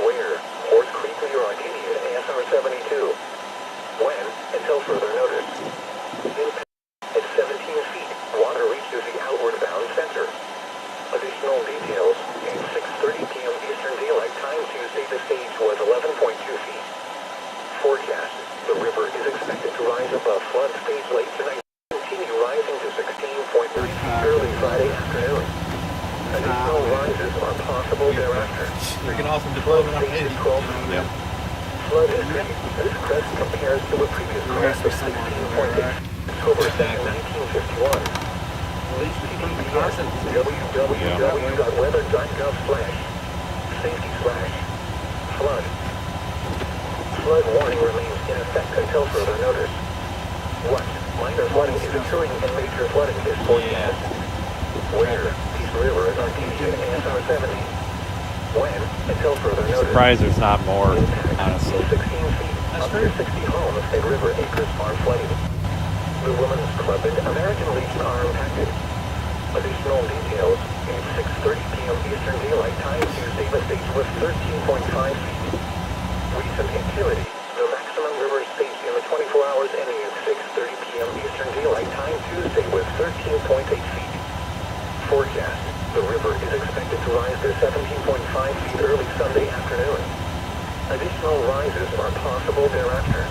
where Horse Creek near Arcadia ASR 72. When until further notice. Impact at 17 feet. Water reaches the outward bound center. Additional details. At 6:30 p.m. Eastern Daylight Time Tuesday, the stage was 11.2 feet. Forecast. The river is expected to rise above flood stage late tonight. Continue rising to 16.3 feet early Friday afternoon. Additional rises are possible thereafter. Freaking awesome Flood deployment stage is opportunity. 12 feet. Yep. Flood history. This crest compares to a previous crest of 16.8 October 2nd, 1951. www.weather.gov/safety/flood. Flood warning remains in effect until further notice. What minor flooding is occurring and major flooding is forecast. Where Peace River is Arcadia ASR 70. When until further notice. Surprised there's not more, honestly. 16 feet. Up to 60 homes and river acres are flooding. The Women's Club and American Legion are impacted. Additional details. At 6:30 p.m. Eastern Daylight Time Tuesday, the stage was 13.5 feet. Recent activity. The maximum river stage in the 24 hours ending at 6:30 p.m. Eastern Daylight Time Tuesday was 13.8 feet. Forecast. The river is expected to rise to 17.5 feet early Sunday afternoon. Additional rises are possible thereafter.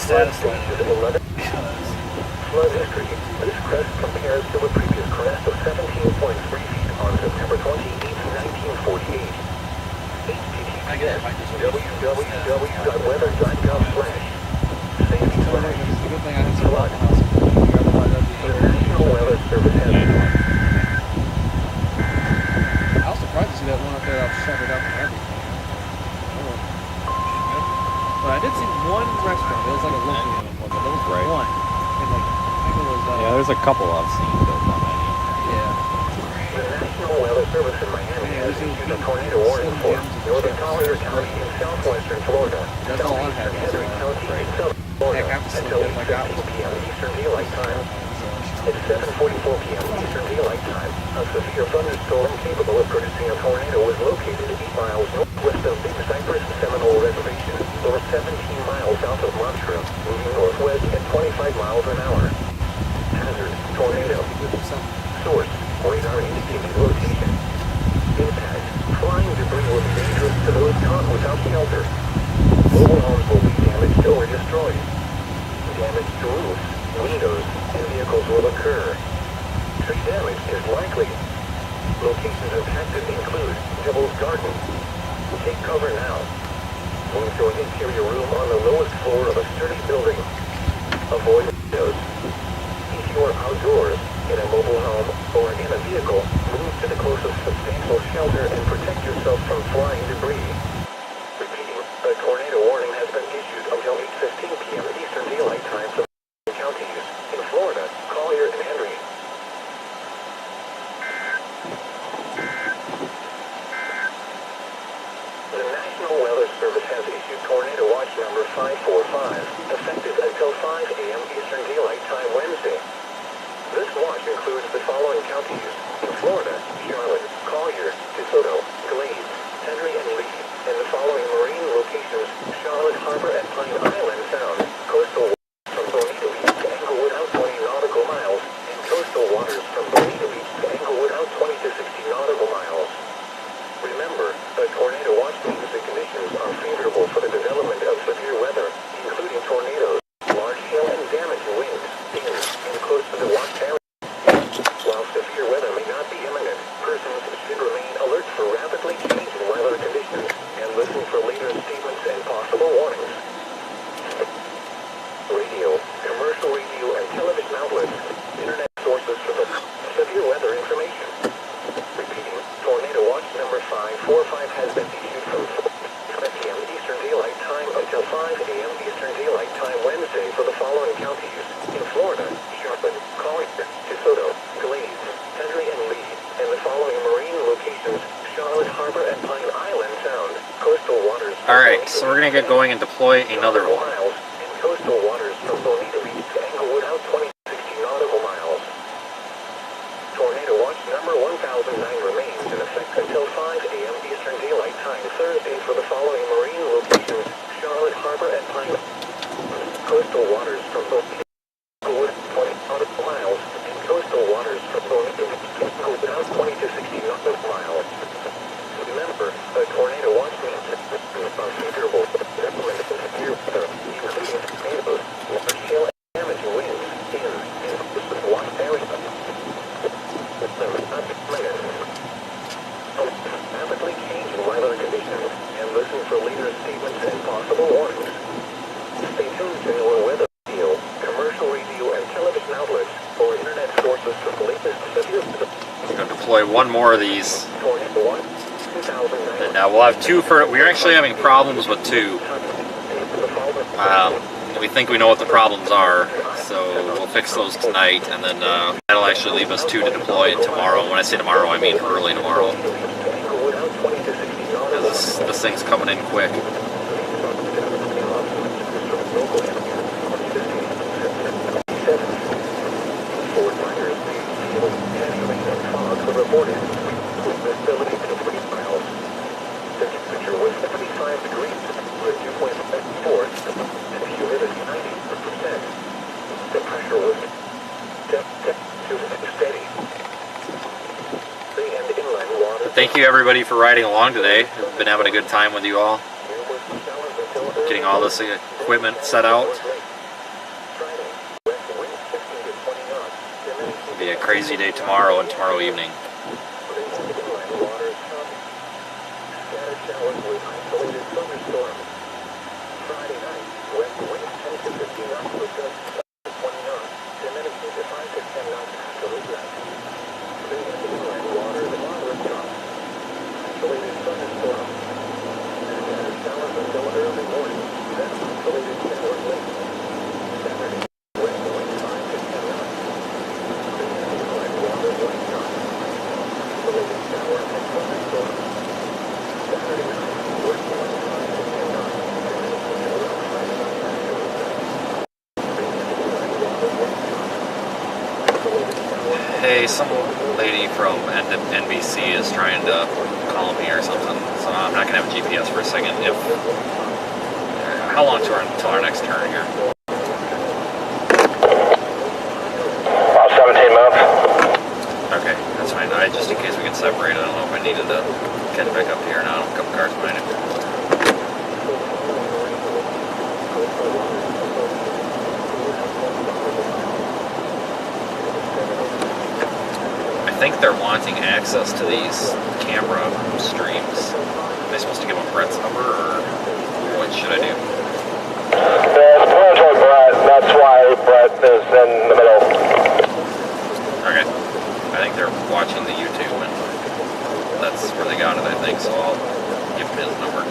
Flood stage is 11. Flood history. This crest compares to a previous crest of 17.3 feet on September 28, 1948. www.weather.gov/safety/flood. The National Weather Service has I was surprised to see that one up there that was shuttered up and everything. But I did see one restaurant. It was like a local one, but there was Right. one. And like, I think it was, Yeah, there's a couple I've seen, but not many. yeah. The National Weather Service in Miami has issued a tornado warning for northern Collier County in southwestern Florida, That's all I had. southeastern Henry County in southern Florida Heck, I'm until sleeping like I 8:15 was. p.m. Eastern Daylight Time. At 7:44 p.m. Eastern Daylight Time, a severe thunderstorm capable of producing a tornado was located 8 miles northwest of Big Cypress Seminole Reservation, or 17 miles south of Mantra, moving northwest at 25 miles an hour. Hazard: tornado. Source: radar indicated location. Impact: flying debris will be dangerous to those caught without shelter. Mobile homes will be damaged or destroyed. Damage to roofs. windows, and vehicles will occur. Tree damage is likely. Locations impacted include Devil's Garden. Take cover now. Move to an interior room on the lowest floor of a sturdy building. Avoid windows. If you are outdoors, in a mobile home, or in a vehicle, move to the closest substantial shelter and protect yourself from flying debris. Repeating, a tornado warning has been issued until 8:15 p.m. Eastern Daylight Time for counties in Florida, Collier and Henry. The National Weather Service has issued Tornado Watch number 545, effective until 5 a.m. Eastern Daylight Time Wednesday. This watch includes the following counties in Florida: Charlotte, Collier, DeSoto, Glades, Henry and Lee, and the following marine locations: Charlotte Harbor and Pine Island Sound, coastal waters from Bonita Beach to Englewood out 20 nautical miles, and coastal waters from Bonita Beach to Englewood out 20 to 60 nautical miles. Remember, a tornado watch means the conditions are favorable for the development of severe weather, including tornadoes, large hail and damaging winds, in and close to the watch area. While severe weather may not be imminent, persons should remain alert for rapidly changing weather conditions and listen for later statements and possible warnings. Radio, commercial radio and television outlets, internet sources for the severe weather information. Repeating, Tornado Watch number 545 has been issued from 5 p.m. Eastern Daylight Time until 5 a.m. Eastern Daylight Time Wednesday for the following counties in Florida: Charlotte, Collier, DeSoto, Glades, Henry and Lee, and the following marine locations: Charlotte Harbor and Pine Island Sound, coastal waters. Alright, so we're gonna get going and deploy another one. Miles, and coastal waters from Bonita Beach to Englewood out 20 to 60 nautical miles. Tornado Watch number 1009 remains in effect until 5 a.m. Eastern Daylight Time Thursday for the following marine locations: Charlotte Harbor and Pine. Coastal waters from Bonita Beach to Englewood 20 nautical miles, and coastal waters from Bonita Beach to Englewood out 20 to 60 nautical miles. Remember, a tornado watch means conditions are favorable for the development of severe weather, including tornadoes, large hail and damaging winds, in and close to the watch area. Rapidly changing weather conditions and listen for later statements and possible warnings. Stay tuned to your weather radio, commercial radio and television outlets, or internet sources for the latest severe weather. I'm going to deploy one more of these. Tornado Watch 2009. And now we'll have two for. We're actually having problems with two. We think we know what the problems are, so we'll fix those tonight, and then that'll actually leave us two to deploy tomorrow. And when I say tomorrow, I mean early tomorrow. This thing's coming in quick. Reported visibility to 3 miles. The temperature was 75 degrees with 2.54 and humidity 90%. The pressure was steady. Sea and inland water. Thank you everybody for riding along today. I've been having a good time with you all. Getting all this equipment set out. It'll be a crazy day tomorrow and tomorrow evening. Showers with isolated thunderstorms. Friday night, west winds 10 to 15 knots with gusts up to 20 knots, diminishing to 5 to 10 knots after midnight. Sea and inland waters moderate gusts. Isolated thunderstorms. Scattered showers until early morning, then isolated showers late. Saturday, west winds 5 to 10 knots. Sea and inland waters light gusts. Isolated showers and thunderstorms. Saturday night, west winds 5 to 10 knots, diminishing to around 5 knots after midnight. Hey, some lady from NBC is trying to call me or something, so I'm not gonna have GPS for a second. How long until our next turn here? About 17 minutes. Okay, that's fine. Just in case we can separate, I don't know if I needed to catch back up here or not. A couple cars behind it. think they're wanting access to these camera streams. Am I supposed to give them Brett's number, or what should I do? Yeah, it's probably Brett. That's why Brett is in the middle. Okay. I think they're watching the YouTube, and that's where they got it, I think, so I'll give him his number.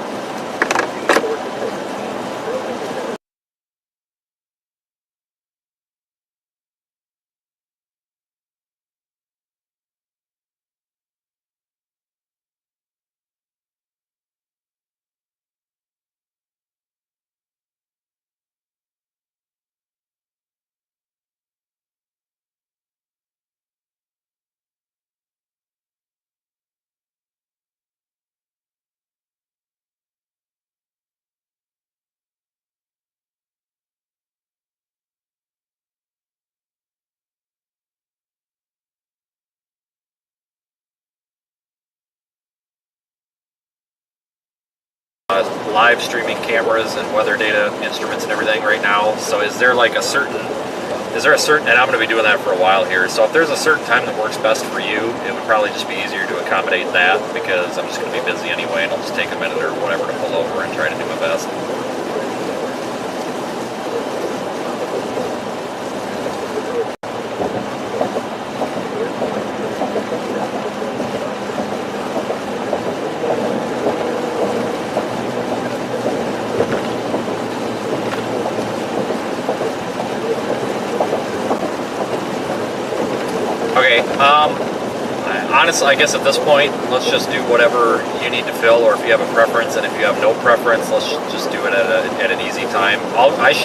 Live streaming cameras and weather data instruments and everything right now. So is there like a certain, and I'm going to be doing that for a while here, so if there's a certain time that works best for you, it would probably just be easier to accommodate that, because I'm just going to be busy anyway, and I'll just take a minute or whatever to pull over and try to do my best. Honestly, I guess at this point, let's just do whatever you need to fill, or if you have a preference, and if you have no preference, let's just do it at an easy time. I'm going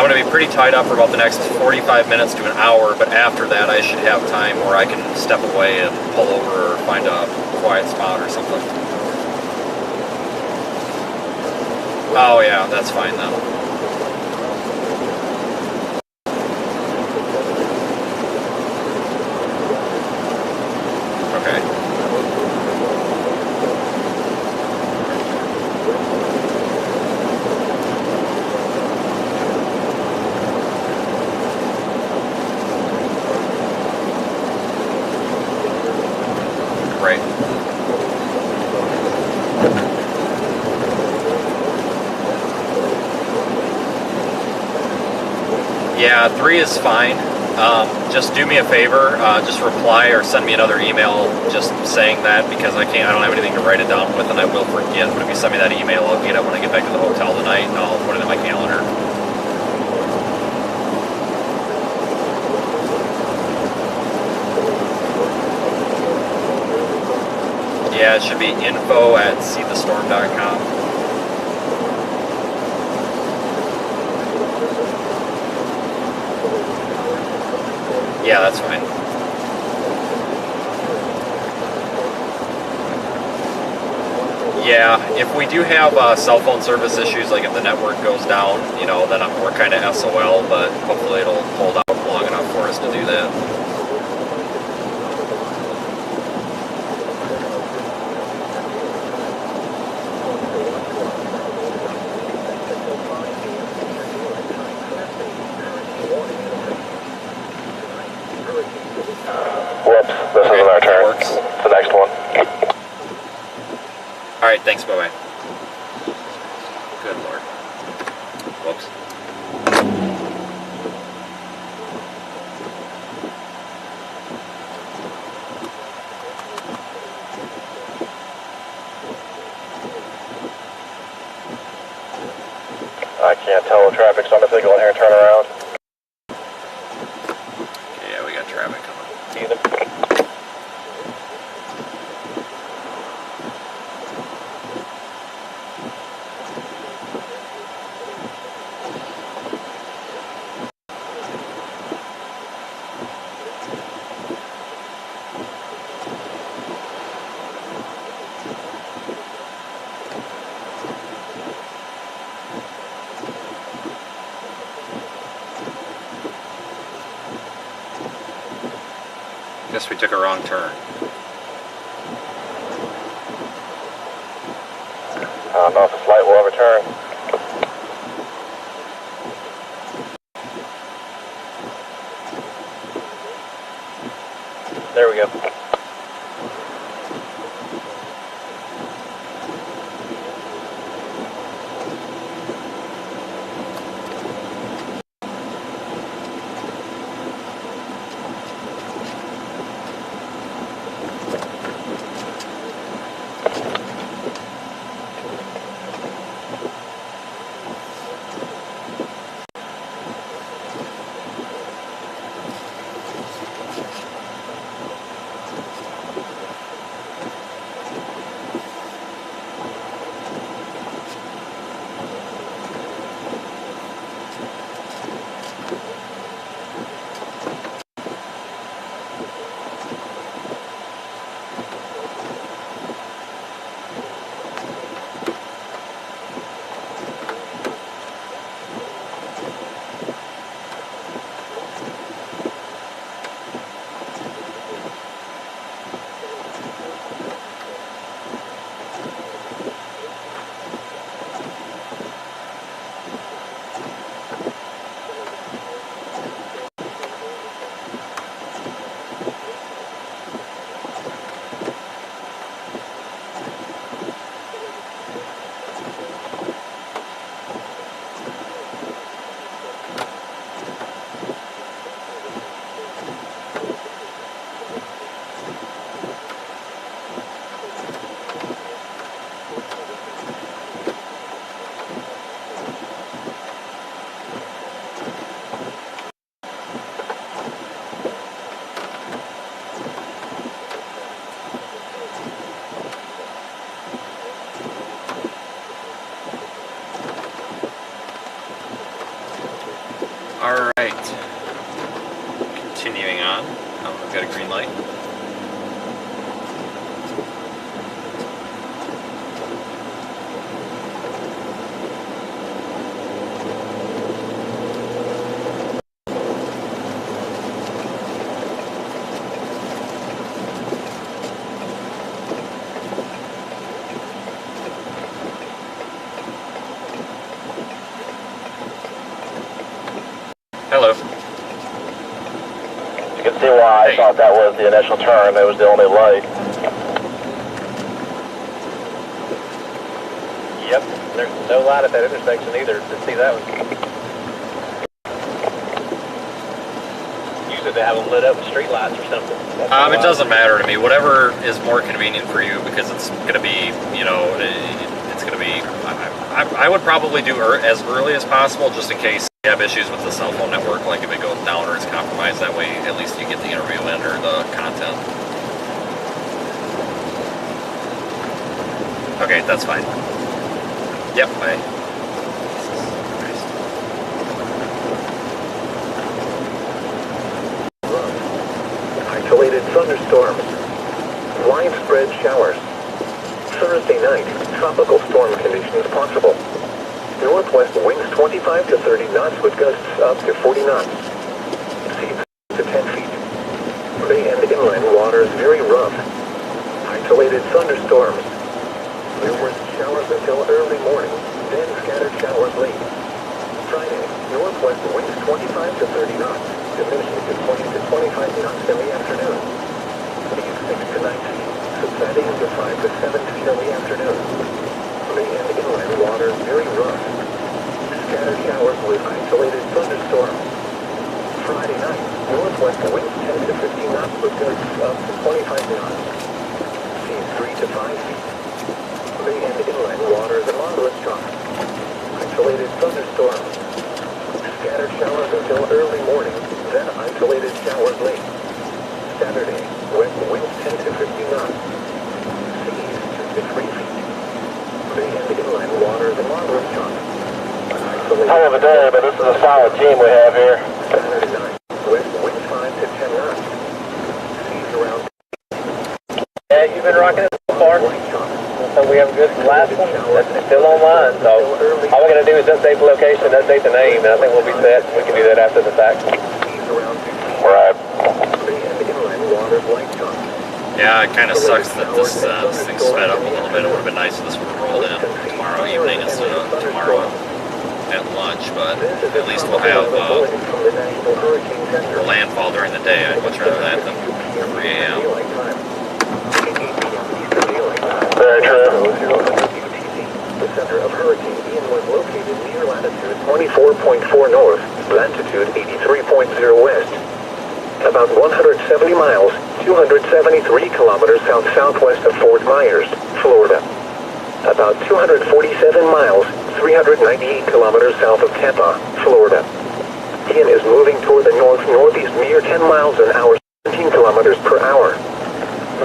to be pretty tied up for about the next 45 minutes to an hour, but after that I should have time where I can step away and pull over or find a quiet spot or something. Oh yeah, that's fine then. Yeah, 3 is fine. Just do me a favor, just reply or send me another email just saying that, because I don't have anything to write it down with, and I will forget. But if you send me that email, I'll get it when I get back to the hotel tonight, and I'll put it in my calendar. Yeah, it should be info@seethestorm.com. Yeah, that's fine. Yeah, if we do have cell phone service issues, like if the network goes down, you know, then we're kind of SOL, but hopefully it'll hold out long enough for us to do that. Whoops, this isn't our turn. It's the next one. Alright, thanks, bye-bye. Good lord. Whoops. I can't tell the traffic's on, if they go in here and turn around. Yeah, we got traffic coming. Either. Guess we took a wrong turn. I don't know if this light will ever turn. There we go. Alright. Continuing on. I've got a green light. Hello. You can see why I thought that was the initial turn. It was the only light. Yep, there's no light at that intersection either to see that one. Usually they have them lit up with street lights or something. It doesn't matter to me. Whatever is more convenient for you, because it's going to be, you know, it's going to be. I would probably do as early as possible, just in case you have issues with the cell phone network, like if it goes down or it's compromised. That way, at least you get the interview in or the content. Okay, that's fine. Yep, bye. Isolated thunderstorms. Widespread showers. Thursday night, tropical storm conditions possible. Northwest winds 25 to 30 knots with gusts up to 40 knots. Seas to 10 feet. Bay and inland waters very rough. Isolated thunderstorms. Numerous showers until early morning, then scattered showers late. Friday, northwest winds 25 to 30 knots, diminishing to 20 to 25 knots in the afternoon. Seas 6 to 9 feet, subsiding to 5 to 7 feet in the afternoon. Bay and inland waters very rough. Scattered showers with isolated thunderstorms. Friday night, northwest winds 10 to 15 knots with gusts up to 25 knots. Seas 3 to 5 feet. Bay and inland waters and moderate strong. Isolated thunderstorms. Scattered showers until early morning, then isolated showers late. Saturday, west winds 10 to 15 knots. Seas 2 to 3 feet. Bay and inland waters and moderate strong. Hell of a day, but this is a solid team we have here. Saturday night, west winds 5 to 10 knots. Seas around. Yeah, you've been rocking it so far. So we have a good last one. That's still online. So all we're going to do is update the location, update the name, and I think we'll be set. We can do that after the fact. Right. Yeah, it kind of sucks that this thing's sped up a little bit. It would have been nice if this would have rolled in tomorrow evening instead of tomorrow at lunch, but at least we'll have landfall during the day. I'd much rather that than 3 a.m. 270 miles, 273 kilometers south-southwest of Fort Myers, Florida. About 247 miles, 398 kilometers south of Tampa, Florida. Ian is moving toward the north-northeast near 10 miles an hour, 17 kilometers per hour.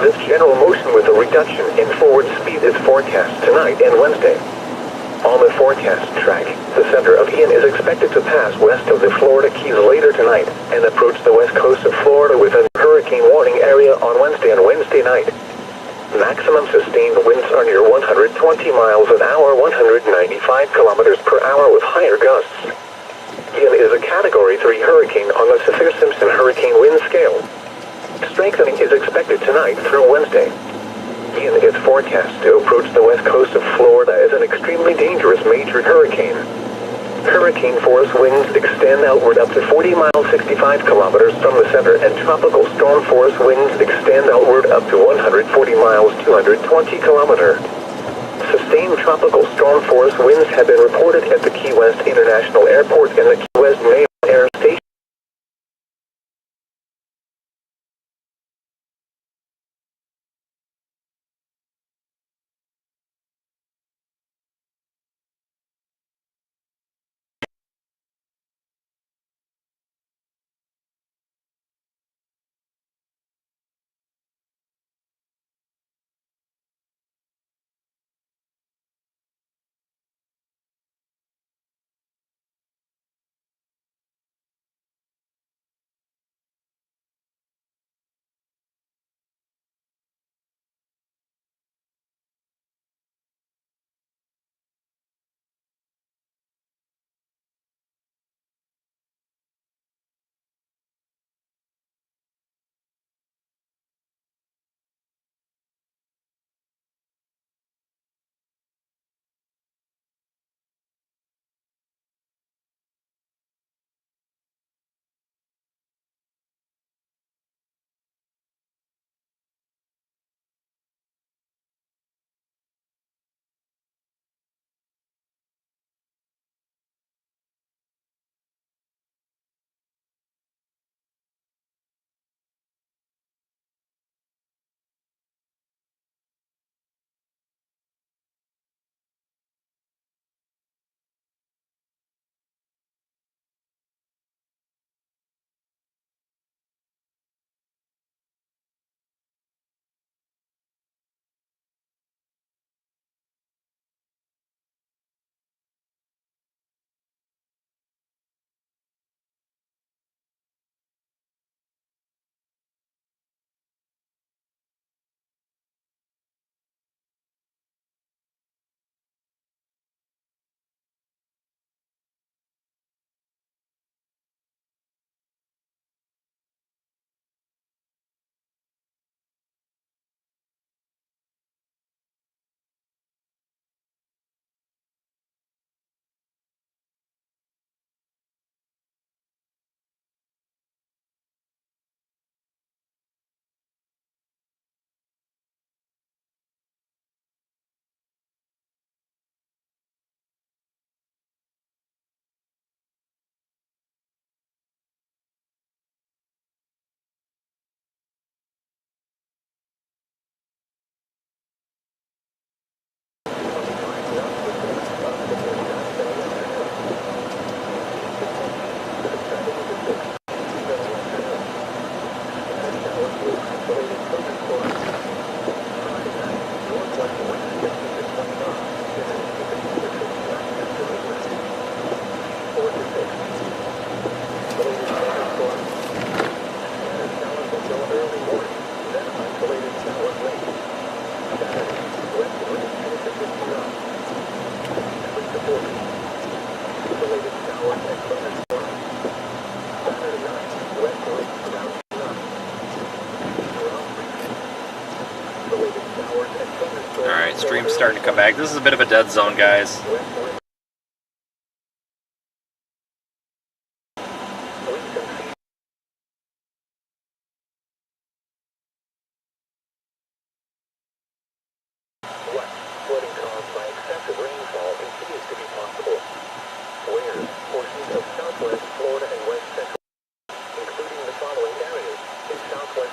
This general motion with a reduction in forward speed is forecast tonight and Wednesday. On the forecast track, the center of Ian is expected to pass west of the Florida Keys later tonight and approach the west coast of Florida within hurricane warning area on Wednesday and Wednesday night. Maximum sustained winds are near 120 miles an hour, 195 kilometers per hour with higher gusts. Ian is a Category 3 hurricane on the Saffir-Simpson hurricane wind scale. Strengthening is expected tonight through Wednesday. Ian is forecast to approach the west coast of Florida as an extremely dangerous major hurricane. Hurricane force winds extend outward up to 40 miles 65 kilometers from the center, and tropical storm force winds extend outward up to 140 miles 220 kilometers. Sustained tropical storm force winds have been reported at the Key West International Airport and the Key West Naval Air Station. Alright, stream's starting to come back. This is a bit of a dead zone, guys. Flooding caused by excessive rainfall continues to be possible. Where portions of southwest Florida and west central, including the following areas: in southwest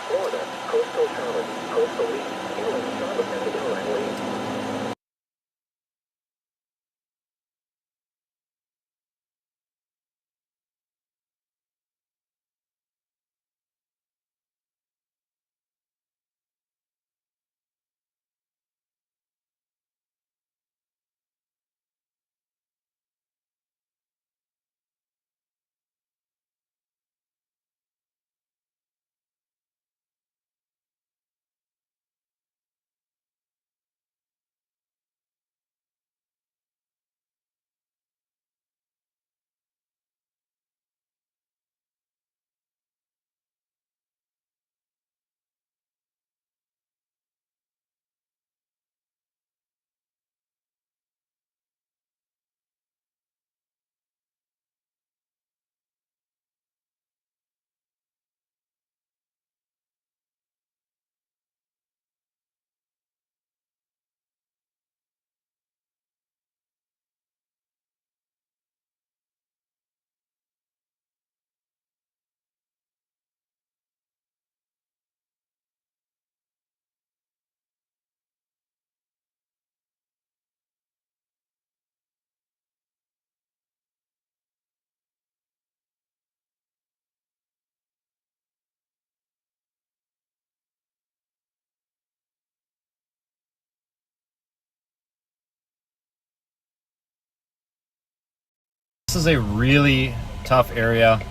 This is a really tough area.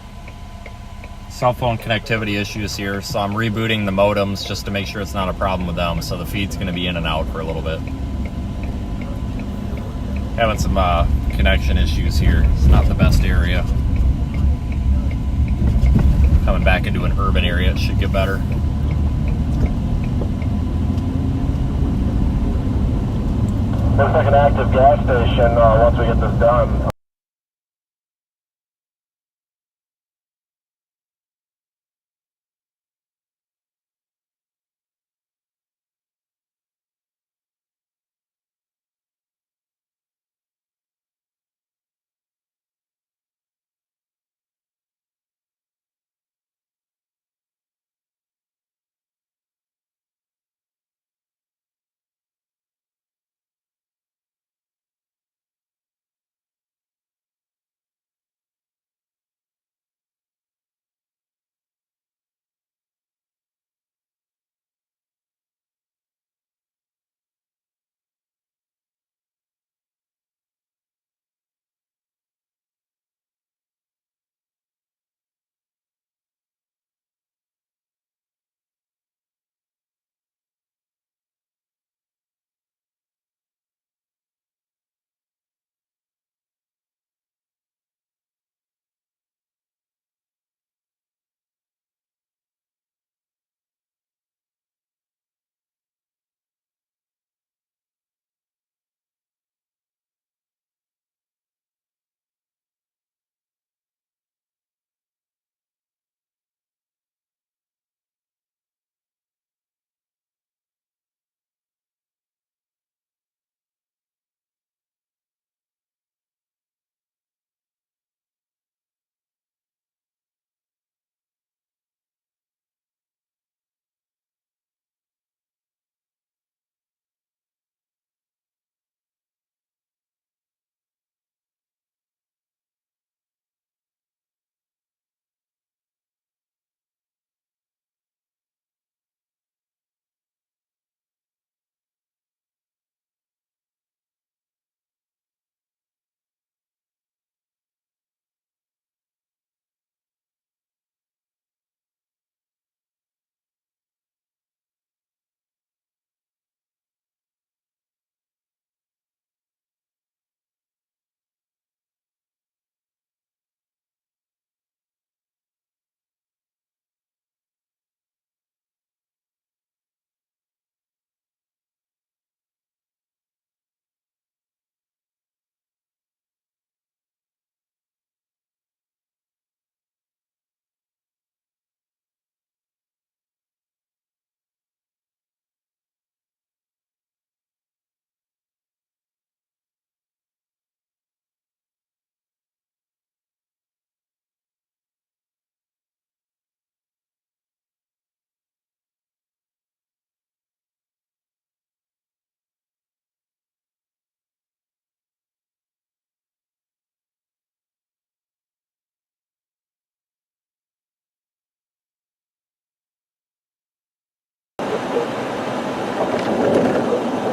Cell phone connectivity issues here, so I'm rebooting the modems just to make sure it's not a problem with them, so the feed's going to be in and out for a little bit. Having some connection issues here. It's not the best area. Coming back into an urban area, it should get better. Looks like an active gas station once we get this done.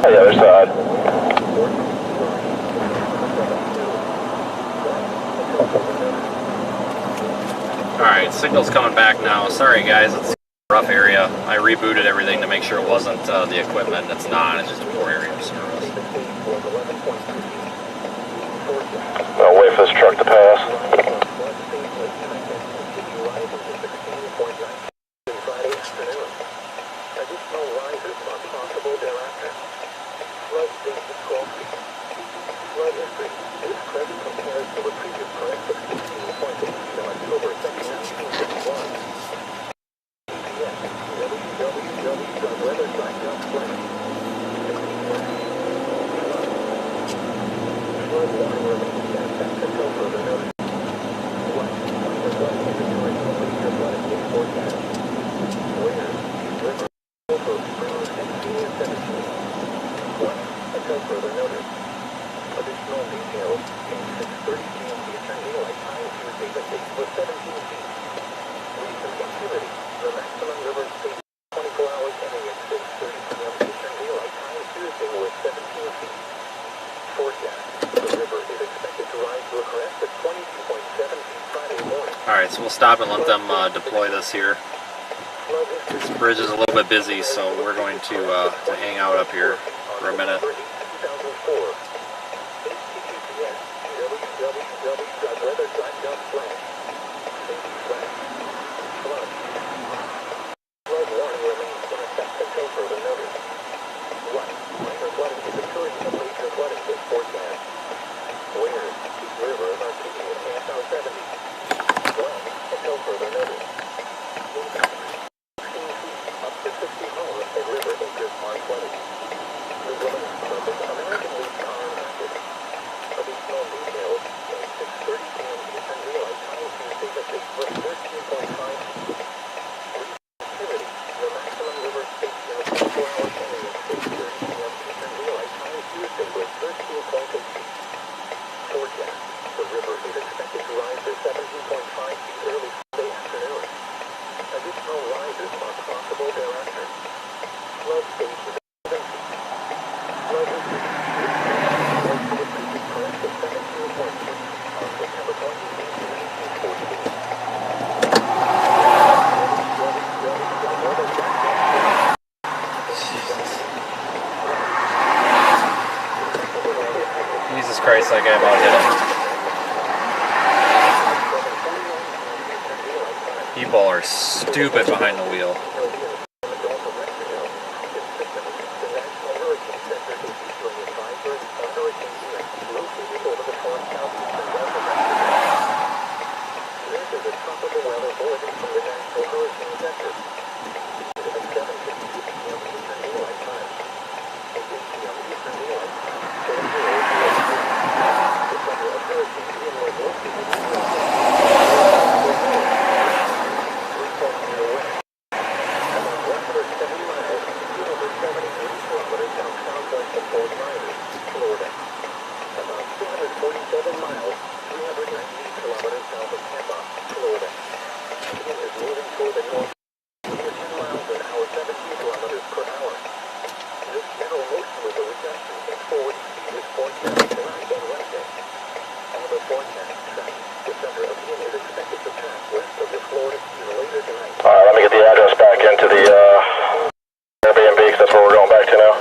On the other side. Alright, signal's coming back now. Sorry guys, it's a rough area. I rebooted everything to make sure it wasn't the equipment. It's not, it's just a poor area of service. I'll wait for this truck to pass. Forecast. The river is expected to rise to a crest at 20 we'll stop and let them deploy this here. This bridge is a little bit busy, so we're going to hang out up here for a minute. Jesus Christ, that guy about hit him. People are stupid behind the wheel. Alright, let me get the address back into the Airbnb because that's where we're going back to now.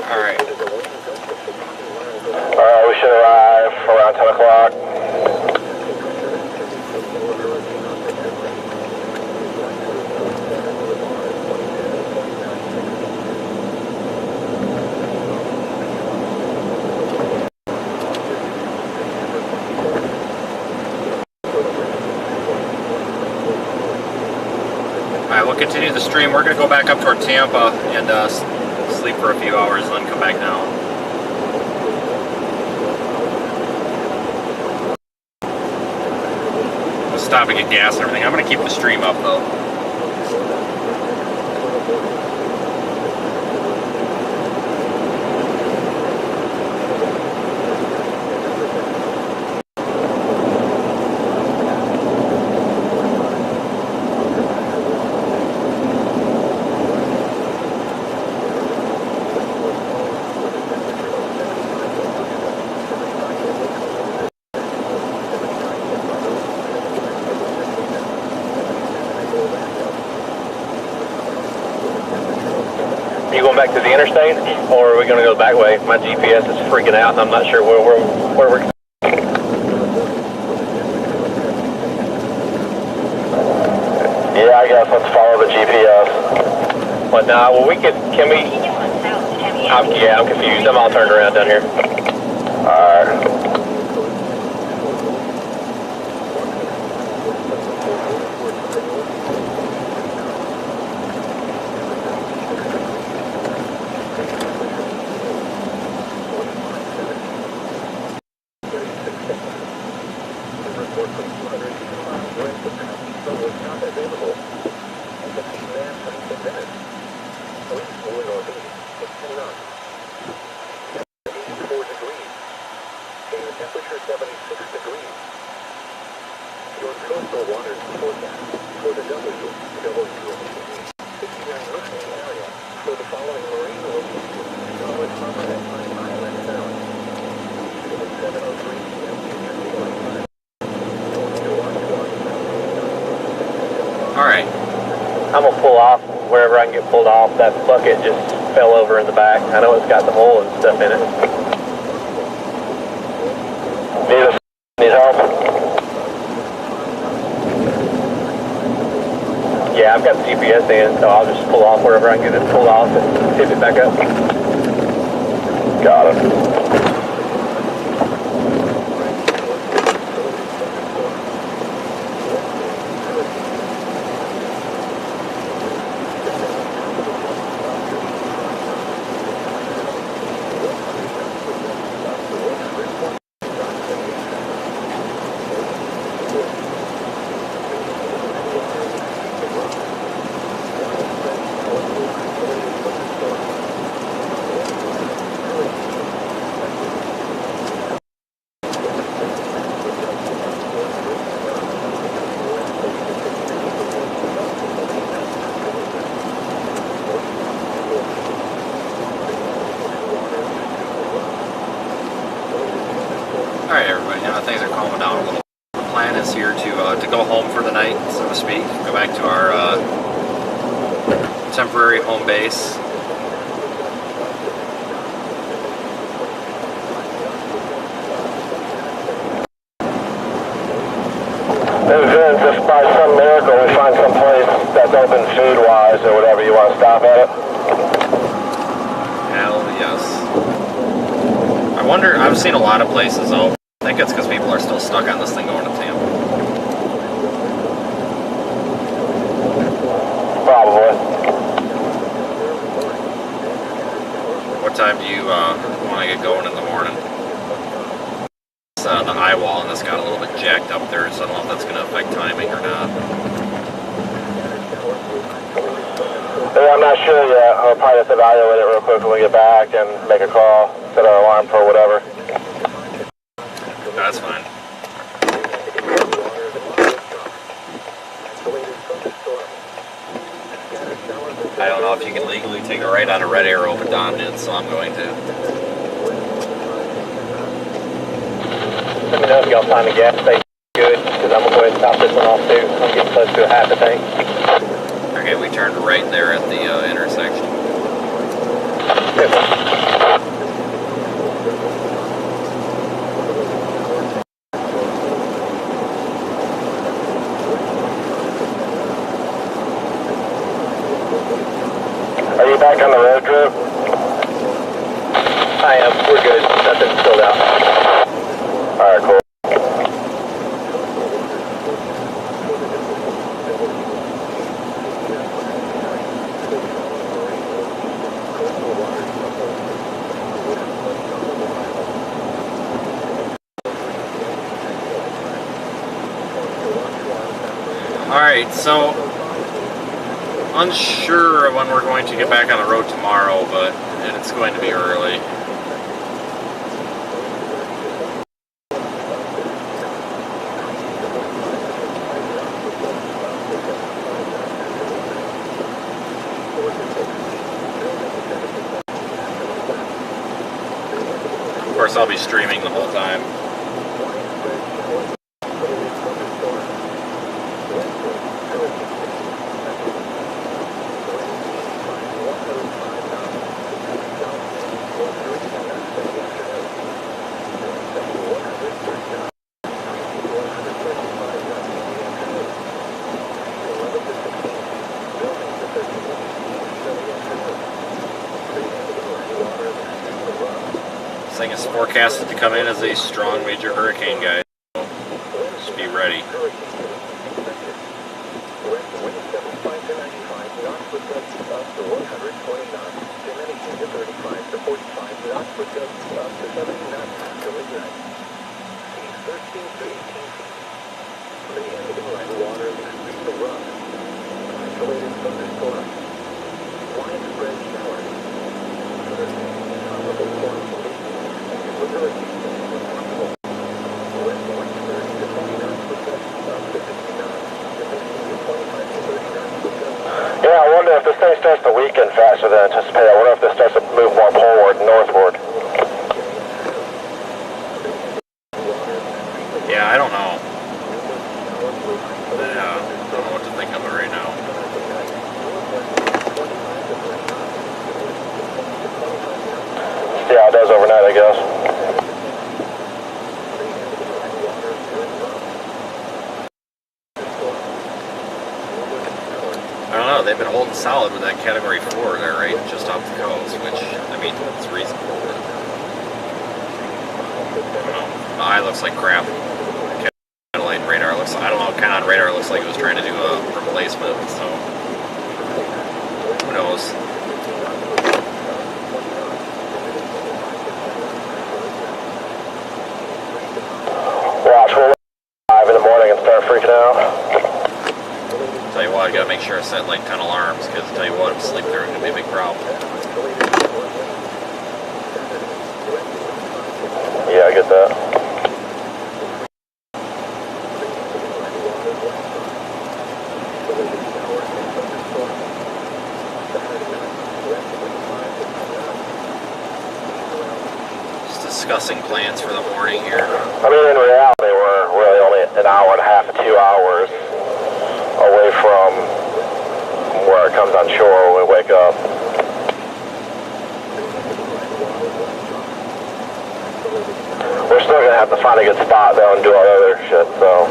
Alright. Alright, we should arrive around 10 o'clock. Alright, we'll continue the stream. We're going to go back up toward Tampa and sleep for a few hours and then come back down. We'll stop and get gas and everything. I'm going to keep the stream up though. Are you going back to the interstate, or are we going to go the back way? My GPS is freaking out, and I'm not sure where we're. Yeah, I guess let's follow the GPS. But now, well, can we? Yeah, I'm confused. I'm all turned around down here. Alright. Alright. I'm gonna pull off wherever I can get pulled off. That bucket just fell over in the back. I know it's got some oil and stuff in it. Need help? Yeah, I've got the GPS in, so I'll just pull off wherever I can get it pulled off and tip it back up. Got it. Alright everybody, now things are calming down a little. The plan is here to go home for the night, so to speak. Go back to our temporary home base. Then just by some miracle we find some place that's open food-wise or whatever, you want to stop at it? Hell yes. I wonder, I've seen a lot of places open. I think it's because people are still stuck on this thing going to Tampa. Probably. What time do you want to get going in the morning? It's, the eye wall and this got a little bit jacked up there, so I don't know if that's going to affect timing or not. Yeah, I'm not sure yet. I'll probably have to evaluate it real quick when we get back and make a call, set our alarm for whatever. That's fine. I don't know if you can legally take a right on a red arrow, but Don did, so I'm going to. Let me know if y'all find the gas station good, because I'm gonna go ahead and top this one off too. I'm getting close to a half a tank. Okay, we turned right there at the intersection. Are you back on the road, Drew? I am. We're good. Nothing's filled out. Alright, cool. Alright, so unsure of when we're going to get back on the road tomorrow, but it's going to be early. Of course, I'll be streaming the whole time. This thing is forecasted to come in as a strong major hurricane, guys. Just be ready. Yeah, I wonder if this thing starts to weaken faster than anticipated. I wonder if this starts to move more poleward, northward. Yeah, I don't know. Yeah, I don't know what to think of it right now. See how it does overnight, I guess. I don't know, they've been holding solid with that Category 4 there, right, just off the coast, which, I mean, it's reasonable. But, I don't know. My eye looks like crap. Satellite radar looks, I don't know, kind of on radar looks like it was trying to do a replacement, so who knows. Watch, we'll 5 in the morning and start freaking out. Tell you what, I gotta make sure I set like 10 alarms, because tell you what, if sleep there, it's gonna be a big problem. Yeah, I get that. Just discussing plans for the morning here. I mean, in reality, we're really only an hour and a half to 2 hours away from where it comes on shore when we wake up. We're still gonna have to find a good spot though and do all the other shit, so.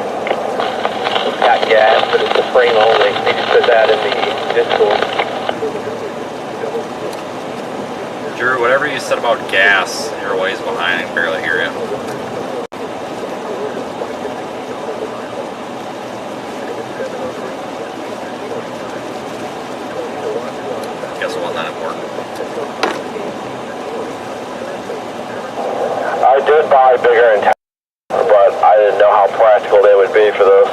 Got gas, but it's the frame only. They just put that in the Discord. Drew, whatever you said about gas, you're a ways behind, I can barely hear you. Guess it wasn't that important. I did buy bigger antennas, but I didn't know how practical they would be for this.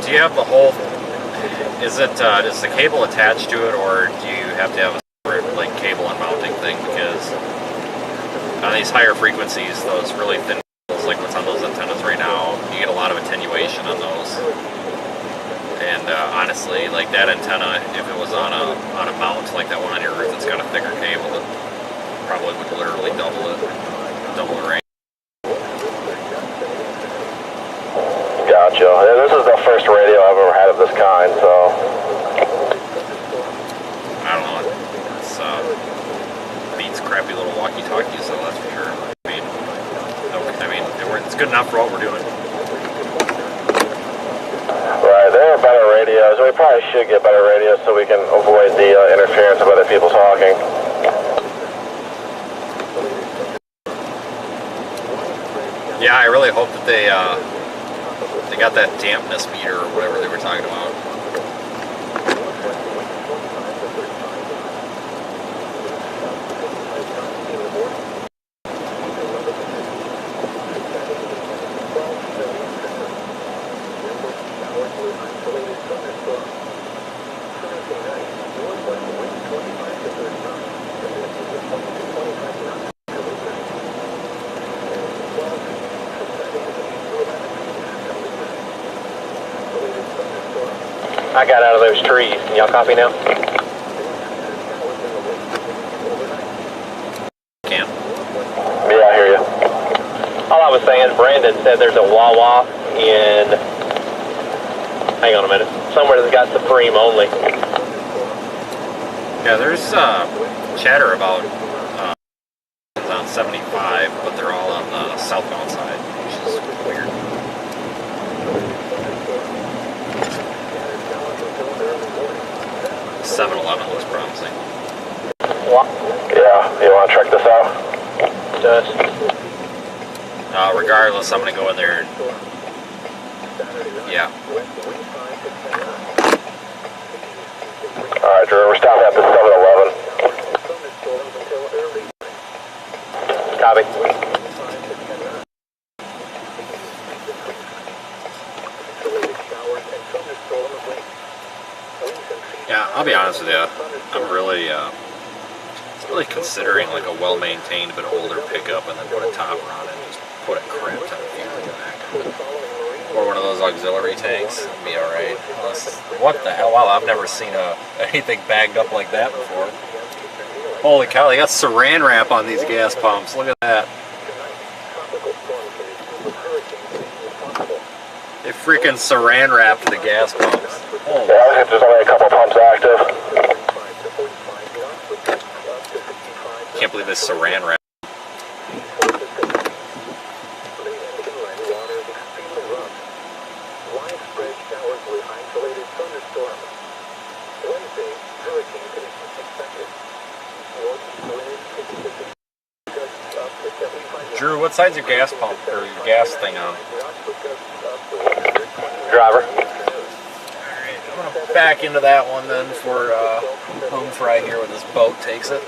Do you have the whole, is the cable attached to it, or do you have to have a separate like cable and mounting thing? Because on these higher frequencies, those really thin cables, like what's on those antennas right now, you get a lot of attenuation on those. And honestly, like that antenna, if it was on a mount like that one on your roof that's got a thicker cable, it probably would literally double the range. Gotcha. Yeah, this is the first radio I've ever had of this kind, so. I don't know. It's beats crappy little walkie-talkies, though, that's for sure. It's good enough for what we're doing. Right, there are better radios. We probably should get better radios so we can avoid the interference of other people talking. Yeah, I really hope that they got that dampness meter or whatever they were talking about. I got out of those trees. Can y'all copy now? Can. Yeah, I hear you. All I was saying, Brandon said there's a Wawa in, hang on a minute, somewhere that's got Supreme only. Yeah, there's chatter about on 75, but they're all on the southbound side, which is weird. .711 looks promising. Yeah, you want to check this out? Regardless, I'm gonna go in there and yeah. Alright, Drew, we're stopping at the 7-Eleven. Copy. Yeah, I'll be honest with you. I'm really considering like a well-maintained but older pickup and then put a topper on it and just put a crap ton of fuel in the back. Or one of those auxiliary tanks. That'd be alright. What the hell? Wow, I've never seen anything bagged up like that before. Holy cow, they got saran wrap on these gas pumps. Look at that. They freaking saran wrapped the gas pumps. Holy. Yeah, I think there's only a couple pumps active. Can't believe this saran wrap. Drew, what side's your gas pump or your gas thing on? Driver. Alright, I'm gonna back into that one then for home fry here when this boat takes it.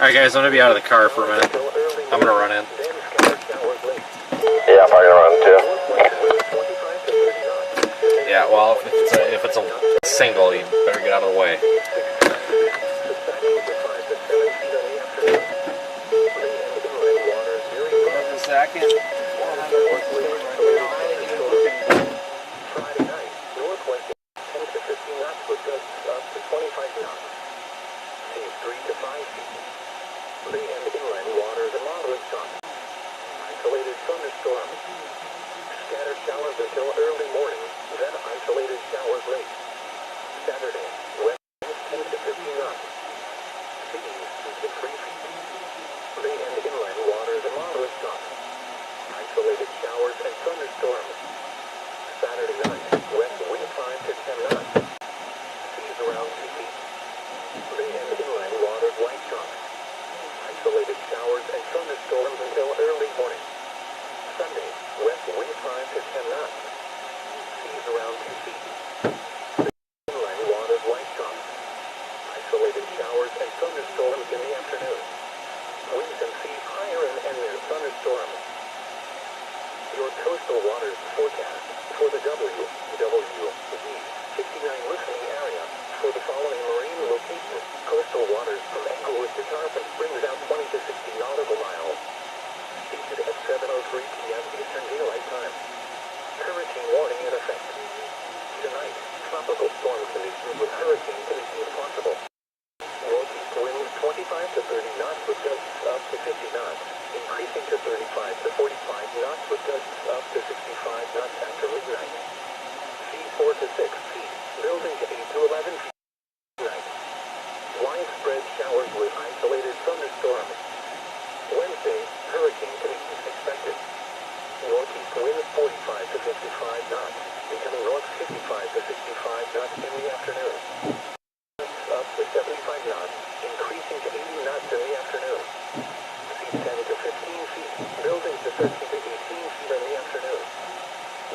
Alright guys, I'm going to be out of the car for a minute. I'm going to run in. Yeah, I'm probably gonna run too. Yeah, well, if it's a single, you better get out of the way. Just a second.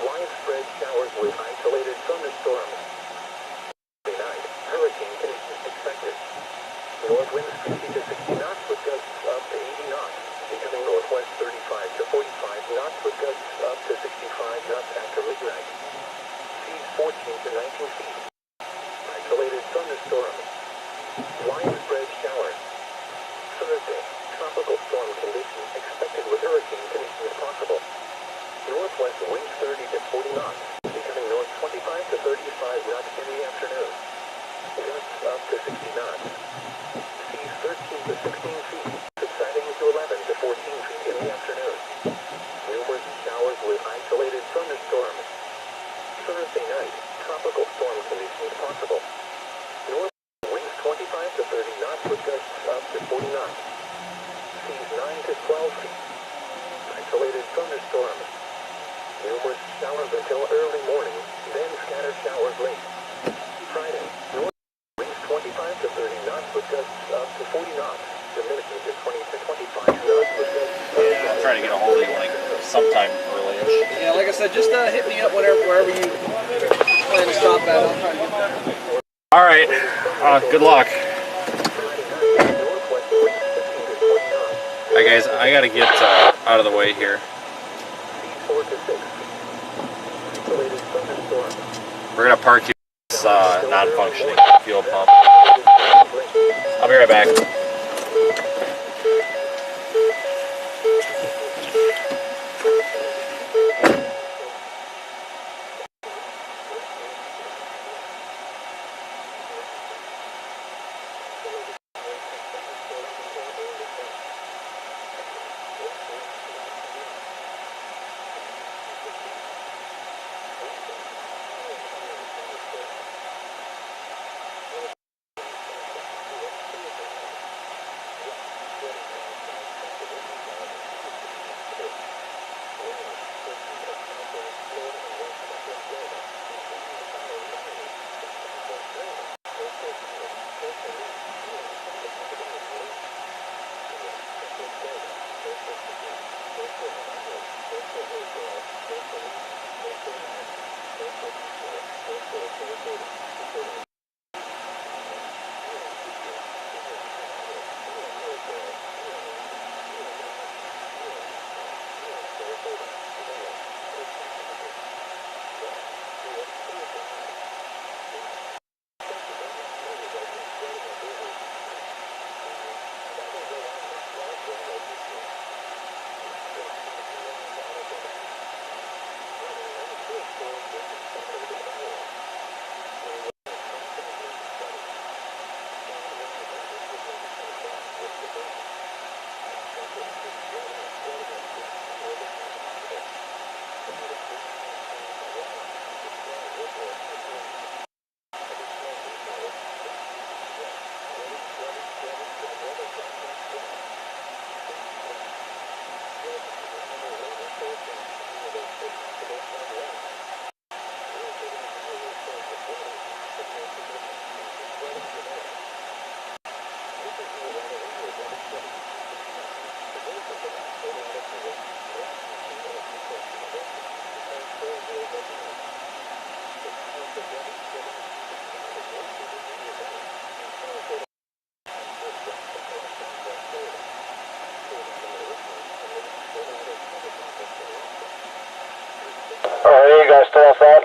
Widespread spread showers with isolated thunderstorms. Friday night, hurricane conditions expected. North winds 50 to 60 knots with gusts up to 80 knots. Becoming northwest 35 to 45 knots with gusts up to 65 knots after midnight. Seas 14 to 19 feet. Isolated thunderstorms. Widespread showers. Thursday, tropical storm conditions expected with hurricane conditions possible. Northwest winds 30 to 40 knots, becoming north 25 to 35 knots in the afternoon. Gusts up to 60 knots. Seas 13 to 16 feet, subsiding to 11 to 14 feet in the afternoon. Numerous showers with isolated thunderstorms. Thursday night, tropical storm conditions possible. North winds 25 to 30 knots with gusts up to 40 knots. Seas 9 to 12 feet. Isolated thunderstorms. Numerous showers until early morning, then scattered showers late. Friday, north winds 25 to 30 knots with gusts up to 40 knots. Diminishing to 20 to 25 knots with gusts. Yeah, I'll try to get a hold of you like sometime early-ish. Yeah, like I said, just hit me up wherever you plan to stop at. I'll try to get there. All right. Good luck. All right, guys. I gotta get out of the way here. We're gonna park you this non-functioning fuel pump. I'll be right back. Alright, you guys still outside?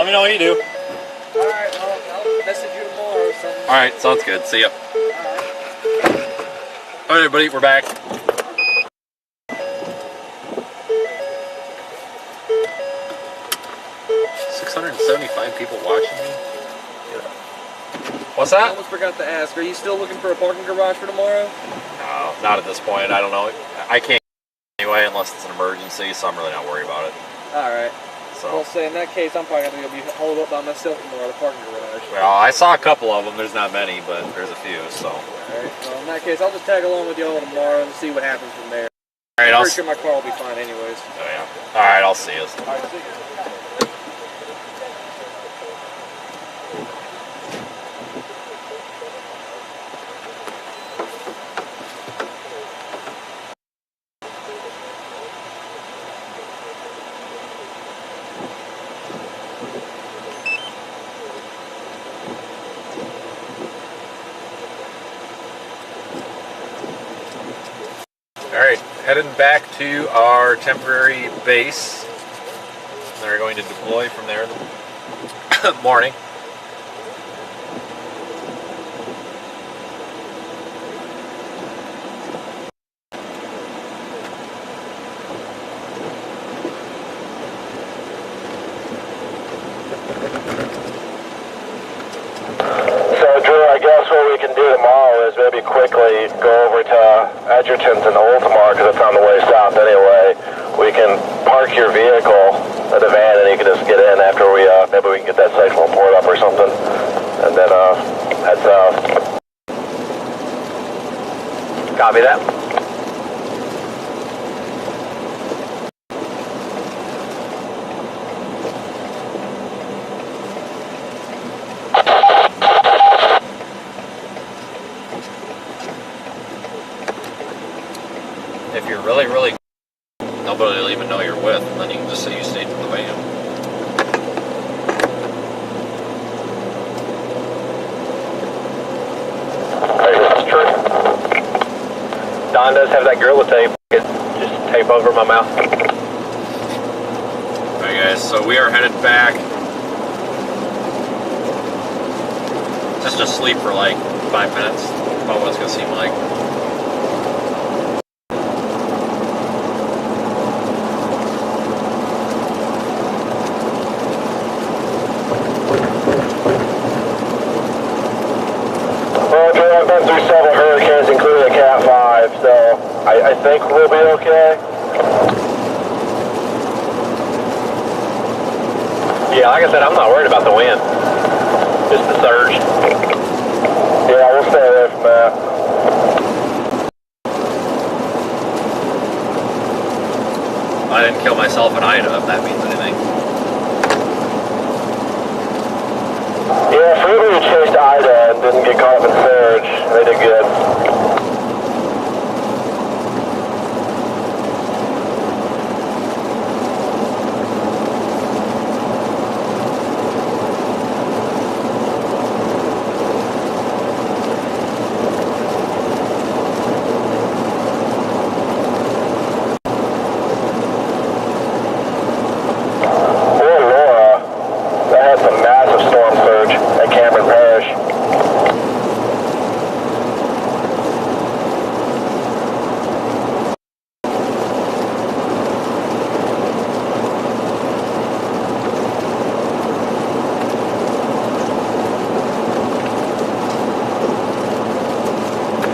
Let me know what you do. Alright, I'll message you tomorrow or something. Alright, sounds good. See ya. Alright, everybody, we're back. People watching me. What's that? I almost forgot to ask. Are you still looking for a parking garage for tomorrow? No, not at this point. I don't know. I can't anyway unless it's an emergency, so I'm really not worried about it. Alright. So. Well, say in that case, I'm probably going to be holed up by myself tomorrow at the parking garage. Well, I saw a couple of them. There's not many, but there's a few, so. Alright. Well, in that case, I'll just tag along with y'all tomorrow and see what happens from there. Alright, I'm pretty sure my car will be fine anyways. Oh, yeah. Alright, I'll see you. Alright, see you. Alright, heading back to our temporary base. They're going to deploy from there in the morning. What we can do tomorrow is maybe quickly go over to Edgerton's and Oldsmar because it's on the way south anyway. We can park your vehicle at the van and you can just get in after we, maybe we can get that section report up or something. And then head south. Copy that. If you're really, nobody will even know you're with, and then you can just say you stayed in the van. That's true. Don does have that Gorilla Tape. Just tape over my mouth. Alright guys, so we are headed back. Just to sleep for like 5 minutes. About what it's going to seem like. I've been through several hurricanes, including a Cat 5, so I think we'll be okay. Yeah, like I said, I'm not worried about the wind. Just the surge. Yeah, we'll stay away from that. I didn't kill myself in Ida, if that means anything. Yeah, Freebie chased Ida and didn't get caught up in surge. They did good.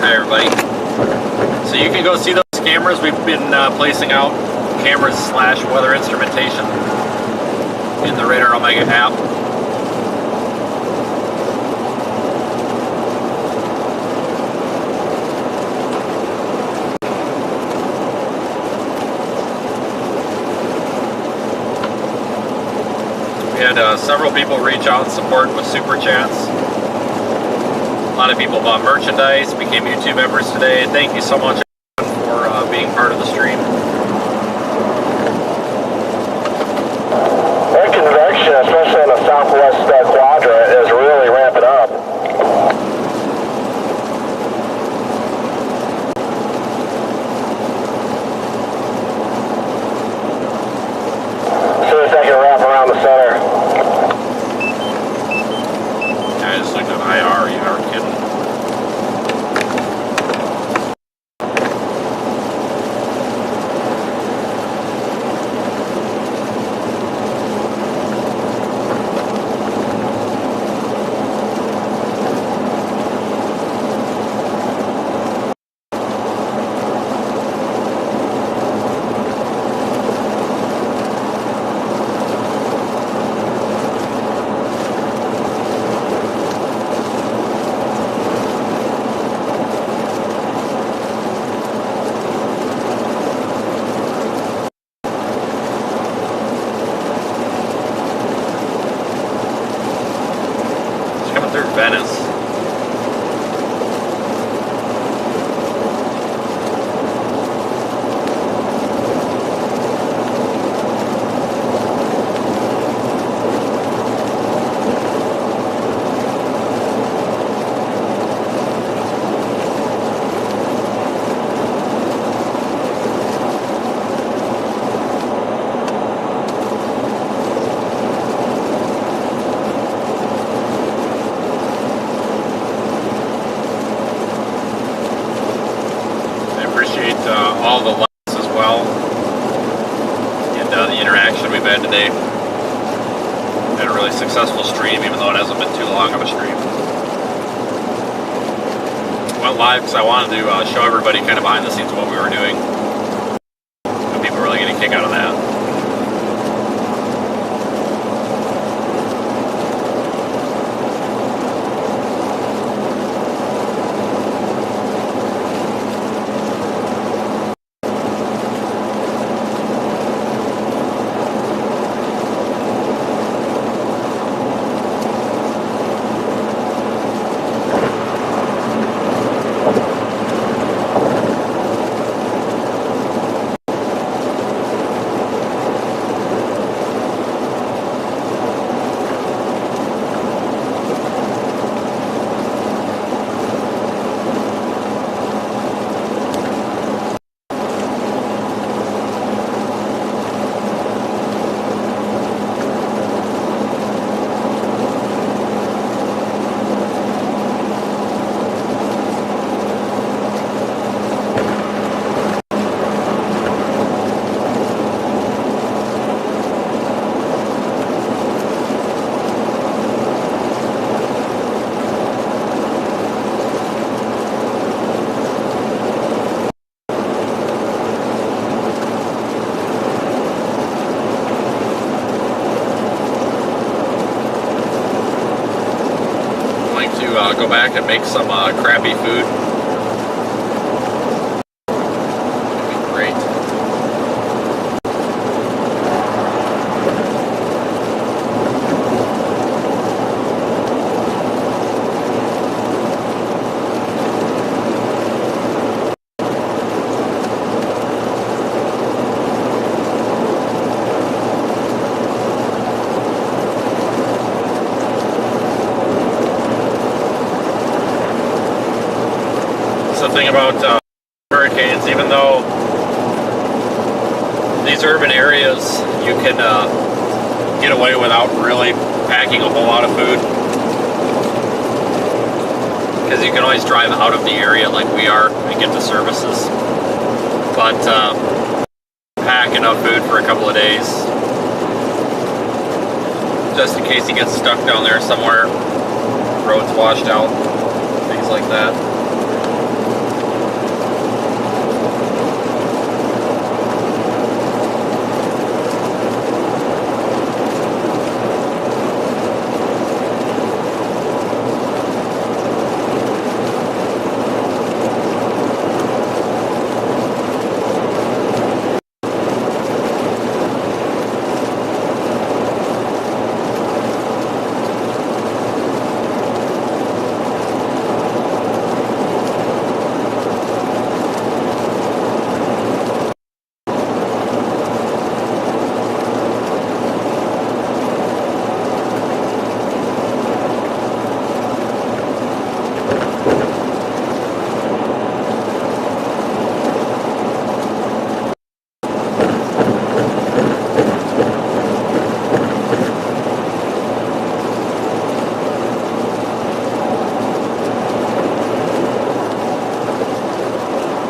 Hi everybody. So you can go see those cameras. We've been placing out cameras / weather instrumentation in the Radar Omega app. We had several people reach out and support with super chats. A lot of people bought merchandise, became YouTube members today. Thank you so much for being part of the stream. That convection, especially in the southwest quadrant, is really ramping up. See if I can wrap around the center. successful stream, even though it hasn't been too long of a stream. Went live because I wanted to show everybody kind of behind the scenes what we were doing. And people really get a kick out of that. Go back and make some crappy food. It'd be great. The thing about hurricanes, even though these urban areas you can get away without really packing a whole lot of food, because you can always drive out of the area like we are and get the services, but pack enough food for a couple of days just in case you get stuck down there somewhere, roads washed out, things like that.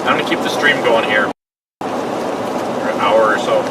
I'm going to keep the stream going here for an hour or so.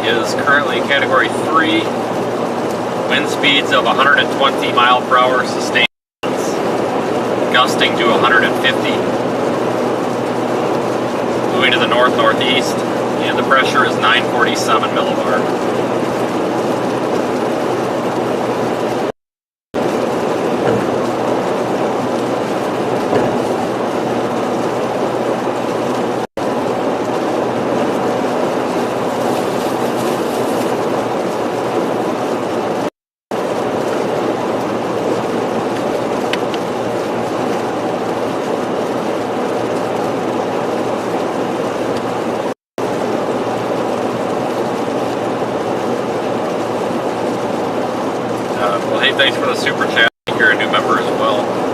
is currently Category 3. Wind speeds of 120 mile per hour sustained, gusting to 150. Moving to the north-northeast, and the pressure is 947 millibar. Well, hey, thanks for the super chat. You're a new member as well.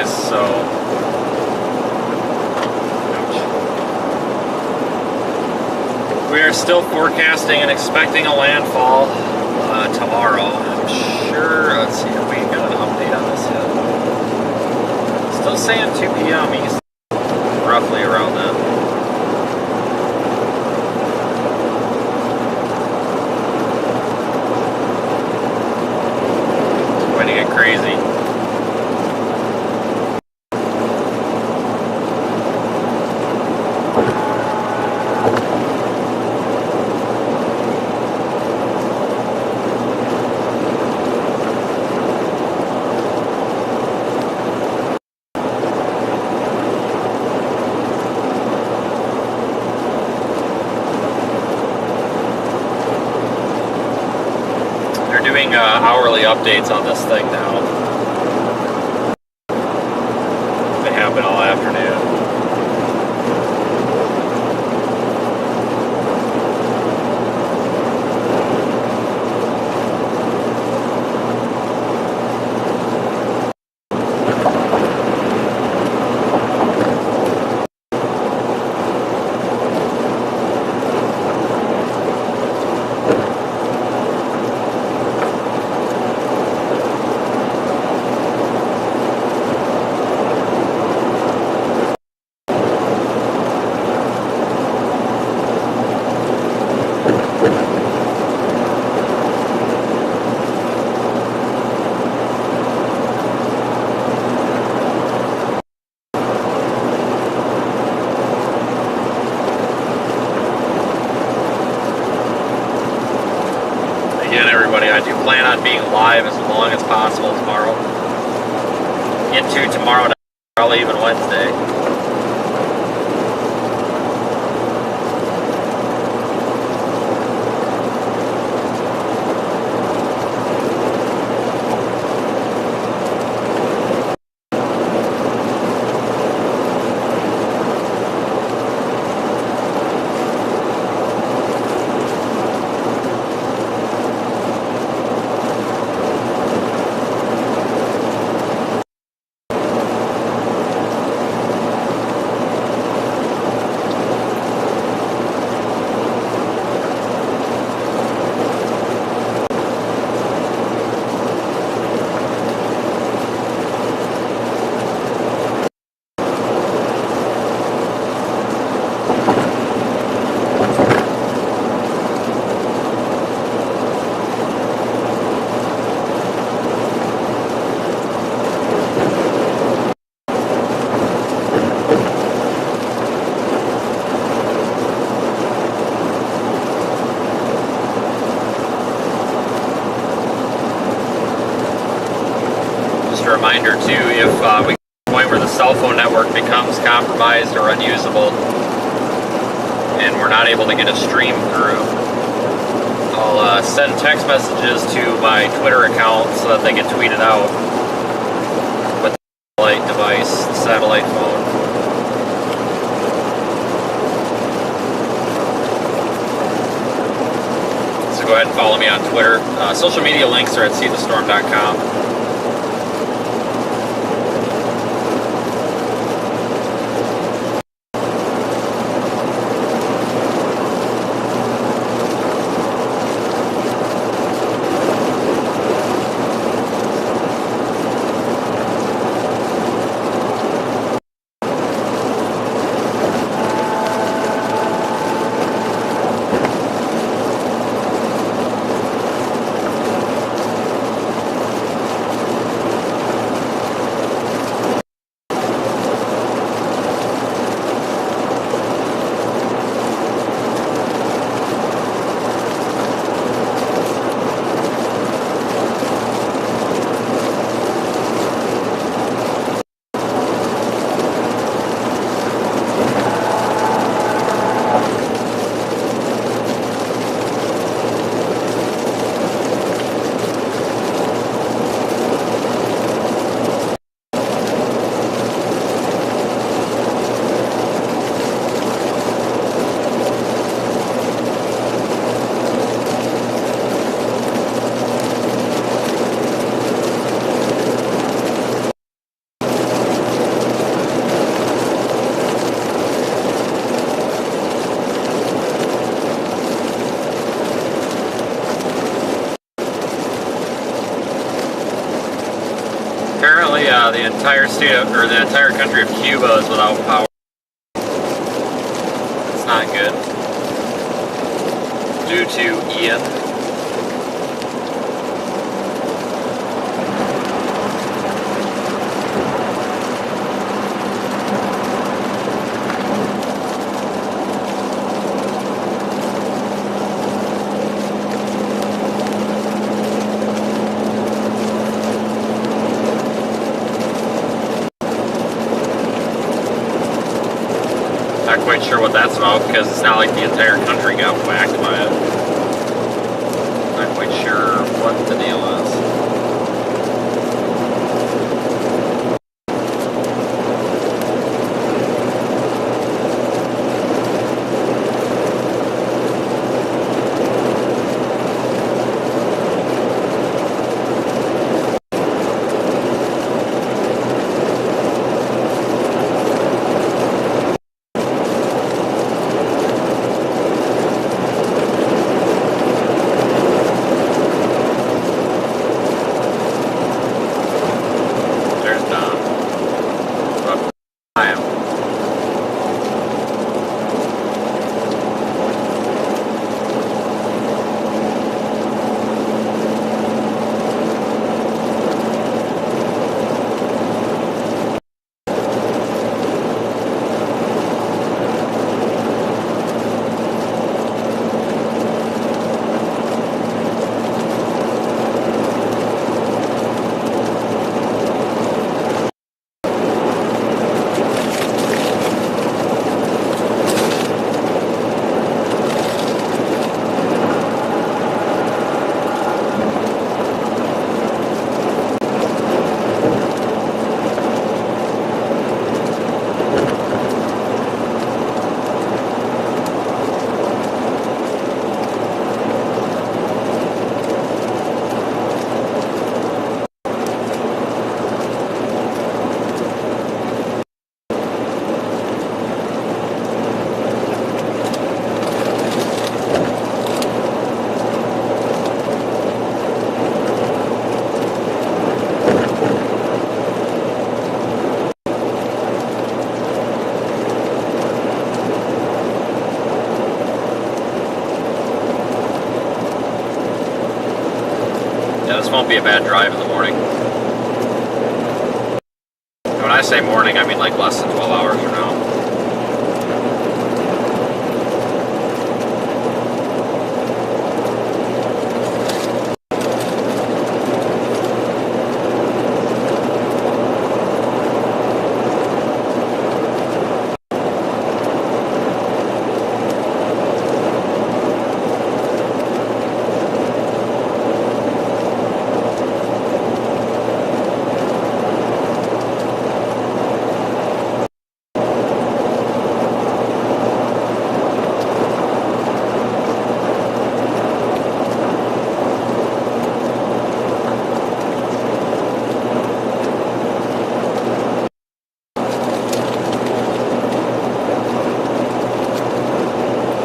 guys, so we are still forecasting and expecting a landfall tomorrow. I'm sure, let's see, have we got an update on this yet? Still saying 2 p.m. East, roughly around then. It's going to get crazy. Doing hourly updates on this thing now. They happen all afternoon. Again, everybody, I do plan on being live as long as possible tomorrow. Into tomorrow night, probably even Wednesday. Just a reminder too, if we get to the point where the cell phone network becomes compromised or unusable and we're not able to get a stream through, I'll send text messages to my Twitter account so that they get tweeted out with the satellite device, the satellite phone. So go ahead and follow me on Twitter. Social media links are at seethestorm.com. Apparently, the entire state of, or the entire country of Cuba is without power. It's not good. Due to Ian. Not quite sure what that's about because it's not like the entire country got whacked by it. Not quite sure what the deal is. This won't be a bad drive in the morning. When I say morning, I mean like less than 12 hours from now.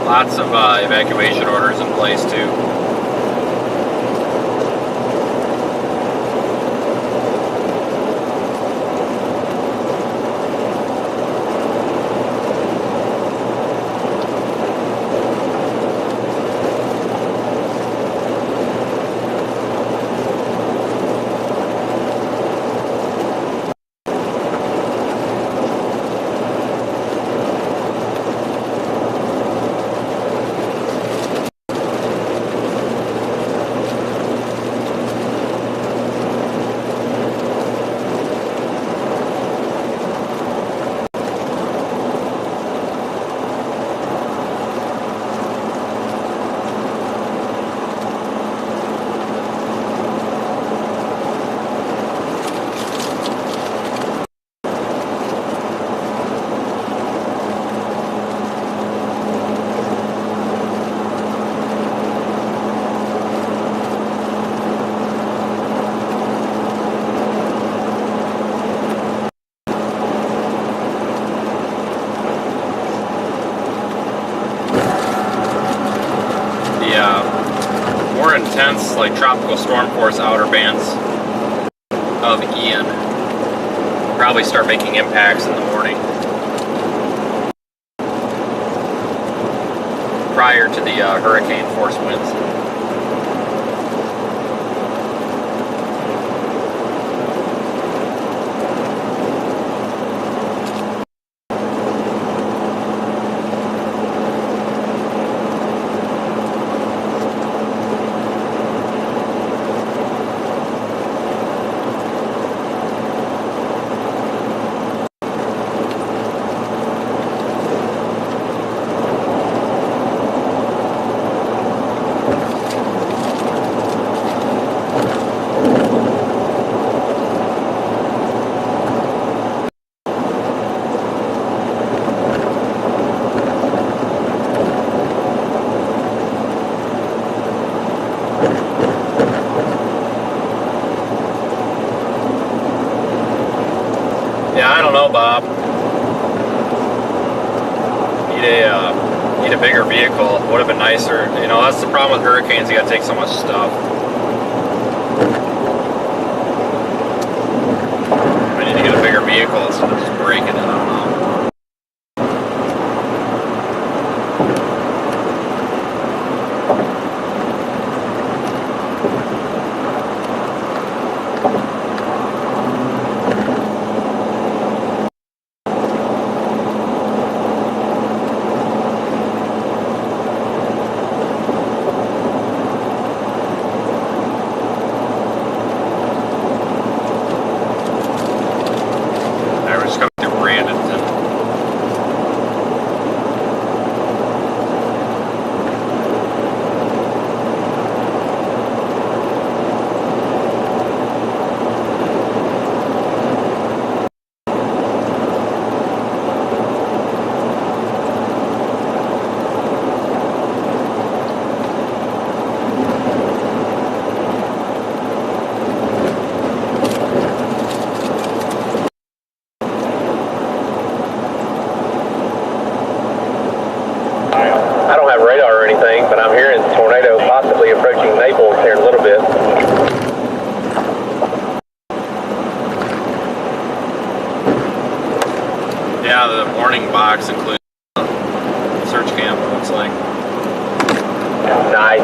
Lots of evacuation orders in place too. More intense, like tropical storm force outer bands of Ian probably start making impacts in the morning prior to the hurricane force winds. Yeah, I don't know, Bob. Need a bigger vehicle. Would have been nicer. You know, that's the problem with hurricanes. You got to take so much stuff. I need to get a bigger vehicle instead of just breaking it. I don't know. But I'm hearing tornado possibly approaching Naples here in a little bit. Yeah, the warning box includes search cam, it looks like. Nice.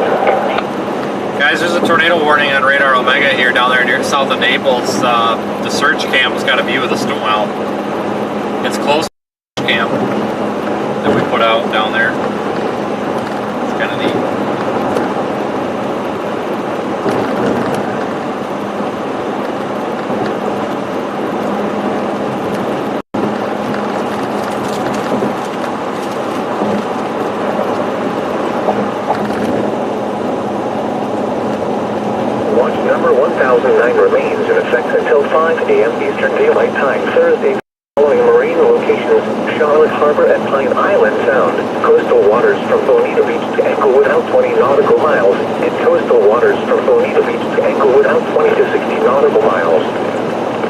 Guys, there's a tornado warning on radar Omega here down there near south of Naples. The search cam's got a view of the storm. Well, it's close to the search cam that we put out down there. It's kind of neat. Watch number 1009 remains in effect until 5 a.m. Eastern Daylight Time Thursday. Following marine locations: Charlotte Harbor at Pine Island Sound, coastal waters from Bonita Beach to Englewood out 20 nautical miles, and coastal waters from Bonita Beach to Englewood out 20 to 60 nautical miles.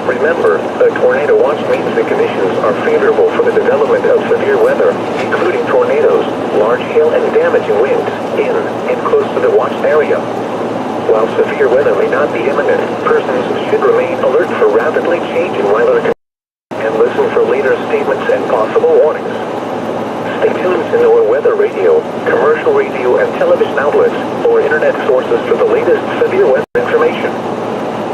Remember, a tornado watch means the conditions are favorable for the development of severe weather, including tornadoes, large hail, and damaging winds in and close to the watched area. While severe weather may not be imminent, persons should remain alert for rapidly changing weather conditions and listen for later statements and possible warnings. Stay tuned to NOAA weather radio, commercial radio and television outlets, or internet sources for the latest severe weather information.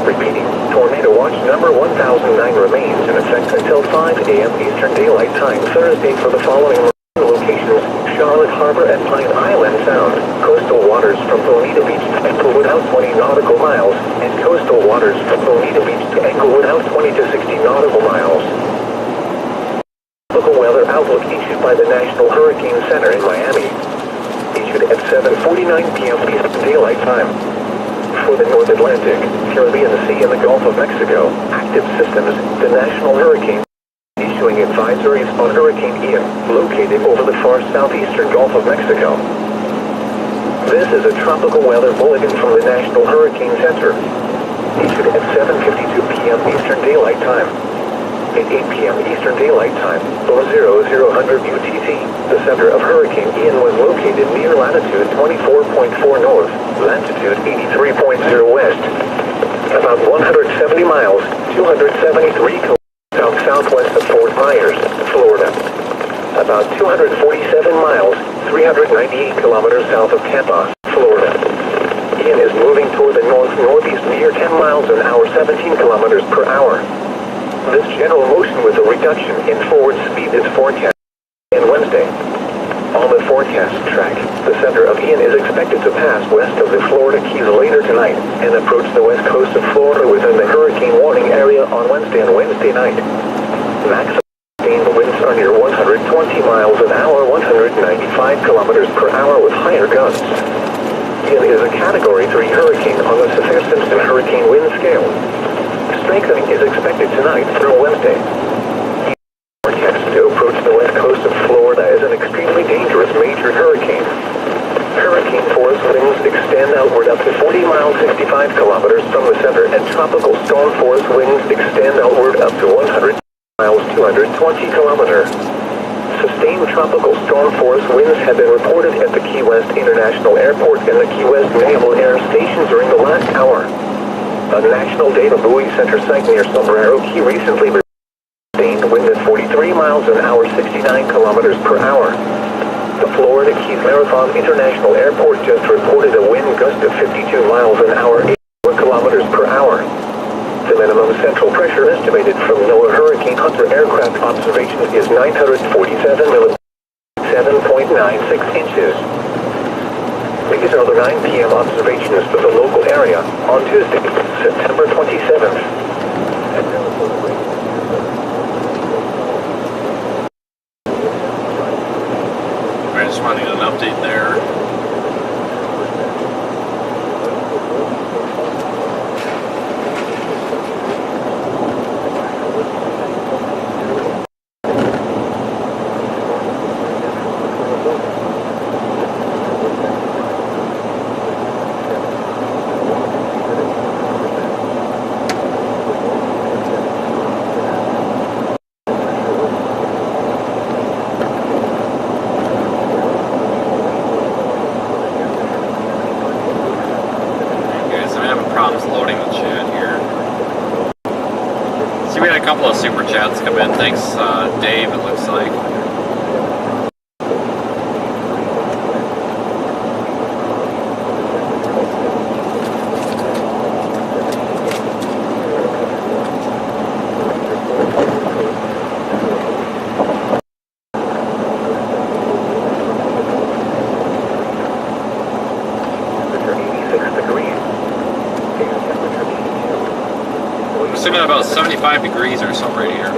Repeating, tornado watch number 1009 remains in effect until 5 a.m. Eastern Daylight Time Thursday for the following locations: Charlotte Harbor at Pine Island Sound, coastal waters from Bonita Beach to Englewood out 20 nautical miles, and coastal waters from Bonita Beach to Englewood out 20 to 60 nautical miles. Local weather outlook issued by the National Hurricane Center in Miami. Issued at 7:49 p.m. Eastern Daylight Time. For the North Atlantic, Caribbean Sea, and the Gulf of Mexico, active systems, the National Hurricane issuing advisories on Hurricane Ian, located over the far southeastern Gulf of Mexico. This is a tropical weather bulletin from the National Hurricane Center. Issued at 7:52 p.m. Eastern Daylight Time. At 8 p.m. Eastern Daylight Time, or 0000 UTC, the center of Hurricane Ian was located near latitude 24.4 north, latitude 83.0 west, about 170 miles, 273 kilometers 398 kilometers south of Tampa, Florida. Ian is moving toward the north-northeast near 10 miles an hour, 17 kilometers per hour. This general motion with a reduction in forward speed is forecast on Wednesday. On the forecast track, the center of Ian is expected to pass west of the Florida Keys later tonight and approach the west coast of Florida within the hurricane warning area on Wednesday and Wednesday night. Maximum sustained winds are near 120 miles an hour, 195 kilometers per hour with higher gusts. Ian is a Category 3 hurricane on the Saffir-Simpson hurricane wind scale. Strengthening is expected tonight through Wednesday. Forecast to approach the west coast of Florida as an extremely dangerous major hurricane. Hurricane force winds extend outward up to 40 miles 65 kilometers from the center, and tropical storm force winds extend outward up to 100 miles 220 kilometers. Sustained tropical storm force winds have been reported at the Key West International Airport and the Key West Naval Air Station during the last hour. A National Data Buoy Center site near Sombrero Key recently sustained wind at 43 miles an hour, 69 kilometers per hour. The Florida Keys Marathon International Airport just reported a wind gust of 52 miles an hour, 84 kilometers per hour. The minimum central pressure estimated from NOAA Hurricane Hunter aircraft observations is 947 millimeters, 7.96 inches. These are the 9 p.m. observations for the local area on Tuesday, September 27th. I just wanted an update there. A couple of super chats come in. Thanks, Dave, it looks like. Assuming about 75 degrees or something right here.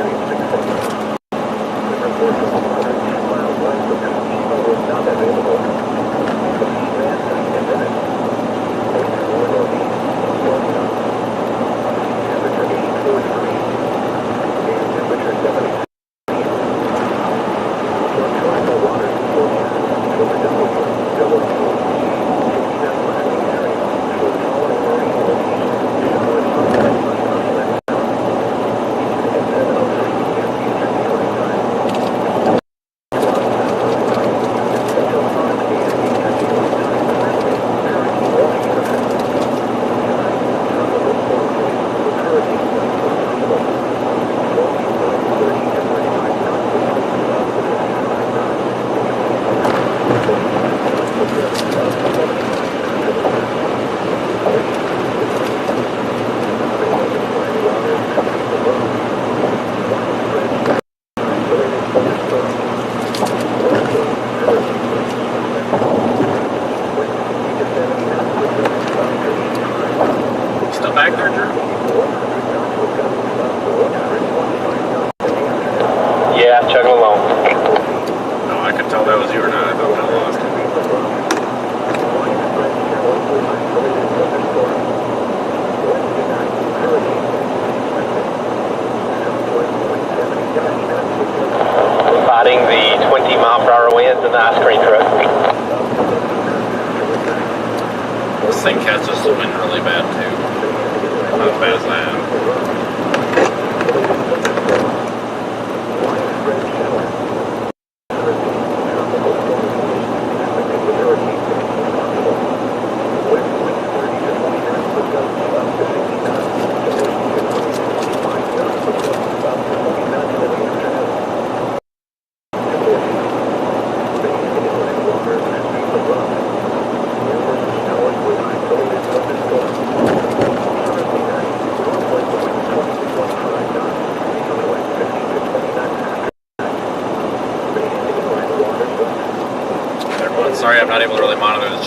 This thing catches the wind really bad too. Not as bad as that.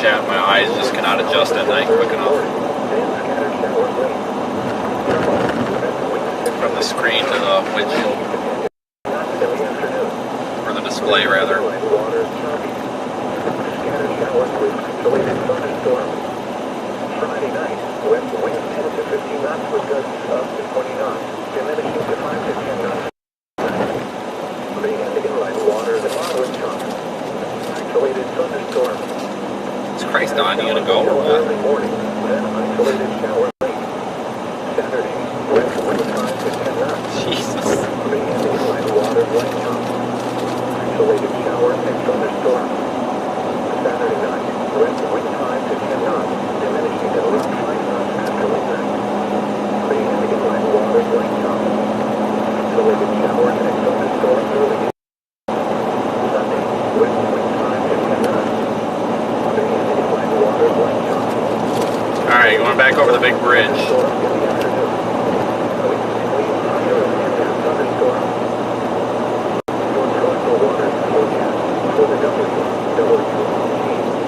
chat. My eyes just cannot adjust at night quick enough. From the screen to the windshield. Or the display, rather. Friday night, west wind 10 to 15 knots with gusts up to 20 knots, diminishing to 5 to 10 knots. Big and inland waters and wind chop. Isolated thunderstorm. Is Christ on? You gonna go or what? Early morning, then isolated shower late. Saturday, west wind 5 to 10 knots. Jesus. Big and inland waters light chop. Isolated shower and thunderstorm. Saturday night, west wind 5 to 10 knots, diminishing to around 5 knots after midnight. Big and inland waters light chop. Isolated showers and thunderstorms early. Sunday, west wind 5 to 10 knots. Big and inland waters light chop. Alright, going back over the big bridge. Storm in the afternoon. Winds higher and thunderstorm. Your coastal waters forecast for the WWG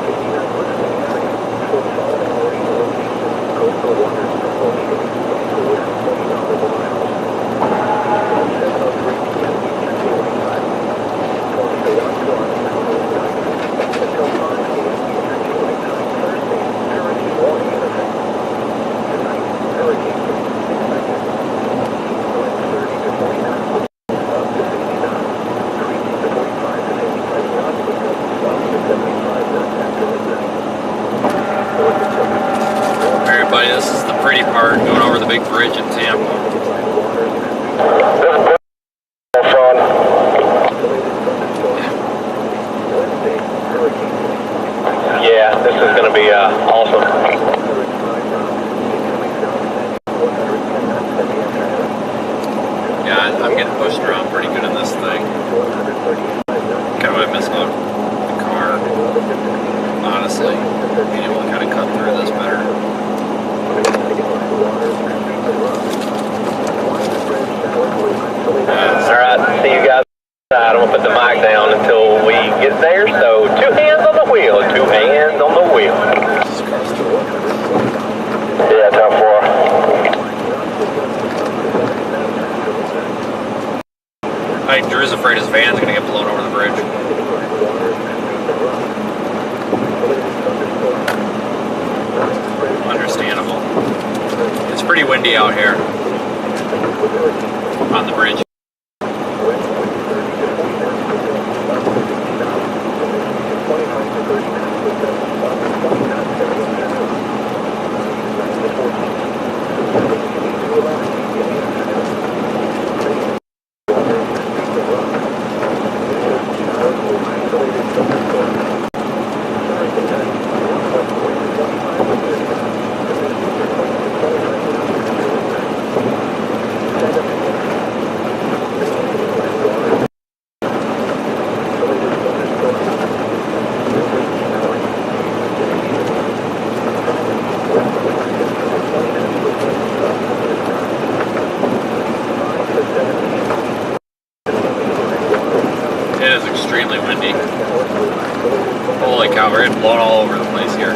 59 listening area for the following marine locations. Coastal waters from Ocean east to west 20 nautical miles. From 7:03 p.m. Eastern Daylight Time. 20 to 1 o'clock Mountain Time. Until 5 p.m. Eastern Daylight Time Thursday. Hurricane warning in effect. Tonight, hurricane winds expected. Winds 30 to 40 knots. Up to 50 knots. Increasing to 45 to 55 knots with gusts up to 75 knots after midnight. North of Texas. Alright, buddy, this is the pretty part, going over the big bridge in Tampa. Yeah, this is going to be awesome. Yeah, I'm getting pushed around pretty good in this thing. Kind of what I miss about the car, honestly. Being able to kind of cut through this better. Alright, see you guys outside. I'm going to put the mic down until we get there. So, 2 hands on the wheel, 2 hands on the wheel. Yeah, top 4. I think Drew's afraid his van's going to get blown over the bridge. Understandable. It's pretty windy out here on the bridge. It is extremely windy. Holy cow, we're getting blown all over the place here.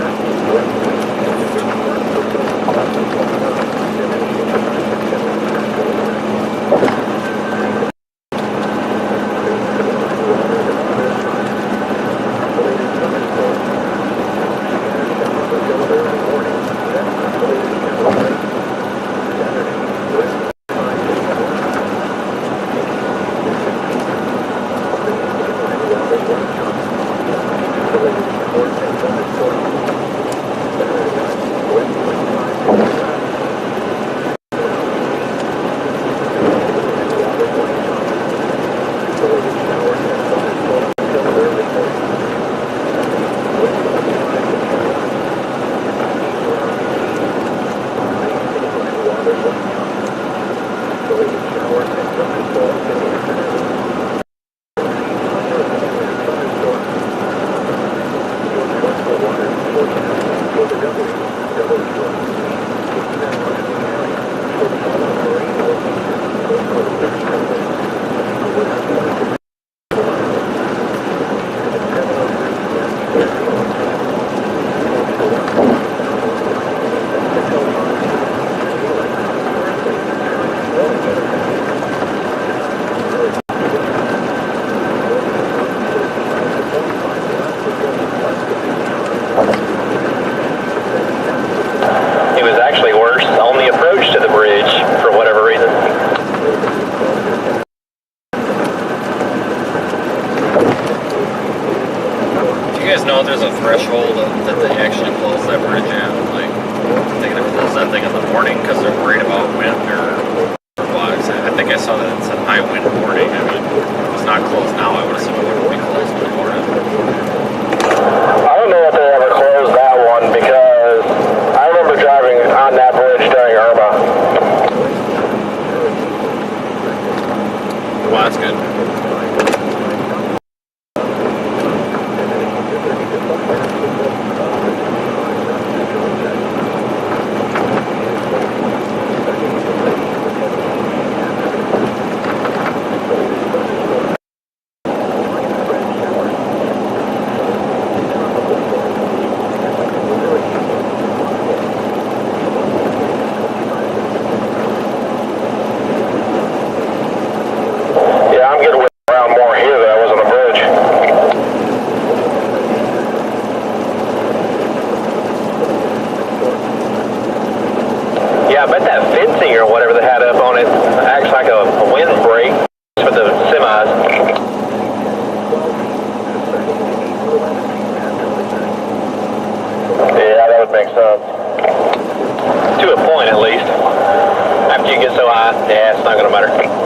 for the semis. Yeah, that would make sense. To a point, at least. After you get so high, yeah, it's not going to matter.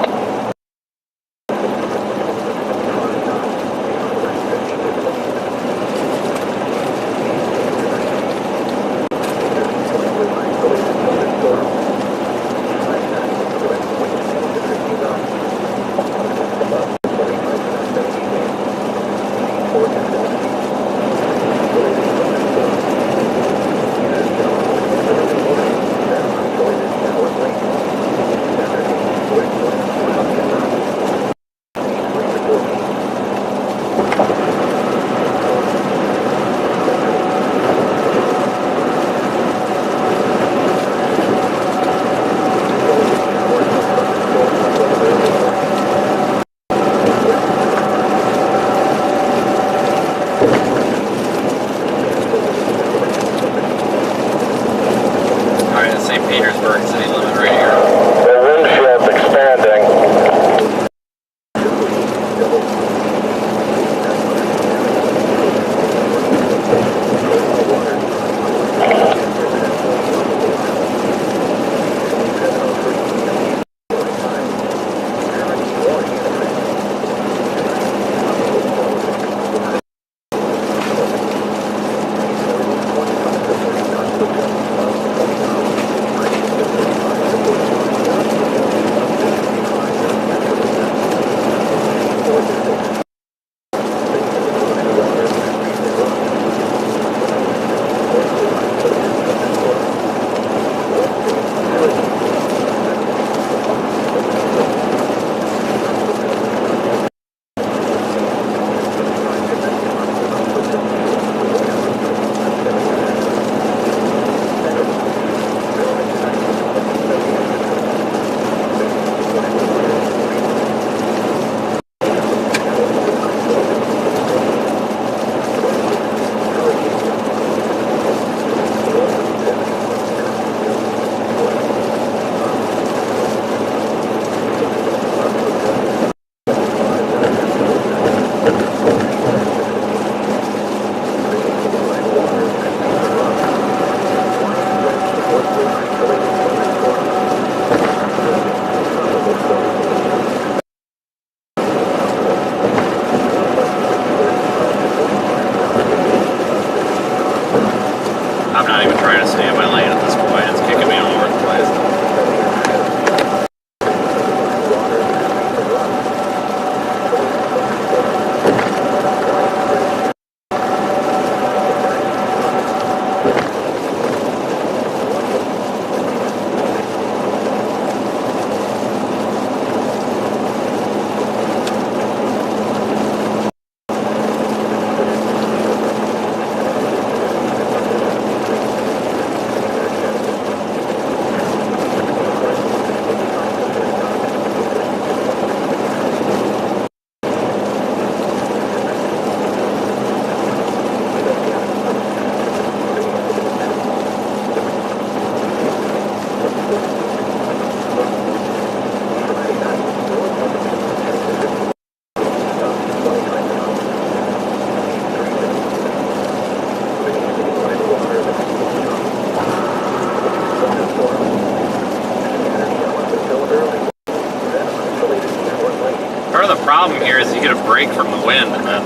problem here is you get a break from the wind, and then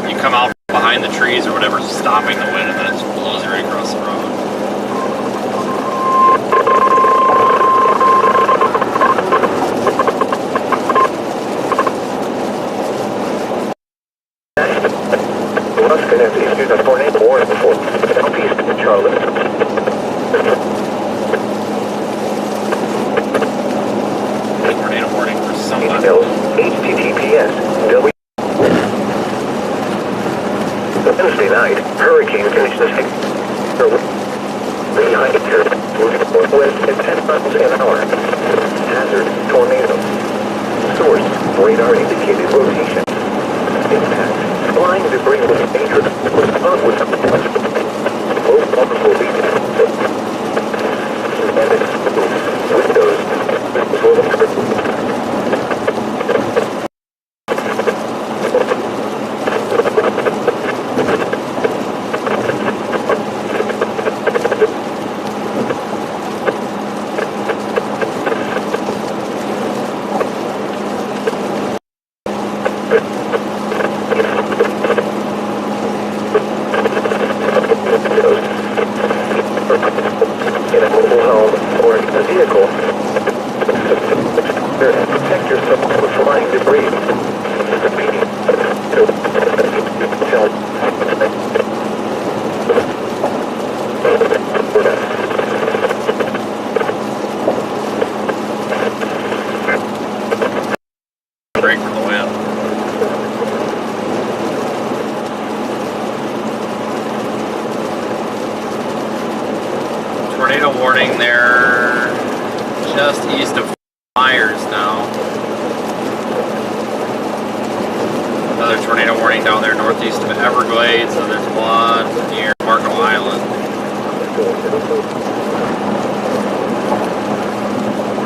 you come out behind the trees or whatever, stopping the wind, and then it just blows you right across the road. Alaska has issued a tornado warning for southeast of Charlotte. Tornado warning for someone. Emails https w. Wednesday night, hurricane conditions behind here, moving northwest at 10 miles an hour. Hazard, tornado. Source, radar indicated rotation. Impact, flying debris was dangerous. Respond with a most vulnerable region. Windows, Myers now. Another tornado warning down there northeast of Everglades, and there's one near Marco Island.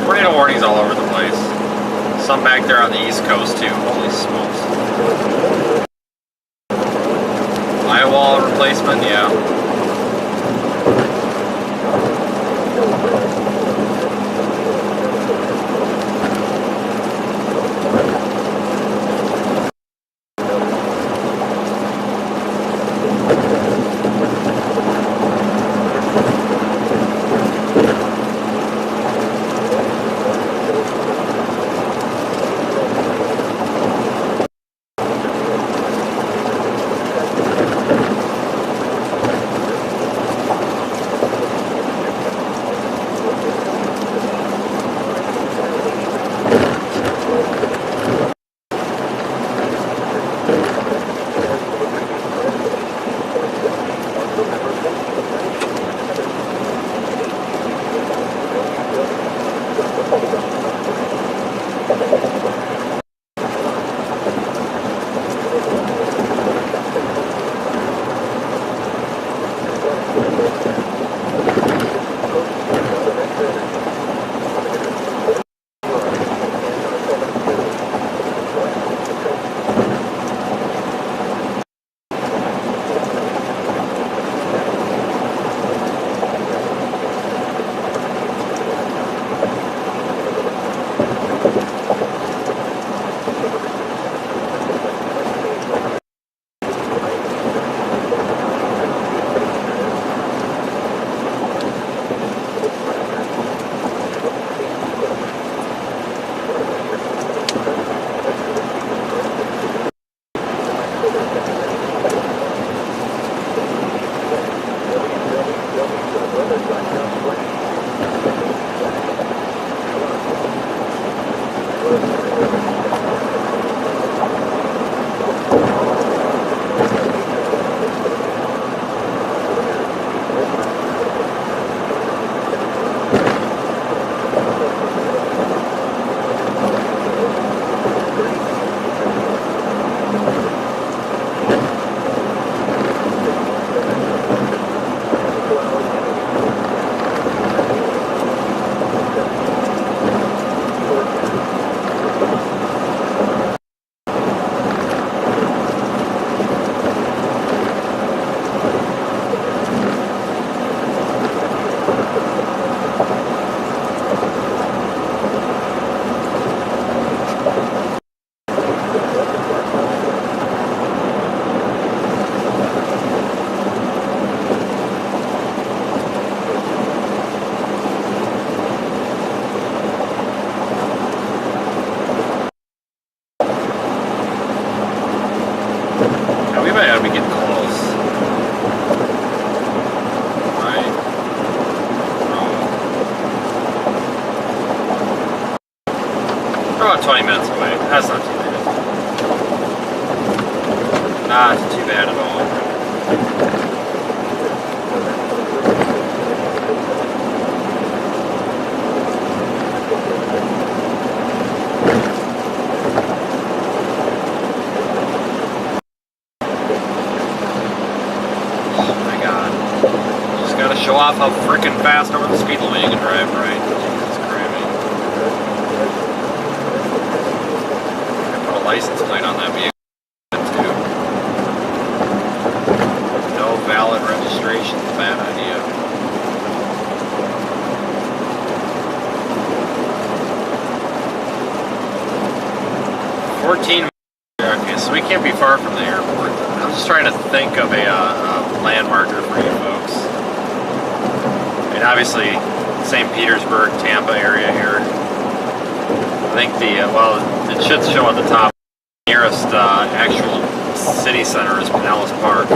Tornado warnings all over the place. Some back there on the East Coast too. Holy smokes. Firewall replacement, yeah. about 20 minutes away. That's not too bad. Not too bad at all. Oh my god. Just gotta show off how freaking fast over the speed limit you can drive, right? Jesus Christ. Put a license plate on that vehicle too. No valid registration is a bad idea. Okay, so we can't be far from the airport. I'm just trying to think of a land marker for you folks. I mean, obviously, St. Petersburg, Tampa area here. I think well, it should show at the top. The nearest actual city center is Pinellas Park.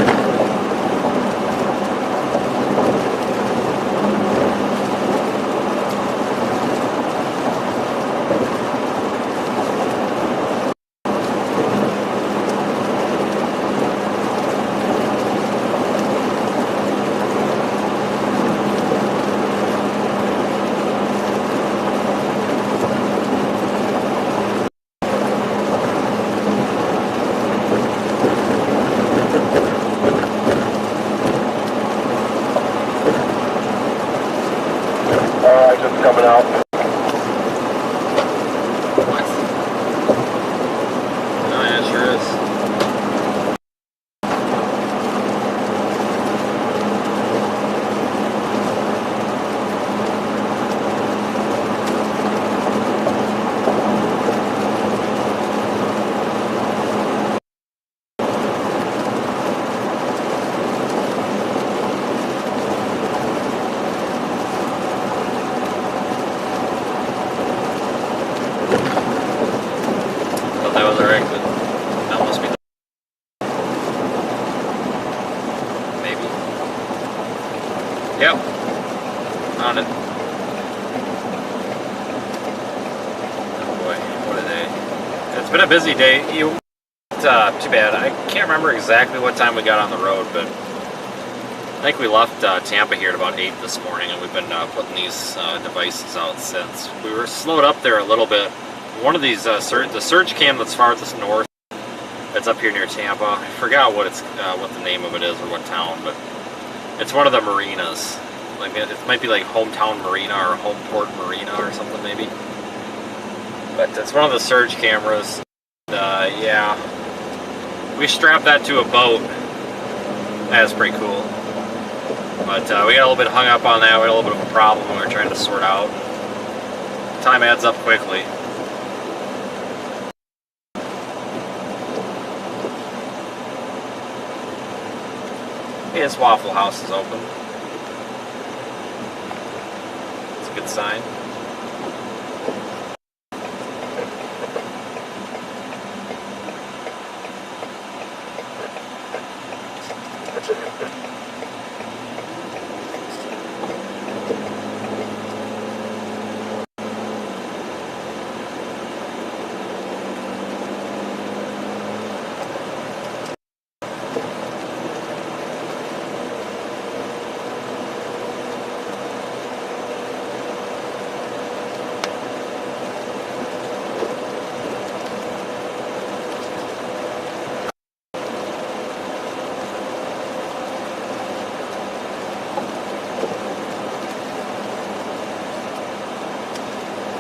thought that was our exit. That must be. Maybe. Yep. On it. Oh boy, what a day. It's been a busy day. Too bad. I can't remember exactly what time we got on the road, but I think we left Tampa here at about 8 this morning, and we've been putting these devices out since. We were slowed up there a little bit. One of these, the surge cam that's farthest north, it's up here near Tampa. I forgot what the name of it is or what town, but it's one of the marinas. Like it might be like Hometown Marina or Homeport Marina or something maybe. But it's one of the surge cameras. Yeah, we strapped that to a boat. That's pretty cool. But we got a little bit hung up on that. We had a little bit of a problem we were trying to sort out. Time adds up quickly. Hey, this Waffle House is open. It's a good sign.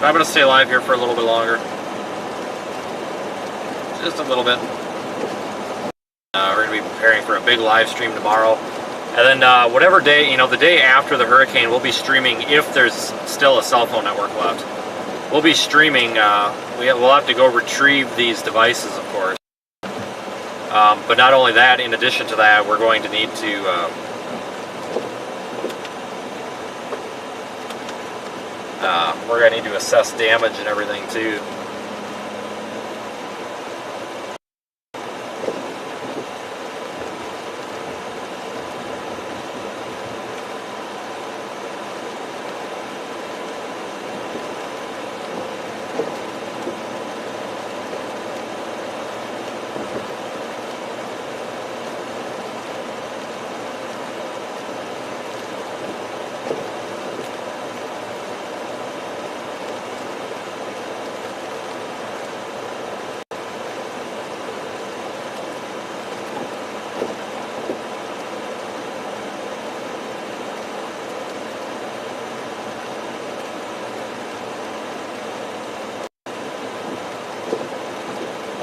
I'm going to stay live here for a little bit longer. Just a little bit. We're going to be preparing for a big live stream tomorrow. And then whatever day, the day after the hurricane, we'll be streaming if there's still a cell phone network left. We'll be streaming. We'll have to go retrieve these devices, of course. But not only that, in addition to that, we're going to need to... we're going to need to assess damage and everything too.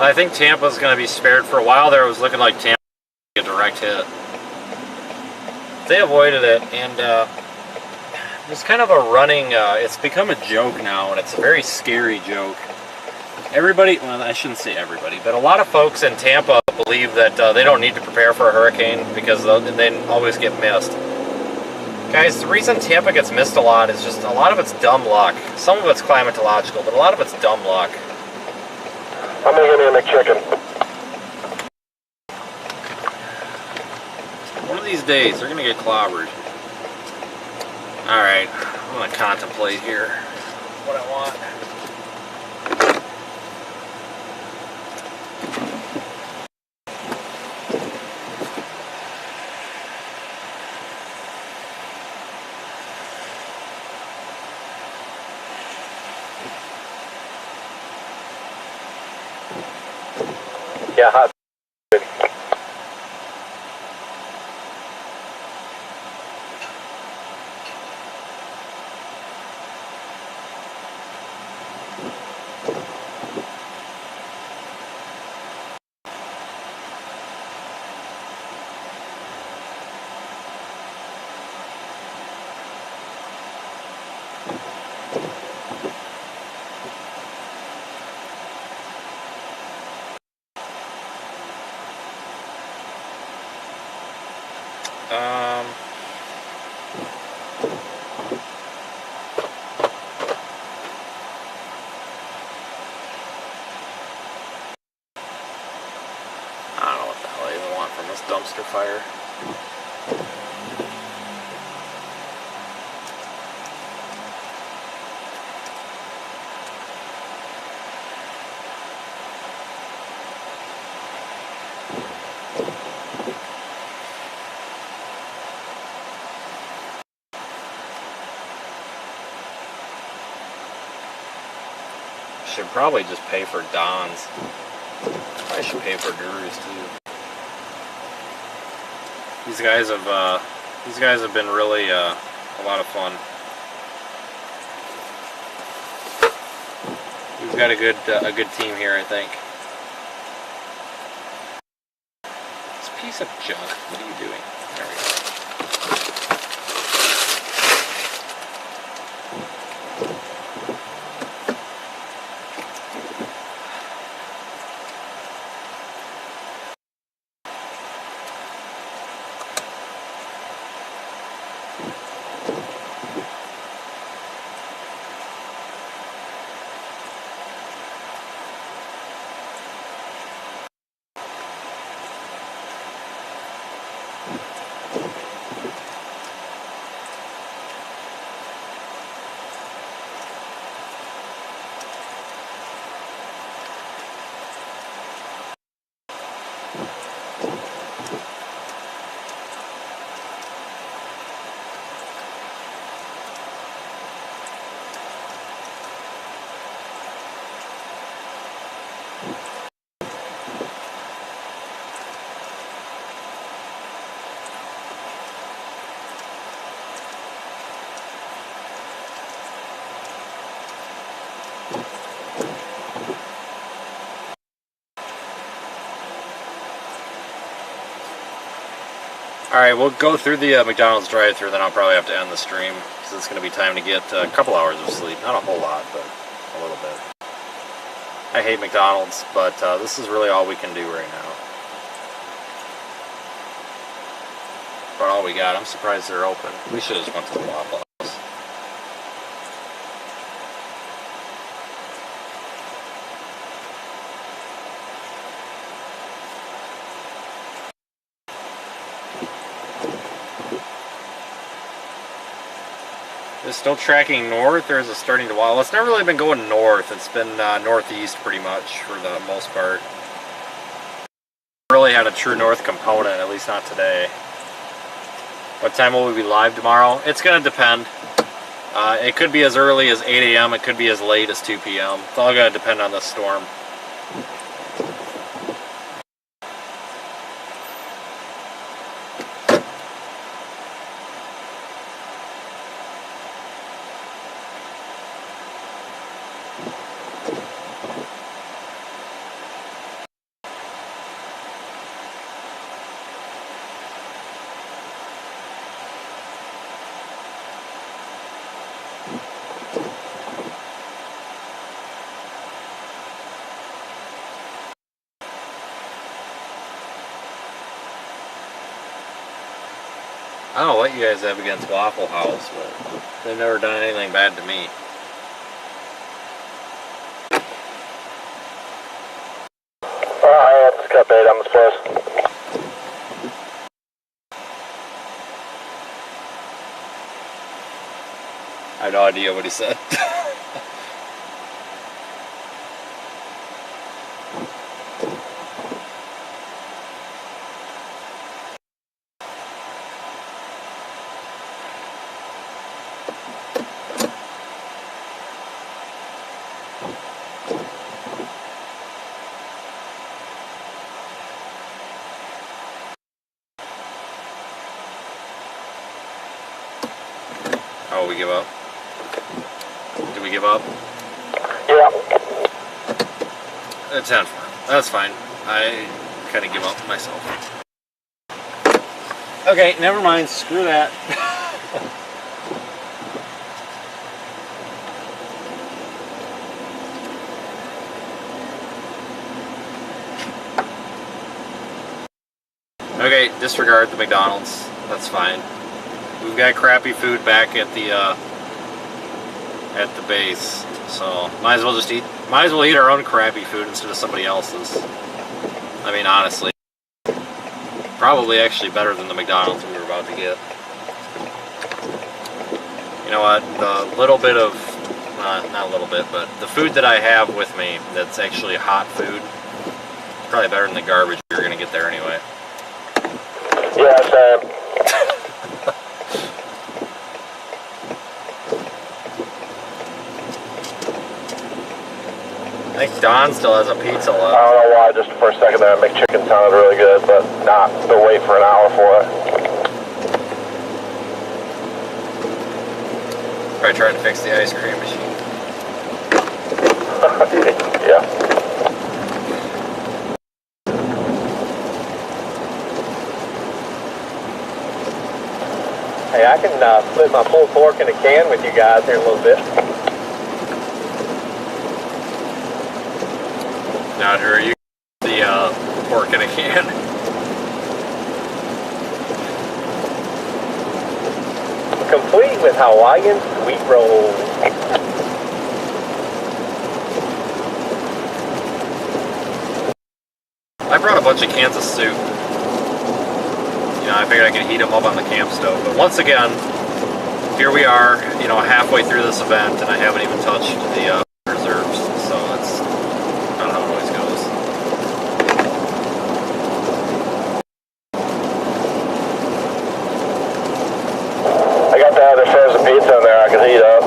I think Tampa's going to be spared for a while there. It was looking like Tampa would get a direct hit. They avoided it, and it's kind of a running, it's become a joke now, and it's a very scary joke. Everybody, well, I shouldn't say everybody, but a lot of folks in Tampa believe that they don't need to prepare for a hurricane because they always get missed. Guys, the reason Tampa gets missed a lot is just a lot of it's dumb luck. Some of it's climatological, but a lot of it's dumb luck. I'm gonna give me a McChicken. One of these days, they're gonna get clobbered. Alright, I'm gonna contemplate here what I want. Yeah, hot. this dumpster fire. Should probably just pay for Don's. I should pay for Drew's too. These guys have been really a lot of fun. We've got a good team here, I think. This piece of junk. What are you doing? There we go. Alright, we'll go through the McDonald's drive-thru, then I'll probably have to end the stream, because it's going to be time to get a couple hours of sleep. Not a whole lot, but a little bit. I hate McDonald's, but this is really all we can do right now. About all we got. I'm surprised they're open. We should have just went to the Waffle House. Is it still tracking north, or is it starting to wobble? It's never really been going north. It's been northeast pretty much for the most part. Really had a true north component, at least not today. What time will we be live tomorrow? It's going to depend. It could be as early as 8 a.m. It could be as late as 2 p.m. It's all going to depend on the storm. I don't know what you guys have against Waffle House, but they've never done anything bad to me. I just got bait on this place. I have no idea what he said. Oh, we give up? Did we give up? Yeah. It's 10-4. That's fine. I kind of give up myself. Okay, never mind. Screw that. Okay, disregard the McDonald's. That's fine. We've got crappy food back at the base, so might as well eat our own crappy food instead of somebody else's. I mean, honestly. Probably actually better than the McDonald's we were about to get. You know what, the little bit of, not a little bit, but the food that I have with me that's actually hot food, probably better than the garbage you're going to get there anyway. Yeah, same. I think Don still has a pizza left. I don't know why, just for a second there, McChicken sounded really good, but not to wait for an hour for it. Probably trying to fix the ice cream machine. Yeah. Hey, I can put my pulled pork in a can with you guys here in a little bit. Now, Drew, you the pork in a can. Complete with Hawaiian sweet rolls. I brought a bunch of cans of soup. You know, I figured I could heat them up on the camp stove. But once again, here we are, you know, halfway through this event, and I haven't even touched the reserves. So that's not how it always goes. I got the other frozen pizza in there I can heat up.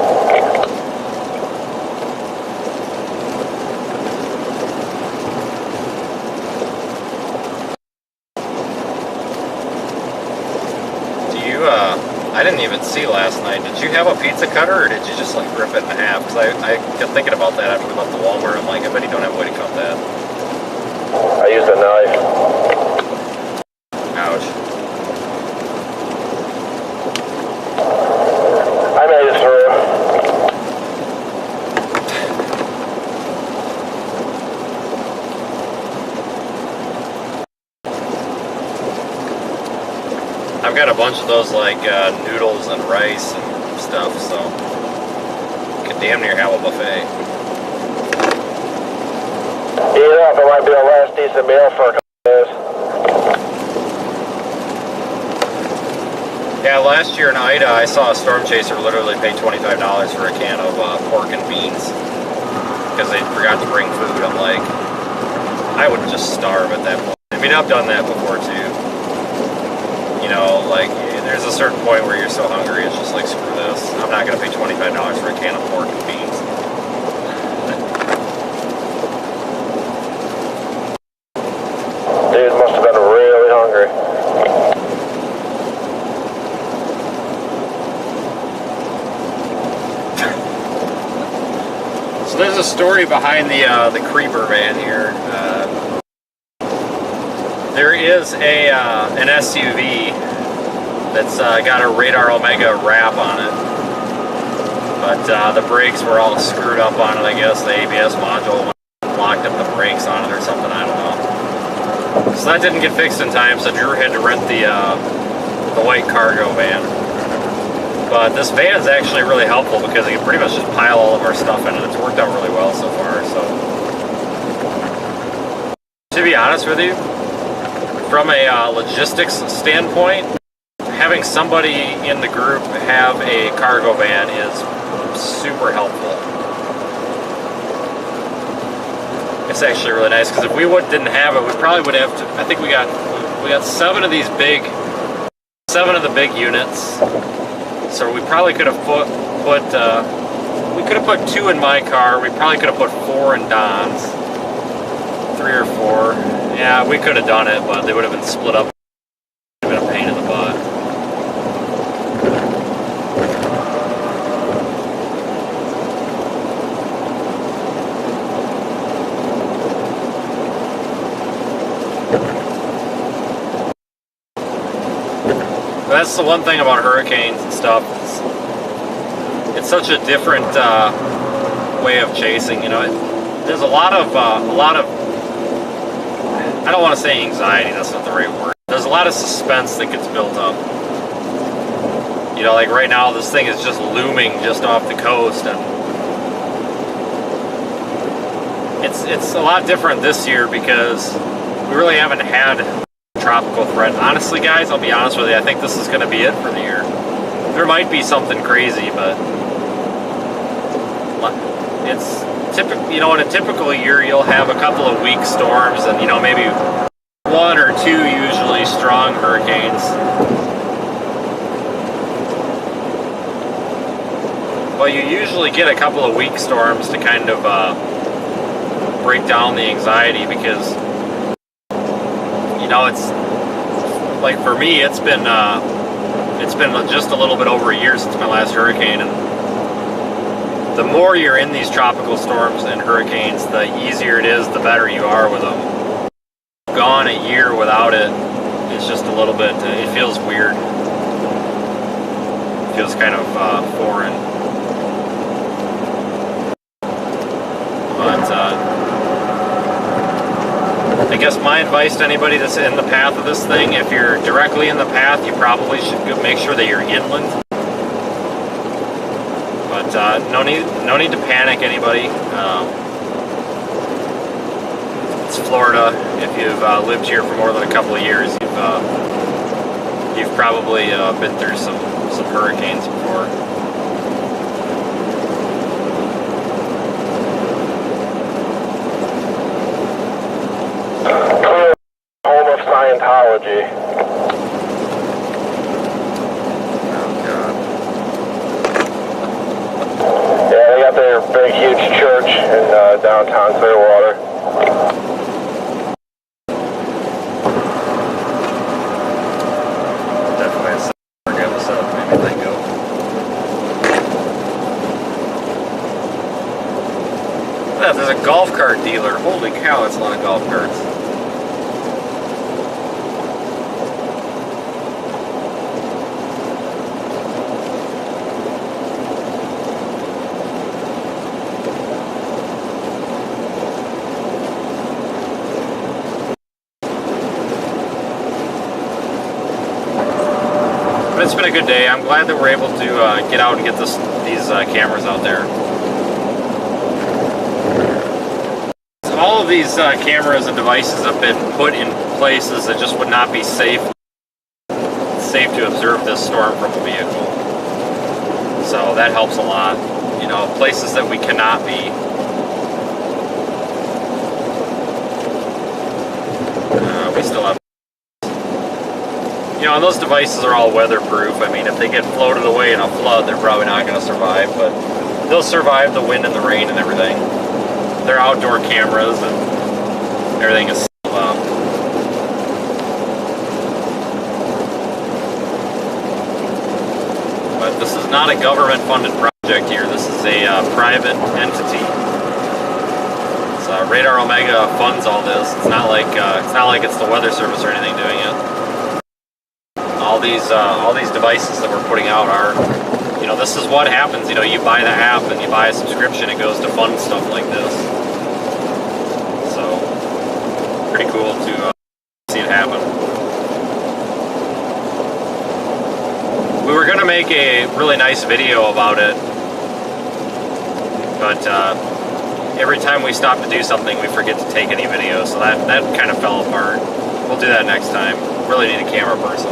I didn't even see last night. Did you have a pizza cutter, or did you just like rip it in half? Because I kept thinking about that after we left the Walmart. I'm like, I bet you don't have a way to cut that. I used a knife. Ouch. I made it through. I've got a bunch of those like noodles and rice and stuff, so could damn near have a buffet. Eat it up, it might be our last decent meal for a couple days. Yeah, last year in Ida, I saw a storm chaser literally pay $25 for a can of pork and beans because they forgot to bring food. I'm like, I would just starve at that point. I mean, I've done that before too. You know, like, there's a certain point where you're so hungry, it's just like, screw this. I'm not going to pay $25 for a can of pork and beans. Dude must have been really hungry. So there's a story behind the creeper van here. There is an SUV that's got a Radar Omega wrap on it, but the brakes were all screwed up on it. I guess the ABS module locked up the brakes on it or something. I don't know. So that didn't get fixed in time. So Drew had to rent the white cargo van. But this van is actually really helpful because you can pretty much just pile all of our stuff in it. It's worked out really well so far. So to be honest with you, from a logistics standpoint, having somebody in the group have a cargo van is super helpful. It's actually really nice because if we didn't have it, we probably would have to. I think we got 7 of these seven of the big units. So we probably could have we could have put 2 in my car. We probably could have put 4 in Don's, 3 or 4. Yeah, we could have done it, but they would have been split up. It would have been a pain in the butt. That's the one thing about hurricanes and stuff. It's such a different way of chasing. You know, there's a lot of I don't want to say anxiety. That's not the right word. There's a lot of suspense that gets built up. You know, like right now, this thing is just looming just off the coast, and it's a lot different this year because we really haven't had tropical threat. Honestly, guys, I'll be honest with you, I think this is going to be it for the year. There might be something crazy, but it's typical. You know, in a typical year, you'll have a couple of weak storms, and you know, maybe one or two usually strong hurricanes. Well, you usually get a couple of weak storms to kind of break down the anxiety, because you know, it's like, for me, it's been just a little bit over a year since my last hurricane, and the more you're in these tropical storms and hurricanes, the easier it is, the better you are with them. Gone a year without it, it's just a little bit, it feels weird. It feels kind of foreign. But I guess my advice to anybody that's in the path of this thing, if you're directly in the path, you probably should make sure that you're inland. But no need to panic, anybody. It's Florida. If you've lived here for more than a couple of years, you've probably been through some hurricanes before. Home of Scientology. Oh God. Yeah, they got their big, huge church in downtown Clearwater. Definitely a South episode, made me think of. Yeah, there's a golf cart dealer. Holy cow, that's a lot of golf carts. But it's been a good day. I'm glad that we're able to get out and get these cameras out there. All of these cameras and devices have been put in places that just would not be safe to observe this storm from a vehicle. So that helps a lot. You know, places that we cannot be. We still have. You know, and those devices are all weatherproof. I mean, if they get floated away in a flood, they're probably not going to survive, but they'll survive the wind and the rain and everything. They're outdoor cameras, and everything is still up. But this is not a government-funded project here. This is a private entity. So Radar Omega funds all this. It's not like it's the Weather Service or anything doing it. All these devices that we're putting out are, you know, this is what happens. You know, you buy the app and you buy a subscription, it goes to fund stuff like this. So, pretty cool to see it happen. We were going to make a really nice video about it, but every time we stop to do something, we forget to take any videos, so that kind of fell apart. We'll do that next time. Really need a camera person.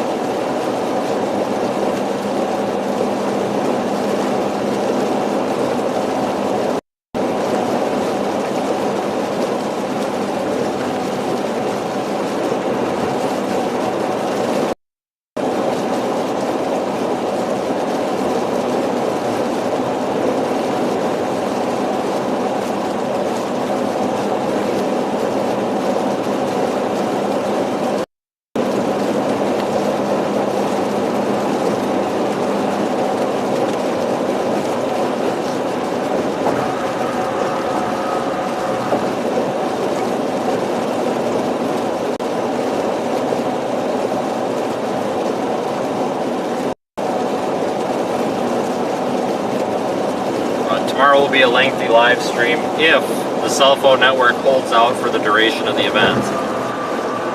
Tomorrow will be a lengthy live stream if the cell phone network holds out for the duration of the event.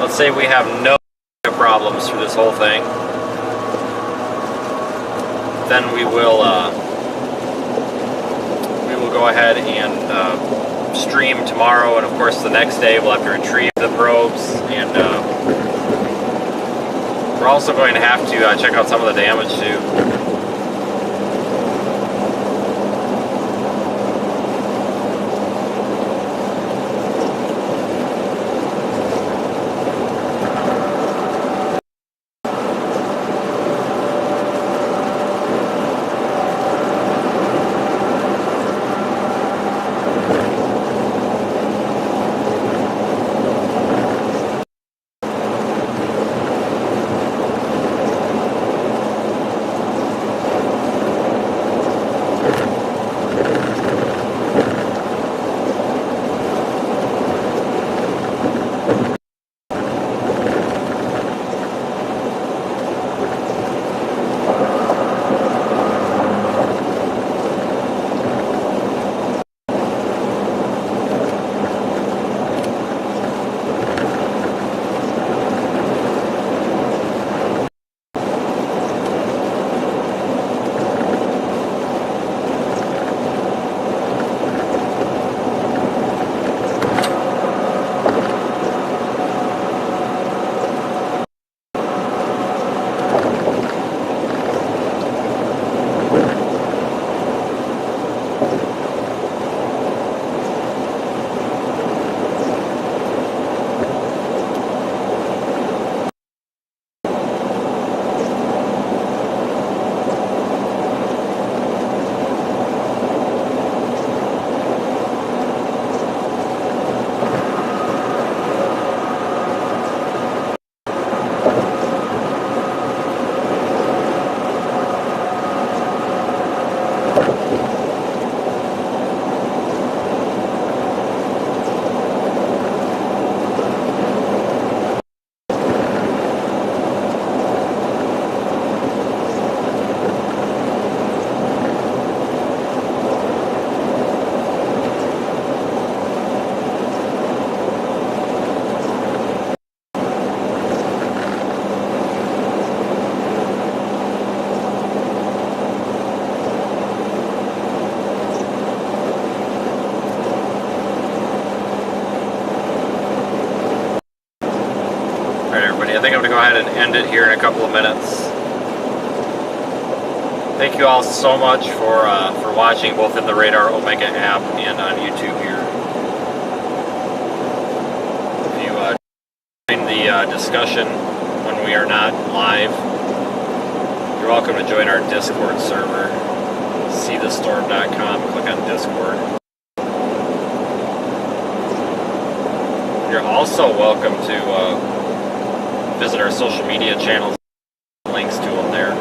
Let's say we have no problems through this whole thing. Then we will go ahead and stream tomorrow, and of course the next day we'll have to retrieve the probes and We're also going to have to check out some of the damage too. I think I'm going to go ahead and end it here in a couple of minutes. Thank you all so much for watching, both in the Radar Omega app and on YouTube here. If you join the discussion when we are not live, you're welcome to join our Discord server. seethestorm.com, click on Discord. You're also welcome to visit our social media channels, links to them there.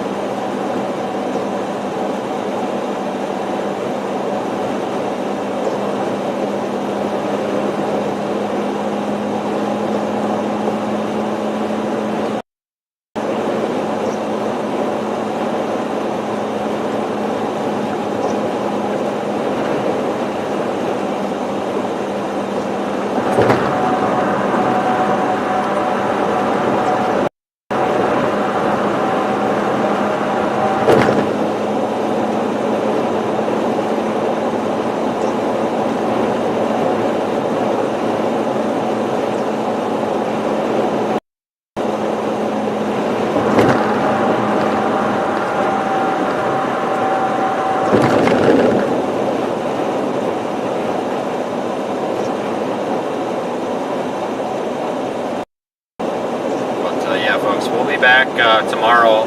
Back tomorrow.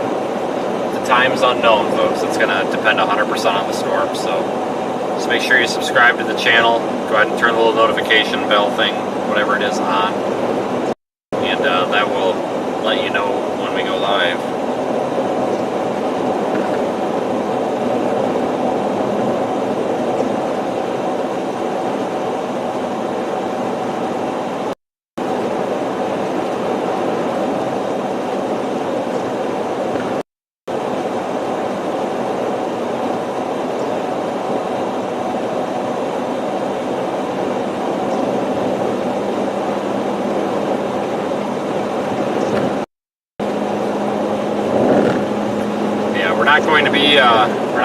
The time's unknown, folks. It's going to depend 100% on the storm. So just make sure you subscribe to the channel. Go ahead and turn the little notification bell thing, whatever it is, on. And that will let you know when we go live. We're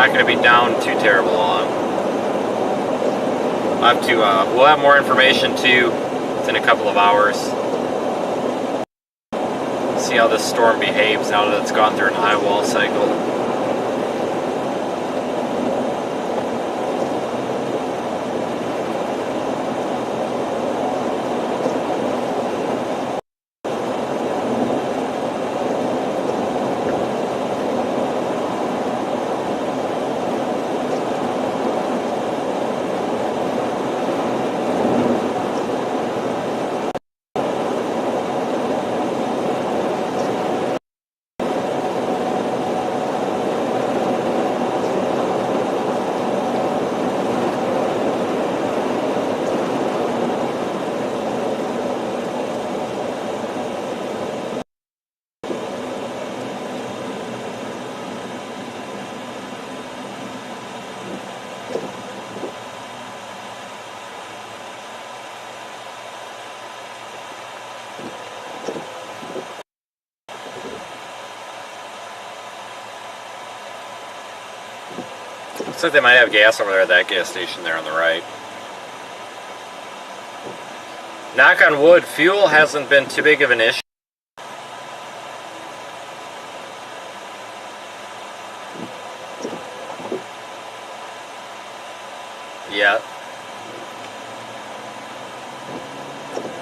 not going to be down too terrible long. We'll have more information too within a couple of hours. See see how this storm behaves now that it's gone through an high wall cycle. Looks like they might have gas over there at that gas station there on the right. Knock on wood, fuel hasn't been too big of an issue. Yeah.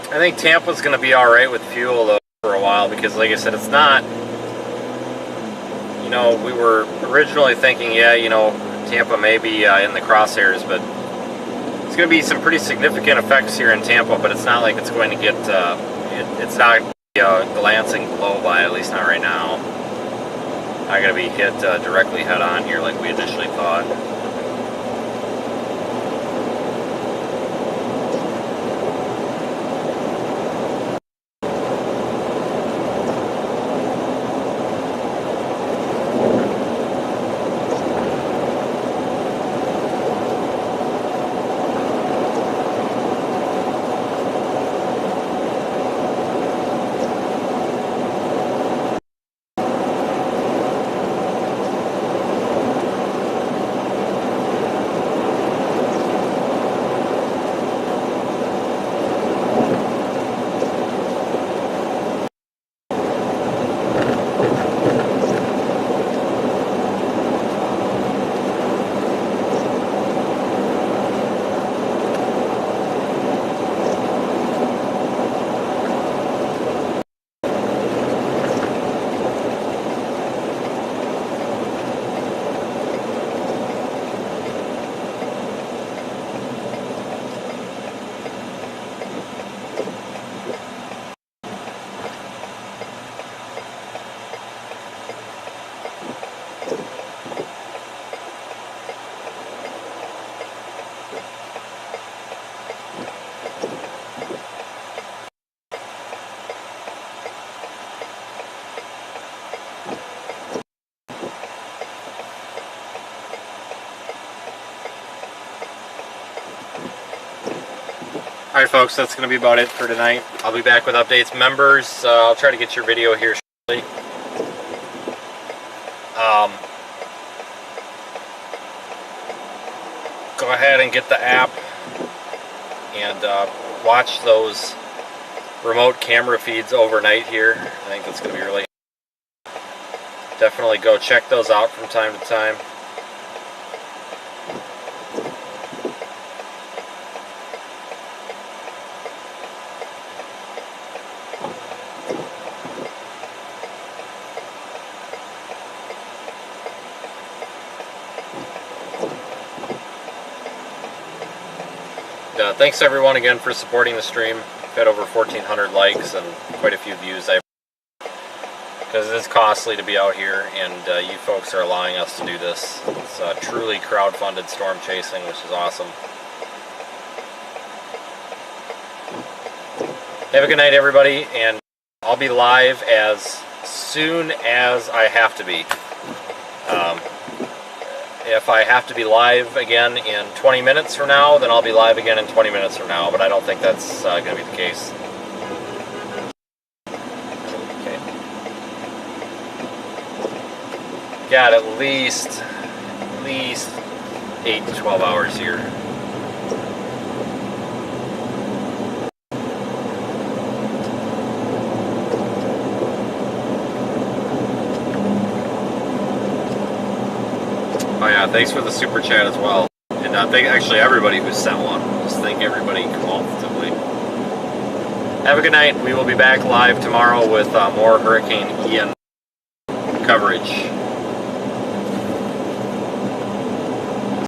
I think Tampa's going to be alright with fuel though for a while because like I said, it's not, you know, we were originally thinking, yeah, you know, Tampa may be in the crosshairs, but it's going to be some pretty significant effects here in Tampa, but it's not like it's going to get, it's not glancing below by, at least not right now. Not going to be hit directly head on here like we initially thought. Alright folks, that's going to be about it for tonight. I'll be back with updates. Members, I'll try to get your video here shortly. Go ahead and get the app and watch those remote camera feeds overnight here. I think that's going to be really definitely go check those out from time to time. Thanks everyone again for supporting the stream. We've had over 1,400 likes and quite a few views. Because it is costly to be out here, and you folks are allowing us to do this. It's truly crowd-funded storm chasing, which is awesome. Have a good night, everybody, and I'll be live as soon as I have to be. If I have to be live again in 20 minutes from now, then I'll be live again in 20 minutes from now, but I don't think that's going to be the case. Okay. Got at least 8 to 12 hours here. Yeah, thanks for the super chat as well. And thank actually everybody who sent one. Just thank everybody cumulatively. Have a good night. We will be back live tomorrow with more Hurricane Ian coverage.